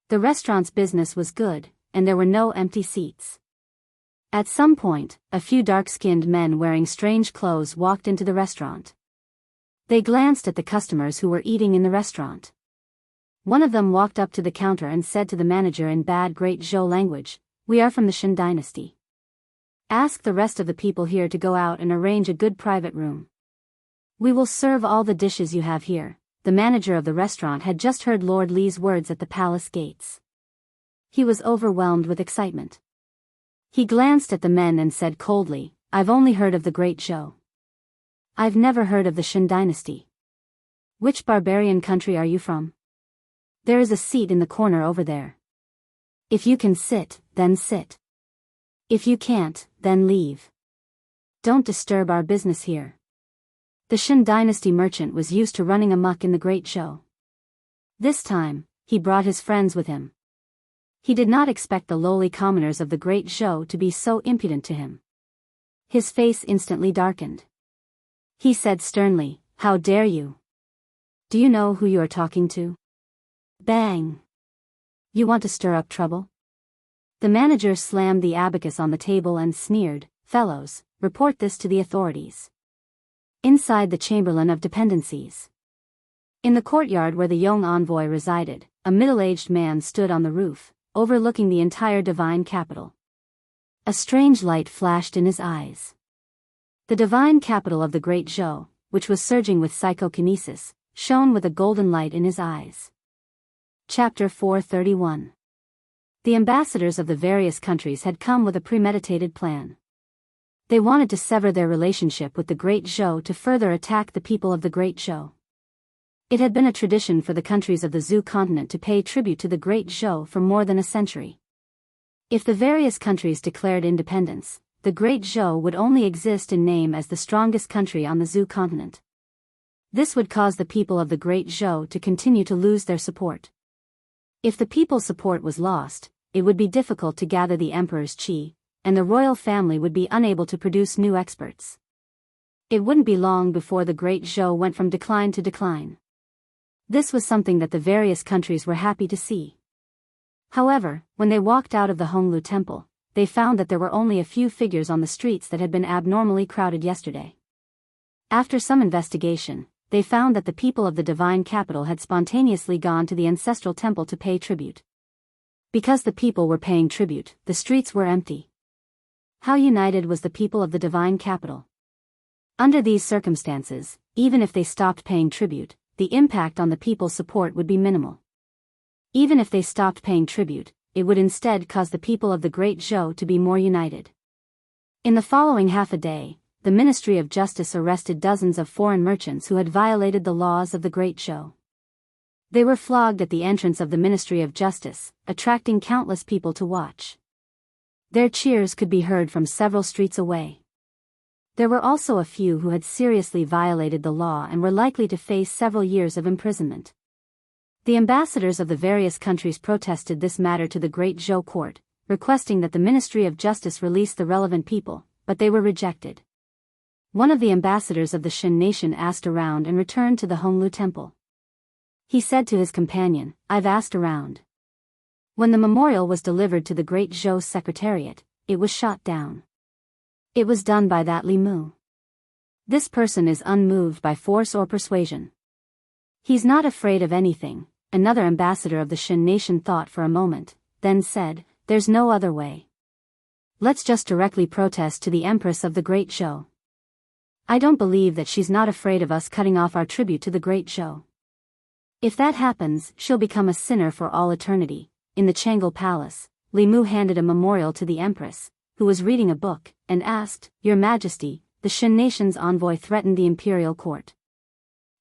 The restaurant's business was good, and there were no empty seats. At some point, a few dark-skinned men wearing strange clothes walked into the restaurant. They glanced at the customers who were eating in the restaurant. One of them walked up to the counter and said to the manager in bad Great Zhou language, "We are from the Shen dynasty. Ask the rest of the people here to go out and arrange a good private room. We will serve all the dishes you have here." The manager of the restaurant had just heard Lord Li's words at the palace gates. He was overwhelmed with excitement. He glanced at the men and said coldly, "I've only heard of the Great Zhou. I've never heard of the Shen dynasty. Which barbarian country are you from? There is a seat in the corner over there. If you can sit, then sit. If you can't, then leave. Don't disturb our business here." The Shen dynasty merchant was used to running amok in the Great Zhou. This time, he brought his friends with him. He did not expect the lowly commoners of the Great Zhou to be so impudent to him. His face instantly darkened. He said sternly, "How dare you? Do you know who you are talking to?" Bang! "You want to stir up trouble?" The manager slammed the abacus on the table and sneered, "Fellows, report this to the authorities." Inside the Chamberlain of Dependencies. In the courtyard where the young envoy resided, a middle-aged man stood on the roof, overlooking the entire divine capital. A strange light flashed in his eyes. The divine capital of the Great Zhou, which was surging with psychokinesis, shone with a golden light in his eyes. Chapter 431. The ambassadors of the various countries had come with a premeditated plan. They wanted to sever their relationship with the Great Zhou to further attack the people of the Great Zhou. It had been a tradition for the countries of the Zhou continent to pay tribute to the Great Zhou for more than a century. If the various countries declared independence, the Great Zhou would only exist in name as the strongest country on the Zhou continent. This would cause the people of the Great Zhou to continue to lose their support. If the people's support was lost, it would be difficult to gather the emperor's qi, and the royal family would be unable to produce new experts. It wouldn't be long before the Great Zhou went from decline to decline. This was something that the various countries were happy to see. However, when they walked out of the Honglu temple, they found that there were only a few figures on the streets that had been abnormally crowded yesterday. After some investigation, they found that the people of the divine capital had spontaneously gone to the ancestral temple to pay tribute. Because the people were paying tribute, the streets were empty. How united was the people of the divine capital? Under these circumstances, even if they stopped paying tribute, the impact on the people's support would be minimal. Even if they stopped paying tribute, it would instead cause the people of the Great Zhou to be more united. In the following half a day, the Ministry of Justice arrested dozens of foreign merchants who had violated the laws of the Great Zhou. They were flogged at the entrance of the Ministry of Justice, attracting countless people to watch. Their cheers could be heard from several streets away. There were also a few who had seriously violated the law and were likely to face several years of imprisonment. The ambassadors of the various countries protested this matter to the Great Zhou court, requesting that the Ministry of Justice release the relevant people, but they were rejected. One of the ambassadors of the Shen nation asked around and returned to the Honglu temple. He said to his companion, "I've asked around." When the memorial was delivered to the Great Zhou's secretariat, it was shot down. It was done by that Li Mu. This person is unmoved by force or persuasion. He's not afraid of anything, another ambassador of the Shen nation thought for a moment, then said, "There's no other way. Let's just directly protest to the Empress of the Great Zhou." I don't believe that she's not afraid of us cutting off our tribute to the great Zhou. If that happens, she'll become a sinner for all eternity. In the Chang'e Palace, Li Mu handed a memorial to the Empress, who was reading a book, and asked, Your Majesty, the Shen nation's envoy threatened the imperial court.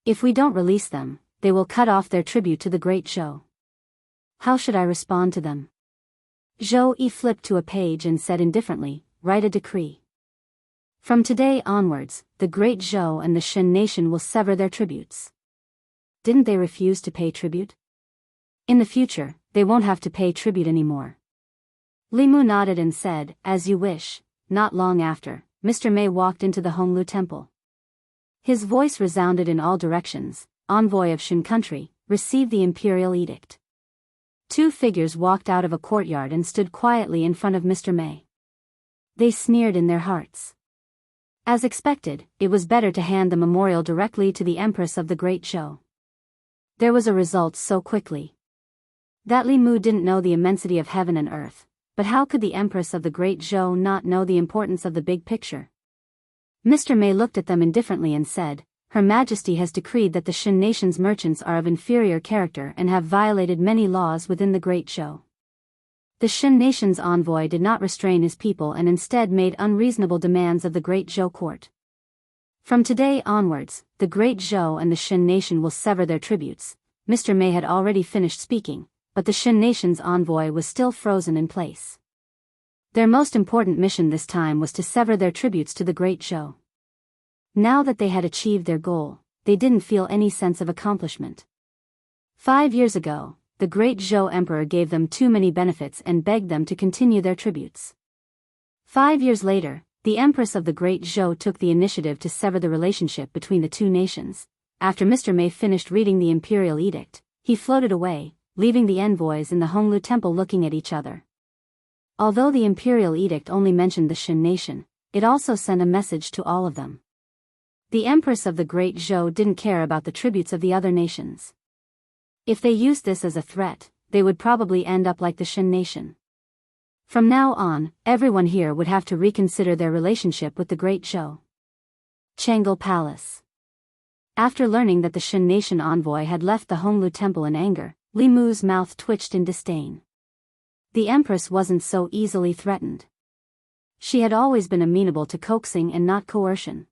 If we don't release them, they will cut off their tribute to the great Zhou. How should I respond to them? Zhou Yi flipped to a page and said indifferently, Write a decree. From today onwards, the great Zhou and the Shen nation will sever their tributes. Didn't they refuse to pay tribute? In the future, they won't have to pay tribute anymore. Li Mu nodded and said, As you wish. Not long after, Mr. Mei walked into the Honglu temple. His voice resounded in all directions, Envoy of Shen country, receive the imperial edict. Two figures walked out of a courtyard and stood quietly in front of Mr. Mei. They sneered in their hearts. As expected, it was better to hand the memorial directly to the Empress of the Great Zhou. There was a result so quickly. That Li Mu didn't know the immensity of heaven and earth, but how could the Empress of the Great Zhou not know the importance of the big picture? Mr. Mei looked at them indifferently and said, Her Majesty has decreed that the Shen nation's merchants are of inferior character and have violated many laws within the Great Zhou. The Shen nation's envoy did not restrain his people and instead made unreasonable demands of the Great Zhou court. From today onwards, the Great Zhou and the Shen nation will sever their tributes. Mr. Mei had already finished speaking, but the Shen nation's envoy was still frozen in place. Their most important mission this time was to sever their tributes to the Great Zhou. Now that they had achieved their goal, they didn't feel any sense of accomplishment. 5 years ago, the Great Zhou Emperor gave them too many benefits and begged them to continue their tributes. 5 years later, the Empress of the Great Zhou took the initiative to sever the relationship between the two nations. After Mr. Mei finished reading the imperial edict, he floated away, leaving the envoys in the Honglu temple looking at each other. Although the imperial edict only mentioned the Shen nation, it also sent a message to all of them. The Empress of the Great Zhou didn't care about the tributes of the other nations. If they used this as a threat, they would probably end up like the Shen nation. From now on, everyone here would have to reconsider their relationship with the Great Zhou. Chang'e Palace. After learning that the Shen nation envoy had left the Honglu temple in anger, Li Mu's mouth twitched in disdain. The Empress wasn't so easily threatened. She had always been amenable to coaxing and not coercion.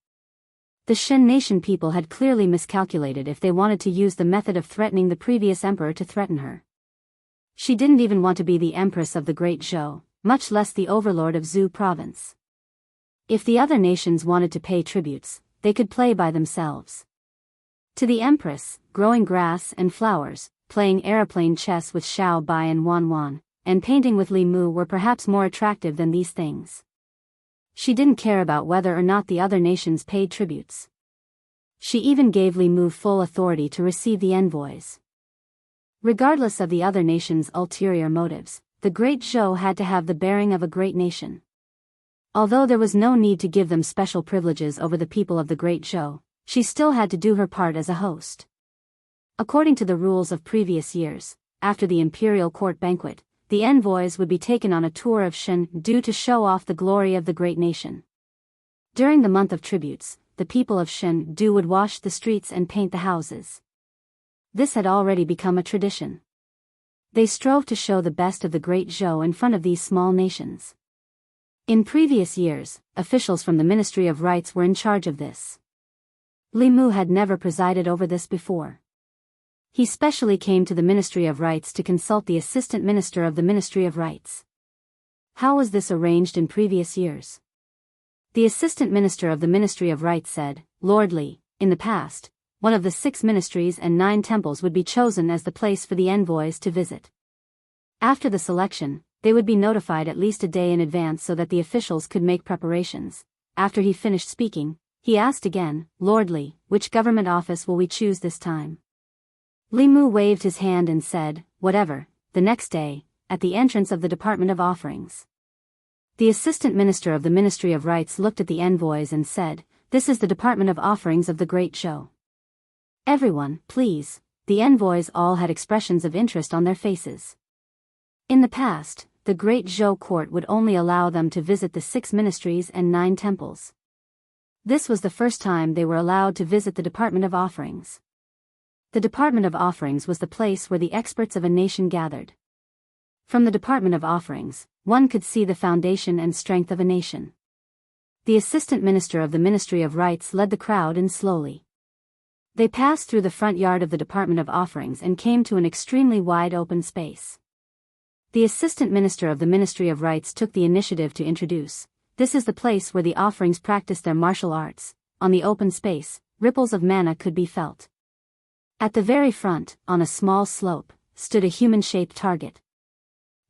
The Shen nation people had clearly miscalculated if they wanted to use the method of threatening the previous emperor to threaten her. She didn't even want to be the Empress of the Great Zhou, much less the overlord of Zhou province. If the other nations wanted to pay tributes, they could play by themselves. To the Empress, growing grass and flowers, playing aeroplane chess with Xiao Bai and Wan Wan, and painting with Li Mu were perhaps more attractive than these things. She didn't care about whether or not the other nations paid tributes. She even gave Li Mu full authority to receive the envoys. Regardless of the other nations' ulterior motives, the Great Zhou had to have the bearing of a great nation. Although there was no need to give them special privileges over the people of the Great Zhou, she still had to do her part as a host. According to the rules of previous years, after the imperial court banquet, the envoys would be taken on a tour of Shen Du to show off the glory of the great nation. During the month of tributes, the people of Shen Du would wash the streets and paint the houses. This had already become a tradition. They strove to show the best of the Great Zhou in front of these small nations. In previous years, officials from the Ministry of Rites were in charge of this. Li Mu had never presided over this before. He specially came to the Ministry of Rites to consult the Assistant Minister of the Ministry of Rites. How was this arranged in previous years? The Assistant Minister of the Ministry of Rites said, Lord Li, in the past, one of the 6 ministries and 9 temples would be chosen as the place for the envoys to visit. After the selection, they would be notified at least a day in advance so that the officials could make preparations. After he finished speaking, he asked again, Lord Li, which government office will we choose this time? Li Mu waved his hand and said, Whatever. The next day, at the entrance of the Department of Offerings. The Assistant Minister of the Ministry of Rites looked at the envoys and said, This is the Department of Offerings of the Great Zhou. Everyone, please. The envoys all had expressions of interest on their faces. In the past, the Great Zhou court would only allow them to visit the 6 ministries and 9 temples. This was the first time they were allowed to visit the Department of Offerings. The Department of Offerings was the place where the experts of a nation gathered. From the Department of Offerings, one could see the foundation and strength of a nation. The assistant minister of the Ministry of Rites led the crowd in slowly. They passed through the front yard of the Department of Offerings and came to an extremely wide open space. The assistant minister of the Ministry of Rites took the initiative to introduce, "This is the place where the offerings practice their martial arts." On the open space, ripples of mana could be felt. At the very front, on a small slope, stood a human-shaped target.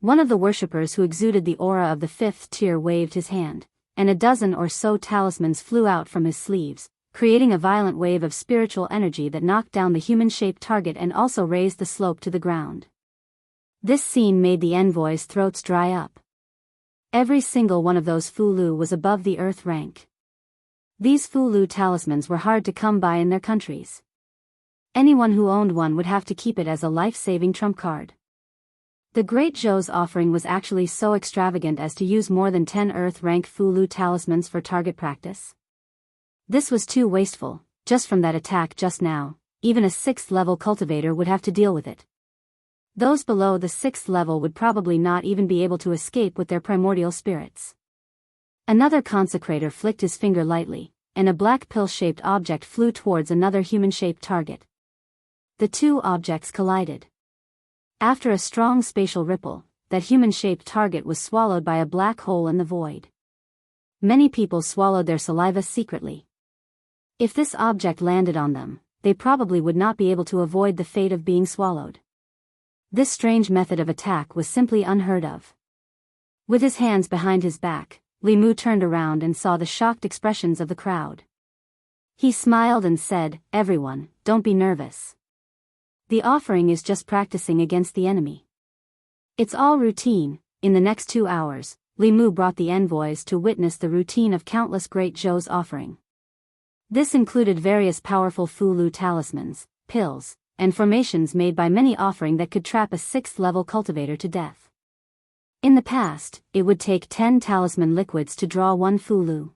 One of the worshippers who exuded the aura of the fifth tier waved his hand, and a dozen or so talismans flew out from his sleeves, creating a violent wave of spiritual energy that knocked down the human-shaped target and also raised the slope to the ground. This scene made the envoys' throats dry up. Every single one of those Fulu was above the earth rank. These Fulu talismans were hard to come by in their countries. Anyone who owned one would have to keep it as a life-saving trump card. The Great Zhou's offering was actually so extravagant as to use more than 10 earth-rank Fulu talismans for target practice. This was too wasteful. Just from that attack just now, even a 6th level cultivator would have to deal with it. Those below the 6th level would probably not even be able to escape with their primordial spirits. Another consecrator flicked his finger lightly, and a black pill-shaped object flew towards another human-shaped target. The two objects collided. After a strong spatial ripple, that human-shaped target was swallowed by a black hole in the void. Many people swallowed their saliva secretly. If this object landed on them, they probably would not be able to avoid the fate of being swallowed. This strange method of attack was simply unheard of. With his hands behind his back, Li Mu turned around and saw the shocked expressions of the crowd. He smiled and said, "Everyone, don't be nervous. The offering is just practicing against the enemy. It's all routine." In the next 2 hours, Li Mu brought the envoys to witness the routine of countless Great Zhou's offering. This included various powerful Fulu talismans, pills, and formations made by many offering that could trap a 6th level cultivator to death. In the past, it would take 10 talisman liquids to draw one Fulu.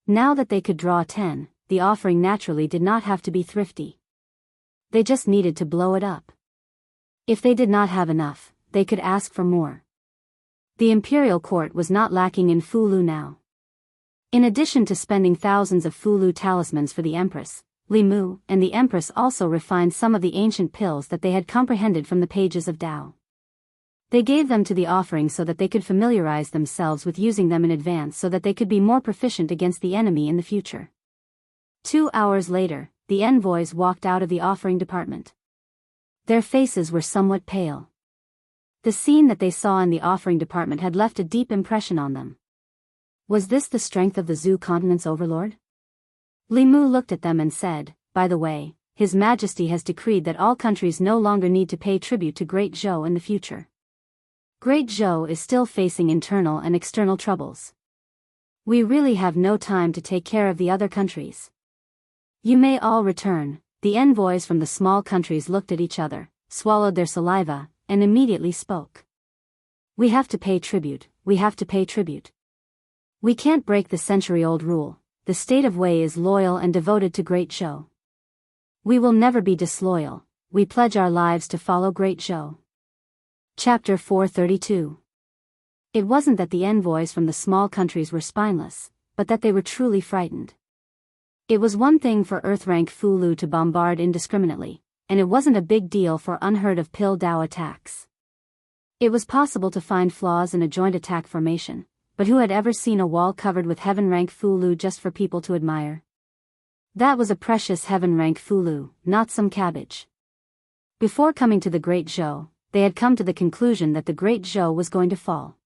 Now that they could draw 10, the offering naturally did not have to be thrifty. They just needed to blow it up. If they did not have enough, they could ask for more. The imperial court was not lacking in Fulu now. In addition to spending thousands of Fulu talismans for the Empress, Li Mu and the Empress also refined some of the ancient pills that they had comprehended from the pages of Tao. They gave them to the offering so that they could familiarize themselves with using them in advance so that they could be more proficient against the enemy in the future. 2 hours later, the envoys walked out of the offering department. Their faces were somewhat pale. The scene that they saw in the offering department had left a deep impression on them. Was this the strength of the Zhou continent's overlord? Li Mu looked at them and said, "By the way, His Majesty has decreed that all countries no longer need to pay tribute to Great Zhou in the future. Great Zhou is still facing internal and external troubles. We really have no time to take care of the other countries. You may all return." The envoys from the small countries looked at each other, swallowed their saliva, and immediately spoke. "We have to pay tribute, we have to pay tribute. We can't break the century-old rule. The state of Wei is loyal and devoted to Great Zhou. We will never be disloyal. We pledge our lives to follow Great Zhou." Chapter 432. It wasn't that the envoys from the small countries were spineless, but that they were truly frightened. It was one thing for Earth-rank Fulu to bombard indiscriminately, and it wasn't a big deal for unheard-of Pill Dao attacks. It was possible to find flaws in a joint attack formation, but who had ever seen a wall covered with heaven-rank Fulu just for people to admire? That was a precious heaven-rank Fulu, not some cabbage. Before coming to the Great Zhou, they had come to the conclusion that the Great Zhou was going to fall.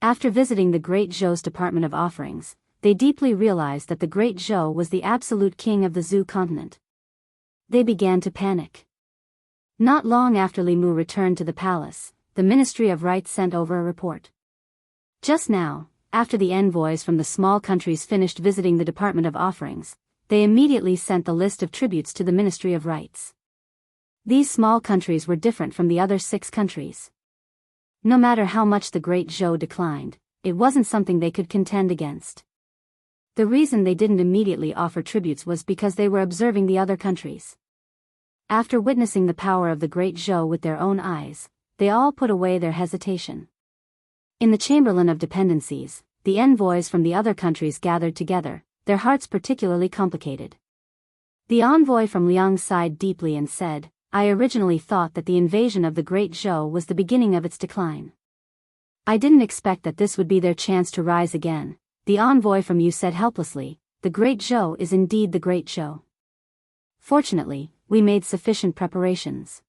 After visiting the Great Zhou's Department of Offerings, they deeply realized that the Great Zhou was the absolute king of the Zhou continent. They began to panic. Not long after Li Mu returned to the palace, the Ministry of Rites sent over a report. Just now, after the envoys from the small countries finished visiting the Department of Offerings, they immediately sent the list of tributes to the Ministry of Rites. These small countries were different from the other 6 countries. No matter how much the Great Zhou declined, it wasn't something they could contend against. The reason they didn't immediately offer tributes was because they were observing the other countries. After witnessing the power of the great Zhou with their own eyes, they all put away their hesitation. In the Chamberlain of Dependencies, the envoys from the other countries gathered together, their hearts particularly complicated. The envoy from Liang sighed deeply and said, I originally thought that the invasion of the great Zhou was the beginning of its decline. I didn't expect that this would be their chance to rise again. The envoy from Yu said helplessly, the great Zhou is indeed the great Zhou. Fortunately, we made sufficient preparations.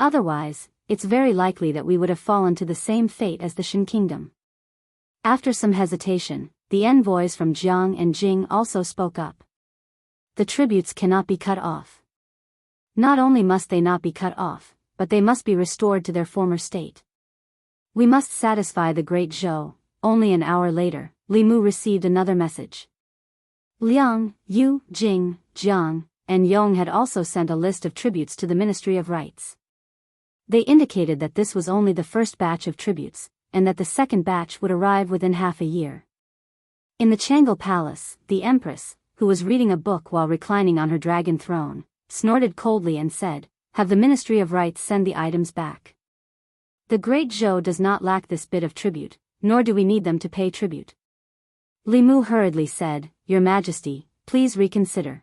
Otherwise, it's very likely that we would have fallen to the same fate as the Shin kingdom. After some hesitation, the envoys from Jiang and Jing also spoke up. The tributes cannot be cut off. Not only must they not be cut off, but they must be restored to their former state. We must satisfy the great Zhou. Only an hour later, Li Mu received another message. Liang, Yu, Jing, Jiang, and Yong had also sent a list of tributes to the Ministry of Rites. They indicated that this was only the first batch of tributes, and that the second batch would arrive within half a year. In the Changle Palace, the Empress, who was reading a book while reclining on her dragon throne, snorted coldly and said, have the Ministry of Rites send the items back. The great Zhou does not lack this bit of tribute, nor do we need them to pay tribute. Li Mu hurriedly said, Your Majesty, please reconsider.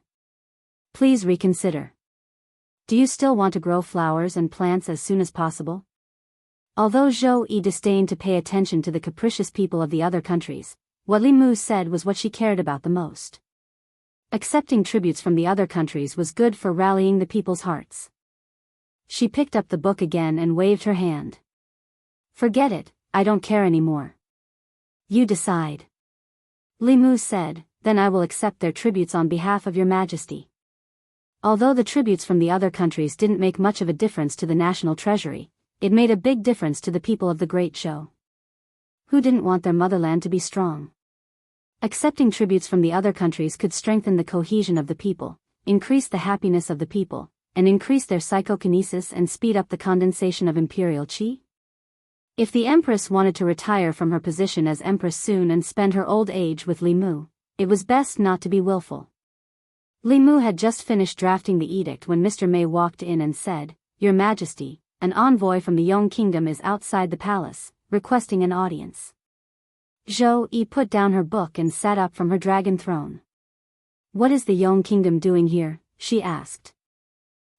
Please reconsider. Do you still want to grow flowers and plants as soon as possible? Although Zhou Yi disdained to pay attention to the capricious people of the other countries, what Li Mu said was what she cared about the most. Accepting tributes from the other countries was good for rallying the people's hearts. She picked up the book again and waved her hand. Forget it, I don't care anymore. You decide. Li Mu said, then I will accept their tributes on behalf of Your Majesty. Although the tributes from the other countries didn't make much of a difference to the national treasury, it made a big difference to the people of the Great Zhou. Who didn't want their motherland to be strong? Accepting tributes from the other countries could strengthen the cohesion of the people, increase the happiness of the people, and increase their psychokinesis and speed up the condensation of imperial qi? If the Empress wanted to retire from her position as Empress soon and spend her old age with Li Mu, it was best not to be willful. Li Mu had just finished drafting the edict when Mr. Mei walked in and said, Your Majesty, an envoy from the Yong Kingdom is outside the palace, requesting an audience. Zhou Yi put down her book and sat up from her dragon throne. What is the Yong Kingdom doing here? She asked.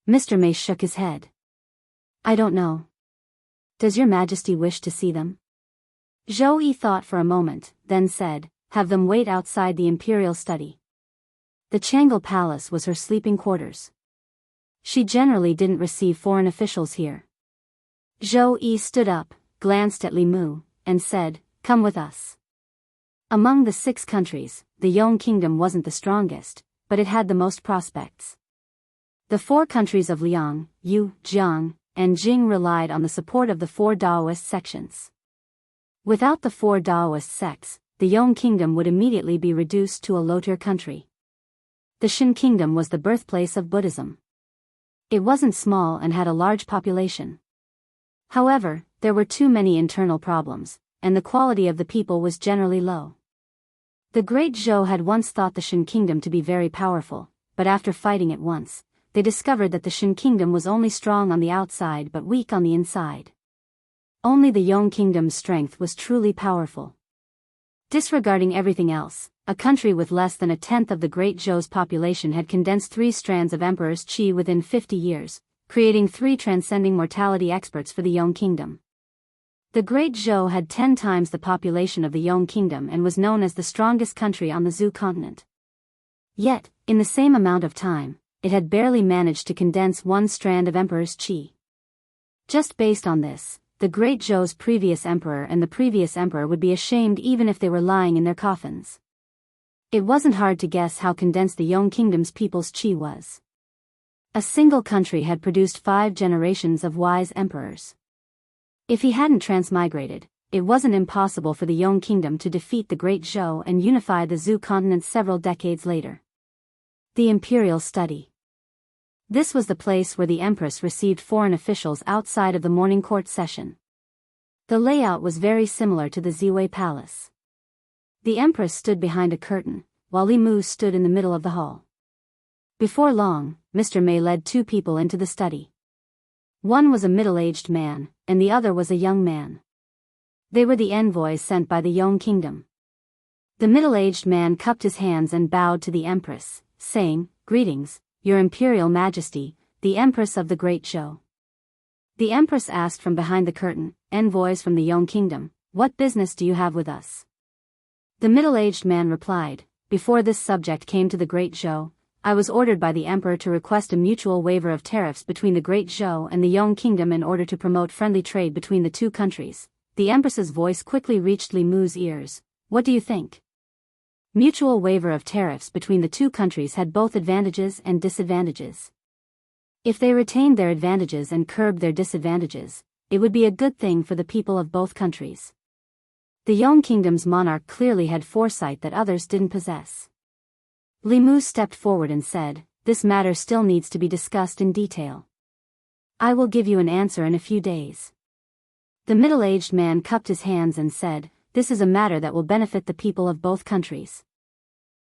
Mr. Mei shook his head. I don't know. Does Your Majesty wish to see them? Zhou Yi thought for a moment, then said, have them wait outside the imperial study. The Changle Palace was her sleeping quarters. She generally didn't receive foreign officials here. Zhou Yi stood up, glanced at Li Mu, and said, come with us. Among the 6 countries, the Yong Kingdom wasn't the strongest, but it had the most prospects. The 4 countries of Liang, Yu, Jiang, and Jing relied on the support of the 4 Daoist sections. Without the 4 Daoist sects, the Yong Kingdom would immediately be reduced to a low-tier country. The Shin Kingdom was the birthplace of Buddhism. It wasn't small and had a large population. However, there were too many internal problems, and the quality of the people was generally low. The great Zhou had once thought the Shin Kingdom to be very powerful, but after fighting it once, they discovered that the Shin Kingdom was only strong on the outside but weak on the inside. Only the Yong Kingdom's strength was truly powerful. Disregarding everything else, a country with less than a tenth of the Great Zhou's population had condensed 3 strands of Emperor's qi within 50 years, creating 3 transcending mortality experts for the Yong Kingdom. The Great Zhou had 10 times the population of the Yong Kingdom and was known as the strongest country on the Zhou continent. Yet, in the same amount of time, it had barely managed to condense 1 strand of Emperor's qi. Just based on this, the Great Zhou's previous emperor and the previous emperor would be ashamed even if they were lying in their coffins. It wasn't hard to guess how condensed the Yong Kingdom's people's qi was. A single country had produced 5 generations of wise emperors. If he hadn't transmigrated, it wasn't impossible for the Yong Kingdom to defeat the Great Zhou and unify the Zhou continent several decades later. The Imperial Study. This was the place where the Empress received foreign officials outside of the morning court session. The layout was very similar to the Ziwei Palace. The Empress stood behind a curtain, while Li Mu stood in the middle of the hall. Before long, Mr. May led two people into the study. One was a middle-aged man, and the other was a young man. They were the envoys sent by the Yong Kingdom. The middle-aged man cupped his hands and bowed to the Empress, saying, "Greetings, Your Imperial Majesty, the Empress of the Great Zhou." The Empress asked from behind the curtain, "Envoys from the Yong Kingdom, what business do you have with us?" The middle-aged man replied, "Before this subject came to the Great Zhou, I was ordered by the Emperor to request a mutual waiver of tariffs between the Great Zhou and the Yong Kingdom in order to promote friendly trade between the two countries." The Empress's voice quickly reached Li Mu's ears. "What do you think?" Mutual waiver of tariffs between the two countries had both advantages and disadvantages. If they retained their advantages and curbed their disadvantages, it would be a good thing for the people of both countries. The Yong Kingdom's monarch clearly had foresight that others didn't possess. Li Mu stepped forward and said, "This matter still needs to be discussed in detail. I will give you an answer in a few days." The middle-aged man cupped his hands and said, "This is a matter that will benefit the people of both countries.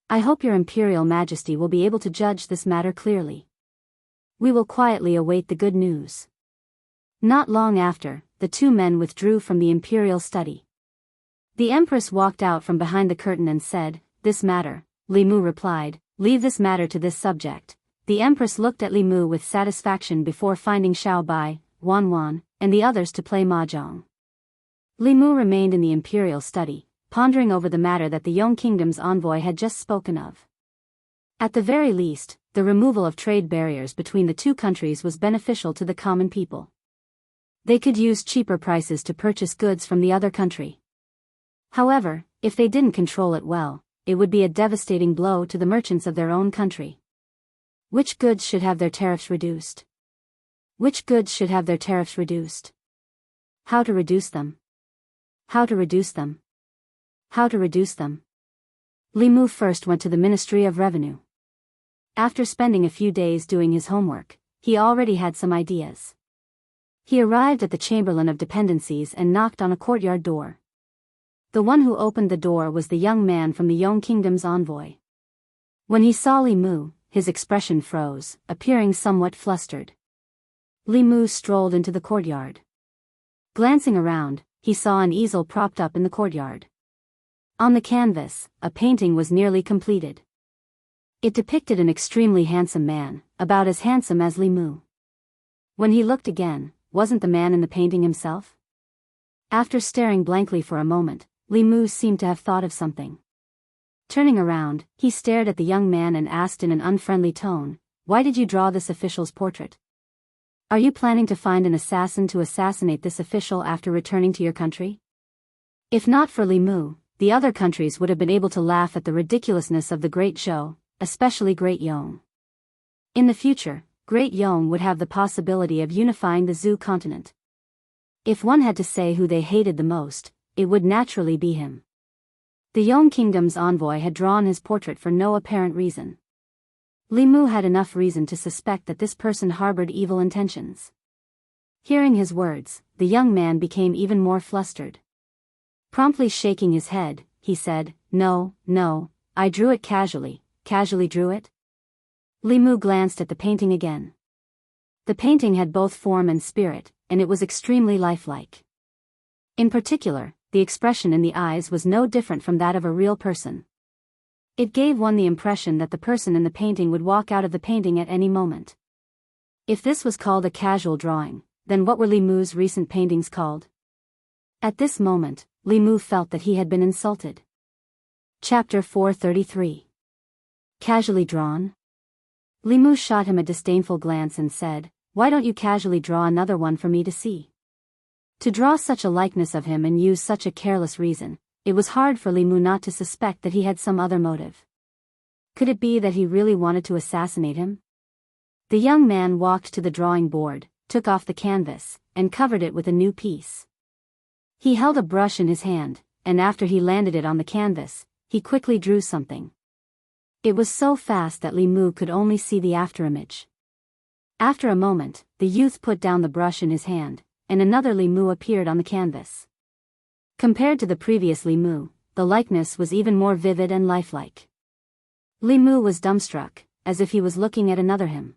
I hope Your Imperial Majesty will be able to judge this matter clearly. We will quietly await the good news." Not long after, the two men withdrew from the imperial study. The Empress walked out from behind the curtain and said, "This matter," Li Mu replied, "Leave this matter to this subject." The Empress looked at Li Mu with satisfaction before finding Xiao Bai, Wan Wan, and the others to play mahjong. Li Mu remained in the imperial study, pondering over the matter that the Yong Kingdom's envoy had just spoken of. At the very least, the removal of trade barriers between the two countries was beneficial to the common people. They could use cheaper prices to purchase goods from the other country. However, if they didn't control it well, it would be a devastating blow to the merchants of their own country. Which goods should have their tariffs reduced? Which goods should have their tariffs reduced? How to reduce them? How to reduce them? How to reduce them? Li Mu first went to the Ministry of Revenue. After spending a few days doing his homework, he already had some ideas. He arrived at the Chamberlain of Dependencies and knocked on a courtyard door. The one who opened the door was the young man from the Yong Kingdom's envoy. When he saw Li Mu, his expression froze, appearing somewhat flustered. Li Mu strolled into the courtyard. Glancing around, he saw an easel propped up in the courtyard. On the canvas, a painting was nearly completed. It depicted an extremely handsome man, about as handsome as Li Mu. When he looked again, wasn't the man in the painting himself? After staring blankly for a moment, Li Mu seemed to have thought of something. Turning around, he stared at the young man and asked in an unfriendly tone, "Why did you draw this official's portrait? Are you planning to find an assassin to assassinate this official after returning to your country?" If not for Li Mu, the other countries would have been able to laugh at the ridiculousness of the Great Zhou, especially Great Yong. In the future, Great Yong would have the possibility of unifying the Zhou continent. If one had to say who they hated the most, it would naturally be him. The Yong Kingdom's envoy had drawn his portrait for no apparent reason. Li Mu had enough reason to suspect that this person harbored evil intentions. Hearing his words, the young man became even more flustered. Promptly shaking his head, he said, No, I drew it casually drew it." Li Mu glanced at the painting again. The painting had both form and spirit, and it was extremely lifelike. In particular, the expression in the eyes was no different from that of a real person. It gave one the impression that the person in the painting would walk out of the painting at any moment. If this was called a casual drawing, then what were Li Mu's recent paintings called? At this moment, Li Mu felt that he had been insulted. Chapter 433. Casually drawn? Li Mu shot him a disdainful glance and said, "Why don't you casually draw another one for me to see?" To draw such a likeness of him and use such a careless reason, it was hard for Li Mu not to suspect that he had some other motive. Could it be that he really wanted to assassinate him? The young man walked to the drawing board, took off the canvas, and covered it with a new piece. He held a brush in his hand, and after he landed it on the canvas, he quickly drew something. It was so fast that Li Mu could only see the afterimage. After a moment, the youth put down the brush in his hand, and another Li Mu appeared on the canvas. Compared to the previous Li Mu, the likeness was even more vivid and lifelike. Li Mu was dumbstruck, as if he was looking at another him.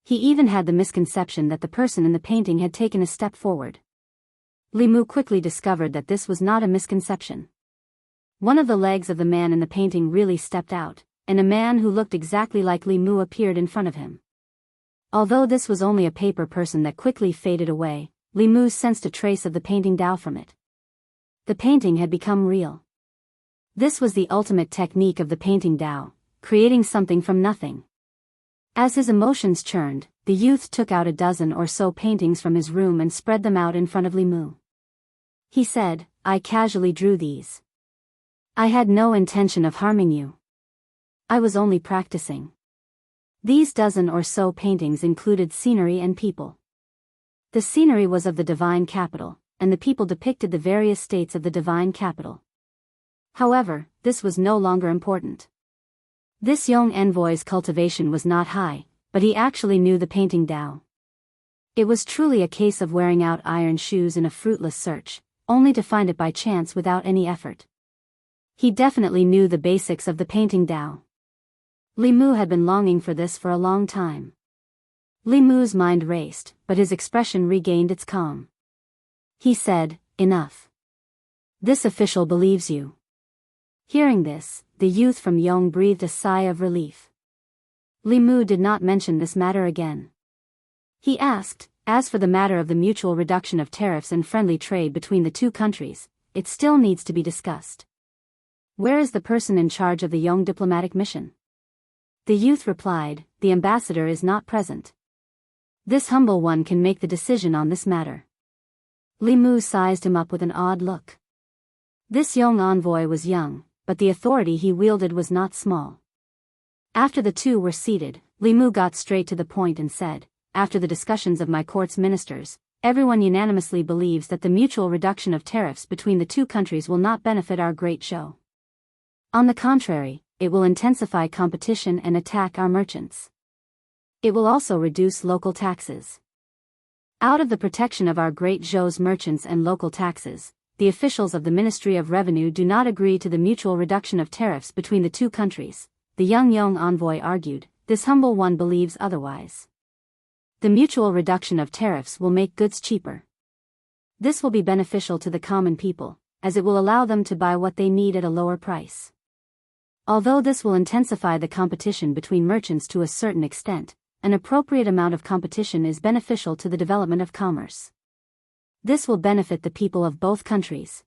He even had the misconception that the person in the painting had taken a step forward. Li Mu quickly discovered that this was not a misconception. One of the legs of the man in the painting really stepped out, and a man who looked exactly like Li Mu appeared in front of him. Although this was only a paper person that quickly faded away, Li Mu sensed a trace of the painting Dao from it. The painting had become real. This was the ultimate technique of the painting Dao, creating something from nothing. As his emotions churned, the youth took out a dozen or so paintings from his room and spread them out in front of Li Mu. He said, "I casually drew these. I had no intention of harming you. I was only practicing." These dozen or so paintings included scenery and people. The scenery was of the divine capital, and the people depicted the various states of the divine capital. However, this was no longer important. This young envoy's cultivation was not high, but he actually knew the painting Dao. It was truly a case of wearing out iron shoes in a fruitless search, only to find it by chance without any effort. He definitely knew the basics of the painting Dao. Li Mu had been longing for this for a long time. Li Mu's mind raced, but his expression regained its calm. He said, "Enough. This official believes you." Hearing this, the youth from Yong breathed a sigh of relief. Li Mu did not mention this matter again. He asked, "As for the matter of the mutual reduction of tariffs and friendly trade between the two countries, it still needs to be discussed. Where is the person in charge of the Yong diplomatic mission?" The youth replied, "The ambassador is not present. This humble one can make the decision on this matter." Li Mu sized him up with an odd look. This young envoy was young, but the authority he wielded was not small. After the two were seated, Li Mu got straight to the point and said, "After the discussions of my court's ministers, everyone unanimously believes that the mutual reduction of tariffs between the two countries will not benefit our great show. On the contrary, it will intensify competition and attack our merchants. It will also reduce local taxes. Out of the protection of our great show's merchants and local taxes, the officials of the Ministry of Revenue do not agree to the mutual reduction of tariffs between the two countries," the young envoy argued. "This humble one believes otherwise. The mutual reduction of tariffs will make goods cheaper. This will be beneficial to the common people, as it will allow them to buy what they need at a lower price. Although this will intensify the competition between merchants to a certain extent, an appropriate amount of competition is beneficial to the development of commerce. This will benefit the people of both countries.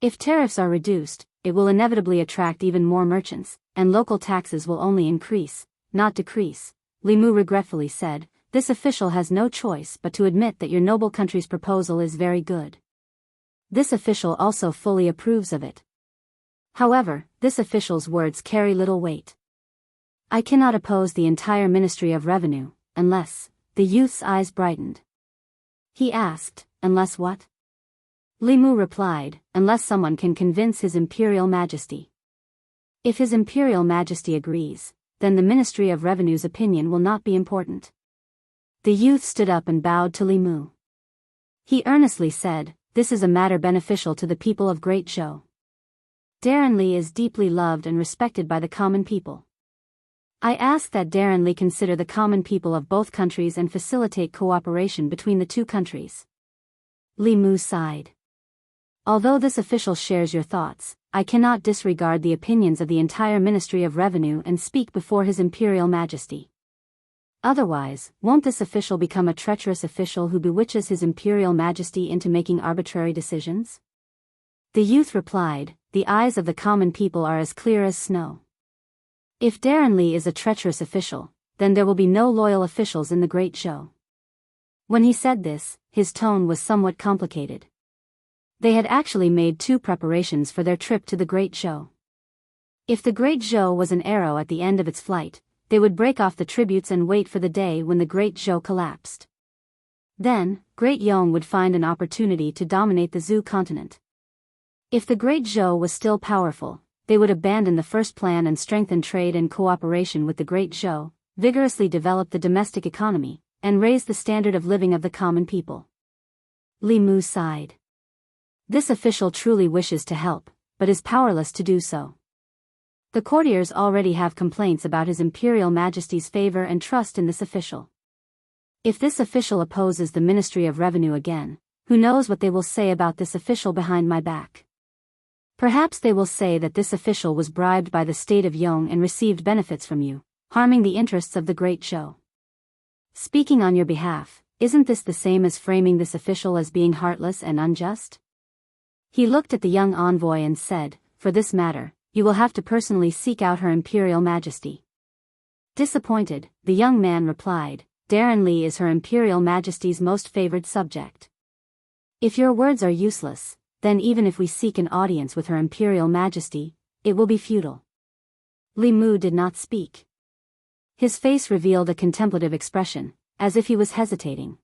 If tariffs are reduced, it will inevitably attract even more merchants, and local taxes will only increase, not decrease." Li Mu regretfully said, "This official has no choice but to admit that your noble country's proposal is very good. This official also fully approves of it. However, this official's words carry little weight. I cannot oppose the entire Ministry of Revenue, unless..." The youth's eyes brightened. He asked, "Unless what?" Li Mu replied, "Unless someone can convince His Imperial Majesty. If His Imperial Majesty agrees, then the Ministry of Revenue's opinion will not be important." The youth stood up and bowed to Li Mu. He earnestly said, "This is a matter beneficial to the people of Great Zhou. Darren Li is deeply loved and respected by the common people. I ask that Darren Li consider the common people of both countries and facilitate cooperation between the two countries." Li Mu sighed. "Although this official shares your thoughts, I cannot disregard the opinions of the entire Ministry of Revenue and speak before His Imperial Majesty. Otherwise, won't this official become a treacherous official who bewitches His Imperial Majesty into making arbitrary decisions?" The youth replied, "The eyes of the common people are as clear as snow. If Darren Li is a treacherous official, then there will be no loyal officials in the Great Zhou." When he said this, his tone was somewhat complicated. They had actually made two preparations for their trip to the Great Zhou. If the Great Zhou was an arrow at the end of its flight, they would break off the tributes and wait for the day when the Great Zhou collapsed. Then, Great Yong would find an opportunity to dominate the Zhou continent. If the Great Zhou was still powerful, they would abandon the first plan and strengthen trade and cooperation with the Great Zhou, vigorously develop the domestic economy, and raise the standard of living of the common people. Li Mu sighed. This official truly wishes to help, but is powerless to do so. The courtiers already have complaints about His Imperial Majesty's favor and trust in this official. If this official opposes the Ministry of Revenue again, who knows what they will say about this official behind my back? Perhaps they will say that this official was bribed by the state of Yong and received benefits from you, harming the interests of the Great Zhou. Speaking on your behalf, isn't this the same as framing this official as being heartless and unjust? He looked at the young envoy and said, for this matter, you will have to personally seek out Her Imperial Majesty. Disappointed, the young man replied, Darren Li is Her Imperial Majesty's most favored subject. If your words are useless, then even if we seek an audience with Her Imperial Majesty, it will be futile. Li Mu did not speak. His face revealed a contemplative expression, as if he was hesitating.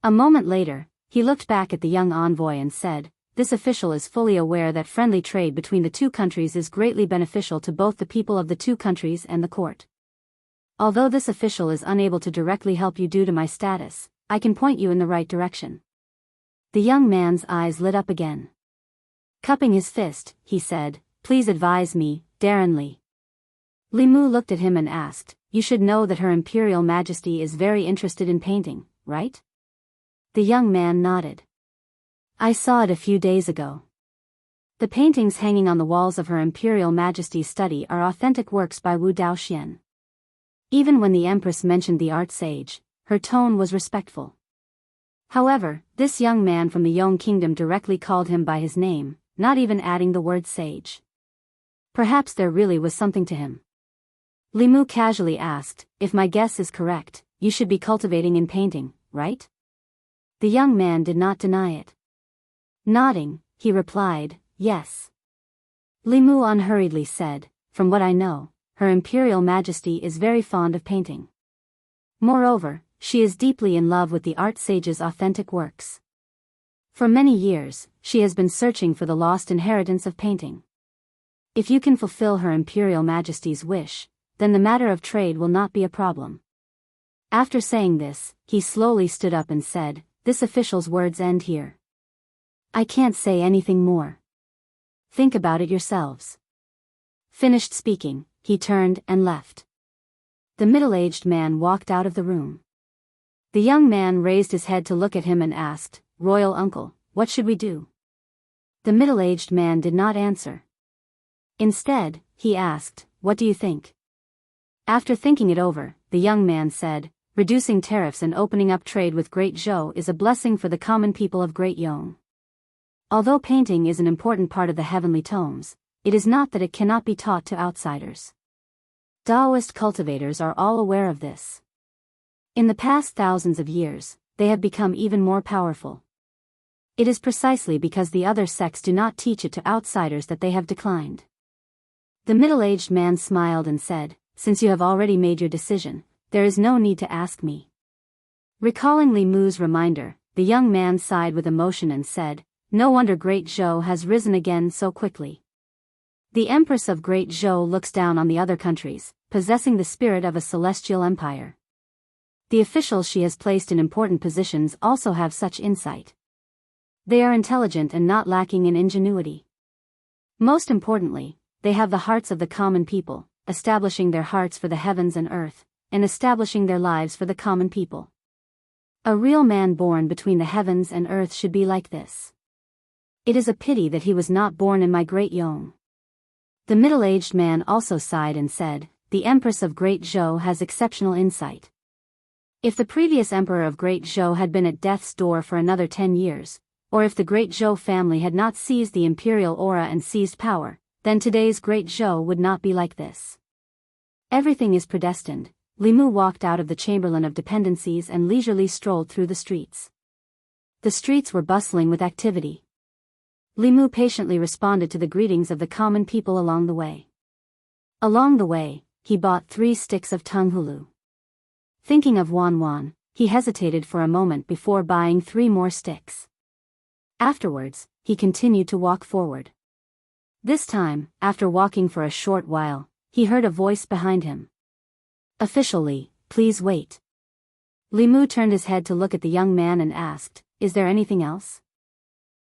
A moment later, he looked back at the young envoy and said, this official is fully aware that friendly trade between the two countries is greatly beneficial to both the people of the two countries and the court. Although this official is unable to directly help you due to my status, I can point you in the right direction. The young man's eyes lit up again. Cupping his fist, he said, please advise me, Darren Li. Li Mu looked at him and asked, you should know that Her Imperial Majesty is very interested in painting, right? The young man nodded. I saw it a few days ago. The paintings hanging on the walls of Her Imperial Majesty's study are authentic works by Wu Daoxian. Even when the Empress mentioned the art sage, her tone was respectful. However, this young man from the Yong Kingdom directly called him by his name, not even adding the word sage. Perhaps there really was something to him. Li Mu casually asked, if my guess is correct, you should be cultivating in painting, right? The young man did not deny it. Nodding, he replied, yes. Li Mu unhurriedly said, from what I know, Her Imperial Majesty is very fond of painting. Moreover, she is deeply in love with the art sage's authentic works. For many years, she has been searching for the lost inheritance of painting. If you can fulfill Her Imperial Majesty's wish, then the matter of trade will not be a problem. After saying this, he slowly stood up and said, this official's words end here. I can't say anything more. Think about it yourselves. Finished speaking, he turned and left. The middle-aged man walked out of the room. The young man raised his head to look at him and asked, Royal Uncle, what should we do? The middle-aged man did not answer. Instead, he asked, what do you think? After thinking it over, the young man said, reducing tariffs and opening up trade with Great Zhou is a blessing for the common people of Great Yong. Although painting is an important part of the heavenly tomes, it is not that it cannot be taught to outsiders. Taoist cultivators are all aware of this. In the past thousands of years, they have become even more powerful. It is precisely because the other sects do not teach it to outsiders that they have declined. The middle-aged man smiled and said, since you have already made your decision, there is no need to ask me. Recalling Li Mu's reminder, the young man sighed with emotion and said, no wonder Great Zhou has risen again so quickly. The Empress of Great Zhou looks down on the other countries, possessing the spirit of a celestial empire. The officials she has placed in important positions also have such insight. They are intelligent and not lacking in ingenuity. Most importantly, they have the hearts of the common people, establishing their hearts for the heavens and earth, and establishing their lives for the common people. A real man born between the heavens and earth should be like this. It is a pity that he was not born in my Great Yong. The middle-aged man also sighed and said, the Empress of Great Zhou has exceptional insight. If the previous Emperor of Great Zhou had been at death's door for another 10 years, or if the Great Zhou family had not seized the imperial aura and seized power, then today's Great Zhou would not be like this. Everything is predestined. Li Mu walked out of the Chamberlain of Dependencies and leisurely strolled through the streets. The streets were bustling with activity. Li Mu patiently responded to the greetings of the common people along the way. Along the way, he bought 3 sticks of Tunghulu. Thinking of Wan, he hesitated for a moment before buying 3 more sticks. Afterwards, he continued to walk forward. This time, after walking for a short while, he heard a voice behind him. Officially, please wait. Li Mu turned his head to look at the young man and asked, is there anything else?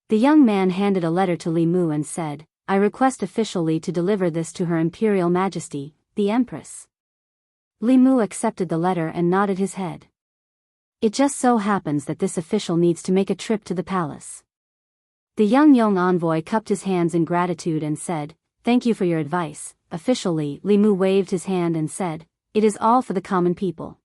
The young man handed a letter to Li Mu and said, I request officially to deliver this to Her Imperial Majesty, the Empress. Li Mu accepted the letter and nodded his head. It just so happens that this official needs to make a trip to the palace. The young envoy cupped his hands in gratitude and said, "Thank you for your advice." Officially, Li Mu waved his hand and said, "It is all for the common people."